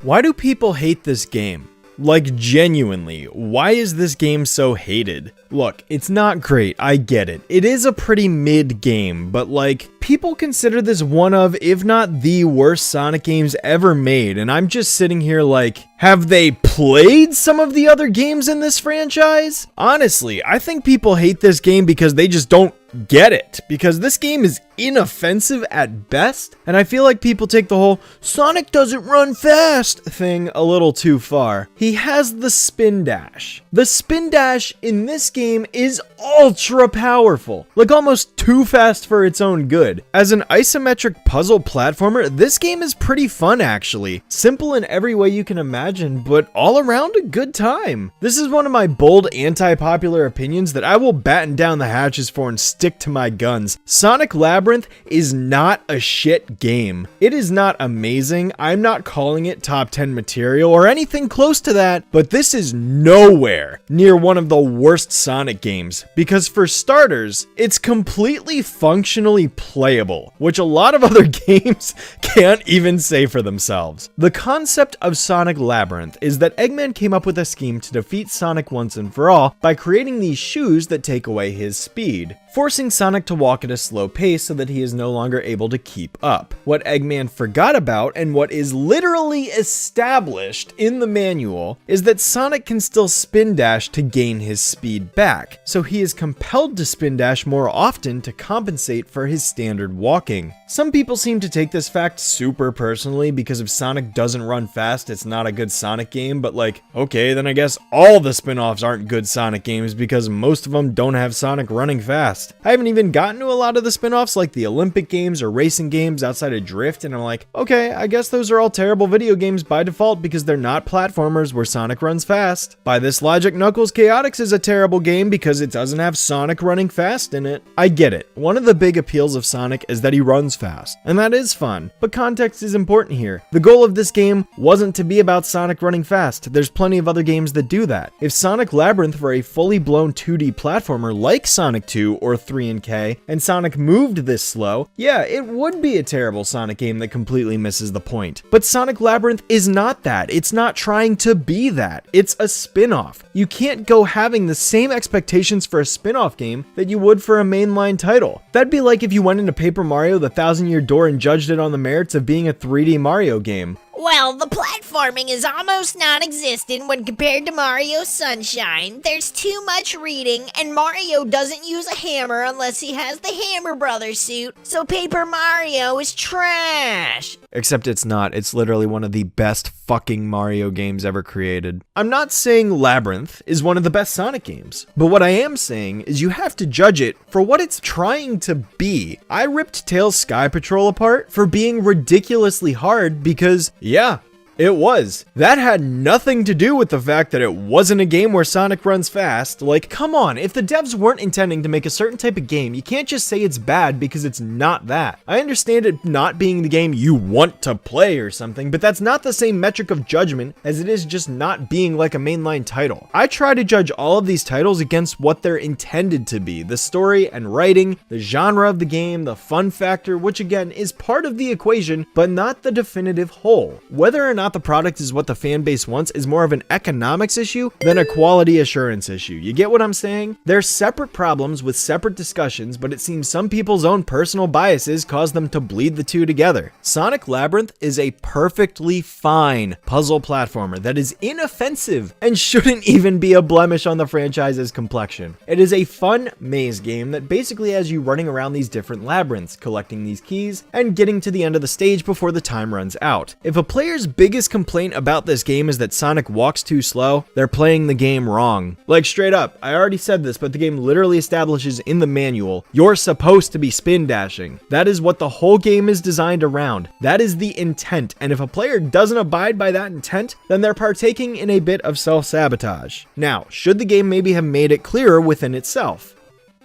Why do people hate this game? Like, genuinely, why is this game so hated? Look, it's not great, I get it. It is a pretty mid game, but like, people consider this one of, if not the worst Sonic games ever made, and I'm just sitting here like, have they played some of the other games in this franchise? Honestly, I think people hate this game because they just don't get it, because this game is inoffensive at best, and I feel like people take the whole Sonic doesn't run fast thing a little too far. He has the spin dash. The spin dash in this game is ultra powerful, like almost too fast for its own good. As an isometric puzzle platformer, this game is pretty fun actually. Simple in every way you can imagine, but all around a good time. This is one of my bold anti-popular opinions that I will batten down the hatches for and stick to my guns. Sonic Labyrinth is not a shit game. It is not amazing. I'm not calling it top 10 material or anything close to that, but this is nowhere near one of the worst Sonic games, because for starters, it's completely functionally playable, which a lot of other games can't even say for themselves. The concept of Sonic Labyrinth is that Eggman came up with a scheme to defeat Sonic once and for all by creating these shoes that take away his speed, forcing Sonic to walk at a slow pace so that he is no longer able to keep up. What Eggman forgot about, and what is literally established in the manual, is that Sonic can still spin dash to gain his speed back, so he is compelled to spin dash more often to compensate for his standard walking. Some people seem to take this fact super personally because if Sonic doesn't run fast, it's not a good Sonic game, but like, okay, then I guess all the spin-offs aren't good Sonic games because most of them don't have Sonic running fast. I haven't even gotten to a lot of the spin-offs like the Olympic games or racing games outside of Drift, and I'm like, okay, I guess those are all terrible video games by default because they're not platformers where Sonic runs fast. By this logic, Knuckles Chaotix is a terrible game because it doesn't have Sonic running fast in it. I get it. One of the big appeals of Sonic is that he runs fast, and that is fun, but context is important here. The goal of this game wasn't to be about Sonic running fast. There's plenty of other games that do that. If Sonic Labyrinth were a fully blown 2D platformer like Sonic 2 or 3 and K, and Sonic moved this slow, yeah, it would be a terrible Sonic game that completely misses the point. But Sonic Labyrinth is not that. It's not trying to be that. It's a spin-off. You can't go having the same expectations for a spin-off game that you would for a mainline title. That'd be like if you went into Paper Mario: The Thousand Year Door and judged it on the merits of being a 3D Mario game. Well, the platforming is almost non-existent when compared to Mario Sunshine. There's too much reading, and Mario doesn't use a hammer unless he has the Hammer Brothers suit, so Paper Mario is trash. Except it's not. It's literally one of the best fucking Mario games ever created. I'm not saying Labyrinth is one of the best Sonic games, but what I am saying is you have to judge it for what it's trying to be. I ripped Tails' Skypatrol apart for being ridiculously hard because, yeah, it was. That had nothing to do with the fact that it wasn't a game where Sonic runs fast. Like, come on, if the devs weren't intending to make a certain type of game, you can't just say it's bad because it's not that. I understand it not being the game you want to play or something, but that's not the same metric of judgment as it is just not being like a mainline title. I try to judge all of these titles against what they're intended to be, the story and writing, the genre of the game, the fun factor, which again is part of the equation, but not the definitive whole. Whether or not the product is what the fan base wants is more of an economics issue than a quality assurance issue. You get what I'm saying? They're separate problems with separate discussions, but it seems some people's own personal biases cause them to bleed the two together. Sonic Labyrinth is a perfectly fine puzzle platformer that is inoffensive and shouldn't even be a blemish on the franchise's complexion. It is a fun maze game that basically has you running around these different labyrinths, collecting these keys, and getting to the end of the stage before the time runs out. If a player's biggest complaint about this game is that Sonic walks too slow, they're playing the game wrong. Like, straight up, I already said this, but the game literally establishes in the manual, you're supposed to be spin dashing. That is what the whole game is designed around. That is the intent, and if a player doesn't abide by that intent, then they're partaking in a bit of self-sabotage. Now, should the game maybe have made it clearer within itself?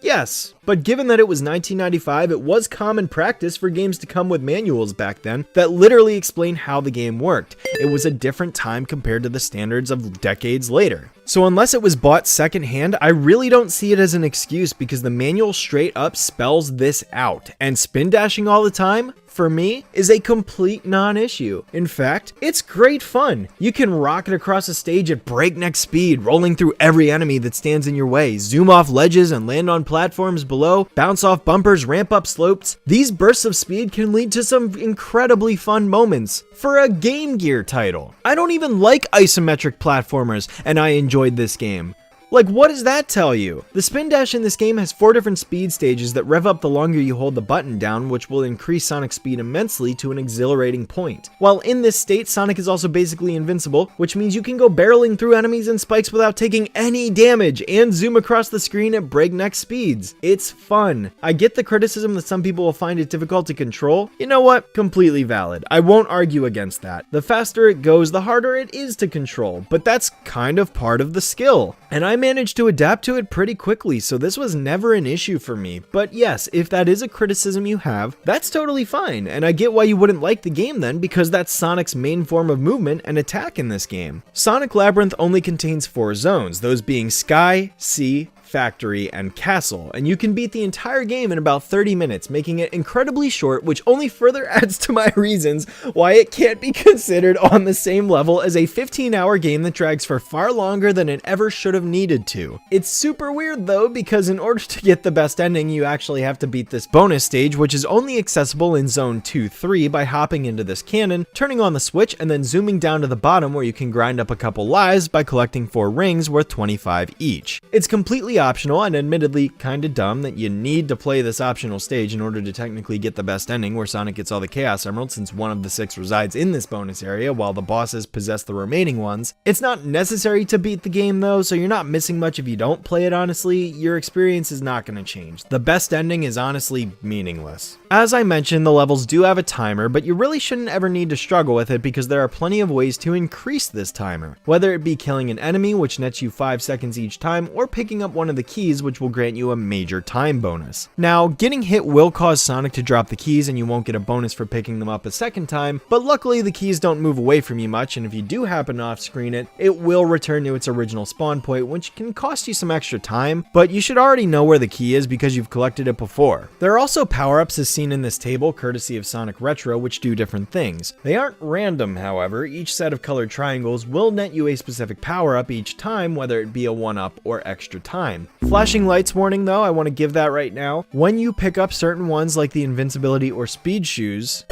Yes, but given that it was 1995, it was common practice for games to come with manuals back then that literally explain how the game worked. It was a different time compared to the standards of decades later. So unless it was bought secondhand, I really don't see it as an excuse because the manual straight up spells this out, and spin dashing all the time, for me, is a complete non-issue. In fact, it's great fun. You can rocket across a stage at breakneck speed, rolling through every enemy that stands in your way, zoom off ledges and land on platforms below, bounce off bumpers, ramp up slopes. These bursts of speed can lead to some incredibly fun moments for a Game Gear title. I don't even like isometric platformers, and I enjoyed this game. Like, what does that tell you? The spin dash in this game has 4 different speed stages that rev up the longer you hold the button down, which will increase Sonic's speed immensely to an exhilarating point. While in this state, Sonic is also basically invincible, which means you can go barreling through enemies and spikes without taking any damage and zoom across the screen at breakneck speeds. It's fun. I get the criticism that some people will find it difficult to control. You know what? Completely valid. I won't argue against that. The faster it goes, the harder it is to control, but that's kind of part of the skill. And I managed to adapt to it pretty quickly, so this was never an issue for me. But yes, if that is a criticism you have, that's totally fine, and I get why you wouldn't like the game then, because that's Sonic's main form of movement and attack in this game. Sonic Labyrinth only contains 4 zones, those being Sky, Sea, Factory, and Castle, and you can beat the entire game in about 30 minutes, making it incredibly short, which only further adds to my reasons why it can't be considered on the same level as a 15-hour game that drags for far longer than it ever should have needed to. It's super weird though, because in order to get the best ending, you actually have to beat this bonus stage, which is only accessible in Zone 2-3 by hopping into this cannon, turning on the switch, and then zooming down to the bottom where you can grind up a couple lives by collecting 4 rings worth 25 each. It's completely optional and admittedly kinda dumb that you need to play this optional stage in order to technically get the best ending where Sonic gets all the Chaos Emeralds, since one of the 6 resides in this bonus area while the bosses possess the remaining ones. It's not necessary to beat the game though, so you're not missing much if you don't play it honestly. Your experience is not going to change. The best ending is honestly meaningless. As I mentioned, the levels do have a timer, but you really shouldn't ever need to struggle with it because there are plenty of ways to increase this timer. Whether it be killing an enemy, which nets you 5 seconds each time, or picking up one of the keys, which will grant you a major time bonus. Now, getting hit will cause Sonic to drop the keys and you won't get a bonus for picking them up a second time, but luckily the keys don't move away from you much, and if you do happen to off-screen it, it will return to its original spawn point, which can cost you some extra time, but you should already know where the key is because you've collected it before. There are also power-ups as seen in this table, courtesy of Sonic Retro, which do different things. They aren't random, however. Each set of colored triangles will net you a specific power-up each time, whether it be a 1-up or extra time. Flashing lights warning though, I want to give that right now. When you pick up certain ones like the invincibility or speed shoes,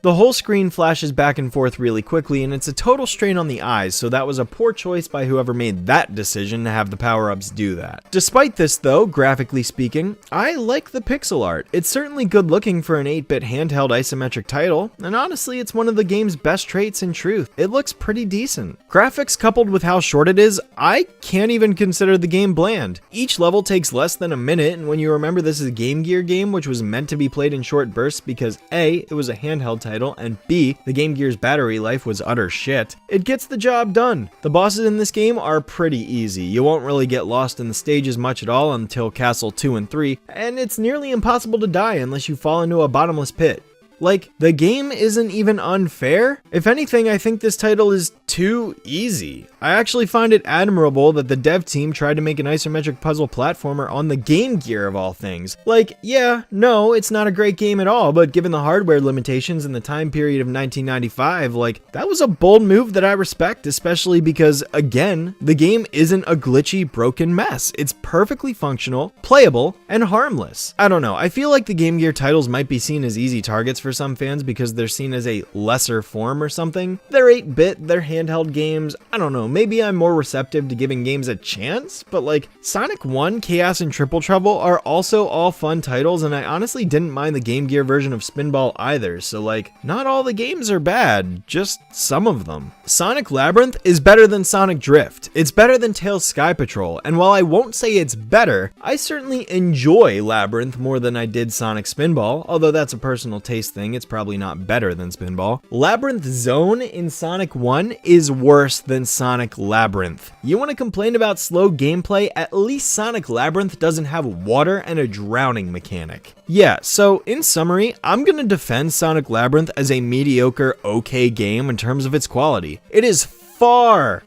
The whole screen flashes back and forth really quickly, and it's a total strain on the eyes, so that was a poor choice by whoever made that decision to have the power-ups do that. Despite this though, graphically speaking, I like the pixel art. It's certainly good looking for an 8-bit handheld isometric title, and honestly it's one of the game's best traits in truth. It looks pretty decent. Graphics coupled with how short it is, I can't even consider the game bland. Each level takes less than a minute, and when you remember this is a Game Gear game which was meant to be played in short bursts because A, it was a handheld title, and B, the Game Gear's battery life was utter shit, it gets the job done. The bosses in this game are pretty easy. You won't really get lost in the stages much at all until Castle 2 and 3, and it's nearly impossible to die unless you fall into a bottomless pit. Like, the game isn't even unfair. If anything, I think this title is too easy. I actually find it admirable that the dev team tried to make an isometric puzzle platformer on the Game Gear of all things. Like, yeah, no, it's not a great game at all, but given the hardware limitations in the time period of 1995, like, that was a bold move that I respect, especially because, again, the game isn't a glitchy, broken mess. It's perfectly functional, playable, and harmless. I don't know, I feel like the Game Gear titles might be seen as easy targets for some fans because they're seen as a lesser form or something. They're 8-bit, they're handheld games. I don't know, maybe I'm more receptive to giving games a chance, but like Sonic 1, Chaos, and Triple Trouble are also all fun titles, and I honestly didn't mind the Game Gear version of Spinball either, so like, not all the games are bad, just some of them. Sonic Labyrinth is better than Sonic Drift. It's better than Tails Skypatrol, and while I won't say it's better, I certainly enjoy Labyrinth more than I did Sonic Spinball, although that's a personal taste thing, it's probably not better than Spinball. Labyrinth Zone in Sonic 1 is worse than Sonic Labyrinth. You want to complain about slow gameplay? At least Sonic Labyrinth doesn't have water and a drowning mechanic. Yeah, so in summary, I'm gonna defend Sonic Labyrinth as a mediocre, okay game in terms of its quality. It is far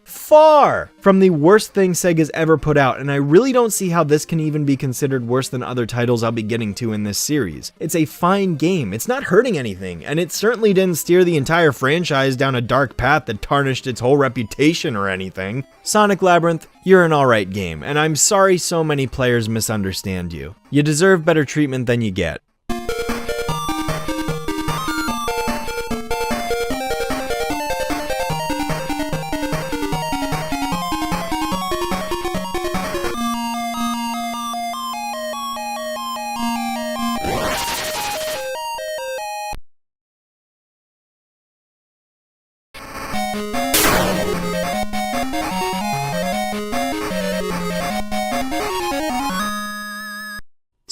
from the worst thing Sega's ever put out, and I really don't see how this can even be considered worse than other titles I'll be getting to in this series. It's a fine game, it's not hurting anything, and it certainly didn't steer the entire franchise down a dark path that tarnished its whole reputation or anything. Sonic Labyrinth, you're an alright game, and I'm sorry so many players misunderstand you. You deserve better treatment than you get.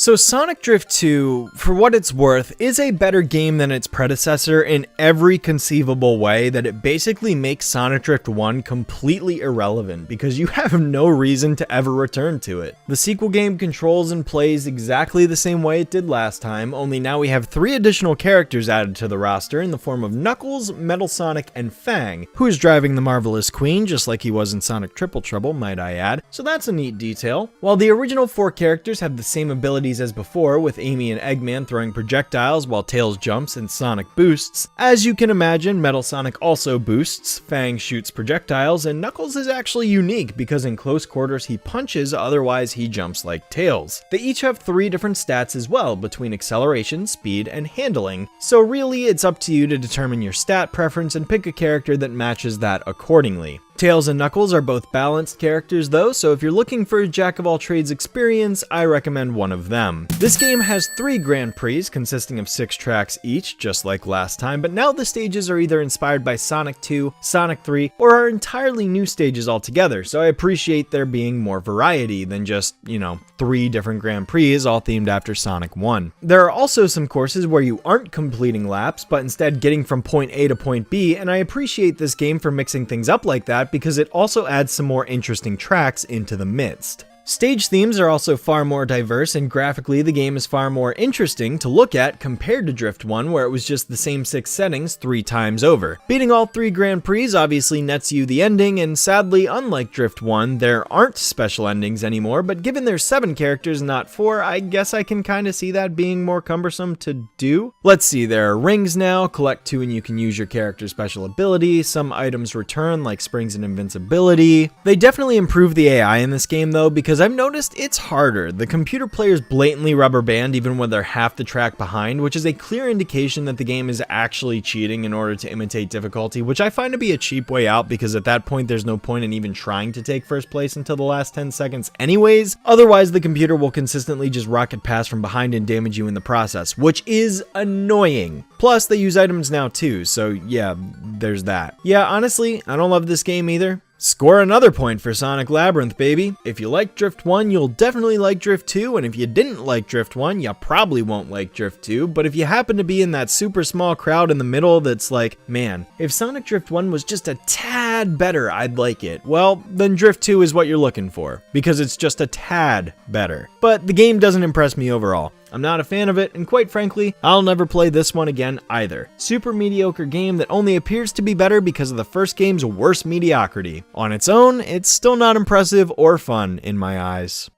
So Sonic Drift 2, for what it's worth, is a better game than its predecessor in every conceivable way that it basically makes Sonic Drift 1 completely irrelevant because you have no reason to ever return to it. The sequel game controls and plays exactly the same way it did last time, only now we have 3 additional characters added to the roster in the form of Knuckles, Metal Sonic, and Fang, who is driving the Marvelous Queen just like he was in Sonic Triple Trouble, might I add, so that's a neat detail. While the original 4 characters have the same abilities as before, with Amy and Eggman throwing projectiles while Tails jumps and Sonic boosts. As you can imagine, Metal Sonic also boosts, Fang shoots projectiles, and Knuckles is actually unique because in close quarters he punches, otherwise he jumps like Tails. They each have 3 different stats as well, between acceleration, speed, and handling, so really it's up to you to determine your stat preference and pick a character that matches that accordingly. Tails and Knuckles are both balanced characters though, so if you're looking for a jack-of-all-trades experience, I recommend one of them. This game has 3 Grand Prix consisting of 6 tracks each, just like last time, but now the stages are either inspired by Sonic 2, Sonic 3, or are entirely new stages altogether, so I appreciate there being more variety than just, 3 different Grand Prix all themed after Sonic 1. There are also some courses where you aren't completing laps, but instead getting from point A to point B, and I appreciate this game for mixing things up like that because it also adds some more interesting tracks into the midst. Stage themes are also far more diverse, and graphically the game is far more interesting to look at compared to Drift 1, where it was just the same 6 settings 3 times over. Beating all 3 Grand Prix obviously nets you the ending, and sadly, unlike Drift 1, there aren't special endings anymore, but given there's 7 characters, not 4, I guess I can kinda see that being more cumbersome to do. Let's see, there are rings now, collect 2 and you can use your character's special ability, some items return like springs and invincibility. They definitely improved the AI in this game though, because because I've noticed it's harder. The computer players blatantly rubber band even when they're half the track behind, which is a clear indication that the game is actually cheating in order to imitate difficulty, which I find to be a cheap way out because at that point there's no point in even trying to take first place until the last 10 seconds anyways. Otherwise, the computer will consistently just rocket pass from behind and damage you in the process, which is annoying. Plus, they use items now too, so yeah, there's that. Yeah, honestly, I don't love this game either. Score another point for Sonic Labyrinth, baby. If you liked Drift 1, you'll definitely like Drift 2, and if you didn't like Drift 1, you probably won't like Drift 2, but if you happen to be in that super small crowd in the middle that's like, man, if Sonic Drift 1 was just a tad better, I'd like it, well, then Drift 2 is what you're looking for, because it's just a tad better. But the game doesn't impress me overall. I'm not a fan of it, and quite frankly, I'll never play this one again either. Super mediocre game that only appears to be better because of the first game's worse mediocrity. On its own, it's still not impressive or fun in my eyes.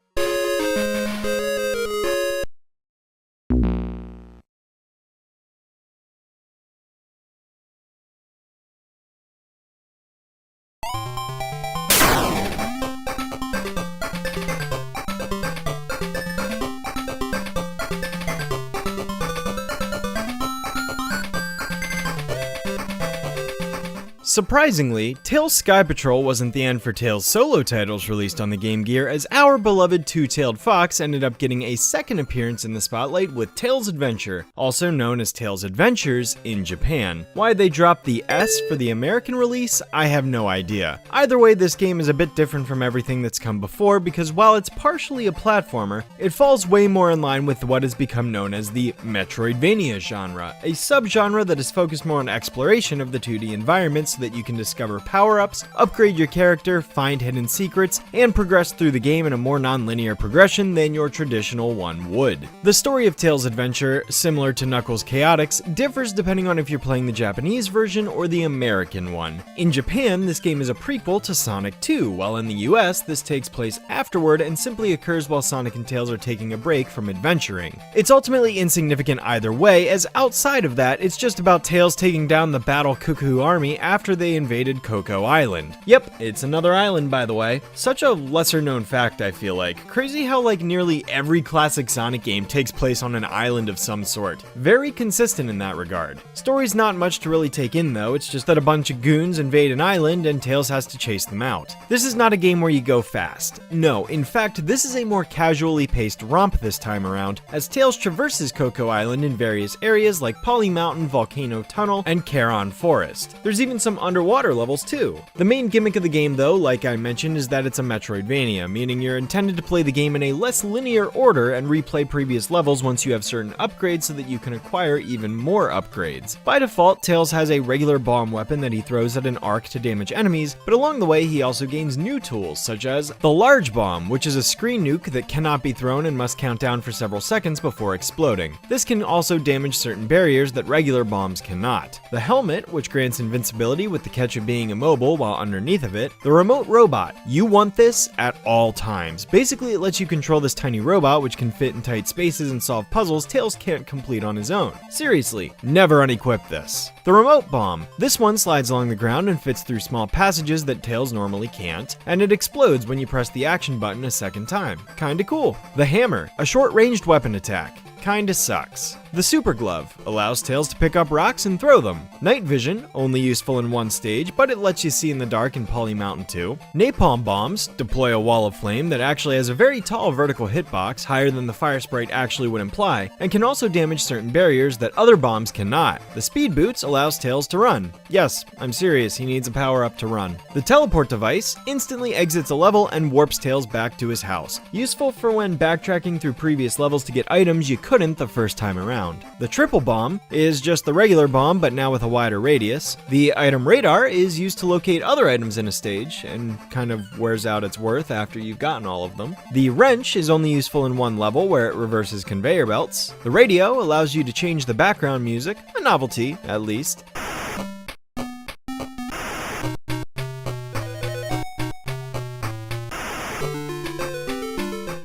Surprisingly, Tails Skypatrol wasn't the end for Tails' solo titles released on the Game Gear, as our beloved two-tailed fox ended up getting a second appearance in the spotlight with Tails Adventure, also known as Tails Adventures in Japan. Why they dropped the S for the American release, I have no idea. Either way, this game is a bit different from everything that's come before because while it's partially a platformer, it falls way more in line with what has become known as the Metroidvania genre, a subgenre that is focused more on exploration of the 2D environments that you can discover power-ups, upgrade your character, find hidden secrets, and progress through the game in a more non-linear progression than your traditional one would. The story of Tails' Adventure, similar to Knuckles' Chaotix, differs depending on if you're playing the Japanese version or the American one. In Japan, this game is a prequel to Sonic 2, while in the US, this takes place afterward and simply occurs while Sonic and Tails are taking a break from adventuring. It's ultimately insignificant either way, as outside of that, it's just about Tails taking down the Battle Cuckoo army after they invaded Coco Island. Yep, it's another island, by the way. Such a lesser known fact, I feel like. Crazy how like nearly every classic Sonic game takes place on an island of some sort. Very consistent in that regard. Story's not much to really take in though, it's just that a bunch of goons invade an island and Tails has to chase them out. This is not a game where you go fast. No, in fact, this is a more casually paced romp this time around, as Tails traverses Coco Island in various areas like Poly Mountain, Volcano Tunnel, and Charon Forest. There's even some underwater levels too. The main gimmick of the game though, like I mentioned, is that it's a Metroidvania, meaning you're intended to play the game in a less linear order and replay previous levels once you have certain upgrades so that you can acquire even more upgrades. By default, Tails has a regular bomb weapon that he throws at an arc to damage enemies, but along the way he also gains new tools, such as the Large Bomb, which is a screen nuke that cannot be thrown and must count down for several seconds before exploding. This can also damage certain barriers that regular bombs cannot. The Helmet, which grants invincibility with the catch of being immobile while underneath of it. The Remote Robot. You want this at all times. Basically, it lets you control this tiny robot which can fit in tight spaces and solve puzzles Tails can't complete on his own. Seriously, never unequip this. The Remote Bomb. This one slides along the ground and fits through small passages that Tails normally can't, and it explodes when you press the action button a second time. Kinda cool. The Hammer. A short-ranged weapon attack. Kinda sucks. The Super Glove allows Tails to pick up rocks and throw them. Night Vision, only useful in one stage, but it lets you see in the dark in Poly Mountain 2. Napalm Bombs deploy a wall of flame that actually has a very tall vertical hitbox, higher than the fire sprite actually would imply, and can also damage certain barriers that other bombs cannot. The Speed Boots allows Tails to run. Yes, I'm serious, he needs a power-up to run. The Teleport Device instantly exits a level and warps Tails back to his house. Useful for when backtracking through previous levels to get items you couldn't the first time around. The Triple Bomb is just the regular bomb, but now with a wider radius. The Item Radar is used to locate other items in a stage, and kind of wears out its worth after you've gotten all of them. The Wrench is only useful in one level, where it reverses conveyor belts. The Radio allows you to change the background music, a novelty, at least.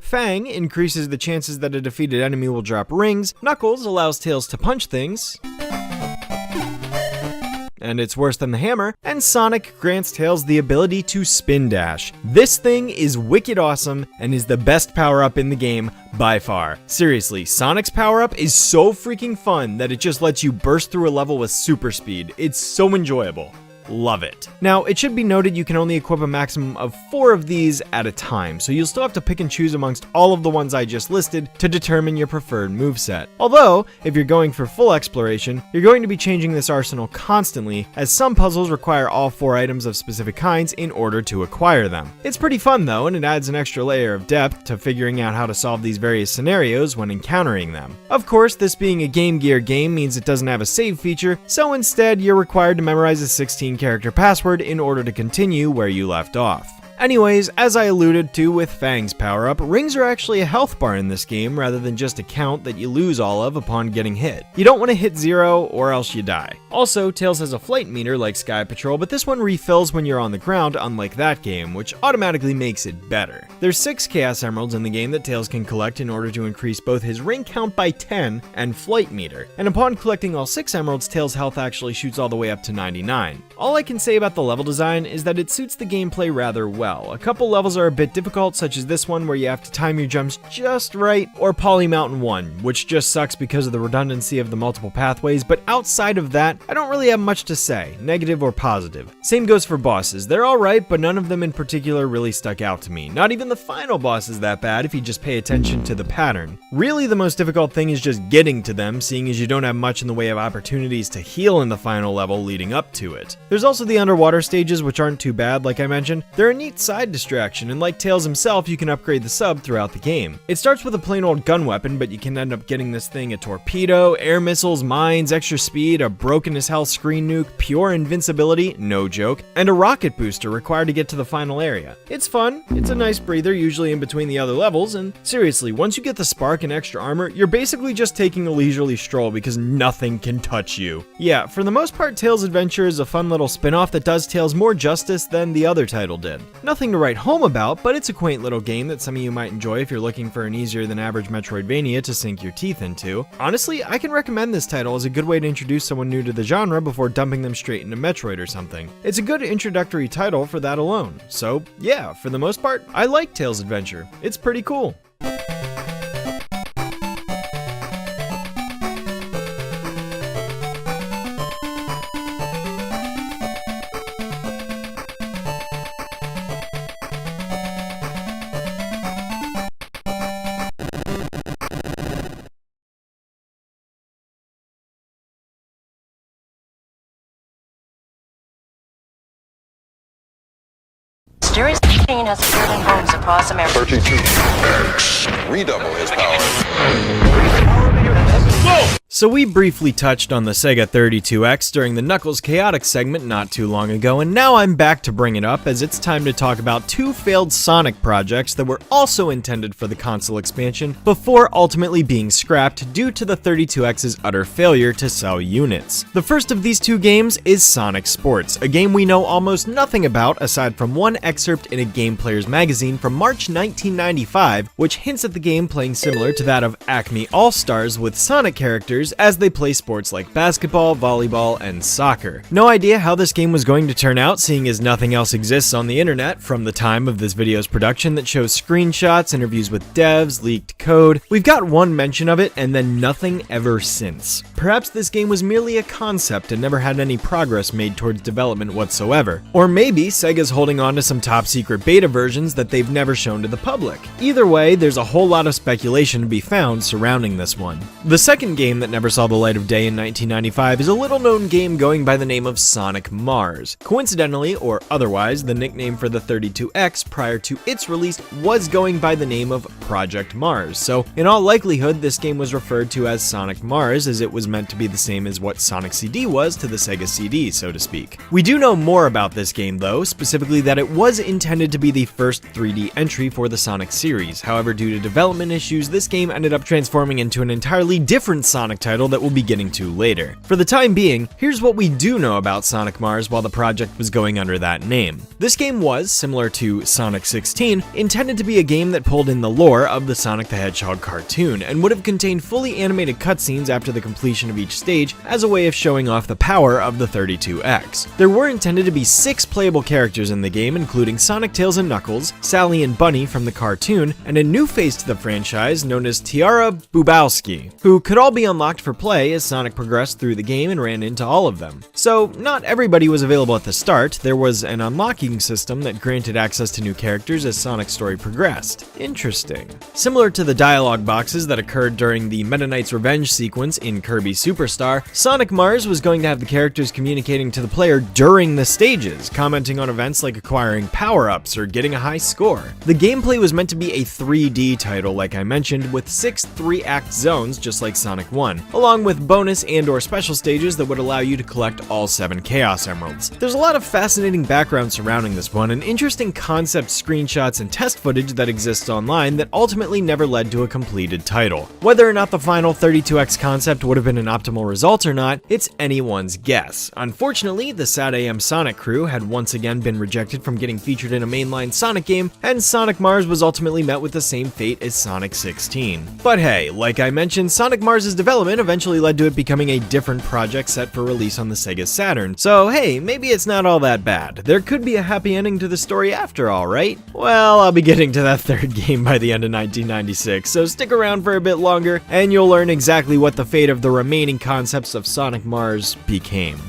Fang increases the chances that a defeated enemy will drop rings. Knuckles allows Tails to punch things. and it's worse than the hammer, and Sonic grants Tails the ability to spin dash. This thing is wicked awesome and is the best power-up in the game by far. Seriously, Sonic's power-up is so freaking fun that it just lets you burst through a level with super speed. It's so enjoyable. Love it. Now, it should be noted you can only equip a maximum of 4 of these at a time, so you'll still have to pick and choose amongst all of the ones I just listed to determine your preferred moveset. Although, if you're going for full exploration, you're going to be changing this arsenal constantly, as some puzzles require all 4 items of specific kinds in order to acquire them. It's pretty fun though, and it adds an extra layer of depth to figuring out how to solve these various scenarios when encountering them. Of course, this being a Game Gear game means it doesn't have a save feature, so instead you're required to memorize a 16-character password in order to continue where you left off. Anyways, as I alluded to with Fang's power-up, rings are actually a health bar in this game rather than just a count that you lose all of upon getting hit. You don't want to hit 0 or else you die. Also, Tails has a flight meter like Skypatrol, but this one refills when you're on the ground, unlike that game, which automatically makes it better. There's 6 Chaos Emeralds in the game that Tails can collect in order to increase both his ring count by 10 and flight meter, and upon collecting all 6 emeralds, Tails' health actually shoots all the way up to 99. All I can say about the level design is that it suits the gameplay rather well. A couple levels are a bit difficult, such as this one where you have to time your jumps just right, or Poly Mountain 1, which just sucks because of the redundancy of the multiple pathways, but outside of that, I don't really have much to say, negative or positive. Same goes for bosses. They're alright, but none of them in particular really stuck out to me. Not even the final boss is that bad if you just pay attention to the pattern. Really, the most difficult thing is just getting to them, seeing as you don't have much in the way of opportunities to heal in the final level leading up to it. There's also the underwater stages, which aren't too bad, like I mentioned. They're a neat side distraction, and like Tails himself, you can upgrade the sub throughout the game. It starts with a plain old gun weapon, but you can end up getting this thing a torpedo, air missiles, mines, extra speed, a broken as hell screen nuke, pure invincibility, no joke, and a rocket booster required to get to the final area. It's fun, it's a nice breather, usually in between the other levels, and seriously, once you get the spark and extra armor, you're basically just taking a leisurely stroll because nothing can touch you. Yeah, for the most part, Tails' Adventure is a fun little spin-off that does Tails more justice than the other title did. Nothing to write home about, but it's a quaint little game that some of you might enjoy if you're looking for an easier than average Metroidvania to sink your teeth into. Honestly, I can recommend this title as a good way to introduce someone new to the genre before dumping them straight into Metroid or something. It's a good introductory title for that alone. So yeah, for the most part, I like Tails' Adventure. It's pretty cool. Mysterious machine has appeared in homes across America. 32X. Redouble his power. So we briefly touched on the Sega 32X during the Knuckles Chaotix segment not too long ago, and now I'm back to bring it up as it's time to talk about 2 failed Sonic projects that were also intended for the console expansion before ultimately being scrapped due to the 32X's utter failure to sell units. The first of these 2 games is Sonic Sports, a game we know almost nothing about aside from one excerpt in a Game Player's magazine from March 1995, which hints at the game playing similar to that of Acme All-Stars with Sonic characters as they play sports like basketball, volleyball, and soccer. No idea how this game was going to turn out, seeing as nothing else exists on the internet from the time of this video's production that shows screenshots, interviews with devs, leaked code. We've got one mention of it, and then nothing ever since. Perhaps this game was merely a concept and never had any progress made towards development whatsoever. Or maybe Sega's holding on to some top secret beta versions that they've never shown to the public. Either way, there's a whole lot of speculation to be found surrounding this one. The second game that never saw the light of day in 1995 is a little-known game going by the name of Sonic Mars. Coincidentally, or otherwise, the nickname for the 32X prior to its release was going by the name of Project Mars, so in all likelihood this game was referred to as Sonic Mars as it was meant to be the same as what Sonic CD was to the Sega CD, so to speak. We do know more about this game though, specifically that it was intended to be the first 3D entry for the Sonic series. However, due to development issues, this game ended up transforming into an entirely different Sonic Sonic title that we'll be getting to later. For the time being, here's what we do know about Sonic Mars while the project was going under that name. This game was, similar to Sonic 16, intended to be a game that pulled in the lore of the Sonic the Hedgehog cartoon, and would have contained fully animated cutscenes after the completion of each stage as a way of showing off the power of the 32X. There were intended to be 6 playable characters in the game, including Sonic, Tails, and Knuckles, Sally and Bunny from the cartoon, and a new face to the franchise known as Tiara Bubowski, who could all be unlocked for play as Sonic progressed through the game and ran into all of them. So, not everybody was available at the start. There was an unlocking system that granted access to new characters as Sonic's story progressed. Interesting. Similar to the dialogue boxes that occurred during the Meta Knight's Revenge sequence in Kirby Superstar, Sonic Mars was going to have the characters communicating to the player during the stages, commenting on events like acquiring power-ups or getting a high score. The gameplay was meant to be a 3D title, like I mentioned, with 6 3-act zones just like Sonic 1, along with bonus and/or special stages that would allow you to collect all 7 Chaos Emeralds. There's a lot of fascinating background surrounding this one, and interesting concept screenshots and test footage that exists online that ultimately never led to a completed title. Whether or not the final 32X concept would have been an optimal result or not, it's anyone's guess. Unfortunately, the SatAM Sonic crew had once again been rejected from getting featured in a mainline Sonic game, and Sonic Mars was ultimately met with the same fate as Sonic 16. But hey, like I mentioned, Sonic Mars' development eventually led to it becoming a different project set for release on the Sega Saturn, so hey, maybe it's not all that bad. There could be a happy ending to the story after all, right? Well, I'll be getting to that third game by the end of 1996, so stick around for a bit longer, and you'll learn exactly what the fate of the remaining concepts of Sonic Mars became.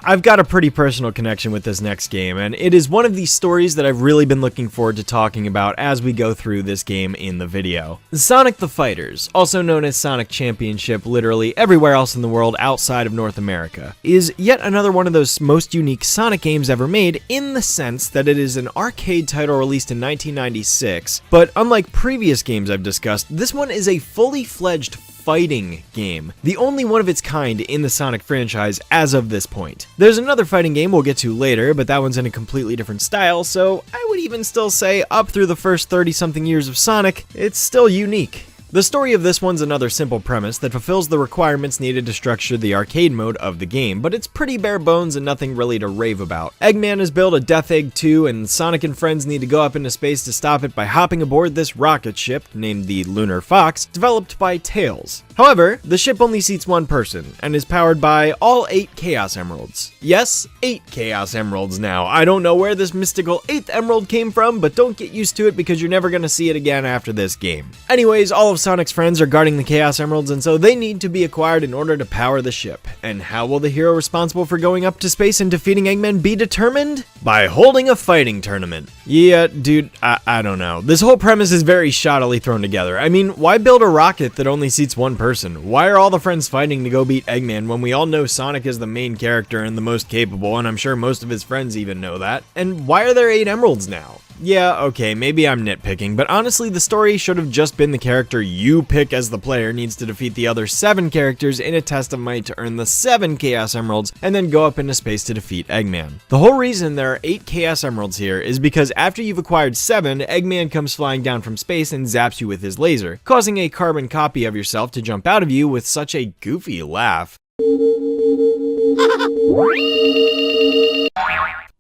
I've got a pretty personal connection with this next game, and it is one of these stories that I've really been looking forward to talking about as we go through this game in the video. Sonic the Fighters, also known as Sonic Championship literally everywhere else in the world outside of North America, is yet another one of those most unique Sonic games ever made in the sense that it is an arcade title released in 1996, but unlike previous games I've discussed, this one is a fully fledged fighting game, the only one of its kind in the Sonic franchise as of this point. There's another fighting game we'll get to later, but that one's in a completely different style, so I would even still say up through the first 30-something years of Sonic, it's still unique. The story of this one's another simple premise that fulfills the requirements needed to structure the arcade mode of the game, but it's pretty bare bones and nothing really to rave about. Eggman has built a Death Egg 2, and Sonic and friends need to go up into space to stop it by hopping aboard this rocket ship, named the Lunar Fox, developed by Tails. However, the ship only seats one person, and is powered by all 8 Chaos Emeralds. Yes, 8 Chaos Emeralds now. I don't know where this mystical 8th Emerald came from, but don't get used to it because you're never gonna see it again after this game. Anyways, all of Sonic's friends are guarding the Chaos Emeralds, and so they need to be acquired in order to power the ship. And how will the hero responsible for going up to space and defeating Eggman be determined? By holding a fighting tournament. Yeah, dude, I don't know. This whole premise is very shoddily thrown together. I mean, why build a rocket that only seats one person? Why are all the friends fighting to go beat Eggman when we all know Sonic is the main character and the most capable, and I'm sure most of his friends even know that? And why are there 8 emeralds now? Yeah, okay, maybe I'm nitpicking, but honestly the story should have just been the character you pick as the player needs to defeat the other 7 characters in a test of might to earn the 7 Chaos Emeralds and then go up into space to defeat Eggman. The whole reason there are 8 Chaos Emeralds here is because after you've acquired 7, Eggman comes flying down from space and zaps you with his laser, causing a carbon copy of yourself to jump out of you with such a goofy laugh.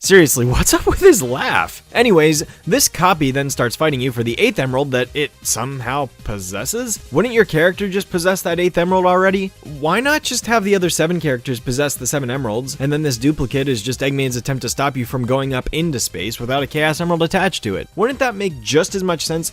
Seriously, what's up with his laugh? Anyways, this copy then starts fighting you for the 8th emerald that it somehow possesses? Wouldn't your character just possess that 8th emerald already? Why not just have the other 7 characters possess the 7 emeralds, and then this duplicate is just Eggman's attempt to stop you from going up into space without a Chaos Emerald attached to it? Wouldn't that make just as much sense?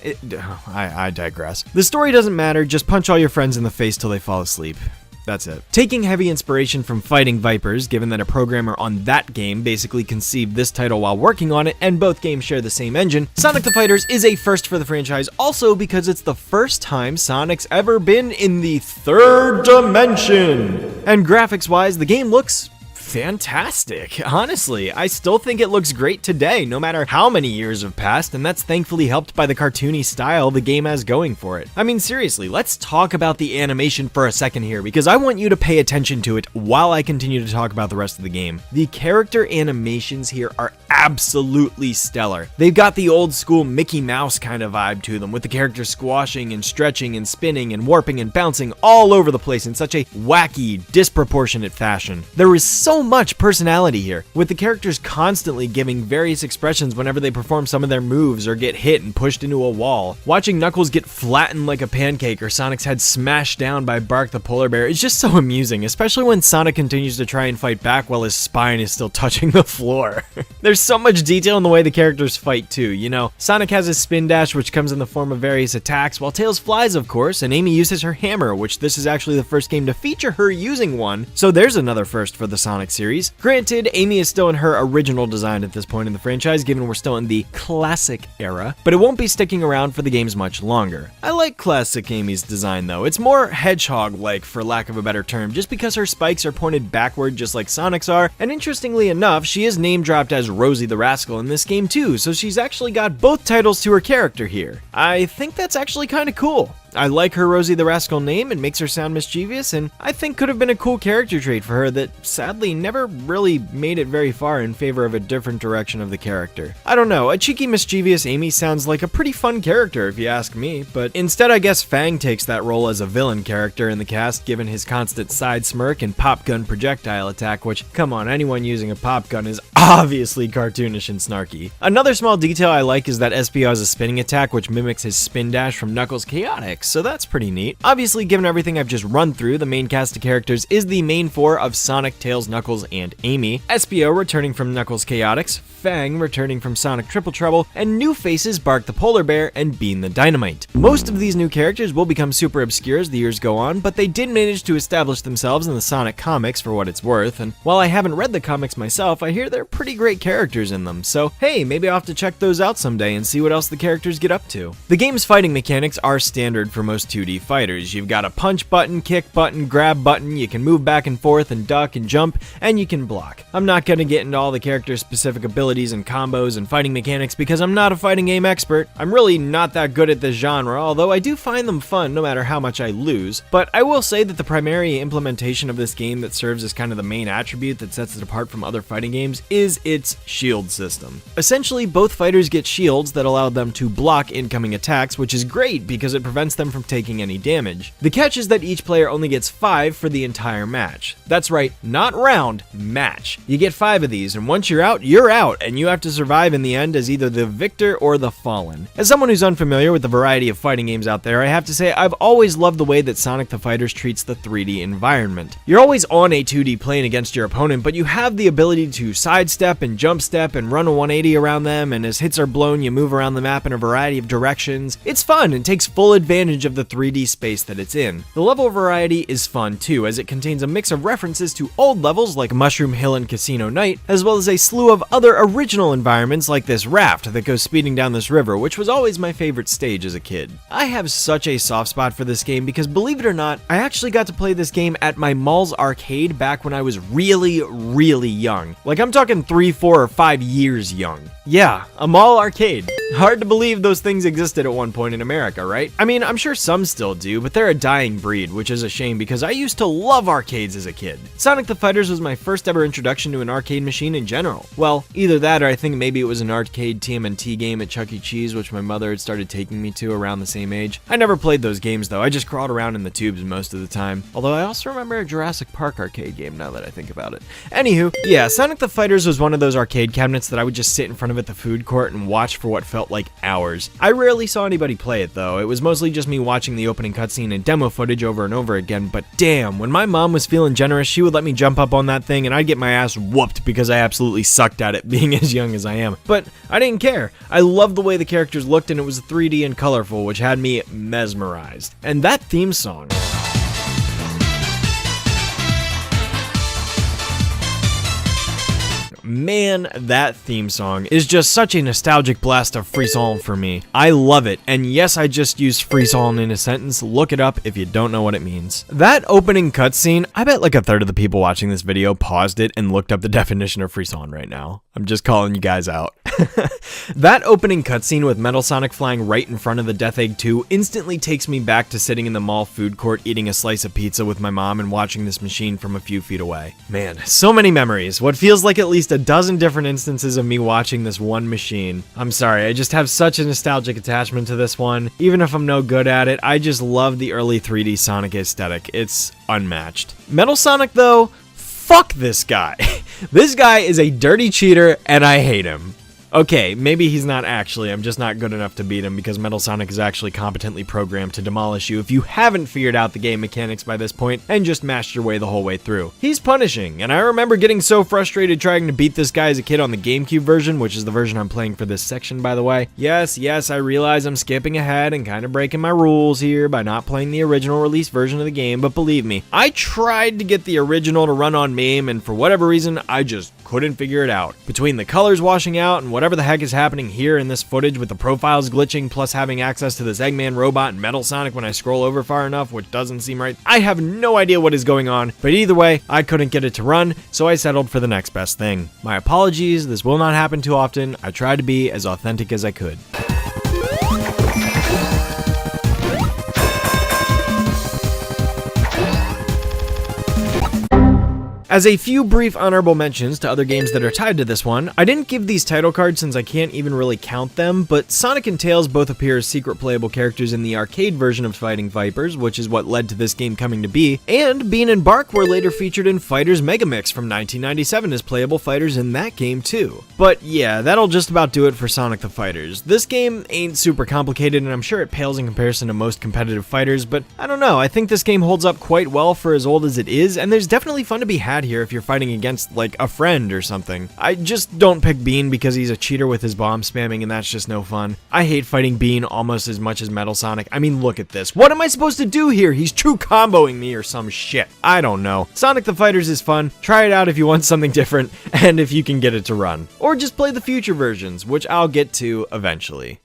I digress. The story doesn't matter, just punch all your friends in the face till they fall asleep. That's it. Taking heavy inspiration from Fighting Vipers, given that a programmer on that game basically conceived this title while working on it, and both games share the same engine, Sonic the Fighters is a first for the franchise, also because it's the first time Sonic's ever been in the 3rd dimension. And graphics-wise, the game looks fantastic. Honestly, I still think it looks great today, no matter how many years have passed, and that's thankfully helped by the cartoony style the game has going for it. I mean, seriously, let's talk about the animation for a second here, because I want you to pay attention to it while I continue to talk about the rest of the game. The character animations here are absolutely stellar. They've got the old school Mickey Mouse kind of vibe to them, with the characters squashing and stretching and spinning and warping and bouncing all over the place in such a wacky, disproportionate fashion. There is so much personality here, with the characters constantly giving various expressions whenever they perform some of their moves or get hit and pushed into a wall. Watching Knuckles get flattened like a pancake or Sonic's head smashed down by Bark the polar bear is just so amusing, especially when Sonic continues to try and fight back while his spine is still touching the floor. There's so much detail in the way the characters fight too, you know. Sonic has his spin dash, which comes in the form of various attacks, while Tails flies, of course, and Amy uses her hammer, which this is actually the first game to feature her using one, so there's another first for the Sonic series. Granted, Amy is still in her original design at this point in the franchise, given we're still in the classic era, but it won't be sticking around for the games much longer. I like classic Amy's design though. It's more hedgehog-like, for lack of a better term, just because her spikes are pointed backward just like Sonic's are, and interestingly enough, she is name-dropped as Rosie the Rascal in this game too, so she's actually got both titles to her character here. I think that's actually kinda cool. I like her Rosie the Rascal name, it makes her sound mischievous, and I think could have been a cool character trait for her that sadly never really made it very far in favor of a different direction of the character. I don't know, a cheeky mischievous Amy sounds like a pretty fun character if you ask me, but instead I guess Fang takes that role as a villain character in the cast given his constant side smirk and pop gun projectile attack, which, come on, anyone using a pop gun is obviously cartoonish and snarky. Another small detail I like is that SPO has a spinning attack which mimics his spin dash from Knuckles' Chaotix, so that's pretty neat. Obviously, given everything I've just run through, the main cast of characters is the main 4 of Sonic, Tails, Knuckles, and Amy. SPO returning from Knuckles' Chaotix, Fang returning from Sonic Triple Trouble, and new faces Bark the Polar Bear and Bean the Dynamite. Most of these new characters will become super obscure as the years go on, but they did manage to establish themselves in the Sonic comics for what it's worth, and while I haven't read the comics myself, I hear they're pretty great characters in them, so hey, maybe I'll have to check those out someday and see what else the characters get up to. The game's fighting mechanics are standard for most 2D fighters. You've got a punch button, kick button, grab button, you can move back and forth and duck and jump, and you can block. I'm not going to get into all the character specific abilities and combos and fighting mechanics because I'm not a fighting game expert. I'm really not that good at this genre, although I do find them fun no matter how much I lose, but I will say that the primary implementation of this game that serves as kind of the main attribute that sets it apart from other fighting games is its shield system. Essentially, both fighters get shields that allow them to block incoming attacks, which is great because it prevents them from taking any damage. The catch is that each player only gets 5 for the entire match. That's right, not round, match. You get 5 of these, and once you're out, and you have to survive in the end as either the victor or the fallen. As someone who's unfamiliar with the variety of fighting games out there, I have to say I've always loved the way that Sonic the Fighters treats the 3D environment. You're always on a 2D plane against your opponent, but you have the ability to sidestep and jump step and run a 180 around them, and as hits are blown, you move around the map in a variety of directions. It's fun and takes full advantage of the 3D space that it's in. The level variety is fun too, as it contains a mix of references to old levels like Mushroom Hill and Casino Night, as well as a slew of other original environments like this raft that goes speeding down this river, which was always my favorite stage as a kid. I have such a soft spot for this game because, believe it or not, I actually got to play this game at my mall's arcade back when I was really young. Like, I'm talking 3, 4, or 5 years young. Yeah, a mall arcade. Hard to believe those things existed at one point in America, right? I mean, I'm sure some still do, but they're a dying breed, which is a shame because I used to love arcades as a kid. Sonic the Fighters was my first ever introduction to an arcade machine in general. Well, either that or I think maybe it was an arcade TMNT game at Chuck E. Cheese, which my mother had started taking me to around the same age. I never played those games though, I just crawled around in the tubes most of the time. Although I also remember a Jurassic Park arcade game now that I think about it. Anywho, yeah, Sonic the Fighters was one of those arcade cabinets that I would just sit in front of at the food court and watch for what felt like hours. I rarely saw anybody play it though, it was mostly just me watching the opening cutscene and demo footage over and over again, but damn, when my mom was feeling generous, she would let me jump up on that thing and I'd get my ass whooped because I absolutely sucked at it being as young as I am. But I didn't care. I loved the way the characters looked and it was 3D and colorful, which had me mesmerized. And that theme song. Man, that theme song is just such a nostalgic blast of frisson for me. I love it, and yes, I just used frisson in a sentence. Look it up if you don't know what it means. That opening cutscene, I bet like a third of the people watching this video paused it and looked up the definition of frisson right now. I'm just calling you guys out. That opening cutscene with Metal Sonic flying right in front of the Death Egg 2 instantly takes me back to sitting in the mall food court eating a slice of pizza with my mom and watching this machine from a few feet away. Man, so many memories. What feels like at least a dozen different instances of me watching this one machine. I'm sorry, I just have such a nostalgic attachment to this one. Even if I'm no good at it, I just love the early 3D Sonic aesthetic. It's unmatched. Metal Sonic though, fuck this guy. This guy is a dirty cheater and I hate him. Okay, maybe he's not actually, I'm just not good enough to beat him because Metal Sonic is actually competently programmed to demolish you if you haven't figured out the game mechanics by this point and just mashed your way the whole way through. He's punishing, and I remember getting so frustrated trying to beat this guy as a kid on the GameCube version, which is the version I'm playing for this section by the way. Yes, I realize I'm skipping ahead and kind of breaking my rules here by not playing the original release version of the game, but believe me, I tried to get the original to run on MAME and for whatever reason, I just couldn't figure it out. Between the colors washing out and whatever the heck is happening here in this footage with the profiles glitching plus having access to this Eggman robot and Metal Sonic when I scroll over far enough, which doesn't seem right, I have no idea what is going on, but either way, I couldn't get it to run, so I settled for the next best thing. My apologies, this will not happen too often. I tried to be as authentic as I could. As a few brief honorable mentions to other games that are tied to this one, I didn't give these title cards since I can't even really count them, but Sonic and Tails both appear as secret playable characters in the arcade version of Fighting Vipers, which is what led to this game coming to be, and Bean and Bark were later featured in Fighters Megamix from 1997 as playable fighters in that game too. But yeah, that'll just about do it for Sonic the Fighters. This game ain't super complicated and I'm sure it pales in comparison to most competitive fighters, but I don't know, I think this game holds up quite well for as old as it is, and there's definitely fun to be had here if you're fighting against like a friend or something. I just don't pick Bean because he's a cheater with his bomb spamming and that's just no fun. I hate fighting Bean almost as much as Metal Sonic. I mean, look at this. What am I supposed to do here? He's true comboing me or some shit. I don't know. Sonic the Fighters is fun. Try it out if you want something different and if you can get it to run. Or just play the future versions, which I'll get to eventually.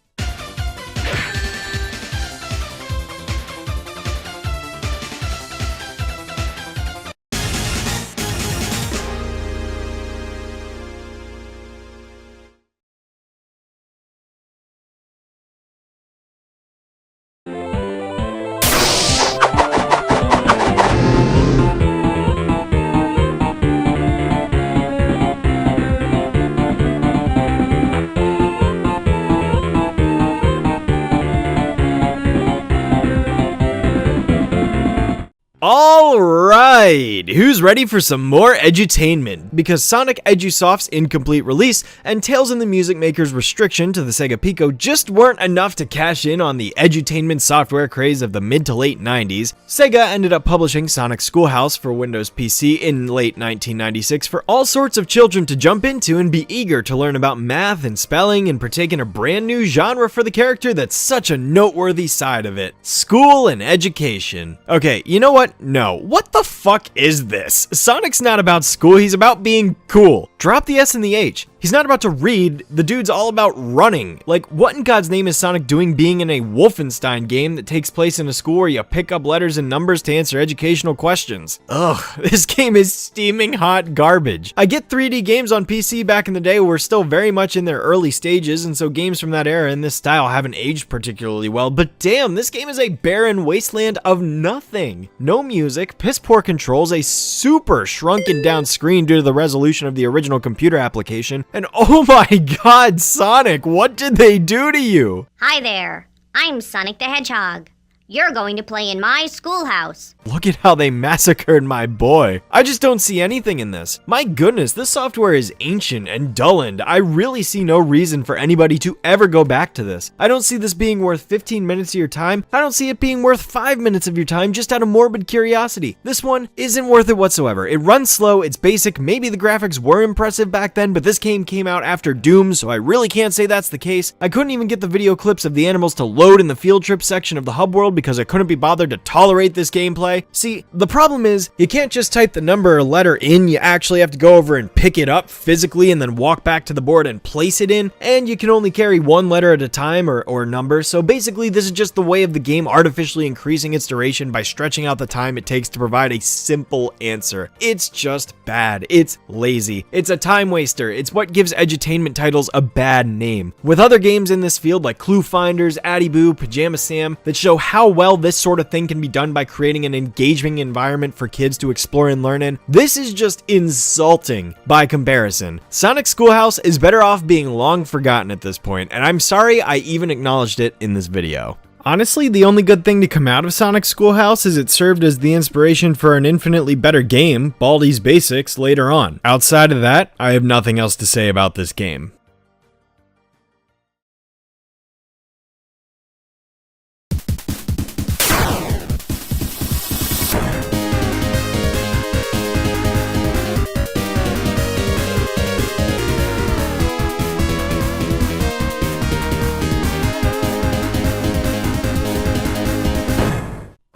Alright, who's ready for some more edutainment? Because Sonic Edusoft's incomplete release and Tales in the Music Maker's restriction to the Sega Pico just weren't enough to cash in on the edutainment software craze of the mid to late 90s, Sega ended up publishing Sonic Schoolhouse for Windows PC in late 1996 for all sorts of children to jump into and be eager to learn about math and spelling and partake in a brand new genre for the character that's such a noteworthy side of it: school and education. Okay, you know what? No. What the fuck is this? Sonic's not about school, he's about being cool. Drop the S and the H. He's not about to read, the dude's all about running. Like, what in God's name is Sonic doing being in a Wolfenstein game that takes place in a school where you pick up letters and numbers to answer educational questions? Ugh, this game is steaming hot garbage. I get 3D games on PC back in the day were still very much in their early stages, and so games from that era in this style haven't aged particularly well, but damn, this game is a barren wasteland of nothing. No music, piss poor controls, a super shrunken down screen due to the resolution of the original computer application, and oh my god, Sonic, what did they do to you? Hi there, I'm Sonic the Hedgehog. You're going to play in my schoolhouse. Look at how they massacred my boy. I just don't see anything in this. My goodness, this software is ancient and dullened. I really see no reason for anybody to ever go back to this. I don't see this being worth 15 minutes of your time. I don't see it being worth 5 minutes of your time just out of morbid curiosity. This one isn't worth it whatsoever. It runs slow, it's basic, maybe the graphics were impressive back then, but this game came out after Doom, so I really can't say that's the case. I couldn't even get the video clips of the animals to load in the field trip section of the hub world because I couldn't be bothered to tolerate this gameplay. See, the problem is, you can't just type the number or letter in, you actually have to go over and pick it up physically and then walk back to the board and place it in, and you can only carry one letter at a time or number, so basically this is just the way of the game artificially increasing its duration by stretching out the time it takes to provide a simple answer. It's just bad. It's lazy. It's a time waster. It's what gives edutainment titles a bad name. With other games in this field like Clue Finders, Addy Boo, Pajama Sam that show how well this sort of thing can be done by creating an engaging environment for kids to explore and learn in, this is just insulting by comparison. Sonic Schoolhouse is better off being long forgotten at this point, and I'm sorry I even acknowledged it in this video. Honestly, the only good thing to come out of Sonic Schoolhouse is it served as the inspiration for an infinitely better game, Baldi's Basics, later on. Outside of that, I have nothing else to say about this game.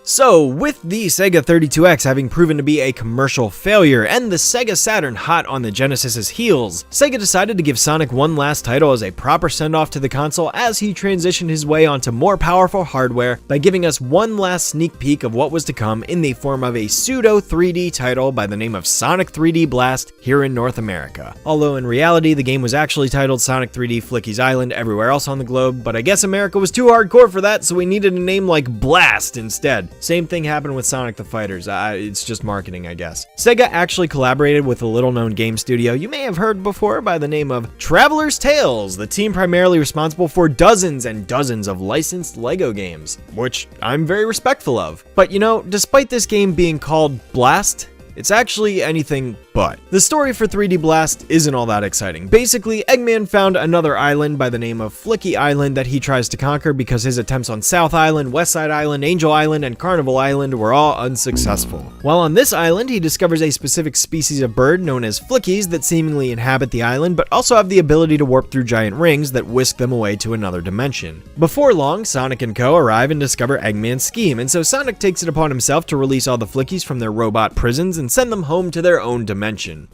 So, with the Sega 32X having proven to be a commercial failure and the Sega Saturn hot on the Genesis's heels, Sega decided to give Sonic one last title as a proper send-off to the console as he transitioned his way onto more powerful hardware by giving us one last sneak peek of what was to come in the form of a pseudo 3D title by the name of Sonic 3D Blast here in North America. Although in reality the game was actually titled Sonic 3D Flicky's Island everywhere else on the globe, but I guess America was too hardcore for that, so we needed a name like Blast instead. Same thing happened with Sonic the Fighters, it's just marketing, I guess. Sega actually collaborated with a little-known game studio you may have heard before by the name of Traveler's Tales, the team primarily responsible for dozens and dozens of licensed LEGO games, which I'm very respectful of. But you know, despite this game being called Blast, it's actually anything but. The story for 3D Blast isn't all that exciting. Basically, Eggman found another island by the name of Flicky Island that he tries to conquer because his attempts on South Island, West Side Island, Angel Island, and Carnival Island were all unsuccessful. While on this island, he discovers a specific species of bird known as Flickies that seemingly inhabit the island, but also have the ability to warp through giant rings that whisk them away to another dimension. Before long, Sonic and Co. arrive and discover Eggman's scheme, and so Sonic takes it upon himself to release all the Flickies from their robot prisons and send them home to their own dimension.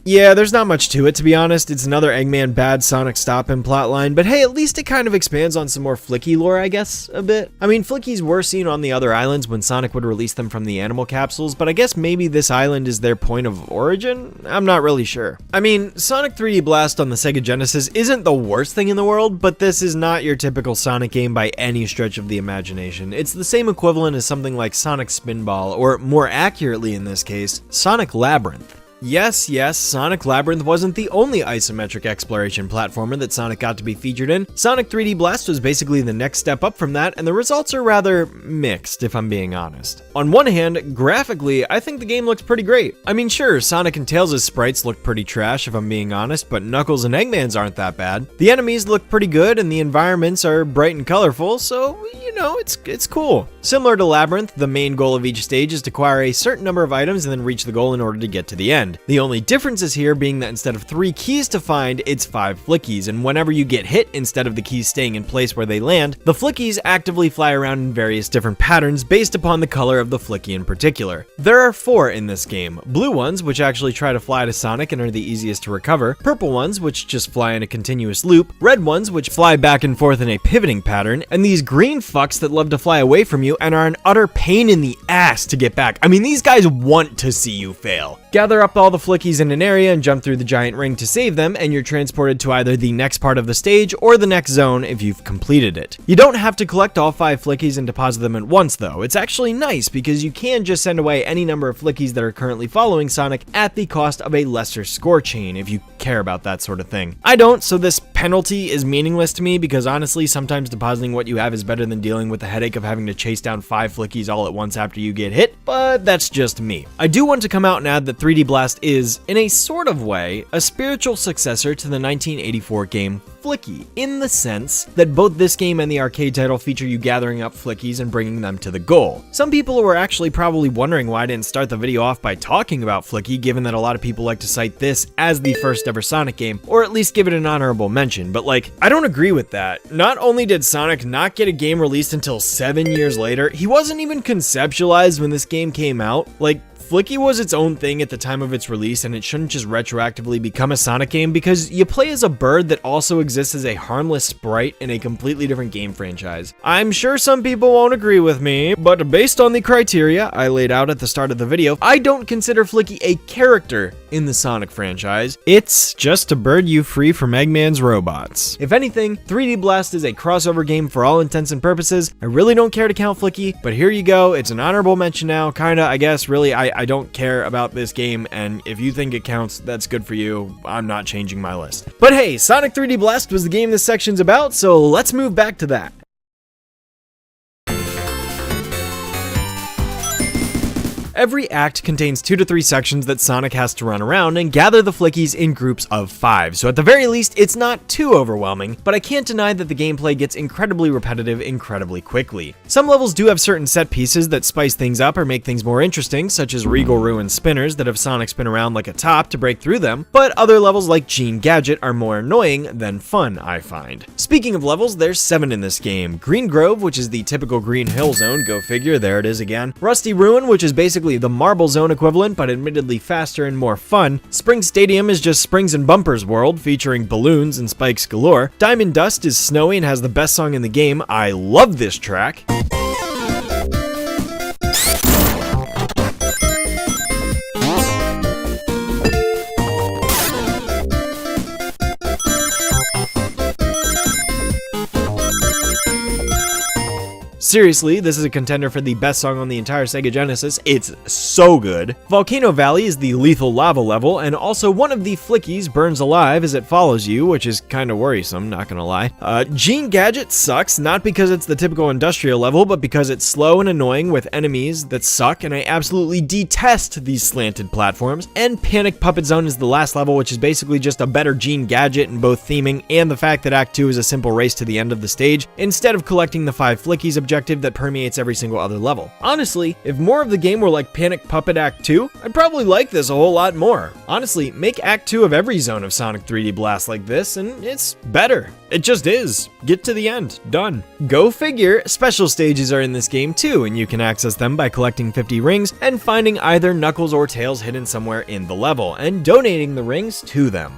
Yeah, there's not much to it, to be honest. It's another Eggman bad Sonic stop-in plotline, but hey, at least it kind of expands on some more Flicky lore, I guess, a bit. I mean, Flickies were seen on the other islands when Sonic would release them from the animal capsules, but I guess maybe this island is their point of origin? I'm not really sure. I mean, Sonic 3D Blast on the Sega Genesis isn't the worst thing in the world, but this is not your typical Sonic game by any stretch of the imagination. It's the same equivalent as something like Sonic Spinball, or more accurately in this case, Sonic Labyrinth. Yes, Sonic Labyrinth wasn't the only isometric exploration platformer that Sonic got to be featured in. Sonic 3D Blast was basically the next step up from that, and the results are rather mixed, if I'm being honest. On one hand, graphically, I think the game looks pretty great. I mean, sure, Sonic and Tails' sprites look pretty trash, if I'm being honest, but Knuckles and Eggman's aren't that bad. The enemies look pretty good, and the environments are bright and colorful, so, you know, it's cool. Similar to Labyrinth, the main goal of each stage is to acquire a certain number of items and then reach the goal in order to get to the end. The only difference is here being that instead of 3 keys to find, it's 5 flickies, and whenever you get hit, instead of the keys staying in place where they land, the flickies actively fly around in various different patterns based upon the color of the flicky in particular. There are 4 in this game: blue ones, which actually try to fly to Sonic and are the easiest to recover, purple ones, which just fly in a continuous loop, red ones, which fly back and forth in a pivoting pattern, and these green fucks that love to fly away from you and are an utter pain in the ass to get back. I mean, these guys want to see you fail. Gather up all the flickies in an area and jump through the giant ring to save them, and you're transported to either the next part of the stage or the next zone if you've completed it. You don't have to collect all 5 flickies and deposit them at once though. It's actually nice because you can just send away any number of flickies that are currently following Sonic at the cost of a lesser score chain if you care about that sort of thing. I don't, so this penalty is meaningless to me because honestly, sometimes depositing what you have is better than dealing with the headache of having to chase down 5 flickies all at once after you get hit, but that's just me. I do want to come out and add that 3D Blast is, in a sort of way, a spiritual successor to the 1984 game Flicky, in the sense that both this game and the arcade title feature you gathering up flickies and bringing them to the goal. Some people were actually probably wondering why I didn't start the video off by talking about Flicky, given that a lot of people like to cite this as the first ever Sonic game, or at least give it an honorable mention, but like, I don't agree with that. Not only did Sonic not get a game released until 7 years later, he wasn't even conceptualized when this game came out. Like, Flicky was its own thing at the time of its release, and it shouldn't just retroactively become a Sonic game because you play as a bird that also exists as a harmless sprite in a completely different game franchise. I'm sure some people won't agree with me, but based on the criteria I laid out at the start of the video, I don't consider Flicky a character in the Sonic franchise. It's just a bird you free from Eggman's robots. If anything, 3D Blast is a crossover game for all intents and purposes. I really don't care to count Flicky, but here you go. It's an honorable mention now, kinda, I guess. Really, I don't care about this game, and if you think it counts, that's good for you. I'm not changing my list. But hey, Sonic 3D Blast was the game this section's about, so let's move back to that. Every act contains 2 to 3 sections that Sonic has to run around and gather the flickies in groups of 5, so at the very least, it's not too overwhelming, but I can't deny that the gameplay gets incredibly repetitive incredibly quickly. Some levels do have certain set pieces that spice things up or make things more interesting, such as Regal Ruin spinners that have Sonic spin around like a top to break through them, but other levels like Gene Gadget are more annoying than fun, I find. Speaking of levels, there's 7 in this game. Green Grove, which is the typical Green Hill zone, go figure, there it is again. Rusty Ruin, which is basically the Marble Zone equivalent, but admittedly faster and more fun. Spring Stadium is just Springs and Bumpers World, featuring balloons and spikes galore. Diamond Dust is snowy and has the best song in the game. I love this track. Seriously, this is a contender for the best song on the entire Sega Genesis. It's so good. Volcano Valley is the lethal lava level, and also one of the flickies burns alive as it follows you, which is kind of worrisome, not gonna lie. Gene Gadget sucks, not because it's the typical industrial level, but because it's slow and annoying with enemies that suck, and I absolutely detest these slanted platforms. And Panic Puppet Zone is the last level, which is basically just a better Gene Gadget in both theming and the fact that Act 2 is a simple race to the end of the stage, instead of collecting the 5 flickies objective that permeates every single other level. Honestly, if more of the game were like Panic Puppet Act 2, I'd probably like this a whole lot more. Honestly, make Act 2 of every zone of Sonic 3D Blast like this, and it's better. It just is. Get to the end. Done. Go figure, special stages are in this game too, and you can access them by collecting 50 rings and finding either Knuckles or Tails hidden somewhere in the level, and donating the rings to them.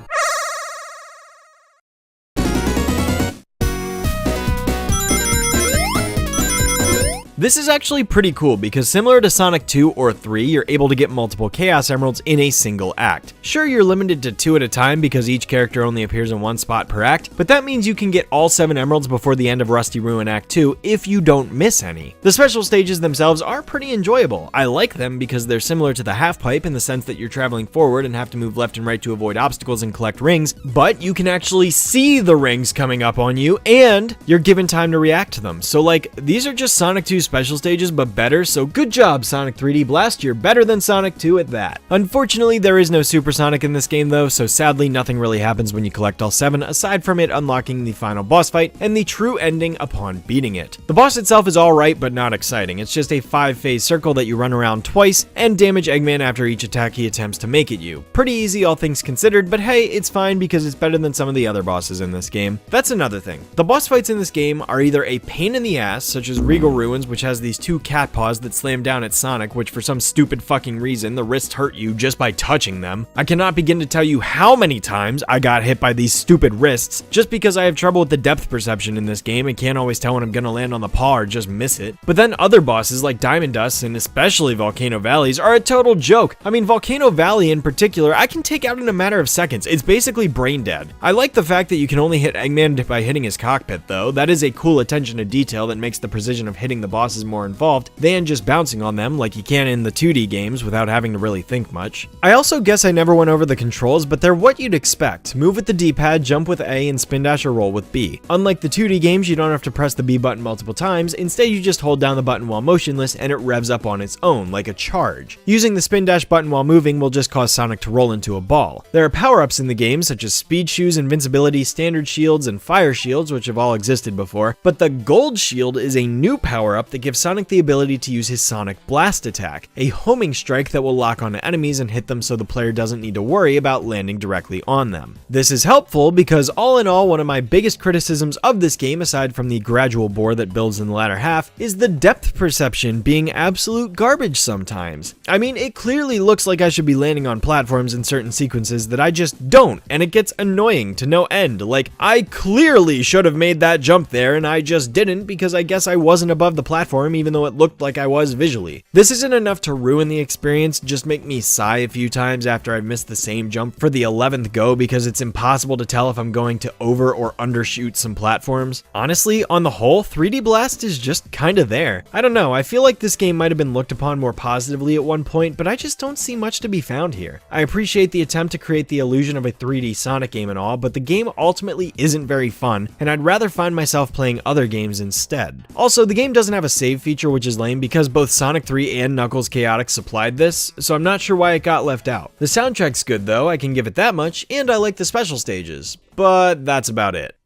This is actually pretty cool because similar to Sonic 2 or 3, you're able to get multiple Chaos Emeralds in a single act. Sure, you're limited to 2 at a time because each character only appears in one spot per act, but that means you can get all 7 emeralds before the end of Rusty Ruin Act 2 if you don't miss any. The special stages themselves are pretty enjoyable. I like them because they're similar to the half pipe in the sense that you're traveling forward and have to move left and right to avoid obstacles and collect rings, but you can actually see the rings coming up on you and you're given time to react to them. So like, these are just Sonic 2's special stages, but better, so good job, Sonic 3D Blast, you're better than Sonic 2 at that. Unfortunately, there is no Super Sonic in this game though, so sadly nothing really happens when you collect all 7, aside from it unlocking the final boss fight and the true ending upon beating it. The boss itself is alright, but not exciting. It's just a 5-phase circle that you run around twice and damage Eggman after each attack he attempts to make at you. Pretty easy all things considered, but hey, it's fine because it's better than some of the other bosses in this game. That's another thing. The boss fights in this game are either a pain in the ass, such as Regal Ruins, which has these 2 cat paws that slam down at Sonic, which for some stupid fucking reason, the wrists hurt you just by touching them. I cannot begin to tell you how many times I got hit by these stupid wrists, just because I have trouble with the depth perception in this game and can't always tell when I'm gonna land on the paw or just miss it. But then other bosses like Diamond Dust and especially Volcano Valleys are a total joke. I mean, Volcano Valley in particular, I can take out in a matter of seconds. It's basically brain dead. I like the fact that you can only hit Eggman by hitting his cockpit though. That is a cool attention to detail that makes the precision of hitting the bosses more involved than just bouncing on them like you can in the 2D games without having to really think much. I also guess I never went over the controls, but they're what you'd expect. Move with the D-pad, jump with A, and spin dash or roll with B. Unlike the 2D games, you don't have to press the B button multiple times. Instead, you just hold down the button while motionless and it revs up on its own, like a charge. Using the spin dash button while moving will just cause Sonic to roll into a ball. There are power-ups in the game, such as Speed Shoes, Invincibility, Standard Shields, and Fire Shields, which have all existed before, but the Gold Shield is a new power-up that gives Sonic the ability to use his Sonic Blast attack, a homing strike that will lock on enemies and hit them so the player doesn't need to worry about landing directly on them. This is helpful because all in all, one of my biggest criticisms of this game, aside from the gradual bore that builds in the latter half, is the depth perception being absolute garbage sometimes. I mean, it clearly looks like I should be landing on platforms in certain sequences that I just don't, and it gets annoying to no end. Like, I clearly should have made that jump there and I just didn't because I guess I wasn't above the platform even though it looked like I was visually. This isn't enough to ruin the experience, just make me sigh a few times after I've missed the same jump for the 11th go because it's impossible to tell if I'm going to over or undershoot some platforms. Honestly, on the whole, 3D Blast is just kinda there. I don't know, I feel like this game might have been looked upon more positively at one point, but I just don't see much to be found here. I appreciate the attempt to create the illusion of a 3D Sonic game and all, but the game ultimately isn't very fun, and I'd rather find myself playing other games instead. Also, the game doesn't have a save feature, which is lame because both Sonic 3 and Knuckles Chaotix supplied this, so I'm not sure why it got left out. The soundtrack's good though, I can give it that much, and I like the special stages, but that's about it.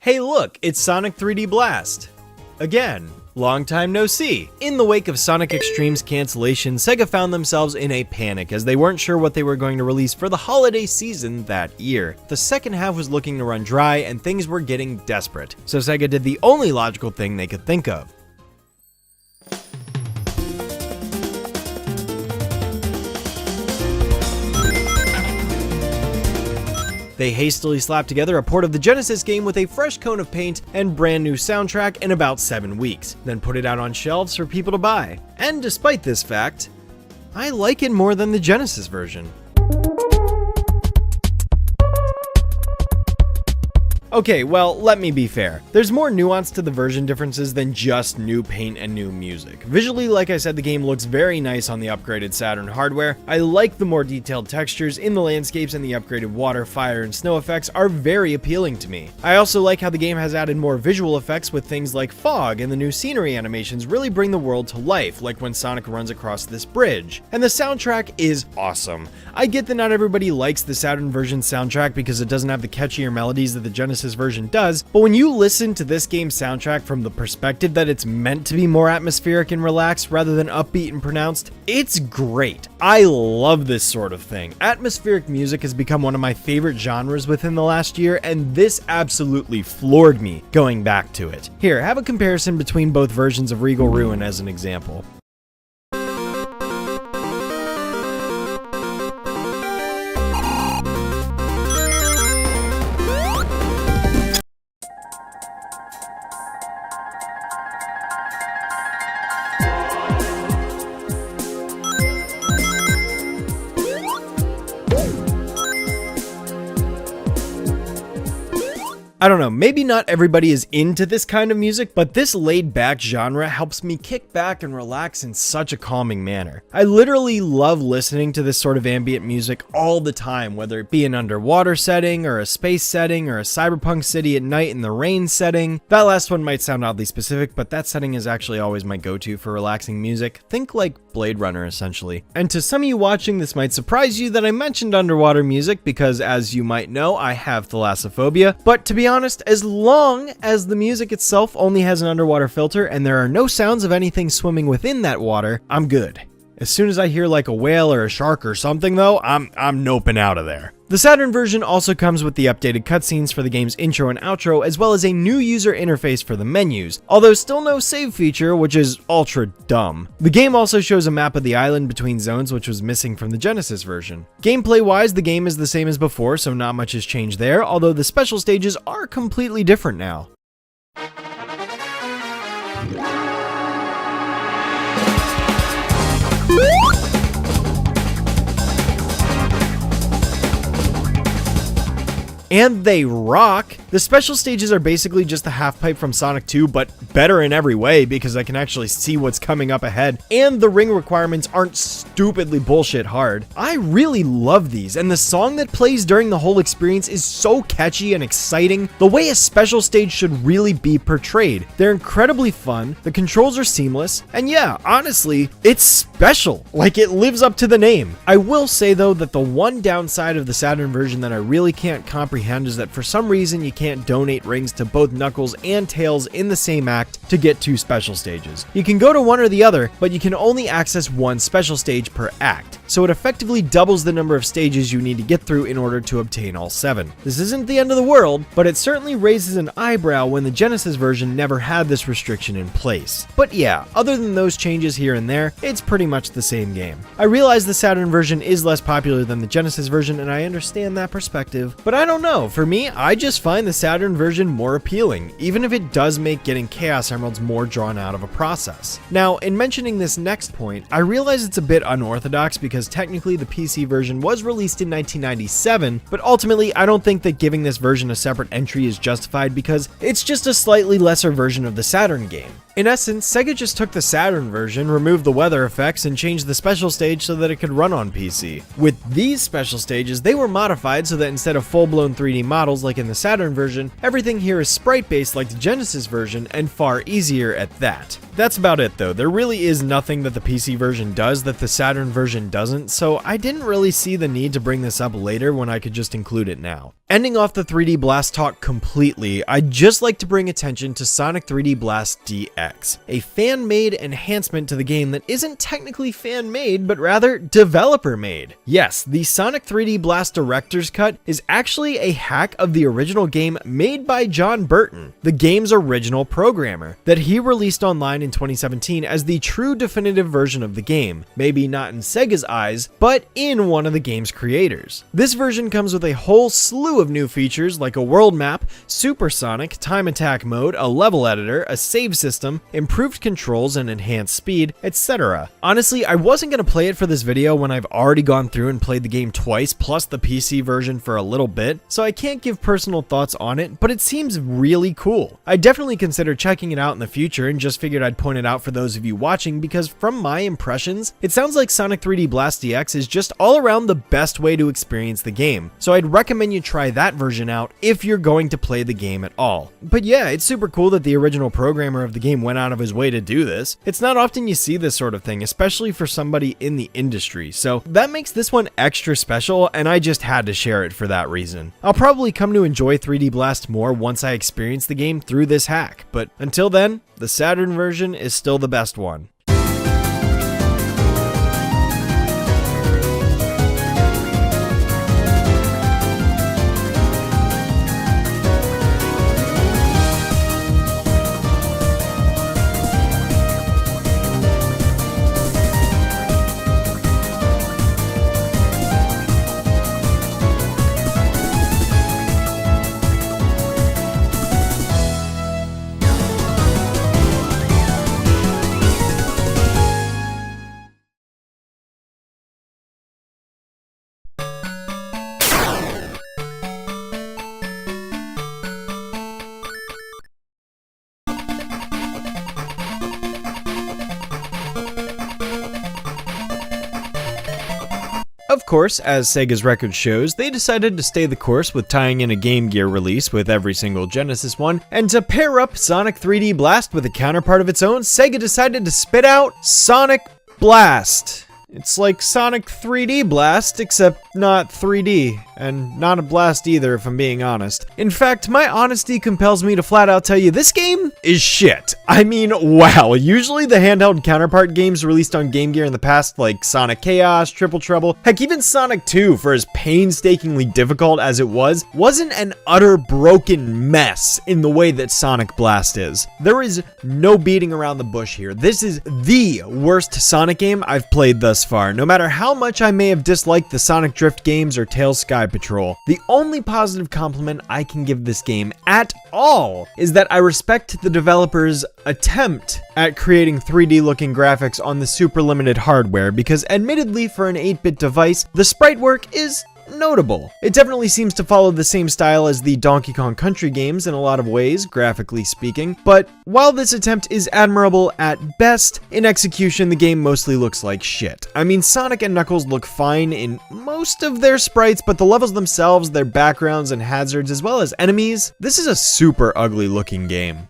Hey look, it's Sonic 3D Blast! Again, long time no see. In the wake of Sonic X-Treme's cancellation, Sega found themselves in a panic as they weren't sure what they were going to release for the holiday season that year. The second half was looking to run dry and things were getting desperate, so Sega did the only logical thing they could think of. They hastily slapped together a port of the Genesis game with a fresh coat of paint and brand new soundtrack in about 7 weeks, then put it out on shelves for people to buy. And despite this fact, I like it more than the Genesis version. Okay, well, let me be fair. There's more nuance to the version differences than just new paint and new music. Visually, like I said, the game looks very nice on the upgraded Saturn hardware. I like the more detailed textures in the landscapes, and the upgraded water, fire, and snow effects are very appealing to me. I also like how the game has added more visual effects with things like fog, and the new scenery animations really bring the world to life, like when Sonic runs across this bridge. And the soundtrack is awesome. I get that not everybody likes the Saturn version soundtrack because it doesn't have the catchier melodies that the Genesis version does, but when you listen to this game's soundtrack from the perspective that it's meant to be more atmospheric and relaxed rather than upbeat and pronounced, it's great. I love this sort of thing. Atmospheric music has become one of my favorite genres within the last year, and this absolutely floored me going back to it. Here, have a comparison between both versions of Regal Ruin as an example. I don't know, maybe not everybody is into this kind of music, but this laid-back genre helps me kick back and relax in such a calming manner. I literally love listening to this sort of ambient music all the time, whether it be an underwater setting, or a space setting, or a cyberpunk city at night in the rain setting. That last one might sound oddly specific, but that setting is actually always my go-to for relaxing music. Think like Blade Runner, essentially. And to some of you watching, this might surprise you that I mentioned underwater music, because as you might know, I have thalassophobia, but to be honest, as long as the music itself only has an underwater filter and there are no sounds of anything swimming within that water, I'm good. As soon as I hear like a whale or a shark or something though, I'm noping out of there. The Saturn version also comes with the updated cutscenes for the game's intro and outro, as well as a new user interface for the menus, although still no save feature, which is ultra dumb. The game also shows a map of the island between zones, which was missing from the Genesis version. Gameplay-wise, the game is the same as before, so not much has changed there, although the special stages are completely different now. And they rock! The special stages are basically just the half pipe from Sonic 2, but better in every way because I can actually see what's coming up ahead, and the ring requirements aren't stupidly bullshit hard. I really love these, and the song that plays during the whole experience is so catchy and exciting, the way a special stage should really be portrayed. They're incredibly fun, the controls are seamless, and yeah, honestly, it's special. Like, it lives up to the name. I will say though that the one downside of the Saturn version that I really can't comprehend is that for some reason you can't donate rings to both Knuckles and Tails in the same act to get 2 special stages. You can go to one or the other, but you can only access 1 special stage per act, so it effectively doubles the number of stages you need to get through in order to obtain all 7. This isn't the end of the world, but it certainly raises an eyebrow when the Genesis version never had this restriction in place. But yeah, other than those changes here and there, it's pretty much the same game. I realize the Saturn version is less popular than the Genesis version, and I understand that perspective, but I don't know, for me, I just find the Saturn version more appealing, even if it does make getting Chaos Emeralds more drawn out of a process. Now, in mentioning this next point, I realize it's a bit unorthodox because technically the PC version was released in 1997, but ultimately I don't think that giving this version a separate entry is justified because it's just a slightly lesser version of the Saturn game. In essence, Sega just took the Saturn version, removed the weather effects, and changed the special stage so that it could run on PC. With these special stages, they were modified so that instead of full-blown 3D models like in the Saturn version, everything here is sprite-based like the Genesis version, and far easier at that. That's about it though. There really is nothing that the PC version does that the Saturn version doesn't, so I didn't really see the need to bring this up later when I could just include it now. Ending off the 3D Blast talk completely, I'd just like to bring attention to Sonic 3D Blast DX, a fan-made enhancement to the game that isn't technically fan-made, but rather developer-made. Yes, the Sonic 3D Blast Director's Cut is actually a hack of the original game made by John Burton, the game's original programmer, that he released online in 2017 as the true definitive version of the game, maybe not in Sega's eyes, but in one of the game's creators. This version comes with a whole slew of new features like a world map, supersonic, time attack mode, a level editor, a save system, game, improved controls and enhanced speed, etc. Honestly, I wasn't going to play it for this video when I've already gone through and played the game twice, plus the PC version for a little bit, so I can't give personal thoughts on it, but it seems really cool. I definitely consider checking it out in the future and just figured I'd point it out for those of you watching because from my impressions, it sounds like Sonic 3D Blast DX is just all around the best way to experience the game, so I'd recommend you try that version out if you're going to play the game at all. But yeah, it's super cool that the original programmer of the game went out of his way to do this. It's not often you see this sort of thing, especially for somebody in the industry, so that makes this one extra special and I just had to share it for that reason. I'll probably come to enjoy 3D Blast more once I experience the game through this hack, but until then, the Saturn version is still the best one. Of course, as Sega's record shows, they decided to stay the course with tying in a Game Gear release with every single Genesis one, and to pair up Sonic 3D Blast with a counterpart of its own, Sega decided to spit out Sonic Blast. It's like Sonic 3D Blast, except not 3D, and not a blast either if I'm being honest. In fact, my honesty compels me to flat out tell you this game is shit. I mean, wow, usually the handheld counterpart games released on Game Gear in the past, like Sonic Chaos, Triple Trouble, heck even Sonic 2, for as painstakingly difficult as it was, wasn't an utter broken mess in the way that Sonic Blast is. There is no beating around the bush here. This is the worst Sonic game I've played thus far, no matter how much I may have disliked the Sonic Drift games or Tails Skypatrol. The only positive compliment I can give this game at all is that I respect the developer's attempt at creating 3D looking graphics on the super limited hardware, because admittedly for an 8-bit device, the sprite work is notable. It definitely seems to follow the same style as the Donkey Kong Country games in a lot of ways, graphically speaking, but while this attempt is admirable at best, in execution the game mostly looks like shit. I mean, Sonic and Knuckles look fine in most of their sprites, but the levels themselves, their backgrounds and hazards, as well as enemies, this is a super ugly looking game.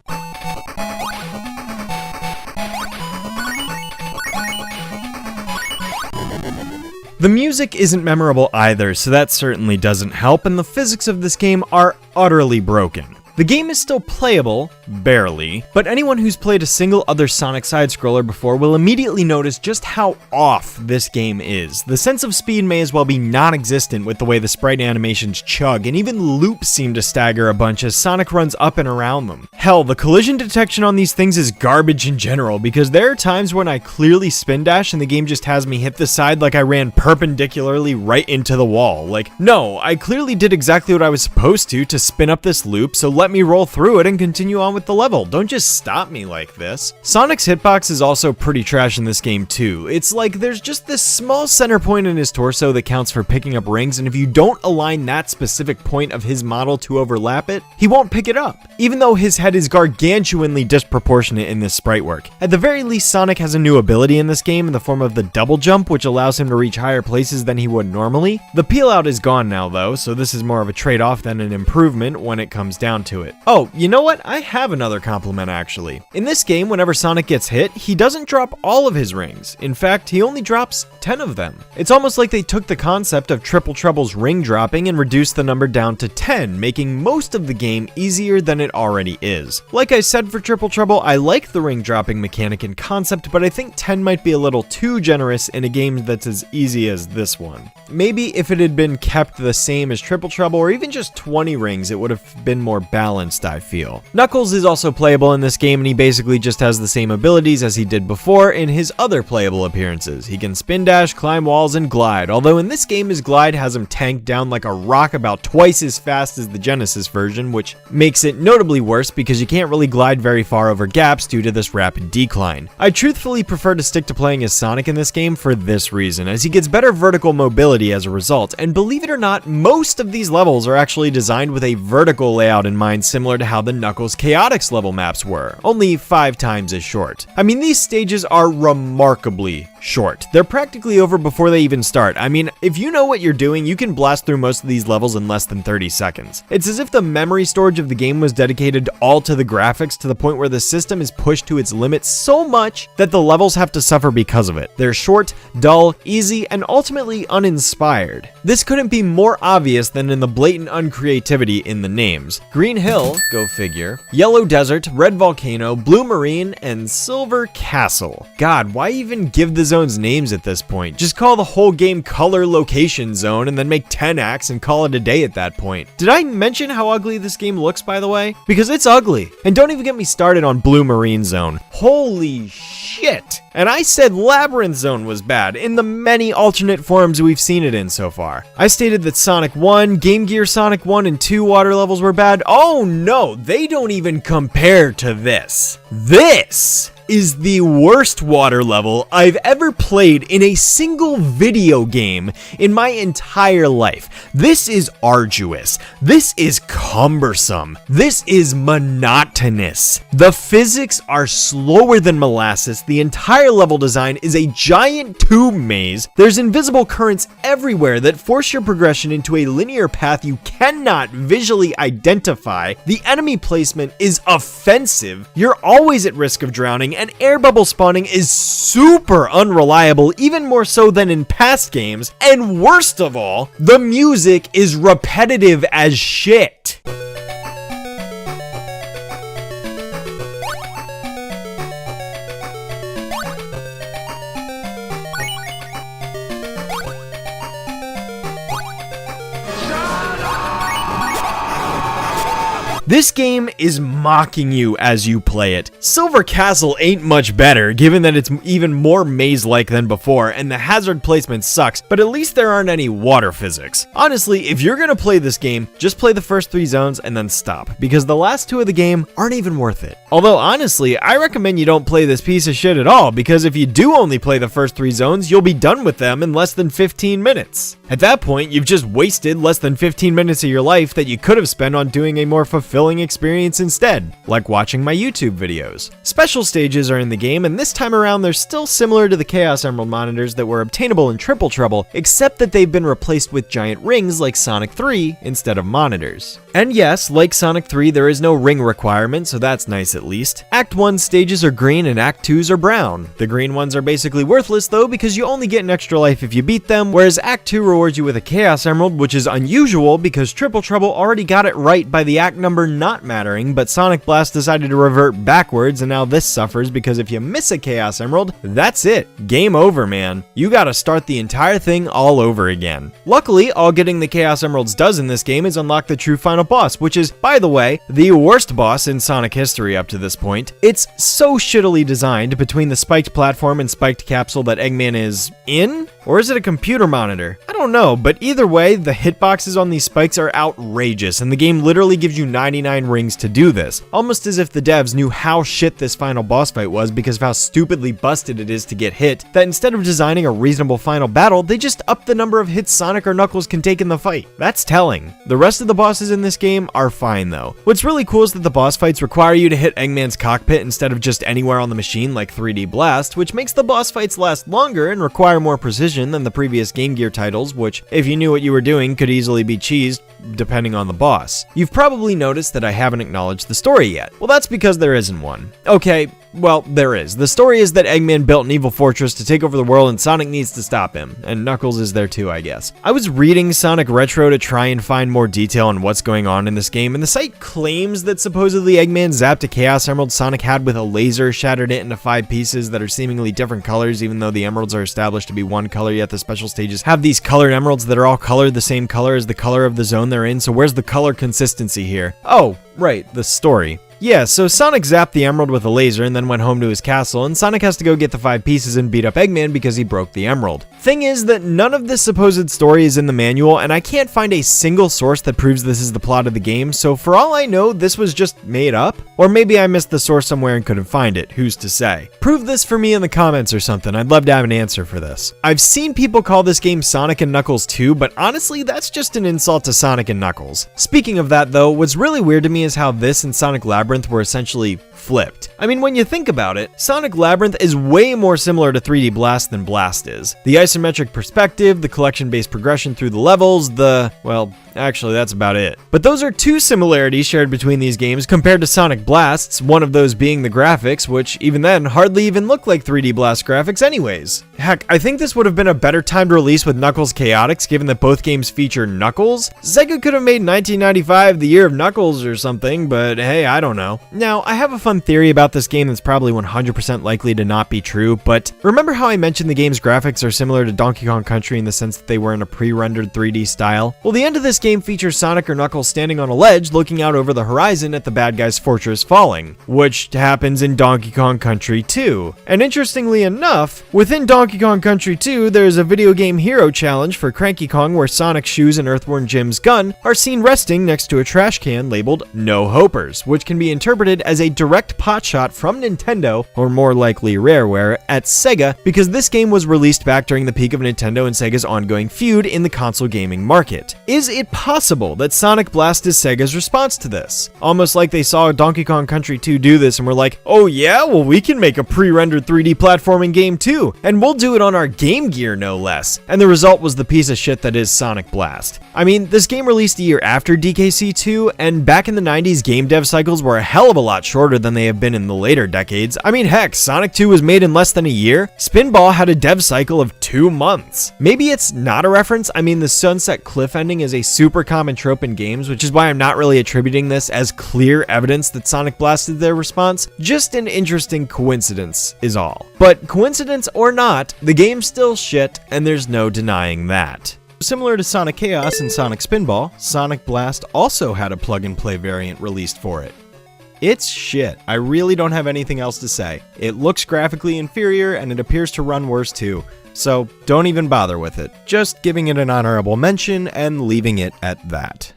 The music isn't memorable either, so that certainly doesn't help, and the physics of this game are utterly broken. The game is still playable, barely, but anyone who's played a single other Sonic side-scroller before will immediately notice just how off this game is. The sense of speed may as well be non-existent with the way the sprite animations chug, and even loops seem to stagger a bunch as Sonic runs up and around them. Hell, the collision detection on these things is garbage in general, because there are times when I clearly spin dash and the game just has me hit the side like I ran perpendicularly right into the wall. Like, no, I clearly did exactly what I was supposed to spin up this loop, so let me roll through it and continue on with the level. Don't just stop me like this. Sonic's hitbox is also pretty trash in this game too. It's like there's just this small center point in his torso that counts for picking up rings, and if you don't align that specific point of his model to overlap it, he won't pick it up, even though his head is gargantuanly disproportionate in this sprite work. At the very least, Sonic has a new ability in this game in the form of the double jump, which allows him to reach higher places than he would normally. The peel out is gone now though, so this is more of a trade-off than an improvement when it comes down to it. Oh, you know what? I have another compliment actually. In this game, whenever Sonic gets hit, he doesn't drop all of his rings. In fact, he only drops 10 of them. It's almost like they took the concept of Triple Trouble's ring dropping and reduced the number down to 10, making most of the game easier than it already is. Like I said for Triple Trouble, I like the ring dropping mechanic and concept, but I think 10 might be a little too generous in a game that's as easy as this one. Maybe if it had been kept the same as Triple Trouble, or even just 20 rings, it would have been more balanced. balanced, I feel. Knuckles is also playable in this game, and he basically just has the same abilities as he did before in his other playable appearances. He can spin dash, climb walls, and glide, although in this game his glide has him tanked down like a rock about twice as fast as the Genesis version, which makes it notably worse because you can't really glide very far over gaps due to this rapid decline. I truthfully prefer to stick to playing as Sonic in this game for this reason, as he gets better vertical mobility as a result, and believe it or not, most of these levels are actually designed with a vertical layout in mind, similar to how the Knuckles Chaotix level maps were, only 5 times as short. I mean, these stages are remarkably short. They're practically over before they even start. I mean, if you know what you're doing, you can blast through most of these levels in less than 30 seconds. It's as if the memory storage of the game was dedicated all to the graphics, to the point where the system is pushed to its limits so much that the levels have to suffer because of it. They're short, dull, easy, and ultimately uninspired. This couldn't be more obvious than in the blatant uncreativity in the names. Green Hill, go figure, Yellow Desert, Red Volcano, Blue Marine, and Silver Castle. God, why even give the zones names at this point? Just call the whole game Color Location Zone and then make 10 acts and call it a day at that point. Did I mention how ugly this game looks, by the way? Because it's ugly. And don't even get me started on Blue Marine Zone. Holy shit! And I said Labyrinth Zone was bad in the many alternate forms we've seen it in so far. I stated that Sonic 1, Game Gear Sonic 1 and 2 water levels were bad. Oh no, they don't even compare to this. This is the worst water level I've ever played in a single video game in my entire life. This is arduous. This is cumbersome. This is monotonous. The physics are slower than molasses. The entire level design is a giant tube maze. There's invisible currents everywhere that force your progression into a linear path you cannot visually identify. The enemy placement is offensive. You're always at risk of drowning, and air bubble spawning is super unreliable, even more so than in past games. And worst of all, the music is repetitive as shit. This game is mocking you as you play it. Silver Castle ain't much better, given that it's even more maze-like than before, and the hazard placement sucks, but at least there aren't any water physics. Honestly, if you're gonna play this game, just play the first 3 zones and then stop, because the last 2 of the game aren't even worth it. Although honestly, I recommend you don't play this piece of shit at all, because if you do only play the first 3 zones, you'll be done with them in less than 15 minutes. At that point, you've just wasted less than 15 minutes of your life that you could have spent on doing a more fulfilling experience instead, like watching my YouTube videos. Special stages are in the game, and this time around they're still similar to the Chaos Emerald monitors that were obtainable in Triple Trouble, except that they've been replaced with giant rings like Sonic 3 instead of monitors. And yes, like Sonic 3, there is no ring requirement, so that's nice at least. Act 1 stages are green and Act 2s are brown. The green ones are basically worthless though, because you only get an extra life if you beat them, whereas Act 2 rewards you with a Chaos Emerald, which is unusual because Triple Trouble already got it right by the act number not mattering, but Sonic Blast decided to revert backwards, and now this suffers because if you miss a Chaos Emerald, that's it. Game over, man. You gotta start the entire thing all over again. Luckily, all getting the Chaos Emeralds does in this game is unlock the true final boss, which is, by the way, the worst boss in Sonic history up to this point. It's so shittily designed between the spiked platform and spiked capsule that Eggman is in? Or is it a computer monitor? I don't know, but either way, the hitboxes on these spikes are outrageous, and the game literally gives you 99 rings to do this. Almost as if the devs knew how shit this final boss fight was because of how stupidly busted it is to get hit, that instead of designing a reasonable final battle, they just upped the number of hits Sonic or Knuckles can take in the fight. That's telling. The rest of the bosses in this game are fine though. What's really cool is that the boss fights require you to hit Eggman's cockpit instead of just anywhere on the machine like 3D Blast, which makes the boss fights last longer and require more precision than the previous Game Gear titles, which, if you knew what you were doing, could easily be cheesed depending on the boss. You've probably noticed that I haven't acknowledged the story yet. Well, that's because there isn't one. Okay, well, there is. The story is that Eggman built an evil fortress to take over the world and Sonic needs to stop him. And Knuckles is there too, I guess. I was reading Sonic Retro to try and find more detail on what's going on in this game, and the site claims that supposedly Eggman zapped a Chaos Emerald Sonic had with a laser, shattered it into 5 pieces that are seemingly different colors, even though the emeralds are established to be one color, yet the special stages have these colored emeralds that are all colored the same color as the color of the zone they're in, so where's the color consistency here? Oh, Right, the story. Yeah, so Sonic zapped the emerald with a laser and then went home to his castle, and Sonic has to go get the 5 pieces and beat up Eggman because he broke the emerald. Thing is that none of this supposed story is in the manual, and I can't find a single source that proves this is the plot of the game, so for all I know, this was just made up. Or maybe I missed the source somewhere and couldn't find it, who's to say? Prove this for me in the comments or something, I'd love to have an answer for this. I've seen people call this game Sonic and Knuckles 2, but honestly, that's just an insult to Sonic and Knuckles. Speaking of that though, what's really weird to me is how this and Sonic Labyrinth were essentially flipped. I mean, when you think about it, Sonic Labyrinth is way more similar to 3D Blast than Blast is. The isometric perspective, the collection-based progression through the levels, well, actually that's about it. But those are 2 similarities shared between these games compared to Sonic Blasts, one of those being the graphics, which even then hardly even look like 3D Blast graphics anyways. Heck, I think this would have been a better timed release with Knuckles Chaotix given that both games feature Knuckles. Sega could have made 1995 the year of Knuckles or something, but hey, I don't know. Now, I have a fun theory about this game that's probably 100% likely to not be true, but remember how I mentioned the game's graphics are similar to Donkey Kong Country in the sense that they were in a pre-rendered 3D style? Well, the end of this game features Sonic or Knuckles standing on a ledge looking out over the horizon at the bad guy's fortress falling, which happens in Donkey Kong Country 2. And interestingly enough, within Donkey Kong Country 2, there's a video game hero challenge for Cranky Kong where Sonic's shoes and Earthworm Jim's gun are seen resting next to a trash can labeled No Hopers, which can be interpreted as a direct potshot from Nintendo, or more likely Rareware, at Sega because this game was released back during the peak of Nintendo and Sega's ongoing feud in the console gaming market. Is it possible that Sonic Blast is Sega's response to this? Almost like they saw Donkey Kong Country 2 do this and were like, oh yeah, well we can make a pre-rendered 3D platforming game too, and we'll do it on our Game Gear no less. And the result was the piece of shit that is Sonic Blast. I mean, this game released a year after DKC 2, and back in the 90s, game dev cycles were a hell of a lot shorter than they have been in the later decades. I mean, heck, Sonic 2 was made in less than a year. Spinball had a dev cycle of 2 months. Maybe it's not a reference. I mean, the Sunset Cliff ending is a super common trope in games, which is why I'm not really attributing this as clear evidence that Sonic blasted their response. Just an interesting coincidence is all. But coincidence or not, the game's still shit, and there's no denying that. Similar to Sonic Chaos and Sonic Spinball, Sonic Blast also had a plug-and-play variant released for it. It's shit. I really don't have anything else to say. It looks graphically inferior and it appears to run worse too, so don't even bother with it. Just giving it an honorable mention and leaving it at that.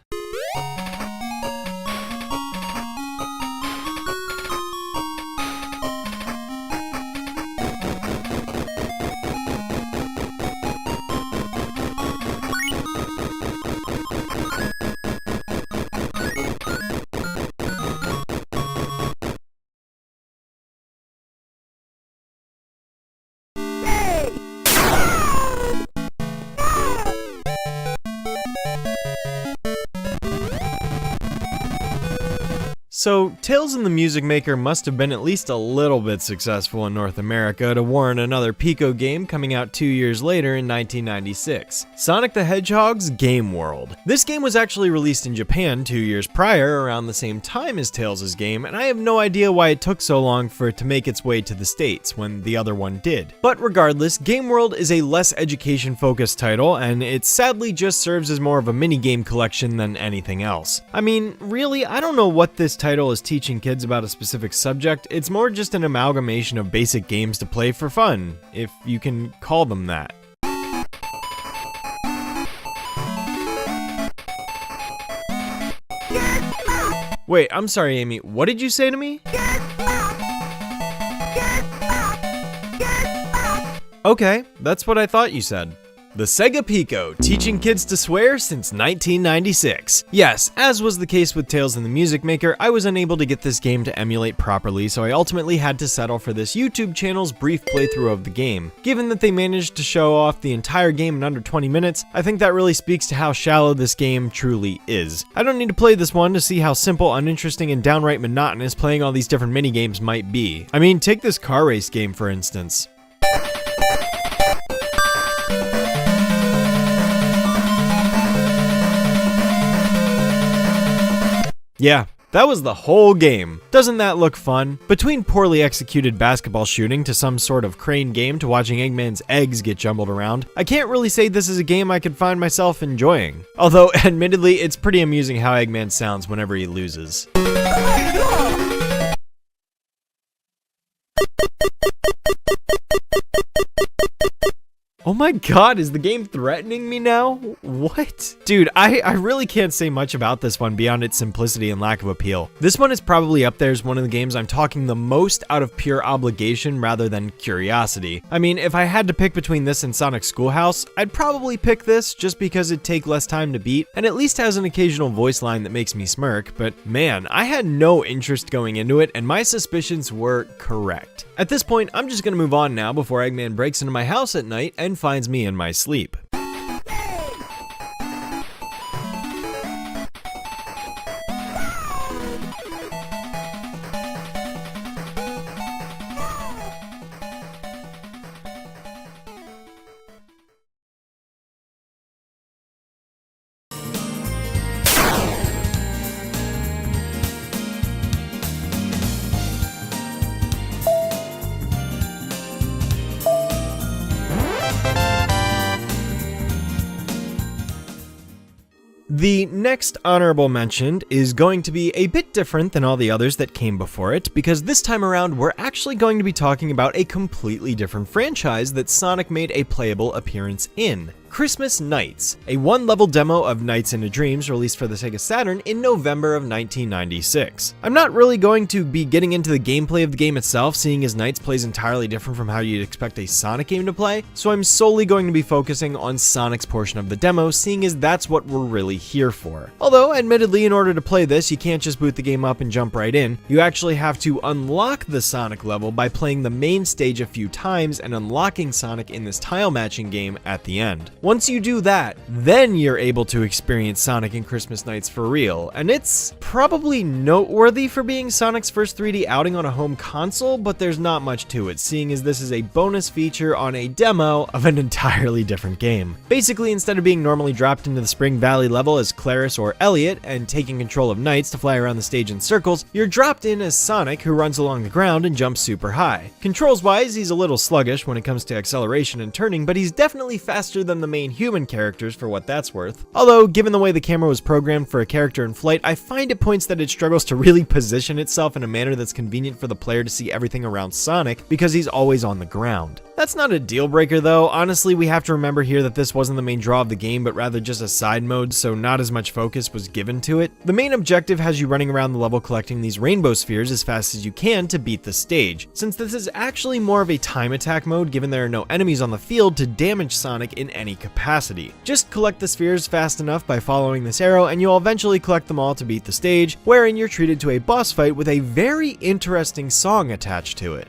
So, Tales and the Music Maker must have been at least a little bit successful in North America to warrant another Pico game coming out 2 years later in 1996, Sonic the Hedgehog's Game World. This game was actually released in Japan 2 years prior, around the same time as Tails' game, and I have no idea why it took so long for it to make its way to the States when the other one did. But regardless, Game World is a less education-focused title, and it sadly just serves as more of a mini-game collection than anything else. I mean, really, I don't know what this title is teaching kids about a specific subject. It's more just an amalgamation of basic games to play for fun, if you can call them that. Wait, I'm sorry, Amy, what did you say to me? Okay, that's what I thought you said. The Sega Pico, teaching kids to swear since 1996. Yes, as was the case with Tales and the Music Maker, I was unable to get this game to emulate properly, so I ultimately had to settle for this YouTube channel's brief playthrough of the game. Given that they managed to show off the entire game in under 20 minutes, I think that really speaks to how shallow this game truly is. I don't need to play this one to see how simple, uninteresting, and downright monotonous playing all these different minigames might be. I mean, take this car race game for instance. Yeah, that was the whole game. Doesn't that look fun? Between poorly executed basketball shooting to some sort of crane game to watching Eggman's eggs get jumbled around, I can't really say this is a game I could find myself enjoying. Although, admittedly, it's pretty amusing how Eggman sounds whenever he loses. Oh my god, is the game threatening me now? What? Dude, I really can't say much about this one beyond its simplicity and lack of appeal. This one is probably up there as one of the games I'm talking the most out of pure obligation rather than curiosity. I mean, if I had to pick between this and Sonic Schoolhouse, I'd probably pick this just because it'd take less time to beat and at least has an occasional voice line that makes me smirk, but man, I had no interest going into it and my suspicions were correct. At this point, I'm just gonna move on now before Eggman breaks into my house at night and finds me in my sleep. The next honorable mention is going to be a bit different than all the others that came before it, because this time around we're actually going to be talking about a completely different franchise that Sonic made a playable appearance in. Christmas Nights, a one-level demo of Nights into Dreams released for the Sega Saturn in November of 1996. I'm not really going to be getting into the gameplay of the game itself, seeing as Nights plays entirely different from how you'd expect a Sonic game to play, so I'm solely going to be focusing on Sonic's portion of the demo, seeing as that's what we're really here for. Although, admittedly, in order to play this, you can't just boot the game up and jump right in. You actually have to unlock the Sonic level by playing the main stage a few times and unlocking Sonic in this tile matching game at the end. Once you do that, then you're able to experience Sonic in Christmas Nights for real, and it's probably noteworthy for being Sonic's first 3D outing on a home console, but there's not much to it, seeing as this is a bonus feature on a demo of an entirely different game. Basically, instead of being normally dropped into the Spring Valley level as Claris or Elliot and taking control of Nights to fly around the stage in circles, you're dropped in as Sonic, who runs along the ground and jumps super high. Controls-wise, he's a little sluggish when it comes to acceleration and turning, but he's definitely faster than the main human characters for what that's worth. Although, given the way the camera was programmed for a character in flight, I find at points that it struggles to really position itself in a manner that's convenient for the player to see everything around Sonic because he's always on the ground. That's not a deal breaker though. Honestly, we have to remember here that this wasn't the main draw of the game, but rather just a side mode, so not as much focus was given to it. The main objective has you running around the level collecting these rainbow spheres as fast as you can to beat the stage, since this is actually more of a time attack mode given there are no enemies on the field to damage Sonic in any capacity. Just collect the spheres fast enough by following this arrow and you'll eventually collect them all to beat the stage, wherein you're treated to a boss fight with a very interesting song attached to it.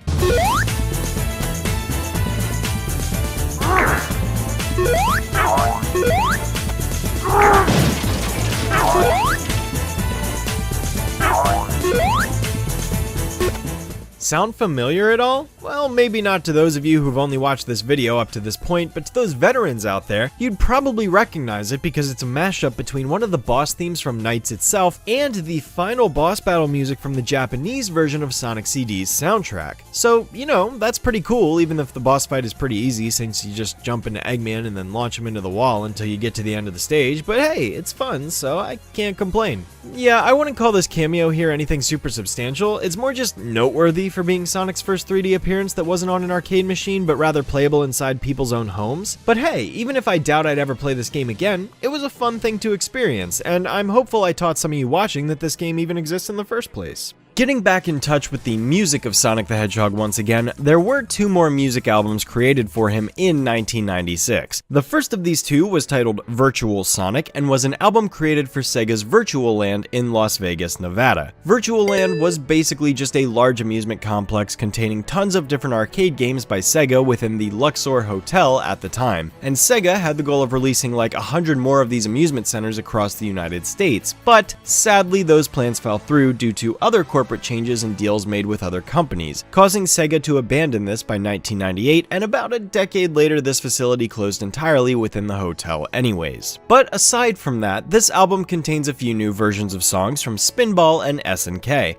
Sound familiar at all? Well, maybe not to those of you who've only watched this video up to this point, but to those veterans out there, you'd probably recognize it because it's a mashup between one of the boss themes from Nights itself and the final boss battle music from the Japanese version of Sonic CD's soundtrack. So, you know, that's pretty cool, even if the boss fight is pretty easy since you just jump into Eggman and then launch him into the wall until you get to the end of the stage, but hey, it's fun, so I can't complain. Yeah, I wouldn't call this cameo here anything super substantial, it's more just noteworthy for being Sonic's first 3D appearance that wasn't on an arcade machine, but rather playable inside people's own homes. But hey, even if I doubt I'd ever play this game again, it was a fun thing to experience, and I'm hopeful I taught some of you watching that this game even exists in the first place. Getting back in touch with the music of Sonic the Hedgehog once again, there were two more music albums created for him in 1996. The first of these two was titled Virtual Sonic and was an album created for Sega's Virtual Land in Las Vegas, Nevada. Virtual Land was basically just a large amusement complex containing tons of different arcade games by Sega within the Luxor Hotel at the time, and Sega had the goal of releasing like 100 more of these amusement centers across the United States, but sadly those plans fell through due to other corporate changes and deals made with other companies, causing Sega to abandon this by 1998, and about a decade later this facility closed entirely within the hotel anyways. But aside from that, this album contains a few new versions of songs from Spinball and SNK.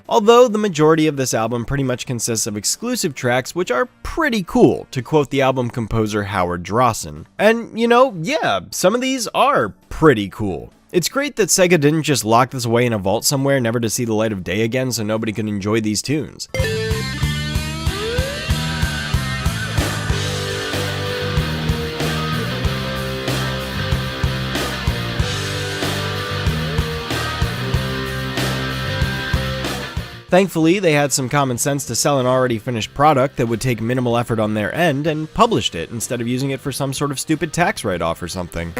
although the majority of this album pretty much consists of exclusive tracks which are pretty cool, to quote the album composer Howard Drawson. And you know, yeah, some of these are pretty cool. It's great that Sega didn't just lock this away in a vault somewhere never to see the light of day again so nobody could enjoy these tunes. Thankfully, they had some common sense to sell an already finished product that would take minimal effort on their end and published it instead of using it for some sort of stupid tax write-off or something.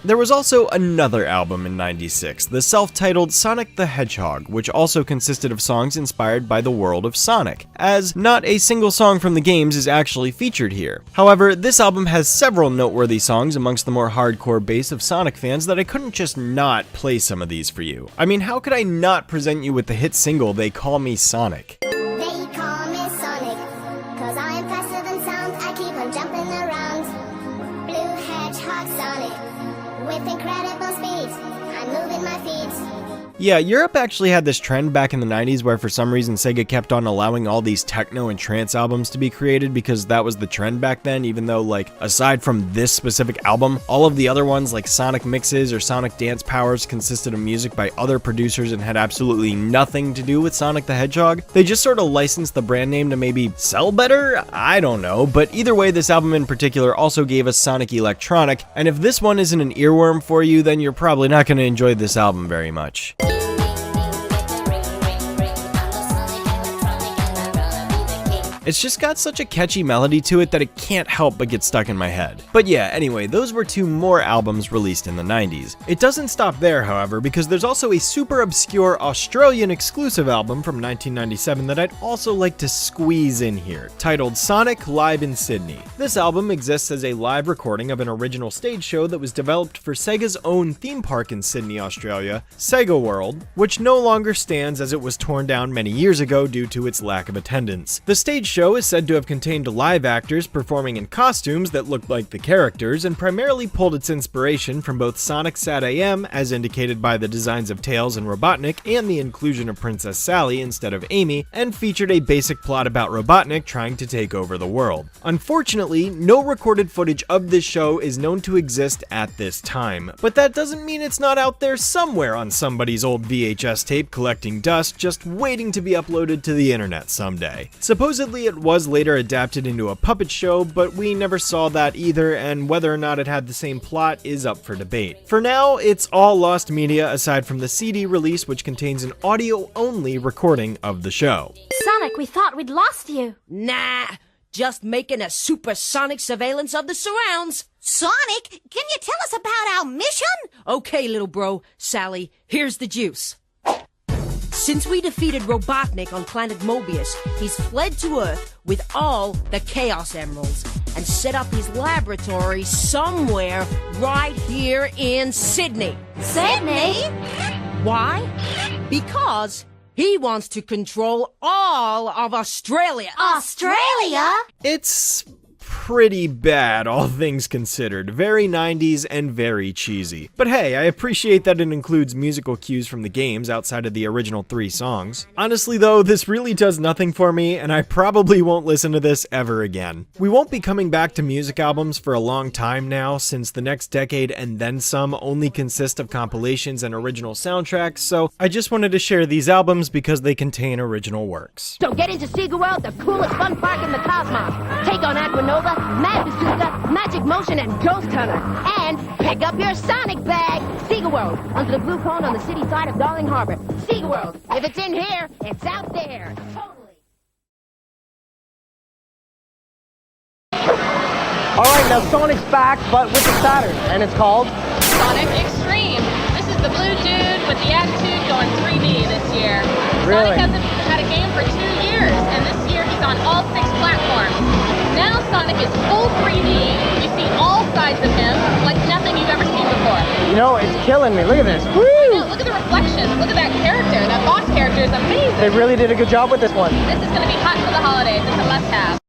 There was also another album in '96, the self-titled Sonic the Hedgehog, which also consisted of songs inspired by the world of Sonic, as not a single song from the games is actually featured here. However, this album has several noteworthy songs amongst the more hardcore base of Sonic fans that I couldn't just not play some of these for you. I mean, how could I not present you with the hit single They Call Me Sonic? They call me Sonic, 'cause I am faster than sound. I keep on jumping around. Blue Hedgehog Sonic, with incredible speed, I'm moving my feet. Yeah, Europe actually had this trend back in the 90s where for some reason Sega kept on allowing all these techno and trance albums to be created because that was the trend back then, even though, like, aside from this specific album, all of the other ones like Sonic Mixes or Sonic Dance Powers consisted of music by other producers and had absolutely nothing to do with Sonic the Hedgehog. They just sort of licensed the brand name to maybe sell better? I don't know, but either way, this album in particular also gave us Sonic Electronic, and if this one isn't an earworm for you, then you're probably not going to enjoy this album very much. It's just got such a catchy melody to it that it can't help but get stuck in my head. But yeah, anyway, those were two more albums released in the 90s. It doesn't stop there, however, because there's also a super obscure Australian exclusive album from 1997 that I'd also like to squeeze in here, titled Sonic Live in Sydney. This album exists as a live recording of an original stage show that was developed for Sega's own theme park in Sydney, Australia, Sega World, which no longer stands as it was torn down many years ago due to its lack of attendance. The stage show is said to have contained live actors performing in costumes that looked like the characters and primarily pulled its inspiration from both Sonic SatAM, as indicated by the designs of Tails and Robotnik, and the inclusion of Princess Sally instead of Amy, and featured a basic plot about Robotnik trying to take over the world. Unfortunately, no recorded footage of this show is known to exist at this time, but that doesn't mean it's not out there somewhere on somebody's old VHS tape collecting dust, just waiting to be uploaded to the internet someday. Supposedly, it was later adapted into a puppet show, but we never saw that either, and whether or not it had the same plot is up for debate. For now, it's all lost media aside from the CD release, which contains an audio-only recording of the show. Sonic, we thought we'd lost you. Nah, just making a supersonic surveillance of the surrounds. Sonic, can you tell us about our mission? Okay, little bro, Sally, here's the juice. Since we defeated Robotnik on planet Mobius, he's fled to Earth with all the Chaos Emeralds and set up his laboratory somewhere right here in Sydney. Sydney? Why? Because he wants to control all of Australia. Australia? It's pretty bad, all things considered. Very 90s and very cheesy. But hey, I appreciate that it includes musical cues from the games outside of the original 3 songs. Honestly though, this really does nothing for me, and I probably won't listen to this ever again. We won't be coming back to music albums for a long time now, since the next decade and then some only consist of compilations and original soundtracks, so I just wanted to share these albums because they contain original works. So get into Sega World, the coolest fun park in the cosmos. Take on Aquanova, Mad Bazooka, Magic Motion, and Ghost Hunter. And pick up your Sonic bag. Sega World, under the blue cone on the city side of Darling Harbor. Sega World, if it's in here, it's out there. Totally. Alright, now Sonic's back, but with the Saturn, and it's called Sonic X-Treme. This is the blue dude with the attitude going 3D this year. Really? Sonic hasn't had a game for 2 years, and this year he's on all 6 platforms. Now Sonic is full 3D. You see all sides of him like nothing you've ever seen before. You know, it's killing me. Look at this. Woo! I know, look at the reflections. Look at that character. That boss character is amazing. They really did a good job with this one. This is going to be hot for the holidays. It's a must-have.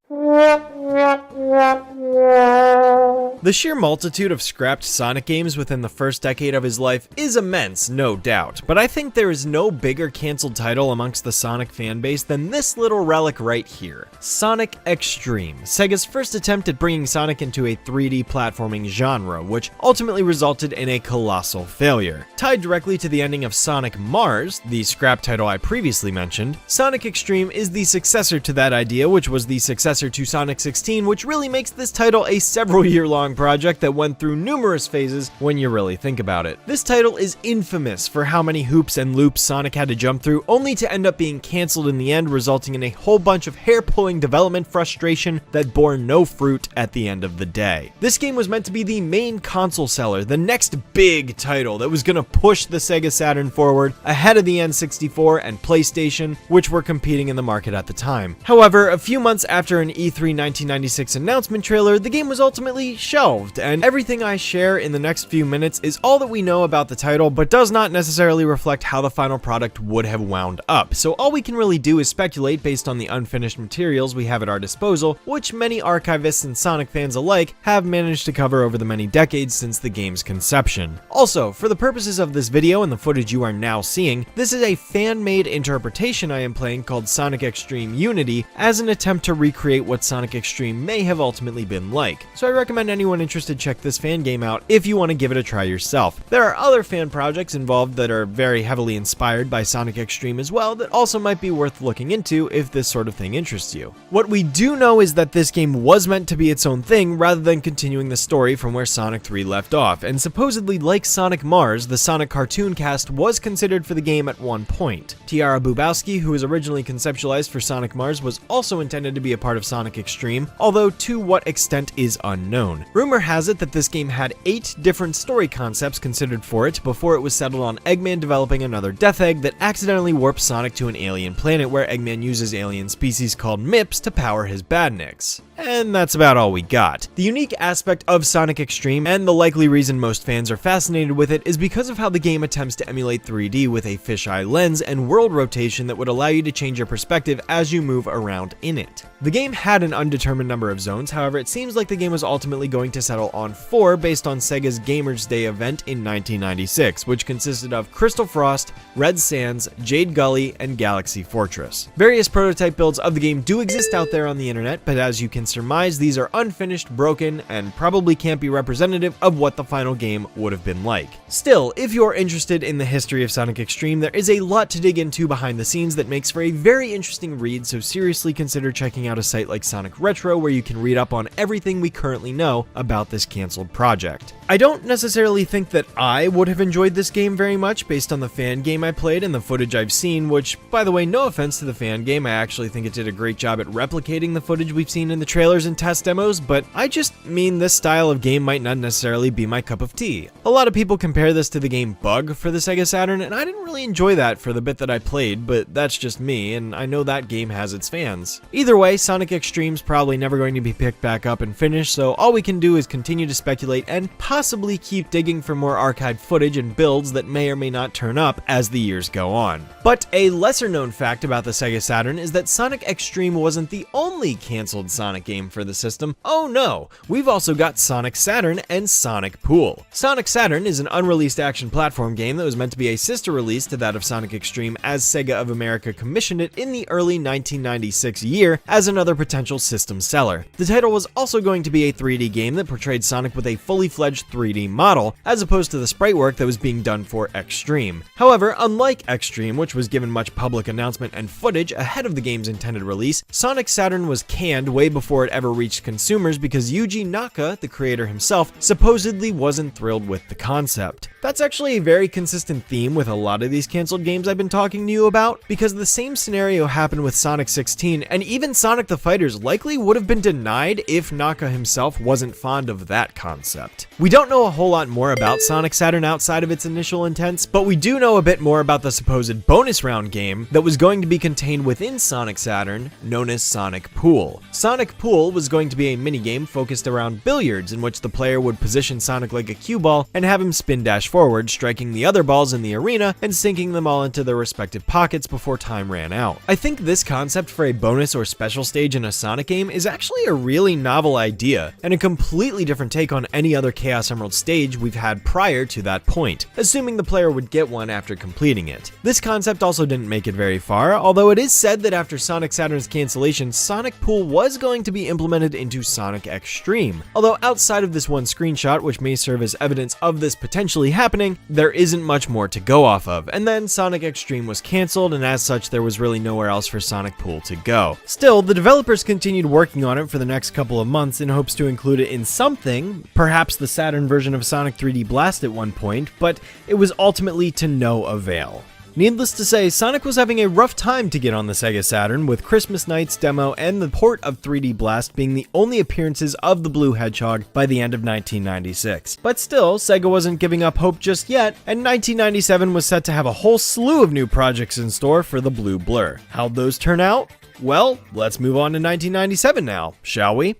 The sheer multitude of scrapped Sonic games within the first decade of his life is immense, no doubt, but I think there is no bigger cancelled title amongst the Sonic fanbase than this little relic right here, Sonic X-Treme, Sega's first attempt at bringing Sonic into a 3D platforming genre, which ultimately resulted in a colossal failure. Tied directly to the ending of Sonic Mars, the scrap title I previously mentioned, Sonic X-Treme is the successor to that idea, which was the successor to Sonic 16, which really makes this title a several-year-long project that went through numerous phases when you really think about it. This title is infamous for how many hoops and loops Sonic had to jump through, only to end up being cancelled in the end, resulting in a whole bunch of hair-pulling development frustration that bore no fruit at the end of the day. This game was meant to be the main console seller, the next big title that was going to push the Sega Saturn forward ahead of the N64 and PlayStation, which were competing in the market at the time. However, a few months after an E3 1996 announcement trailer, the game was ultimately shelved, and everything I share in the next few minutes is all that we know about the title, but does not necessarily reflect how the final product would have wound up. So all we can really do is speculate based on the unfinished materials we have at our disposal, which many archivists and Sonic fans alike have managed to cover over the many decades since the game's conception. Also, for the purposes of this video and the footage you are now seeing, this is a fan-made interpretation I am playing called Sonic X-Treme Unity as an attempt to recreate what Sonic X-Treme may have ultimately been like. So I recommend anyone interested check this fan game out if you want to give it a try yourself. There are other fan projects involved that are very heavily inspired by Sonic X-Treme as well that also might be worth looking into if this sort of thing interests you. What we do know is that this game was meant to be its own thing rather than continuing the story from where Sonic 3 left off, and supposedly like Sonic Mars, the Sonic cartoon cast was considered for the game at one point. Tiara Bubowski, who was originally conceptualized for Sonic Mars, was also intended to be a part of Sonic X-Treme, although to what extent is unknown. Rumor has it that this game had 8 different story concepts considered for it before it was settled on Eggman developing another Death Egg that accidentally warps Sonic to an alien planet where Eggman uses alien species called MIPS to power his badniks. And that's about all we got. The unique aspect of Sonic X-Treme, and the likely reason most fans are fascinated with it, is because of how the game attempts to emulate 3D with a fisheye lens and world rotation that would allow you to change your perspective as you move around in it. The game had an undetermined number of zones, however it seems like the game was ultimately going to settle on 4 based on Sega's Gamers Day event in 1996, which consisted of Crystal Frost, Red Sands, Jade Gully, and Galaxy Fortress. Various prototype builds of the game do exist out there on the internet, but as you can surmise, these are unfinished, broken, and probably can't be representative of what the final game would have been like. Still, if you're interested in the history of Sonic X-Treme, there is a lot to dig into behind the scenes that makes for a very interesting read, so seriously consider checking out a site like Sonic Retro where you can read up on everything we currently know about this cancelled project. I don't necessarily think that I would have enjoyed this game very much based on the fan game I played and the footage I've seen, which, by the way, no offense to the fan game, I actually think it did a great job at replicating the footage we've seen in the trailers and test demos, but I just mean this style of game might not necessarily be my cup of tea. A lot of people compare this to the game Bug for the Sega Saturn, and I didn't really enjoy that for the bit that I played, but that's just me, and I know that game has its fans. Either way, Sonic X-Treme's probably never going to be picked back up and finished, so all we can do is continue to speculate and possibly keep digging for more archived footage and builds that may or may not turn up as the years go on. But a lesser known fact about the Sega Saturn is that Sonic X-Treme wasn't the only cancelled Sonic game for the system. Oh no, we've also got Sonic Saturn and Sonic Pool. Sonic Saturn is an unreleased action platform game that was meant to be a sister release to that of Sonic X-Treme as Sega of America commissioned it in the early 1996 year as another potential system seller. The title was also going to be a 3D game that portrayed Sonic with a fully fledged 3D model, as opposed to the sprite work that was being done for X-Treme. However, unlike X-Treme, which was given much public announcement and footage ahead of the game's intended release, Sonic Saturn was canned way before it ever reached consumers because Yuji Naka, the creator himself, supposedly wasn't thrilled with the concept. That's actually a very consistent theme with a lot of these cancelled games I've been talking to you about, because the same scenario happened with Sonic 16, and even Sonic the Fighters likely would have been denied if Naka himself wasn't fond of that concept. We don't know a whole lot more about Sonic Saturn outside of its initial intents, but we do know a bit more about the supposed bonus round game that was going to be contained within Sonic Saturn, known as Sonic Pool. Sonic Pool Pool was going to be a minigame focused around billiards, in which the player would position Sonic like a cue ball and have him spin dash forward, striking the other balls in the arena and sinking them all into their respective pockets before time ran out. I think this concept for a bonus or special stage in a Sonic game is actually a really novel idea, and a completely different take on any other Chaos Emerald stage we've had prior to that point, assuming the player would get one after completing it. This concept also didn't make it very far, although it is said that after Sonic Saturn's cancellation, Sonic Pool was going to be implemented into Sonic X-Treme. Although outside of this one screenshot, which may serve as evidence of this potentially happening, there isn't much more to go off of, and then Sonic X-Treme was cancelled, and as such there was really nowhere else for Sonic Pool to go. Still, the developers continued working on it for the next couple of months in hopes to include it in something, perhaps the Saturn version of Sonic 3D Blast at one point, but it was ultimately to no avail. Needless to say, Sonic was having a rough time to get on the Sega Saturn, with Christmas Night's demo and the port of 3D Blast being the only appearances of the Blue Hedgehog by the end of 1996. But still, Sega wasn't giving up hope just yet, and 1997 was set to have a whole slew of new projects in store for the Blue Blur. How'd those turn out? Well, let's move on to 1997 now, shall we?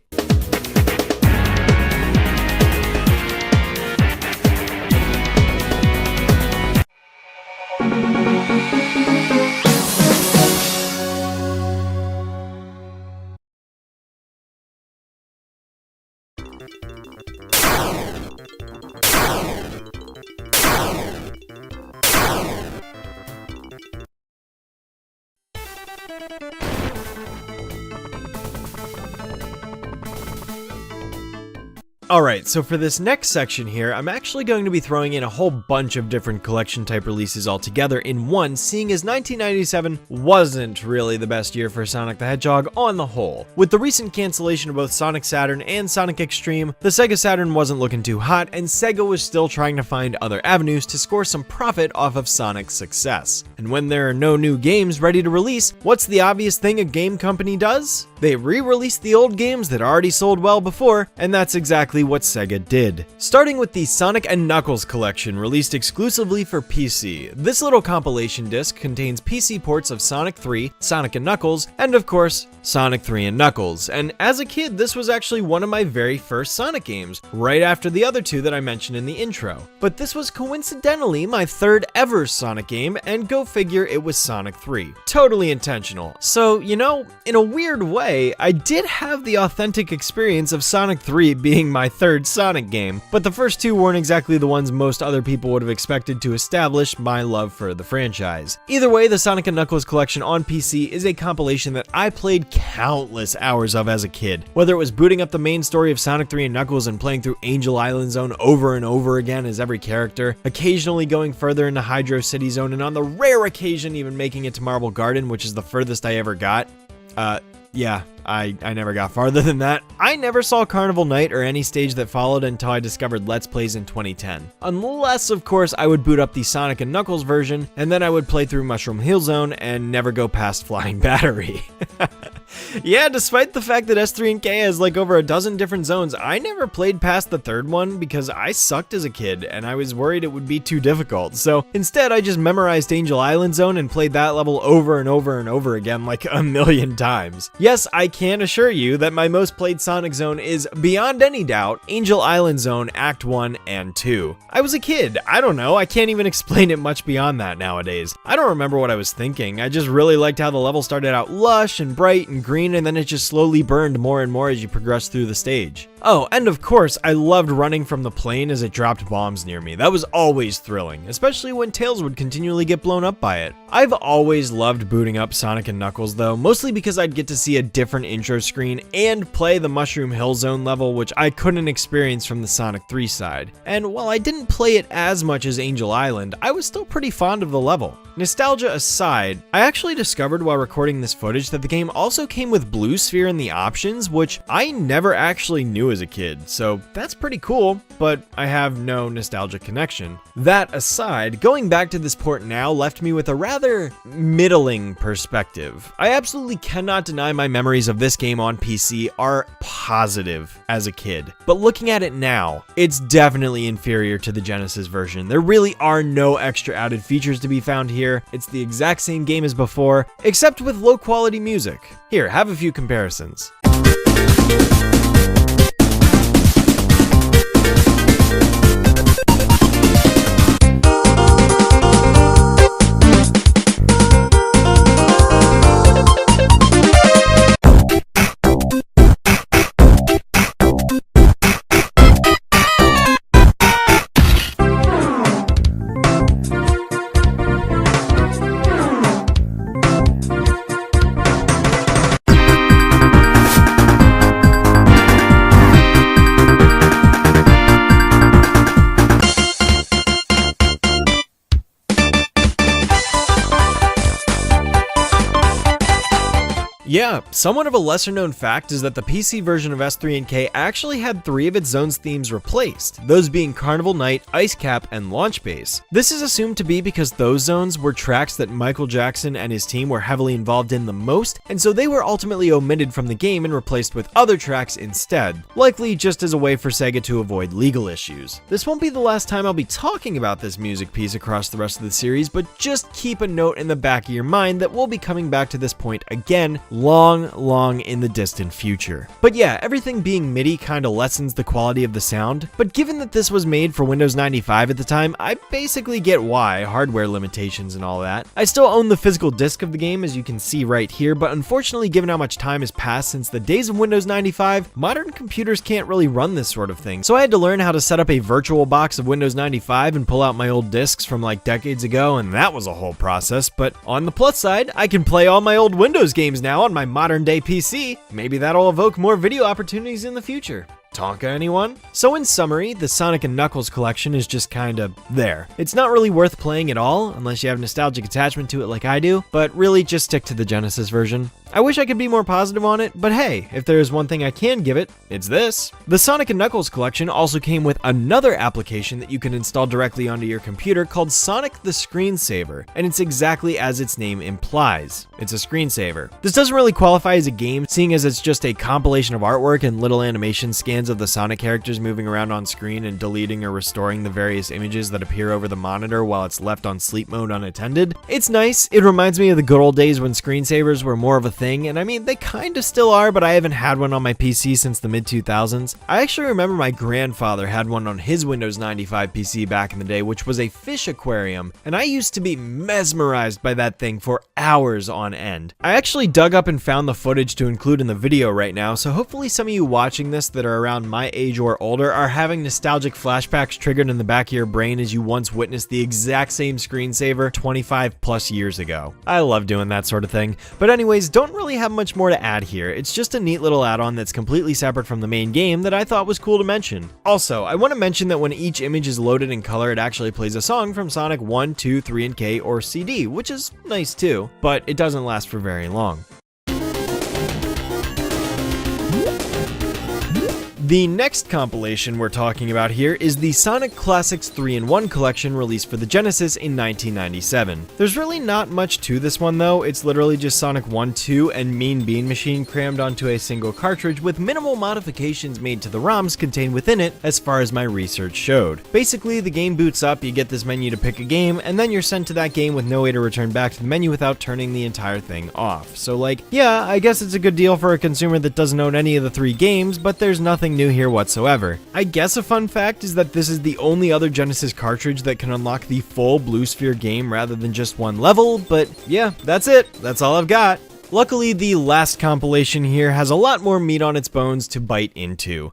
Alright, so for this next section here, I'm actually going to be throwing in a whole bunch of different collection type releases all together in one, seeing as 1997 wasn't really the best year for Sonic the Hedgehog on the whole. With the recent cancellation of both Sonic Saturn and Sonic X-Treme, the Sega Saturn wasn't looking too hot, and Sega was still trying to find other avenues to score some profit off of Sonic's success. And when there are no new games ready to release, what's the obvious thing a game company does? They re-release the old games that already sold well before, and that's exactly what Sega did. Starting with the Sonic & Knuckles collection, released exclusively for PC. This little compilation disc contains PC ports of Sonic 3, Sonic & Knuckles, and of course, Sonic 3 & Knuckles. And as a kid, this was actually one of my very first Sonic games, right after the other two that I mentioned in the intro. But this was coincidentally my third ever Sonic game, and go figure it was Sonic 3. Totally intentional. So, you know, in a weird way, I did have the authentic experience of Sonic 3 being my third Sonic game, but the first two weren't exactly the ones most other people would have expected to establish my love for the franchise. Either way, the Sonic & Knuckles collection on PC is a compilation that I played countless hours of as a kid. Whether it was booting up the main story of Sonic 3 & Knuckles and playing through Angel Island Zone over and over again as every character, occasionally going further into Hydro City Zone, and on the rare occasion even making it to Marble Garden, which is the furthest I ever got. Yeah, I never got farther than that. I never saw Carnival Night or any stage that followed until I discovered Let's Plays in 2010. Unless, of course, I would boot up the Sonic & Knuckles version, and then I would play through Mushroom Hill Zone and never go past Flying Battery. Yeah, despite the fact that S3 and K has like over a dozen different zones, I never played past the third one because I sucked as a kid and I was worried it would be too difficult. So instead, I just memorized Angel Island Zone and played that level over and over and over again like a million times. Yes, I can assure you that my most played Sonic Zone is, beyond any doubt, Angel Island Zone Act 1 and 2. I was a kid, I don't know, I can't even explain it much beyond that nowadays. I don't remember what I was thinking, I just really liked how the level started out lush and bright and green, and then it just slowly burned more and more as you progressed through the stage. Oh, and of course, I loved running from the plane as it dropped bombs near me. That was always thrilling, especially when Tails would continually get blown up by it. I've always loved booting up Sonic & Knuckles though, mostly because I'd get to see a different intro screen and play the Mushroom Hill Zone level, which I couldn't experience from the Sonic 3 side. And while I didn't play it as much as Angel Island, I was still pretty fond of the level. Nostalgia aside, I actually discovered while recording this footage that the game also came with Blue Sphere in the options, which I never actually knew as a kid, so that's pretty cool, but I have no nostalgia connection. That aside, going back to this port now left me with a rather middling perspective. I absolutely cannot deny my memories of this game on PC are positive as a kid, but looking at it now, it's definitely inferior to the Genesis version. There really are no extra added features to be found here. It's the exact same game as before, except with low quality music. Here, have a few comparisons. Yeah, somewhat of a lesser known fact is that the PC version of S3 and K actually had 3 of its zone's themes replaced, those being Carnival Night, Ice Cap, and Launch Base. This is assumed to be because those zones were tracks that Michael Jackson and his team were heavily involved in the most, and so they were ultimately omitted from the game and replaced with other tracks instead, likely just as a way for Sega to avoid legal issues. This won't be the last time I'll be talking about this music piece across the rest of the series, but just keep a note in the back of your mind that we'll be coming back to this point again long in the distant future. But yeah, everything being MIDI kinda lessens the quality of the sound, but given that this was made for Windows 95 at the time, I basically get why, hardware limitations and all that. I still own the physical disc of the game, as you can see right here, but unfortunately given how much time has passed since the days of Windows 95, modern computers can't really run this sort of thing, so I had to learn how to set up a virtual box of Windows 95 and pull out my old discs from like decades ago, and that was a whole process. But on the plus side, I can play all my old Windows games now on my modern day PC. Maybe that'll evoke more video opportunities in the future. Tonka, anyone? So in summary, the Sonic & Knuckles collection is just kinda there. It's not really worth playing at all, unless you have nostalgic attachment to it like I do, but really just stick to the Genesis version. I wish I could be more positive on it, but hey, if there is one thing I can give it, it's this. The Sonic & Knuckles collection also came with another application that you can install directly onto your computer called Sonic the Screensaver, and it's exactly as its name implies. It's a screensaver. This doesn't really qualify as a game, seeing as it's just a compilation of artwork and little animation scans of the Sonic characters moving around on screen and deleting or restoring the various images that appear over the monitor while it's left on sleep mode unattended. It's nice. It reminds me of the good old days when screensavers were more of a thing, and I mean, they kind of still are, but I haven't had one on my PC since the mid-2000s. I actually remember my grandfather had one on his Windows 95 PC back in the day, which was a fish aquarium, and I used to be mesmerized by that thing for hours on end. I actually dug up and found the footage to include in the video right now, so hopefully some of you watching this that are around my age or older are having nostalgic flashbacks triggered in the back of your brain as you once witnessed the exact same screensaver 25 plus years ago. I love doing that sort of thing. But anyways, don't really have much more to add here. It's just a neat little add-on that's completely separate from the main game that I thought was cool to mention. Also, I want to mention that when each image is loaded in color, it actually plays a song from Sonic 1, 2, 3, and K or CD, which is nice too, but it doesn't last for very long. The next compilation we're talking about here is the Sonic Classics 3-in-1 collection released for the Genesis in 1997. There's really not much to this one though, it's literally just Sonic 1, 2, and Mean Bean Machine crammed onto a single cartridge with minimal modifications made to the ROMs contained within it as far as my research showed. Basically, the game boots up, you get this menu to pick a game, and then you're sent to that game with no way to return back to the menu without turning the entire thing off. So like, yeah, I guess it's a good deal for a consumer that doesn't own any of the 3 games, but there's nothing new here whatsoever. I guess a fun fact is that this is the only other Genesis cartridge that can unlock the full Blue Sphere game rather than just one level, but yeah, that's it. That's all I've got. Luckily, the last compilation here has a lot more meat on its bones to bite into.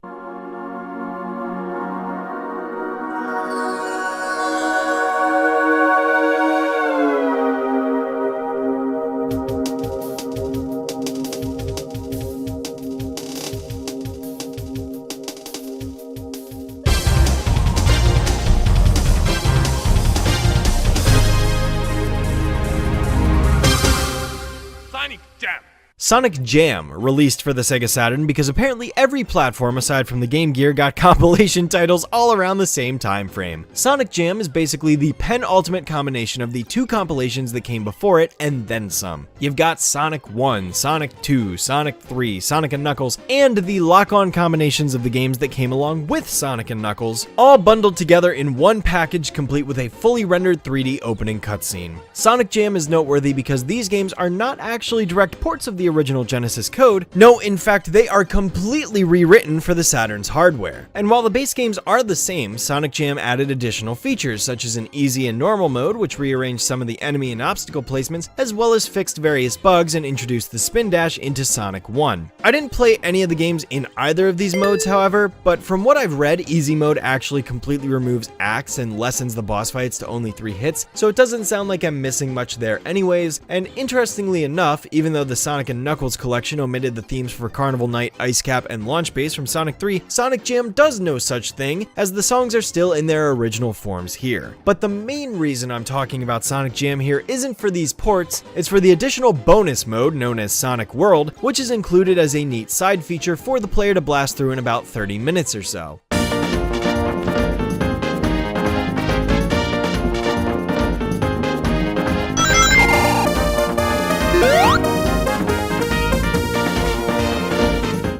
Sonic Jam, released for the Sega Saturn because apparently every platform aside from the Game Gear got compilation titles all around the same time frame. Sonic Jam is basically the penultimate combination of the 2 compilations that came before it and then some. You've got Sonic 1, Sonic 2, Sonic 3, Sonic & Knuckles, and the lock-on combinations of the games that came along with Sonic & Knuckles, all bundled together in one package complete with a fully rendered 3D opening cutscene. Sonic Jam is noteworthy because these games are not actually direct ports of the original original Genesis code. No, in fact, they are completely rewritten for the Saturn's hardware. And while the base games are the same, Sonic Jam added additional features such as an easy and normal mode, which rearranged some of the enemy and obstacle placements, as well as fixed various bugs and introduced the spin dash into Sonic 1. I didn't play any of the games in either of these modes, however, but from what I've read, easy mode actually completely removes acts and lessens the boss fights to only 3 hits, so it doesn't sound like I'm missing much there anyways. And interestingly enough, even though the Sonic and Knuckles collection omitted the themes for Carnival Night, Ice Cap, and Launch Base from Sonic 3, Sonic Jam does no such thing, as the songs are still in their original forms here. But the main reason I'm talking about Sonic Jam here isn't for these ports, it's for the additional bonus mode known as Sonic World, which is included as a neat side feature for the player to blast through in about 30 minutes or so.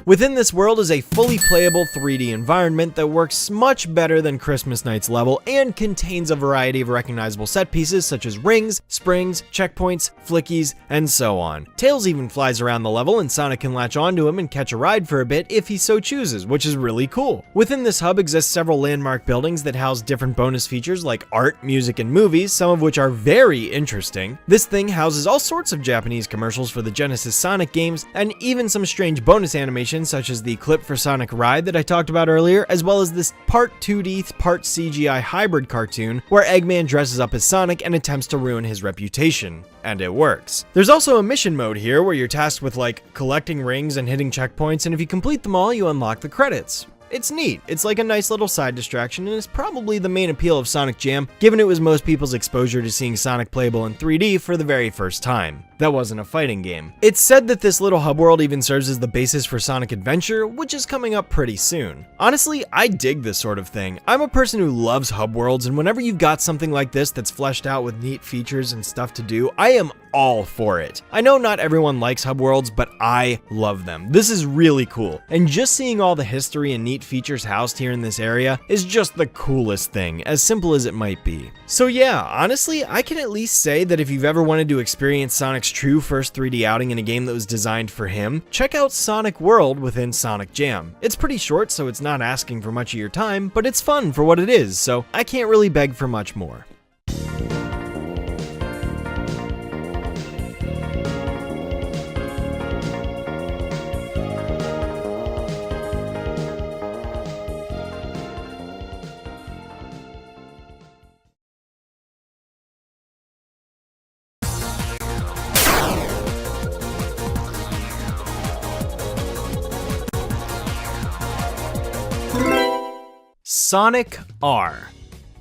Within this world is a fully playable 3D environment that works much better than Christmas Night's level and contains a variety of recognizable set pieces such as rings, springs, checkpoints, flickies, and so on. Tails even flies around the level and Sonic can latch onto him and catch a ride for a bit if he so chooses, which is really cool. Within this hub exist several landmark buildings that house different bonus features like art, music, and movies, some of which are very interesting. This thing houses all sorts of Japanese commercials for the Genesis Sonic games and even some strange bonus animations such as the clip for Sonic Ride that I talked about earlier, as well as this part 2D, part CGI hybrid cartoon where Eggman dresses up as Sonic and attempts to ruin his reputation. And it works. There's also a mission mode here where you're tasked with like collecting rings and hitting checkpoints, and if you complete them all, you unlock the credits. It's neat. It's like a nice little side distraction, and it's probably the main appeal of Sonic Jam, given it was most people's exposure to seeing Sonic playable in 3D for the very first time. That wasn't a fighting game. It's said that this little hub world even serves as the basis for Sonic Adventure, which is coming up pretty soon. Honestly, I dig this sort of thing. I'm a person who loves hub worlds, and whenever you've got something like this that's fleshed out with neat features and stuff to do, I am all for it. I know not everyone likes hub worlds, but I love them. This is really cool, and just seeing all the history and neat features housed here in this area is just the coolest thing, as simple as it might be. So yeah, honestly, I can at least say that if you've ever wanted to experience Sonic's true first 3D outing in a game that was designed for him, check out Sonic World within Sonic Jam. It's pretty short, so it's not asking for much of your time, but it's fun for what it is, so I can't really beg for much more. Sonic R,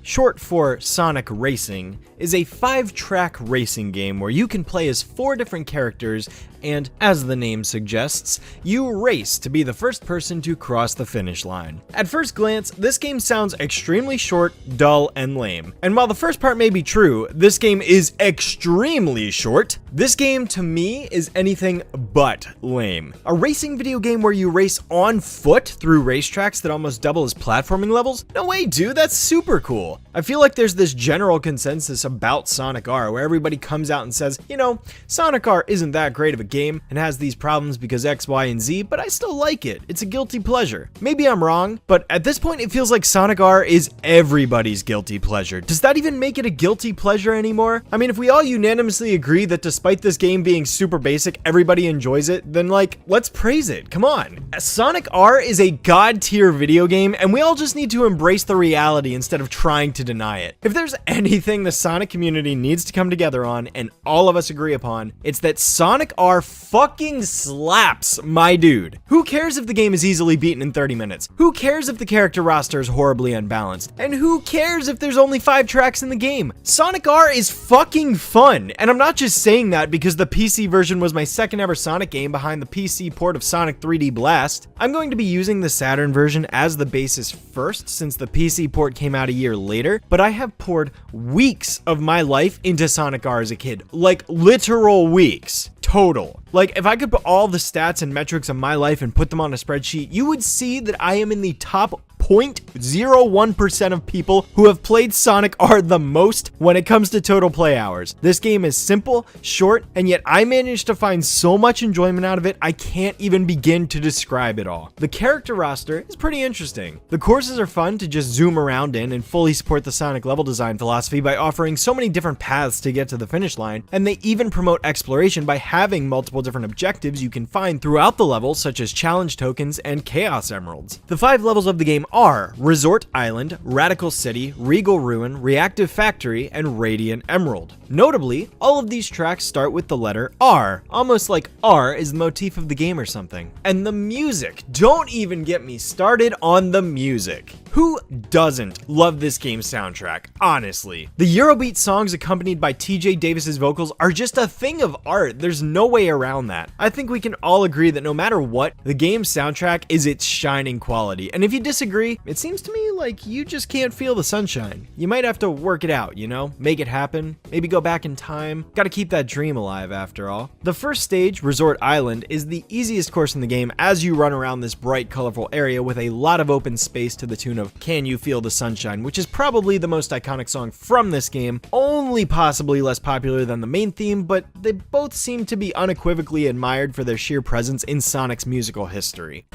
short for Sonic Racing, is a 5-track racing game where you can play as 4 different characters and, as the name suggests, you race to be the first person to cross the finish line. At first glance, this game sounds extremely short, dull, and lame. And while the first part may be true, this game is extremely short. This game, to me, is anything but lame. A racing video game where you race on foot through racetracks that almost double as platforming levels? No way, dude, that's super cool. I feel like there's this general consensus about Sonic R where everybody comes out and says, you know, Sonic R isn't that great of a game and has these problems because X, Y, and Z, but I still like it. It's a guilty pleasure. Maybe I'm wrong, but at this point it feels like Sonic R is everybody's guilty pleasure. Does that even make it a guilty pleasure anymore? I mean, if we all unanimously agree that despite this game being super basic, everybody enjoys it, then like, let's praise it. Come on. Sonic R is a god tier video game, and we all just need to embrace the reality instead of trying to deny it. If there's anything the Sonic community needs to come together on, and all of us agree upon, it's that Sonic R fucking slaps, my dude. Who cares if the game is easily beaten in 30 minutes? Who cares if the character roster is horribly unbalanced? And who cares if there's only 5 tracks in the game? Sonic R is fucking fun, and I'm not just saying that because the PC version was my second ever Sonic game behind the PC port of Sonic 3D Blast. I'm going to be using the Saturn version as the basis first since the PC port came out a year later, but I have poured weeks of my life into Sonic R as a kid. Like, literal weeks. Total. Like, if I could put all the stats and metrics of my life and put them on a spreadsheet, you would see that I am in the top 0.01% of people who have played Sonic are the most when it comes to total play hours. This game is simple, short, and yet I managed to find so much enjoyment out of it, I can't even begin to describe it all. The character roster is pretty interesting. The courses are fun to just zoom around in and fully support the Sonic level design philosophy by offering so many different paths to get to the finish line, and they even promote exploration by having multiple different objectives you can find throughout the level, such as challenge tokens and chaos emeralds. The 5 levels of the game are Resort Island, Radical City, Regal Ruin, Reactive Factory, and Radiant Emerald. Notably, all of these tracks start with the letter R, almost like R is the motif of the game or something. And the music, don't even get me started on the music. Who doesn't love this game's soundtrack, honestly? The Eurobeat songs accompanied by TJ Davis's vocals are just a thing of art. There's no way around that. I think we can all agree that no matter what, the game's soundtrack is its shining quality. And if you disagree, it seems to me like you just can't feel the sunshine. You might have to work it out, you know? Make it happen, maybe go back in time. Gotta keep that dream alive after all. The first stage, Resort Island, is the easiest course in the game as you run around this bright, colorful area with a lot of open space to the tune of Can You Feel the Sunshine, which is probably the most iconic song from this game, only possibly less popular than the main theme, but they both seem to be unequivocally admired for their sheer presence in Sonic's musical history.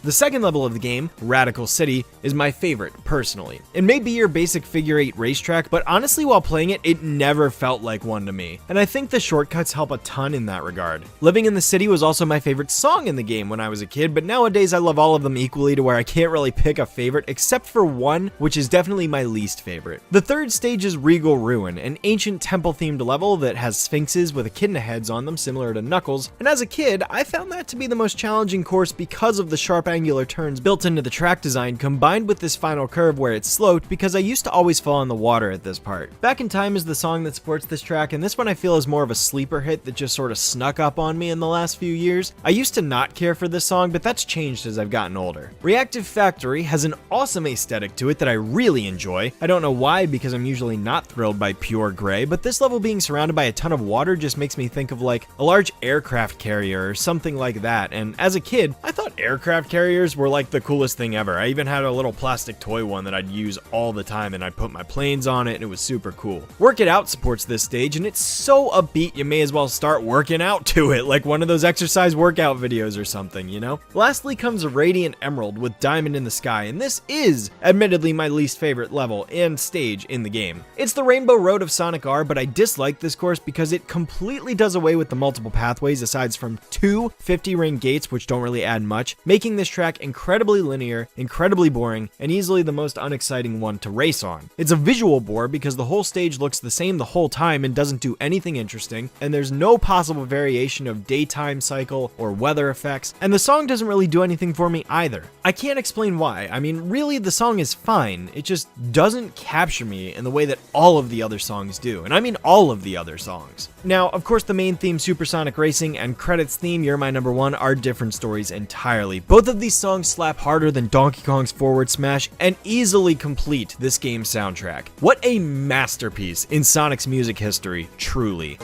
The second level of the game, Radical City, is my favorite, personally. It may be your basic figure 8 racetrack, but honestly while playing it, it never felt like one to me. And I think the shortcuts help a ton in that regard. Living in the City was also my favorite song in the game when I was a kid, but nowadays I love all of them equally to where I can't really pick a favorite except for one, which is definitely my least favorite. The third stage is Regal Ruin, an ancient temple-themed level that has sphinxes with echidna heads on them similar to Knuckles, and as a kid, I found that to be the most challenging course because of the sharp angular turns built into the track design combined with this final curve where it's sloped, because I used to always fall in the water at this part. Back in Time is the song that supports this track, and this one I feel is more of a sleeper hit that just sort of snuck up on me in the last few years. I used to not care for this song, but that's changed as I've gotten older. Reactive Factory has an awesome aesthetic to it that I really enjoy. I don't know why, because I'm usually not thrilled by pure gray, but this level being surrounded by a ton of water just makes me think of like a large aircraft carrier or something like that, and as a kid, I thought aircraft carriers were like the coolest thing ever. I even had a little plastic toy one that I'd use all the time, and I'd put my planes on it, and it was super cool. Work It Out supports this stage, and it's so upbeat you may as well start working out to it, like one of those exercise workout videos or something, you know? Lastly comes Radiant Emerald with Diamond in the Sky, and this is admittedly my least favorite level and stage in the game. It's the Rainbow Road of Sonic R, but I dislike this course because it completely does away with the multiple pathways aside from 2 50-ring gates, which don't really add much, making this track incredibly linear, incredibly boring, and easily the most unexciting one to race on. It's a visual bore because the whole stage looks the same the whole time and doesn't do anything interesting, and there's no possible variation of daytime cycle or weather effects, and the song doesn't really do anything for me either. I can't explain why. I mean, really, the song is fine, it just doesn't capture me in the way that all of the other songs do, and I mean all of the other songs. Now, of course, the main theme, Supersonic Racing, and credits theme, You're My Number One, are different stories entirely. Both of these songs slap harder than Donkey Kong's Forward Smash and easily complete this game's soundtrack. What a masterpiece in Sonic's music history, truly.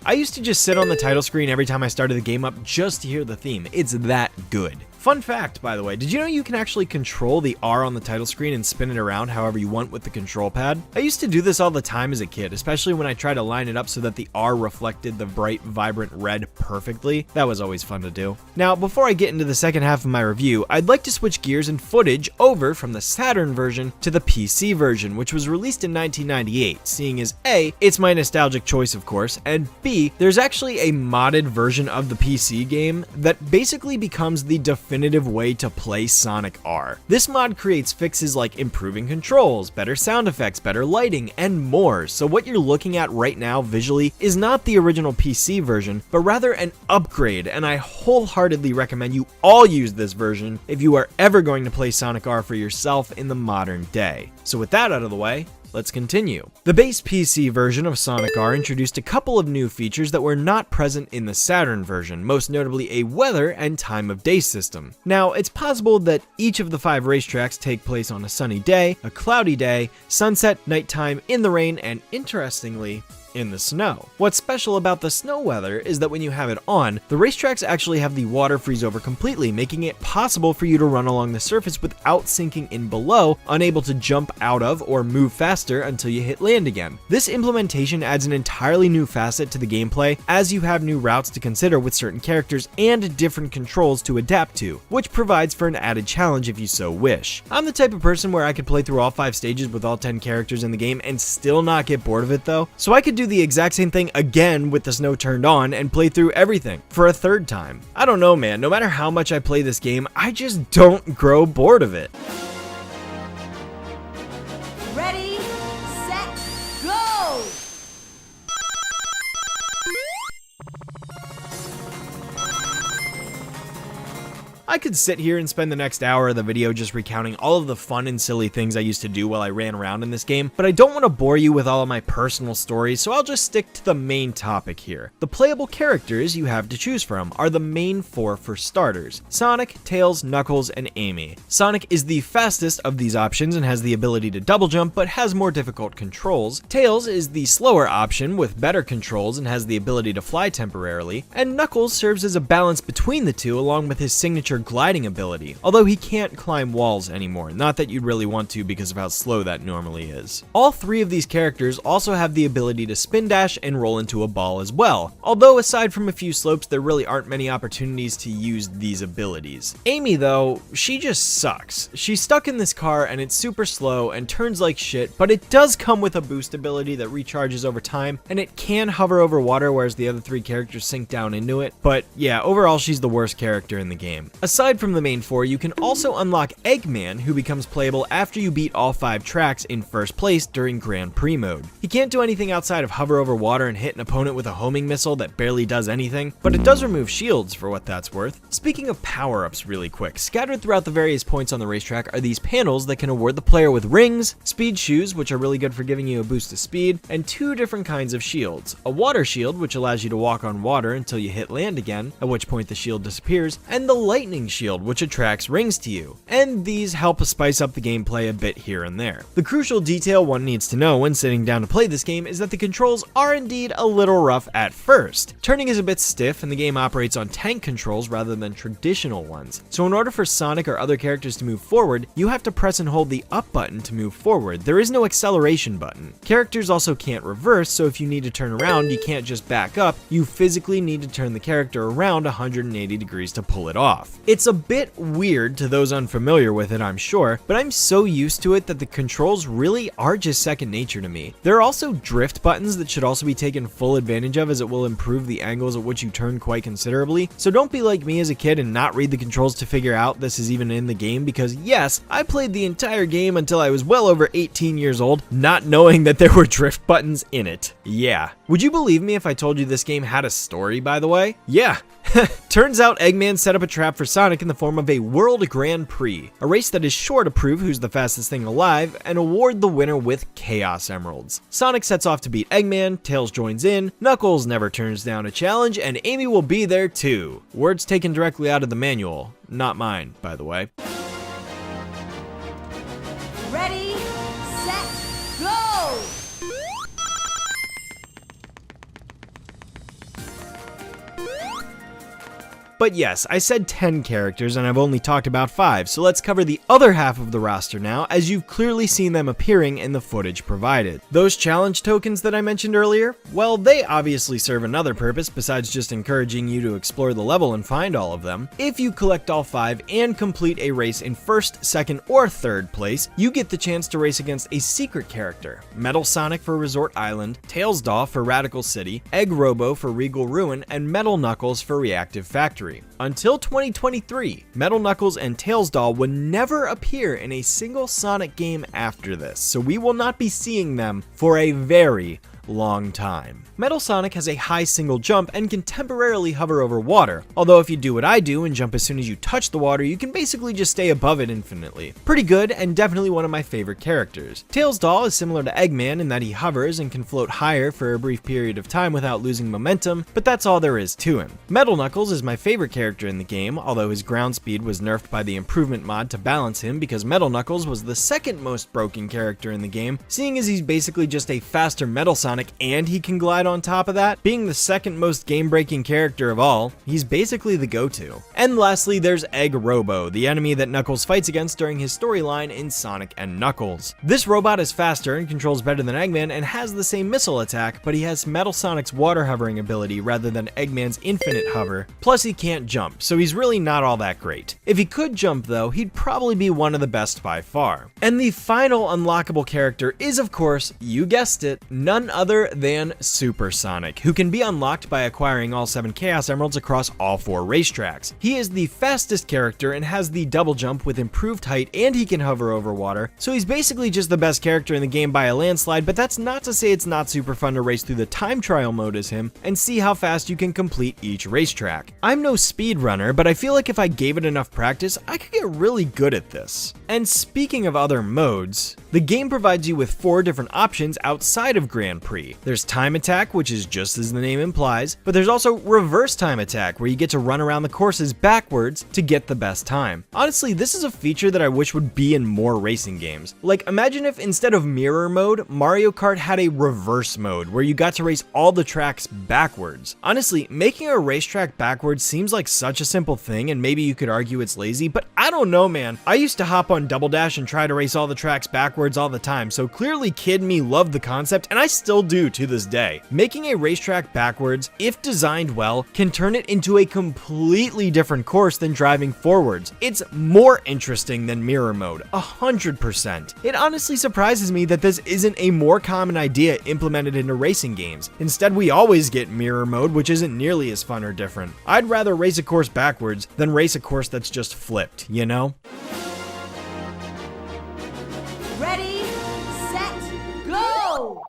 I used to just sit on the title screen every time I started the game up just to hear the theme. It's that good. Fun fact, by the way, did you know you can actually control the R on the title screen and spin it around however you want with the control pad? I used to do this all the time as a kid, especially when I tried to line it up so that the R reflected the bright, vibrant red perfectly. That was always fun to do. Now, before I get into the second half of my review, I'd like to switch gears and footage over from the Saturn version to the PC version, which was released in 1998, seeing as A, it's my nostalgic choice of course, and B, there's actually a modded version of the PC game that basically becomes the default definitive way to play Sonic R. This mod creates fixes like improving controls, better sound effects, better lighting, and more, so what you're looking at right now visually is not the original PC version, but rather an upgrade, and I wholeheartedly recommend you all use this version if you are ever going to play Sonic R for yourself in the modern day. So with that out of the way, let's continue. The base PC version of Sonic R introduced a couple of new features that were not present in the Saturn version, most notably a weather and time of day system. Now, it's possible that each of the 5 racetracks take place on a sunny day, a cloudy day, sunset, nighttime, in the rain, and interestingly, in the snow. What's special about the snow weather is that when you have it on, the racetracks actually have the water freeze over completely, making it possible for you to run along the surface without sinking in below, unable to jump out of or move faster until you hit land again. This implementation adds an entirely new facet to the gameplay, as you have new routes to consider with certain characters and different controls to adapt to, which provides for an added challenge if you so wish. I'm the type of person where I could play through all 5 stages with all 10 characters in the game and still not get bored of it though, so I could do the exact same thing again with the snow turned on and play through everything for a 3rd time. I don't know, man, no matter how much I play this game, I just don't grow bored of it. Ready, set, go! I could sit here and spend the next hour of the video just recounting all of the fun and silly things I used to do while I ran around in this game, but I don't want to bore you with all of my personal stories, so I'll just stick to the main topic here. The playable characters you have to choose from are the main 4 for starters: Sonic, Tails, Knuckles, and Amy. Sonic is the fastest of these options and has the ability to double jump, but has more difficult controls. Tails is the slower option with better controls and has the ability to fly temporarily, and Knuckles serves as a balance between the two along with his signature gliding ability, although he can't climb walls anymore, not that you'd really want to because of how slow that normally is. All 3 of these characters also have the ability to spin dash and roll into a ball as well, although aside from a few slopes there really aren't many opportunities to use these abilities. Amy though, she just sucks. She's stuck in this car and it's super slow and turns like shit, but it does come with a boost ability that recharges over time, and it can hover over water whereas the other 3 characters sink down into it, but yeah, overall she's the worst character in the game. Aside from the main 4, you can also unlock Eggman, who becomes playable after you beat all 5 tracks in first place during Grand Prix mode. He can't do anything outside of hover over water and hit an opponent with a homing missile that barely does anything, but it does remove shields for what that's worth. Speaking of power-ups really quick, scattered throughout the various points on the racetrack are these panels that can award the player with rings, speed shoes, which are really good for giving you a boost of speed, and 2 different kinds of shields. A water shield, which allows you to walk on water until you hit land again, at which point the shield disappears, and the lightning shield, which attracts rings to you, and these help spice up the gameplay a bit here and there. The crucial detail one needs to know when sitting down to play this game is that the controls are indeed a little rough at first. Turning is a bit stiff and the game operates on tank controls rather than traditional ones, so in order for Sonic or other characters to move forward, you have to press and hold the up button to move forward. There is no acceleration button. Characters also can't reverse, so if you need to turn around, you can't just back up, you physically need to turn the character around 180 degrees to pull it off. It's a bit weird to those unfamiliar with it, I'm sure, but I'm so used to it that the controls really are just second nature to me. There are also drift buttons that should also be taken full advantage of, as it will improve the angles at which you turn quite considerably, so don't be like me as a kid and not read the controls to figure out this is even in the game, because yes, I played the entire game until I was well over 18 years old, not knowing that there were drift buttons in it. Yeah. Would you believe me if I told you this game had a story, by the way? Yeah. Turns out Eggman set up a trap for Sonic in the form of a World Grand Prix, a race that is sure to prove who's the fastest thing alive and award the winner with Chaos Emeralds. Sonic sets off to beat Eggman, Tails joins in, Knuckles never turns down a challenge, and Amy will be there too. Words taken directly out of the manual, not mine, by the way. Ready, set, go! But yes, I said 10 characters and I've only talked about 5, so let's cover the other half of the roster now, as you've clearly seen them appearing in the footage provided. Those challenge tokens that I mentioned earlier, well, they obviously serve another purpose besides just encouraging you to explore the level and find all of them. If you collect all 5 and complete a race in 1st, 2nd, or 3rd place, you get the chance to race against a secret character: Metal Sonic for Resort Island, Tails Doll for Radical City, Egg Robo for Regal Ruin, and Metal Knuckles for Reactive Factory. history. Until 2023, Metal Knuckles and Tails Doll would never appear in a single Sonic game after this, so we will not be seeing them for a very long time. Metal Sonic has a high single jump and can temporarily hover over water, although if you do what I do and jump as soon as you touch the water, you can basically just stay above it infinitely. Pretty good, and definitely one of my favorite characters. Tails Doll is similar to Eggman in that he hovers and can float higher for a brief period of time without losing momentum, but that's all there is to him. Metal Knuckles is my favorite character in the game, although his ground speed was nerfed by the improvement mod to balance him because Metal Knuckles was the second most broken character in the game, seeing as he's basically just a faster Metal Sonic and he can glide on top of that. Being the second most game-breaking character of all, he's basically the go-to. And lastly, there's Egg Robo, the enemy that Knuckles fights against during his storyline in Sonic and Knuckles. This robot is faster and controls better than Eggman and has the same missile attack, but he has Metal Sonic's water hovering ability rather than Eggman's infinite hover. Plus he can't jump, so he's really not all that great. If he could jump though, he'd probably be one of the best by far. And the final unlockable character is, of course, you guessed it, none other than Super Sonic, who can be unlocked by acquiring all 7 Chaos Emeralds across all 4 racetracks. He is the fastest character and has the double jump with improved height, and he can hover over water, so he's basically just the best character in the game by a landslide, but that's not to say it's not super fun to race through the time trial mode as him and see how fast you can complete each racetrack. I'm no speedrunner, but I feel like if I gave it enough practice, I could get really good at this. And speaking of other modes, the game provides you with 4 different options outside of Grand Prix. There's Time Attack, which is just as the name implies, but there's also Reverse Time Attack, where you get to run around the courses backwards to get the best time. Honestly, this is a feature that I wish would be in more racing games. Like, imagine if instead of mirror mode, Mario Kart had a reverse mode, where you got to race all the tracks backwards. Honestly, making a racetrack backwards seems like such a simple thing, and maybe you could argue it's lazy, but I don't know, man. I used to hop on Double Dash and try to race all the tracks backwards all the time, so clearly Kid Me loved the concept, and I still do to this day. Making a racetrack backwards, if designed well, can turn it into a completely different course than driving forwards. It's more interesting than mirror mode, 100%. It honestly surprises me that this isn't a more common idea implemented into racing games. Instead, we always get mirror mode, which isn't nearly as fun or different. I'd rather race a course backwards than race a course that's just flipped, you know? Ready, set, go!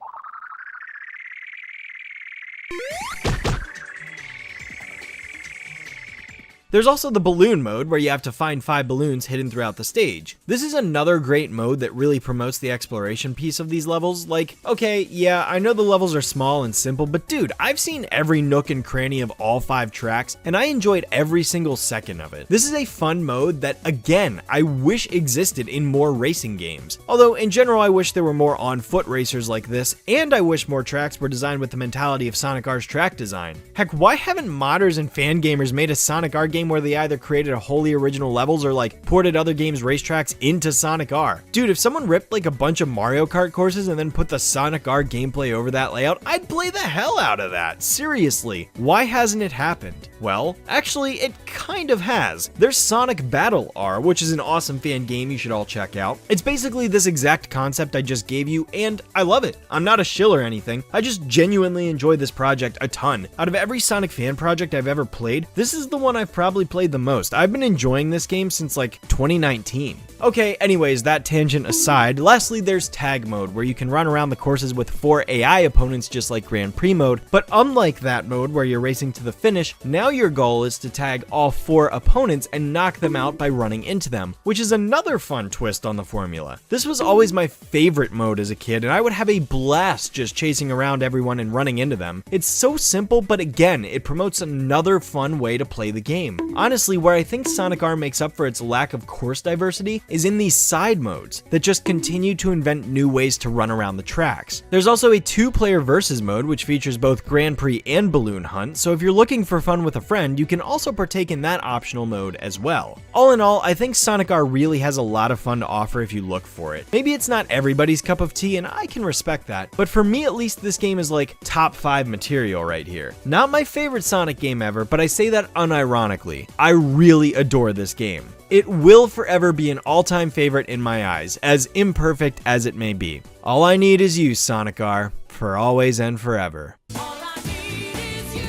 There's also the balloon mode, where you have to find 5 balloons hidden throughout the stage. This is another great mode that really promotes the exploration piece of these levels. Like, okay, yeah, I know the levels are small and simple, but dude, I've seen every nook and cranny of all 5 tracks, and I enjoyed every single second of it. This is a fun mode that, again, I wish existed in more racing games. Although, in general, I wish there were more on-foot racers like this, and I wish more tracks were designed with the mentality of Sonic R's track design. Heck, why haven't modders and fan gamers made a Sonic R game where they either created a wholly original levels or like ported other games' racetracks into Sonic R? Dude, if someone ripped like a bunch of Mario Kart courses and then put the Sonic R gameplay over that layout, I'd play the hell out of that. Seriously, why hasn't it happened? Well, actually, it kind of has. There's Sonic Battle R, which is an awesome fan game you should all check out. It's basically this exact concept I just gave you, and I love it. I'm not a shill or anything. I just genuinely enjoy this project a ton. Out of every Sonic fan project I've ever played, this is the one I've probably played the most. I've been enjoying this game since like 2019. Okay, anyways, that tangent aside, lastly there's Tag Mode, where you can run around the courses with 4 AI opponents just like Grand Prix mode, but unlike that mode where you're racing to the finish, now your goal is to tag all 4 opponents and knock them out by running into them, which is another fun twist on the formula. This was always my favorite mode as a kid, and I would have a blast just chasing around everyone and running into them. It's so simple, but again, it promotes another fun way to play the game. Honestly, where I think Sonic R makes up for its lack of course diversity is in these side modes that just continue to invent new ways to run around the tracks. There's also a 2-player versus mode, which features both Grand Prix and Balloon Hunt, so if you're looking for fun with a friend, you can also partake in that optional mode as well. All in all, I think Sonic R really has a lot of fun to offer if you look for it. Maybe it's not everybody's cup of tea, and I can respect that, but for me at least, this game is like top 5 material right here. Not my favorite Sonic game ever, but I say that unironically. I really adore this game. It will forever be an all-time favorite in my eyes, as imperfect as it may be. All I need is you, Sonic R, for always and forever. All I need is you,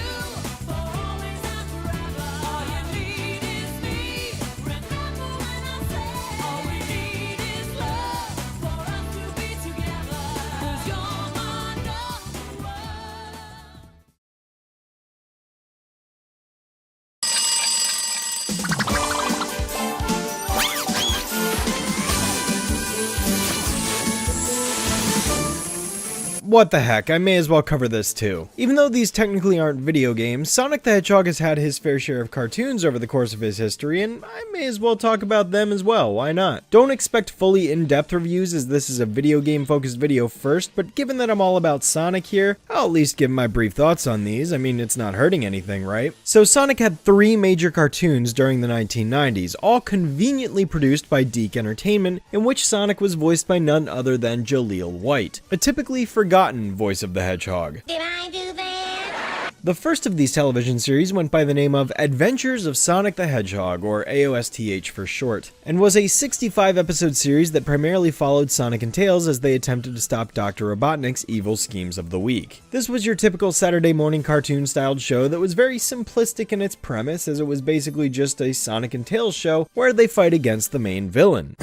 for always and forever. All you need what the heck, I may as well cover this too. Even though these technically aren't video games, Sonic the Hedgehog has had his fair share of cartoons over the course of his history, and I may as well talk about them as well, why not? Don't expect fully in-depth reviews as this is a video game focused video first, but given that I'm all about Sonic here, I'll at least give my brief thoughts on these. I mean, it's not hurting anything, right? So Sonic had 3 major cartoons during the 1990s, all conveniently produced by Deke Entertainment, in which Sonic was voiced by none other than Jaleel White, a typically forgotten voice of the Hedgehog. Did I do that? The first of these television series went by the name of Adventures of Sonic the Hedgehog, or AOSTH for short, and was a 65-episode series that primarily followed Sonic and Tails as they attempted to stop Dr. Robotnik's evil schemes of the week. This was your typical Saturday morning cartoon-styled show that was very simplistic in its premise, as it was basically just a Sonic and Tails show where they fight against the main villain.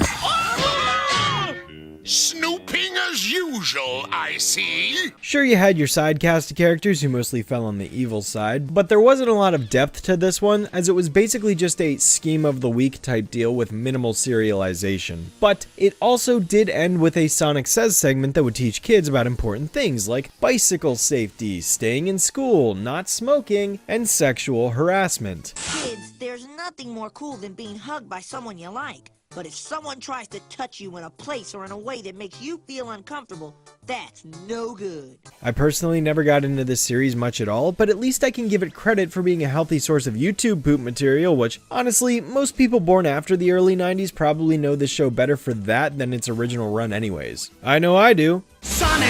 Snooping as usual, I see. Sure, you had your side cast of characters who mostly fell on the evil side, but there wasn't a lot of depth to this one, as it was basically just a scheme of the week type deal with minimal serialization. But it also did end with a Sonic Says segment that would teach kids about important things like bicycle safety, staying in school, not smoking, and sexual harassment. Kids, there's nothing more cool than being hugged by someone you like. But if someone tries to touch you in a place or in a way that makes you feel uncomfortable, that's no good. I personally never got into this series much at all, but at least I can give it credit for being a healthy source of YouTube poop material, which, honestly, most people born after the early 90s probably know this show better for that than its original run anyways. I know I do. Sonic,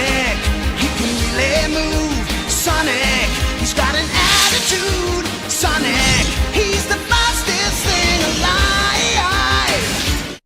he can really move. Sonic, he's got an attitude. Sonic, he's the fastest thing alive.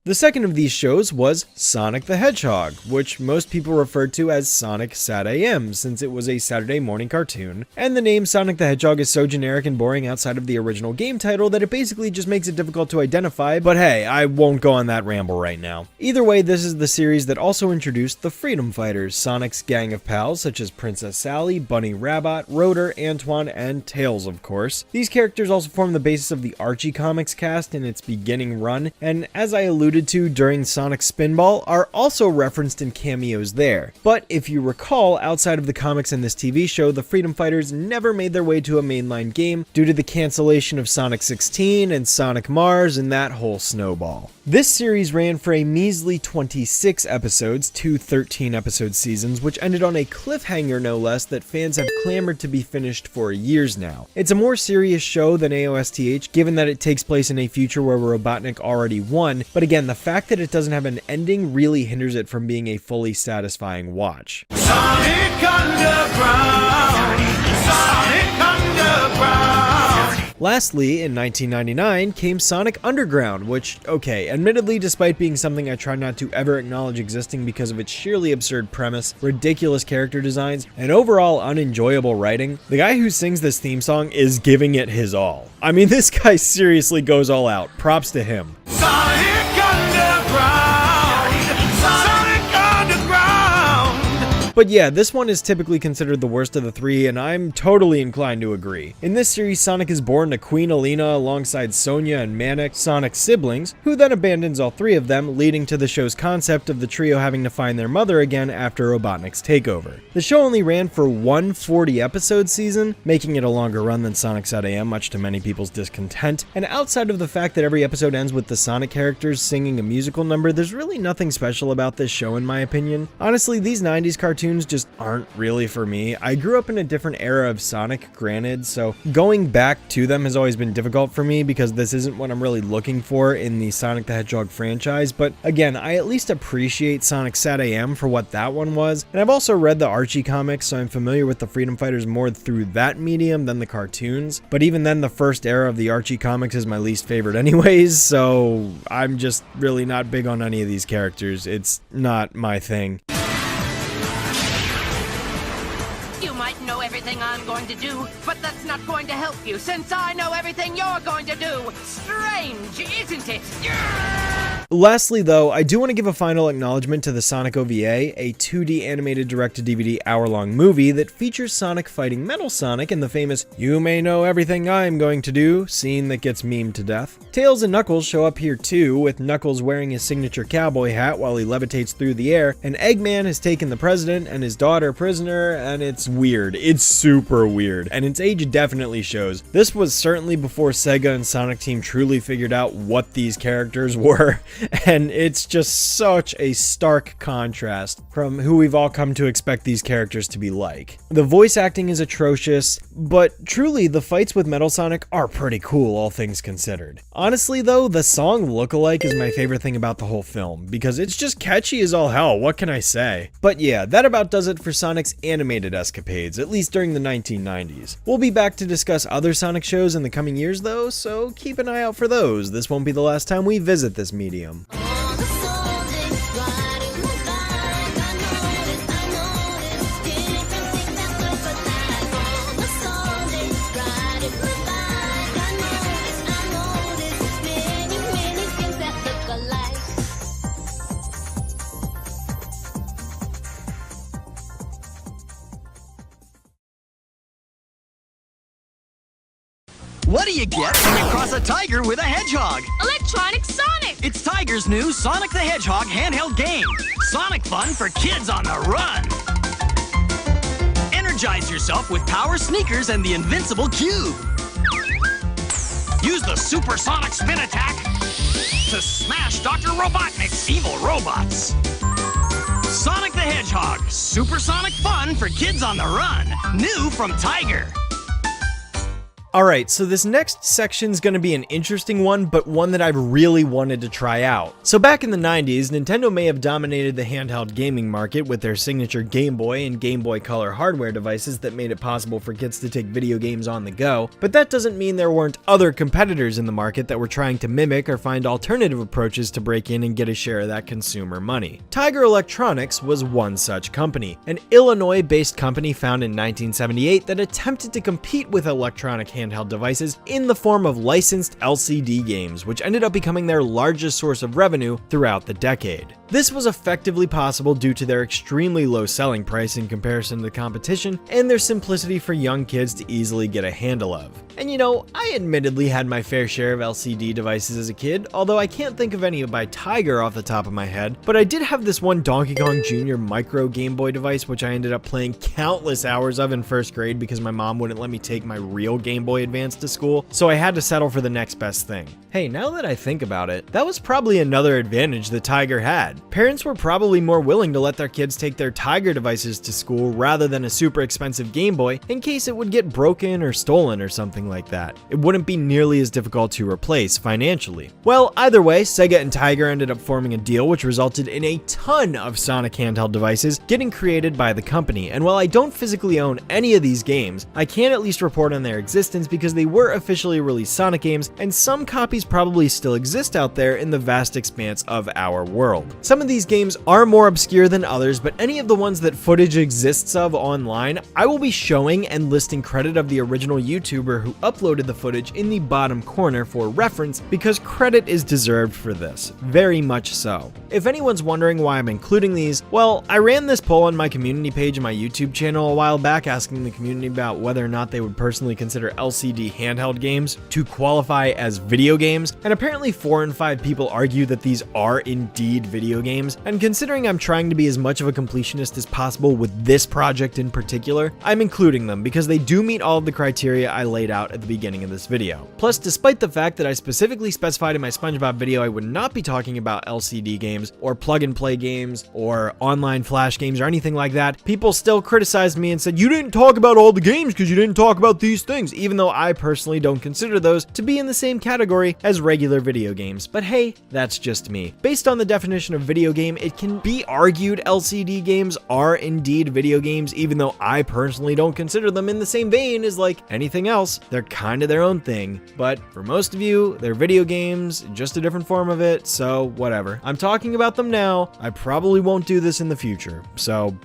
The second of these shows was Sonic the Hedgehog, which most people referred to as Sonic SatAM since it was a Saturday morning cartoon, and the name Sonic the Hedgehog is so generic and boring outside of the original game title that it basically just makes it difficult to identify, but hey, I won't go on that ramble right now. Either way, this is the series that also introduced the Freedom Fighters, Sonic's gang of pals such as Princess Sally, Bunny Rabbit, Rotor, Antoine, and Tails of course. These characters also form the basis of the Archie comics cast in its beginning run, and as I alluded to during Sonic Spinball, are also referenced in cameos there. But if you recall, outside of the comics and this TV show, the Freedom Fighters never made their way to a mainline game due to the cancellation of Sonic 16 and Sonic Mars and that whole snowball. This series ran for a measly 26 episodes, 2 13-episode seasons, which ended on a cliffhanger no less that fans have clamored to be finished for years now. It's a more serious show than AOSTH, given that it takes place in a future where Robotnik already won, but again, the fact that it doesn't have an ending really hinders it from being a fully satisfying watch. Sonic Underground! Sonic Underground! Lastly, in 1999 came Sonic Underground, which, okay, admittedly despite being something I try not to ever acknowledge existing because of its sheerly absurd premise, ridiculous character designs, and overall unenjoyable writing, the guy who sings this theme song is giving it his all. I mean, this guy seriously goes all out. Props to him. Sonic Underground! Sonic Underground! But yeah, this one is typically considered the worst of the 3, and I'm totally inclined to agree. In this series, Sonic is born to Queen Alina alongside Sonia and Manic, Sonic's siblings, who then abandons all 3 of them, leading to the show's concept of the trio having to find their mother again after Robotnik's takeover. The show only ran for one 40-episode season, making it a longer run than Sonic SatAM, much to many people's discontent, and outside of the fact that every episode ends with the Sonic characters singing a musical number, there's really nothing special about this show in my opinion. Honestly, these 90s cartoons just aren't really for me. I grew up in a different era of Sonic, granted, so going back to them has always been difficult for me because this isn't what I'm really looking for in the Sonic the Hedgehog franchise, but again, I at least appreciate Sonic SatAM for what that one was, and I've also read the Archie comics, so I'm familiar with the Freedom Fighters more through that medium than the cartoons, but even then the first era of the Archie comics is my least favorite anyways, so I'm just really not big on any of these characters. It's not my thing. You might know everything I'm going to do, but that's not going to help you since I know everything you're going to do. Strange, isn't it? Lastly though, I do want to give a final acknowledgement to the Sonic OVA, a 2D animated direct-to-DVD hour-long movie that features Sonic fighting Metal Sonic in the famous "You may know everything I'm going to do" scene that gets memed to death. Tails and Knuckles show up here too, with Knuckles wearing his signature cowboy hat while he levitates through the air, and Eggman has taken the president and his daughter prisoner, and it's weird. It's super weird, and its age definitely shows. This was certainly before Sega and Sonic Team truly figured out what these characters were, and it's just such a stark contrast from who we've all come to expect these characters to be like. The voice acting is atrocious, but truly the fights with Metal Sonic are pretty cool, all things considered. Honestly though, the song Look-alike is my favorite thing about the whole film, because it's just catchy as all hell, what can I say? But yeah, that about does it for Sonic's animated escapades, at least during the 1990s. We'll be back to discuss other Sonic shows in the coming years though, so keep an eye out for those. This won't be the last time we visit this medium. What do you get when you cross a tiger with a hedgehog? Electronic Sonic! It's Tiger's new Sonic the Hedgehog handheld game. Sonic fun for kids on the run. Energize yourself with power sneakers and the invincible cube. Use the supersonic spin attack to smash Dr. Robotnik's evil robots. Sonic the Hedgehog, supersonic fun for kids on the run. New from Tiger. Alright, so this next section's gonna be an interesting one, but one that I've really wanted to try out. So back in the 90s, Nintendo may have dominated the handheld gaming market with their signature Game Boy and Game Boy Color hardware devices that made it possible for kids to take video games on the go, but that doesn't mean there weren't other competitors in the market that were trying to mimic or find alternative approaches to break in and get a share of that consumer money. Tiger Electronics was one such company, an Illinois-based company founded in 1978 that attempted to compete with electronic handheld devices in the form of licensed LCD games, which ended up becoming their largest source of revenue throughout the decade. This was effectively possible due to their extremely low selling price in comparison to the competition and their simplicity for young kids to easily get a handle of. And you know, I admittedly had my fair share of LCD devices as a kid, although I can't think of any by Tiger off the top of my head, but I did have this one Donkey Kong Jr. micro Game Boy device which I ended up playing countless hours of in first grade because my mom wouldn't let me take my real Game Boy Advance to school, so I had to settle for the next best thing. Hey, now that I think about it, that was probably another advantage that Tiger had. Parents were probably more willing to let their kids take their Tiger devices to school rather than a super expensive Game Boy in case it would get broken or stolen or something like that. It wouldn't be nearly as difficult to replace financially. Well, either way, Sega and Tiger ended up forming a deal which resulted in a ton of Sonic handheld devices getting created by the company, and while I don't physically own any of these games, I can at least report on their existence because they were officially released Sonic games, and some copies probably still exist out there in the vast expanse of our world. Some of these games are more obscure than others, but any of the ones that footage exists of online, I will be showing and listing credit of the original YouTuber who uploaded the footage in the bottom corner for reference, because credit is deserved for this, very much so. If anyone's wondering why I'm including these, well, I ran this poll on my community page and my YouTube channel a while back asking the community about whether or not they would personally consider LCD handheld games to qualify as video games, and apparently 4 in 5 people argue that these are indeed video games, and considering I'm trying to be as much of a completionist as possible with this project in particular, I'm including them because they do meet all of the criteria I laid out at the beginning of this video. Plus, despite the fact that I specifically specified in my SpongeBob video I would not be talking about LCD games or plug-and-play games or online flash games or anything like that, people still criticized me and said, you didn't talk about all the games because you didn't talk about these things, even though I personally don't consider those to be in the same category as regular video games. But hey, that's just me. Based on the definition of video game, it can be argued LCD games are indeed video games, even though I personally don't consider them in the same vein as like anything else. They're kind of their own thing, but for most of you, they're video games, just a different form of it, so whatever. I'm talking about them now. I probably won't do this in the future, so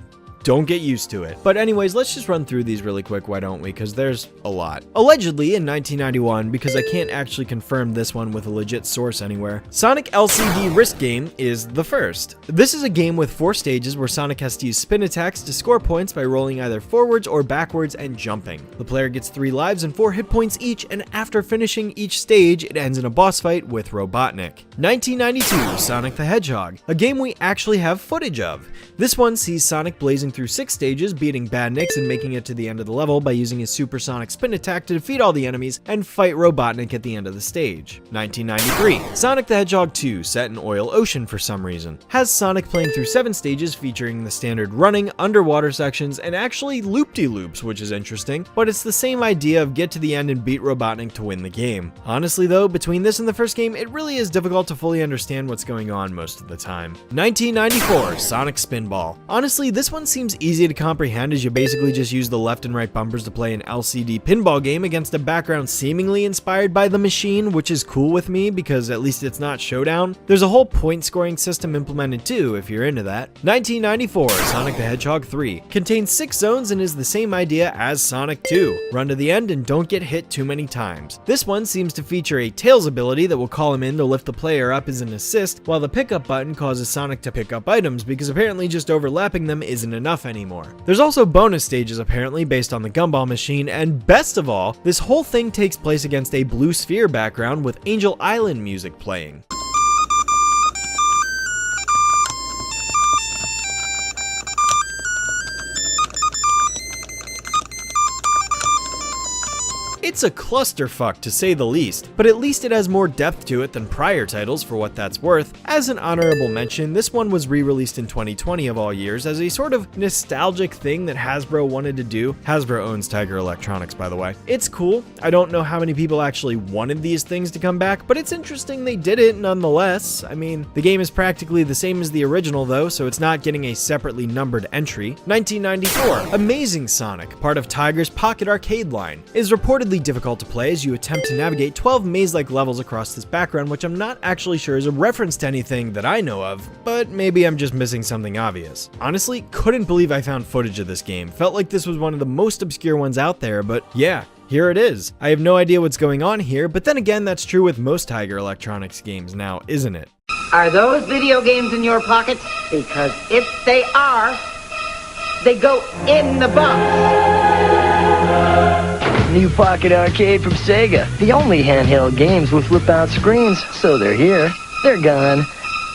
don't get used to it. But anyways, let's just run through these really quick, why don't we? Because there's a lot. Allegedly, in 1991, because I can't actually confirm this one with a legit source anywhere, Sonic LCD Risk Game is the first. This is a game with 4 stages where Sonic has to use spin attacks to score points by rolling either forwards or backwards and jumping. The player gets 3 lives and 4 hit points each, and after finishing each stage, it ends in a boss fight with Robotnik. 1992, Sonic the Hedgehog, a game we actually have footage of. This one sees Sonic blazing through 6 stages, beating Badniks and making it to the end of the level by using his supersonic spin attack to defeat all the enemies and fight Robotnik at the end of the stage. 1993, Sonic the Hedgehog 2, set in Oil Ocean for some reason, has Sonic playing through 7 stages featuring the standard running, underwater sections, and actually loop-de-loops, which is interesting, but it's the same idea of get to the end and beat Robotnik to win the game. Honestly though, between this and the first game, it really is difficult to fully understand what's going on most of the time. 1994, Sonic Spinball. Honestly, this one seems easy to comprehend as you basically just use the left and right bumpers to play an LCD pinball game against a background seemingly inspired by the machine, which is cool with me because at least it's not Showdown. There's a whole point scoring system implemented too, if you're into that. 1994, Sonic the Hedgehog 3. Contains 6 zones and is the same idea as Sonic 2. Run to the end and don't get hit too many times. This one seems to feature a Tails ability that will call him in to lift the player up as an assist, while the pickup button causes Sonic to pick up items because apparently just overlapping them isn't enough anymore. There's also bonus stages apparently based on the gumball machine, and best of all, this whole thing takes place against a blue sphere background with Angel Island music playing. It's a clusterfuck to say the least, but at least it has more depth to it than prior titles for what that's worth. As an honorable mention, this one was re-released in 2020 of all years as a sort of nostalgic thing that Hasbro wanted to do. Hasbro owns Tiger Electronics, by the way. It's cool. I don't know how many people actually wanted these things to come back, but it's interesting they did it nonetheless. I mean, the game is practically the same as the original though, so it's not getting a separately numbered entry. 1994, Amazing Sonic, part of Tiger's Pocket Arcade line, is reportedly difficult to play as you attempt to navigate 12 maze-like levels across this background, which I'm not actually sure is a reference to anything that I know of, but maybe I'm just missing something obvious. Honestly, couldn't believe I found footage of this game. Felt like this was one of the most obscure ones out there, but yeah, here it is. I have no idea what's going on here, but then again, that's true with most Tiger Electronics games now, isn't it? Are those video games in your pocket? Because if they are, they go in the box. New Pocket Arcade from Sega. The only handheld games with flip-out screens. So they're here, they're gone,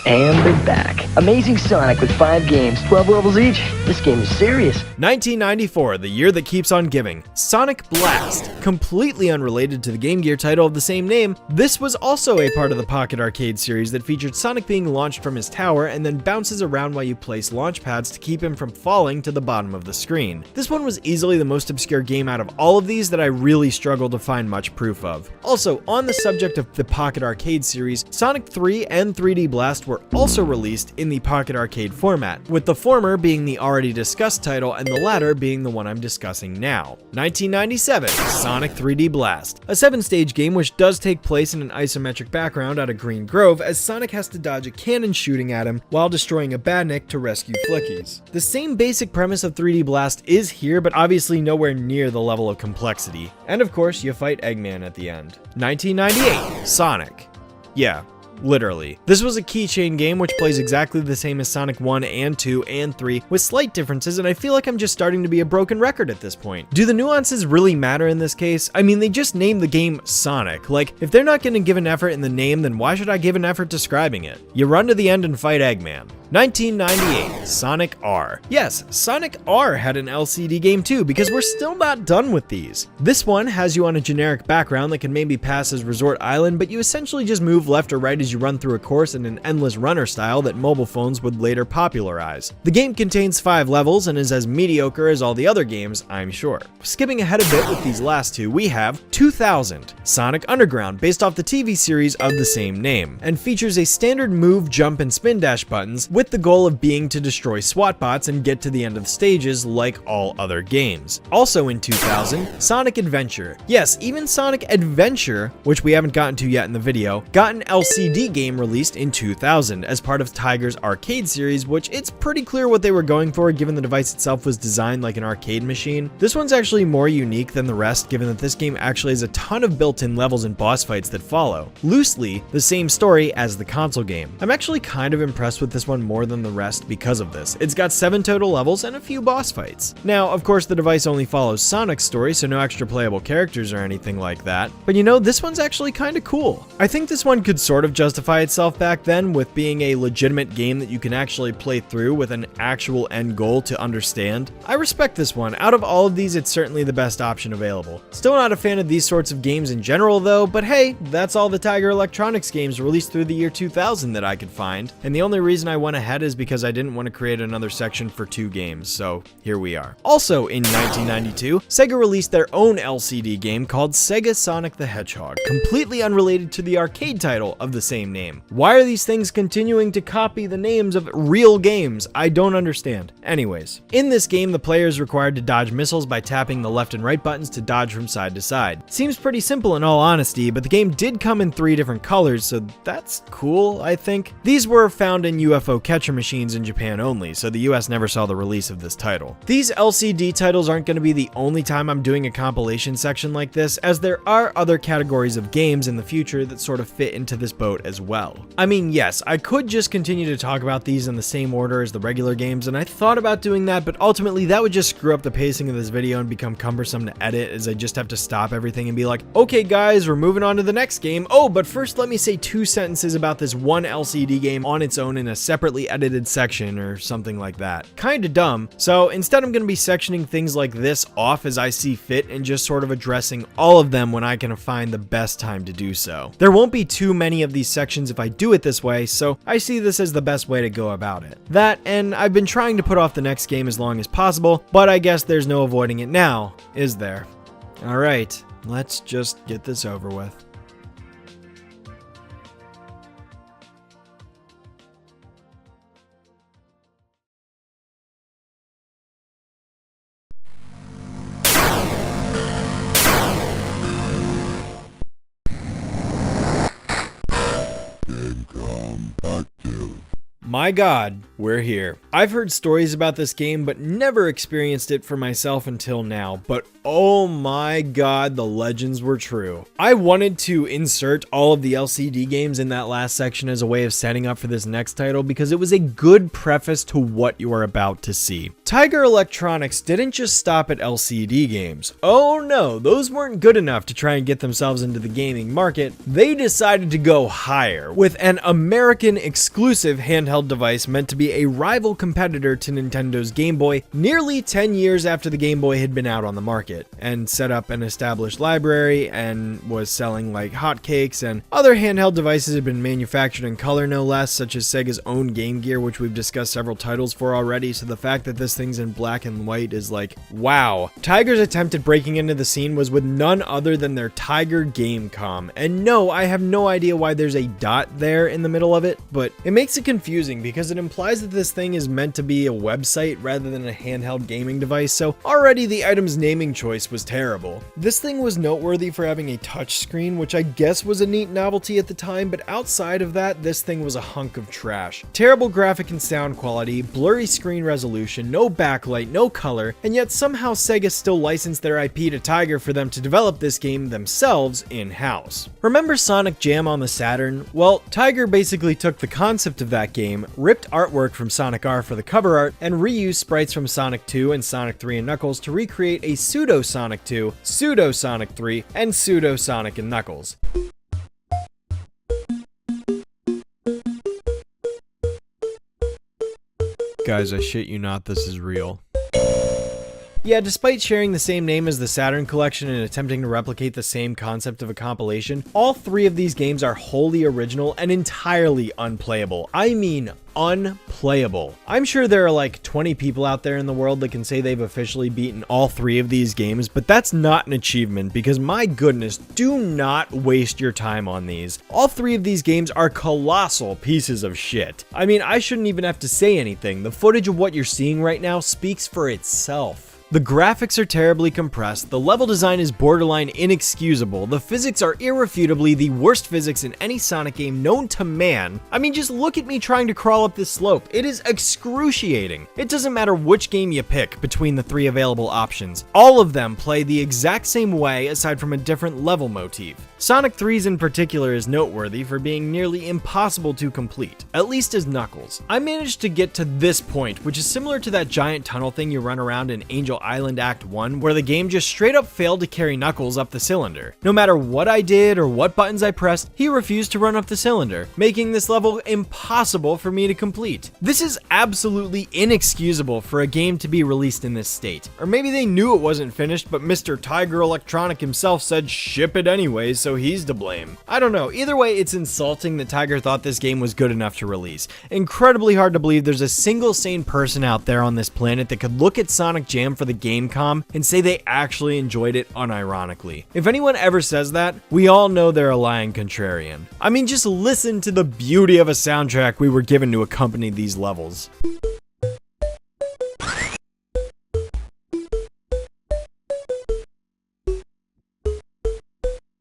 and they're back. Amazing Sonic with 5 games, 12 levels each. This game is serious. 1994, the year that keeps on giving. Sonic Blast. Completely unrelated to the Game Gear title of the same name, this was also a part of the Pocket Arcade series that featured Sonic being launched from his tower and then bounces around while you place launch pads to keep him from falling to the bottom of the screen. This one was easily the most obscure game out of all of these that I really struggled to find much proof of. Also, on the subject of the Pocket Arcade series, Sonic 3 and 3D Blast were also released in the Pocket Arcade format, with the former being the already discussed title and the latter being the one I'm discussing now. 1997, Sonic 3D Blast, a 7-stage game which does take place in an isometric background at a green grove as Sonic has to dodge a cannon shooting at him while destroying a Badnik to rescue Flickies. The same basic premise of 3D Blast is here, but obviously nowhere near the level of complexity. And of course, you fight Eggman at the end. 1998, Sonic. Yeah, literally. This was a keychain game which plays exactly the same as Sonic 1 and 2 and 3 with slight differences, and I feel like I'm just starting to be a broken record at this point. Do the nuances really matter in this case? I mean, they just named the game Sonic. Like, if they're not going to give an effort in the name, then why should I give an effort describing it? You run to the end and fight Eggman. 1998, Sonic R. Yes, Sonic R had an LCD game too, because we're still not done with these. This one has you on a generic background that can maybe pass as Resort Island, but you essentially just move left or right as you run through a course in an endless runner style that mobile phones would later popularize. The game contains 5 levels and is as mediocre as all the other games, I'm sure. Skipping ahead a bit with these last two, we have 2000, Sonic Underground, based off the TV series of the same name, and features a standard move, jump, and spin dash buttons, with the goal of being to destroy SWAT bots and get to the end of the stages like all other games. Also in 2000, Sonic Adventure. Yes, even Sonic Adventure, which we haven't gotten to yet in the video, got an LCD LCD game released in 2000 as part of Tiger's arcade series, which it's pretty clear what they were going for given the device itself was designed like an arcade machine. This one's actually more unique than the rest given that this game actually has a ton of built-in levels and boss fights that follow. Loosely, the same story as the console game. I'm actually kind of impressed with this one more than the rest because of this. It's got 7 total levels and a few boss fights. Now, of course, the device only follows Sonic's story, so no extra playable characters or anything like that. But you know, this one's actually kind of cool. I think this one could sort of justify itself back then with being a legitimate game that you can actually play through with an actual end goal to understand. I respect this one. Out of all of these, it's certainly the best option available. Still not a fan of these sorts of games in general though, but hey, that's all the Tiger Electronics games released through the year 2000 that I could find. And the only reason I went ahead is because I didn't want to create another section for 2 games, so here we are. Also in 1992, Sega released their own LCD game called SegaSonic the Hedgehog, completely unrelated to the arcade title of the same name. Why are these things continuing to copy the names of real games? I don't understand. Anyways, in this game, the player is required to dodge missiles by tapping the left and right buttons to dodge from side to side. Seems pretty simple in all honesty, but the game did come in 3 different colors, so that's cool, I think. These were found in UFO catcher machines in Japan only, so the US never saw the release of this title. These LCD titles aren't going to be the only time I'm doing a compilation section like this, as there are other categories of games in the future that sort of fit into this boat as well. I mean, yes, I could just continue to talk about these in the same order as the regular games, and I thought about doing that, but ultimately that would just screw up the pacing of this video and become cumbersome to edit, as I just have to stop everything and be like, okay guys, we're moving on to the next game. Oh, but first let me say 2 sentences about this one LCD game on its own in a separately edited section or something like that. Kinda dumb. So instead I'm going to be sectioning things like this off as I see fit and just sort of addressing all of them when I can find the best time to do so. There won't be too many of these sections if I do it this way, so I see this as the best way to go about it. That, and I've been trying to put off the next game as long as possible, but I guess there's no avoiding it now, is there? Alright, let's just get this over with. My god, we're here. I've heard stories about this game, but never experienced it for myself until now, but oh my god, the legends were true. I wanted to insert all of the LCD games in that last section as a way of setting up for this next title because it was a good preface to what you are about to see. Tiger Electronics didn't just stop at LCD games. Oh no, those weren't good enough to try and get themselves into the gaming market. They decided to go higher with an American exclusive handheld device meant to be a rival competitor to Nintendo's Game Boy nearly 10 years after the Game Boy had been out on the market, and set up an established library and was selling like hotcakes, and other handheld devices had been manufactured in color no less, such as Sega's own Game Gear, which we've discussed several titles for already, so the fact that this thing's in black and white is like, wow. Tiger's attempt at breaking into the scene was with none other than their Tiger Gamecom, and no, I have no idea why there's a dot there in the middle of it, but it makes it confusing because it implies that this thing is meant to be a website rather than a handheld gaming device, so already the item's naming choice was terrible. This thing was noteworthy for having a touchscreen, which I guess was a neat novelty at the time, but outside of that, this thing was a hunk of trash. Terrible graphic and sound quality, blurry screen resolution, no backlight, no color, and yet somehow Sega still licensed their IP to Tiger for them to develop this game themselves in-house. Remember Sonic Jam on the Saturn? Well, Tiger basically took the concept of that game, ripped artwork from Sonic R for the cover art, and reused sprites from Sonic 2 and Sonic 3 and Knuckles to recreate a pseudo Sonic 2, pseudo Sonic 3, and pseudo Sonic and Knuckles. Guys, I shit you not, this is real. Yeah, despite sharing the same name as the Saturn collection and attempting to replicate the same concept of a compilation, all 3 of these games are wholly original and entirely unplayable. I mean, unplayable. I'm sure there are like 20 people out there in the world that can say they've officially beaten all 3 of these games, but that's not an achievement because my goodness, do not waste your time on these. All 3 of these games are colossal pieces of shit. I mean, I shouldn't even have to say anything. The footage of what you're seeing right now speaks for itself. The graphics are terribly compressed, the level design is borderline inexcusable, the physics are irrefutably the worst physics in any Sonic game known to man. I mean, just look at me trying to crawl up this slope. It is excruciating. It doesn't matter which game you pick between the 3 available options. All of them play the exact same way aside from a different level motif. Sonic 3's in particular is noteworthy for being nearly impossible to complete, at least as Knuckles. I managed to get to this point, which is similar to that giant tunnel thing you run around in Angel Island Act 1, where the game just straight up failed to carry Knuckles up the cylinder. No matter what I did or what buttons I pressed, he refused to run up the cylinder, making this level impossible for me to complete. This is absolutely inexcusable for a game to be released in this state. Or maybe they knew it wasn't finished, but Mr. Tiger Electronic himself said ship it anyways, so he's to blame. I don't know. Either way, it's insulting that Tiger thought this game was good enough to release. Incredibly hard to believe there's a single sane person out there on this planet that could look at Sonic Jam for the Gamecom and say they actually enjoyed it unironically. If anyone ever says that, we all know they're a lying contrarian. I mean, just listen to the beauty of a soundtrack we were given to accompany these levels.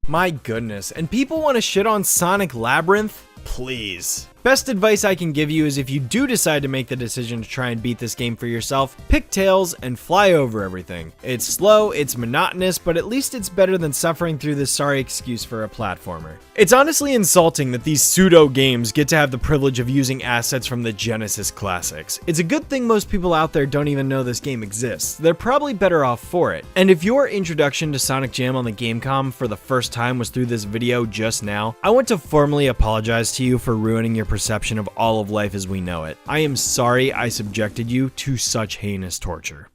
My goodness, and people want to shit on Sonic Labyrinth? Please. Best advice I can give you is if you do decide to make the decision to try and beat this game for yourself, pick Tails and fly over everything. It's slow, it's monotonous, but at least it's better than suffering through this sorry excuse for a platformer. It's honestly insulting that these pseudo games get to have the privilege of using assets from the Genesis classics. It's a good thing most people out there don't even know this game exists. They're probably better off for it. And if your introduction to Sonic Jam on the Gamecom for the first time was through this video just now, I want to formally apologize to you for ruining your perception of all of life as we know it. I am sorry I subjected you to such heinous torture.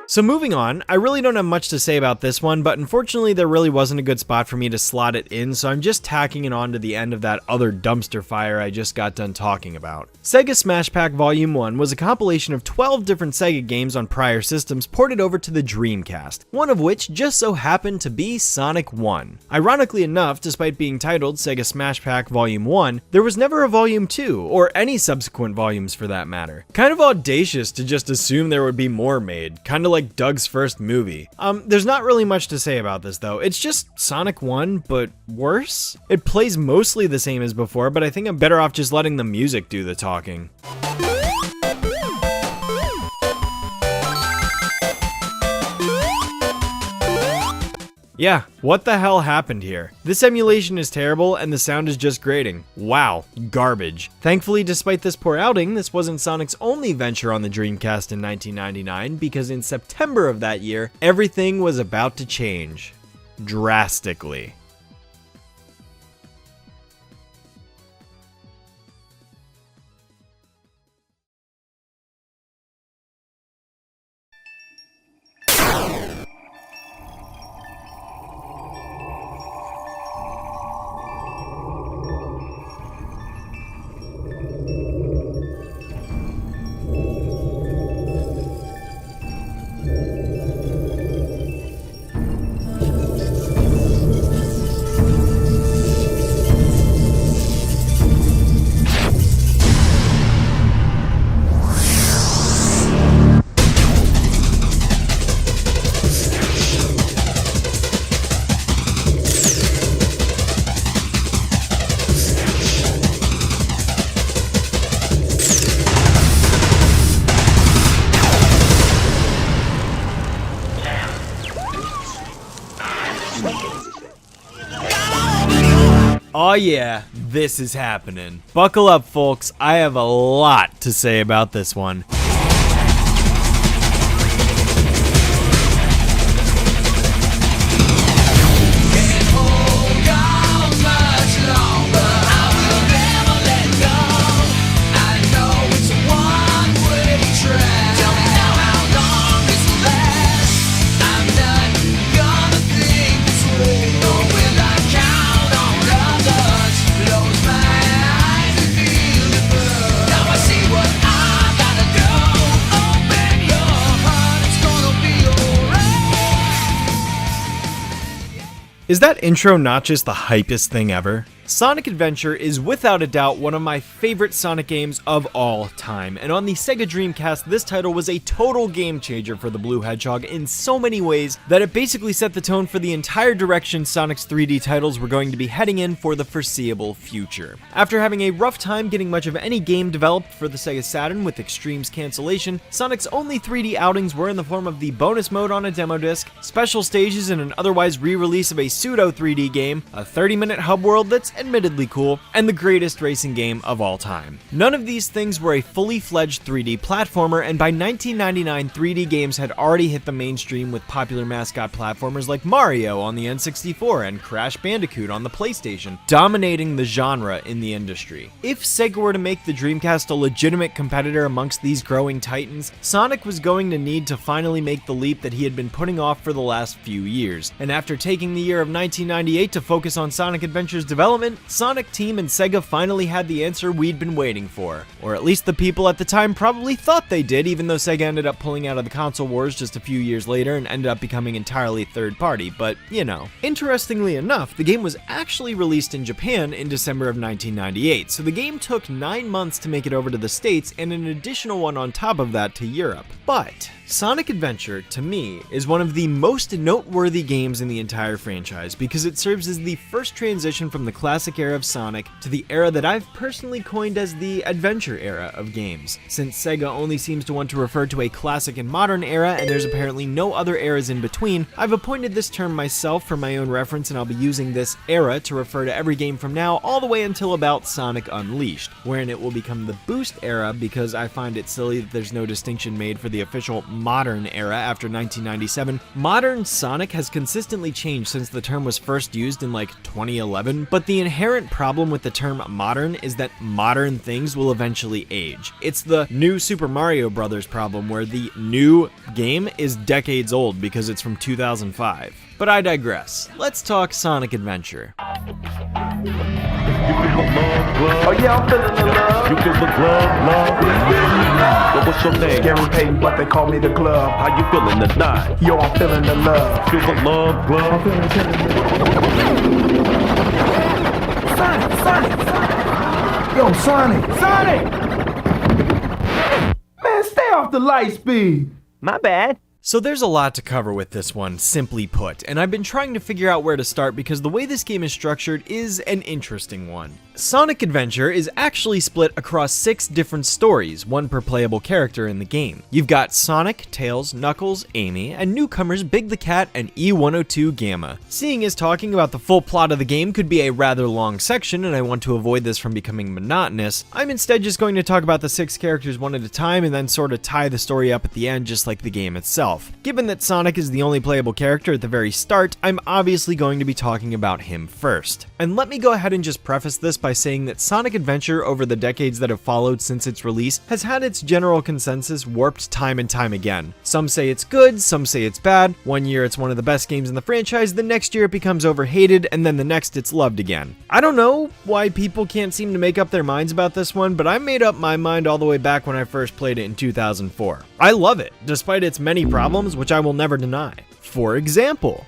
So moving on, I really don't have much to say about this one, but unfortunately there really wasn't a good spot for me to slot it in, so I'm just tacking it on to the end of that other dumpster fire I just got done talking about. Sega Smash Pack Volume 1 was a compilation of 12 different Sega games on prior systems ported over to the Dreamcast, one of which just so happened to be Sonic 1. Ironically enough, despite being titled Sega Smash Pack Volume 1, there was never a Volume 2, or any subsequent volumes for that matter. Kind of audacious to just assume there would be more made, kinda like Doug's first movie. There's not really much to say about this though. It's just Sonic 1, but worse? It plays mostly the same as before, but I think I'm better off just letting the music do the talking. Yeah, what the hell happened here? This emulation is terrible and the sound is just grating. Wow, garbage. Thankfully, despite this poor outing, this wasn't Sonic's only venture on the Dreamcast in 1999, because in September of that year, everything was about to change. Drastically. Oh yeah, this is happening. Buckle up, folks. I have a lot to say about this one. Is that intro not just the hypest thing ever? Sonic Adventure is without a doubt one of my favorite Sonic games of all time, and on the Sega Dreamcast, this title was a total game changer for the Blue Hedgehog in so many ways that it basically set the tone for the entire direction Sonic's 3D titles were going to be heading in for the foreseeable future. After having a rough time getting much of any game developed for the Sega Saturn with X-Treme's cancellation, Sonic's only 3D outings were in the form of the bonus mode on a demo disc, special stages in an otherwise re-release of a pseudo 3D game, a 30-minute hub world that's admittedly cool, and the greatest racing game of all time. None of these things were a fully fledged 3D platformer, and by 1999, 3D games had already hit the mainstream with popular mascot platformers like Mario on the N64 and Crash Bandicoot on the PlayStation, dominating the genre in the industry. If Sega were to make the Dreamcast a legitimate competitor amongst these growing titans, Sonic was going to need to finally make the leap that he had been putting off for the last few years. And after taking the year of 1998 to focus on Sonic Adventure's development, Sonic Team and Sega finally had the answer we'd been waiting for. Or at least the people at the time probably thought they did, even though Sega ended up pulling out of the console wars just a few years later and ended up becoming entirely third party, but you know. Interestingly enough, the game was actually released in Japan in December of 1998, so the game took 9 months to make it over to the States and an additional one on top of that to Europe. But Sonic Adventure, to me, is one of the most noteworthy games in the entire franchise because it serves as the first transition from the classic era of Sonic to the era that I've personally coined as the adventure era of games. Since Sega only seems to want to refer to a classic and modern era, and there's apparently no other eras in between, I've appointed this term myself for my own reference, and I'll be using this era to refer to every game from now all the way until about Sonic Unleashed, wherein it will become the Boost era because I find it silly that there's no distinction made for the official modern era after 1997. Modern Sonic has consistently changed since the term was first used in like 2011, but the inherent problem with the term modern is that modern things will eventually age. It's the new Super Mario Bros. Problem where the new game is decades old because it's from 2005. But I digress. Let's talk Sonic Adventure. Oh yeah, I'm feeling the love. You feel the glove, love. But what's your name? Gary Payton, but they call me the glove. How you feeling tonight? Yo, I'm feeling the love. Feel the love, glove. Sonic. Yo, Sonic. Man, stay off the light speed. My bad. So there's a lot to cover with this one, simply put, and I've been trying to figure out where to start because the way this game is structured is an interesting one. Sonic Adventure is actually split across 6 different stories, one per playable character in the game. You've got Sonic, Tails, Knuckles, Amy, and newcomers Big the Cat and E102 Gamma. Seeing as talking about the full plot of the game could be a rather long section and I want to avoid this from becoming monotonous, I'm instead just going to talk about the 6 characters one at a time and then sort of tie the story up at the end just like the game itself. Given that Sonic is the only playable character at the very start, I'm obviously going to be talking about him first. And let me go ahead and just preface this by saying that Sonic Adventure over the decades that have followed since its release has had its general consensus warped time and time again. Some say it's good, some say it's bad. One year it's one of the best games in the franchise, the next year it becomes overhated, and then the next it's loved again. I don't know why people can't seem to make up their minds about this one, but I made up my mind all the way back when I first played it in 2004. I love it, despite its many problems, which I will never deny. For example,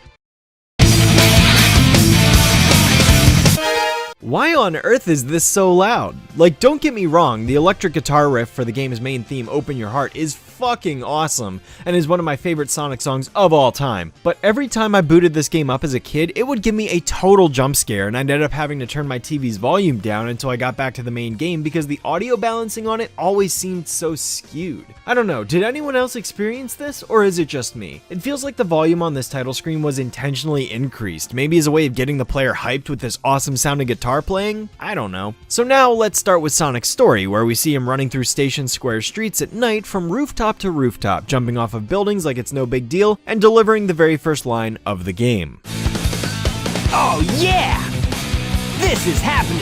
why on earth is this so loud? Like, don't get me wrong, the electric guitar riff for the game's main theme, Open Your Heart, is fucking awesome and is one of my favorite Sonic songs of all time. But every time I booted this game up as a kid, it would give me a total jump scare and I ended up having to turn my TV's volume down until I got back to the main game because the audio balancing on it always seemed so skewed. I don't know, did anyone else experience this or is it just me? It feels like the volume on this title screen was intentionally increased, maybe as a way of getting the player hyped with this awesome sounding guitar playing? I don't know. So now let's start with Sonic's story, where we see him running through Station Square streets at night from rooftop to rooftop, jumping off of buildings like it's no big deal, and delivering the very first line of the game. Oh yeah! This is happening!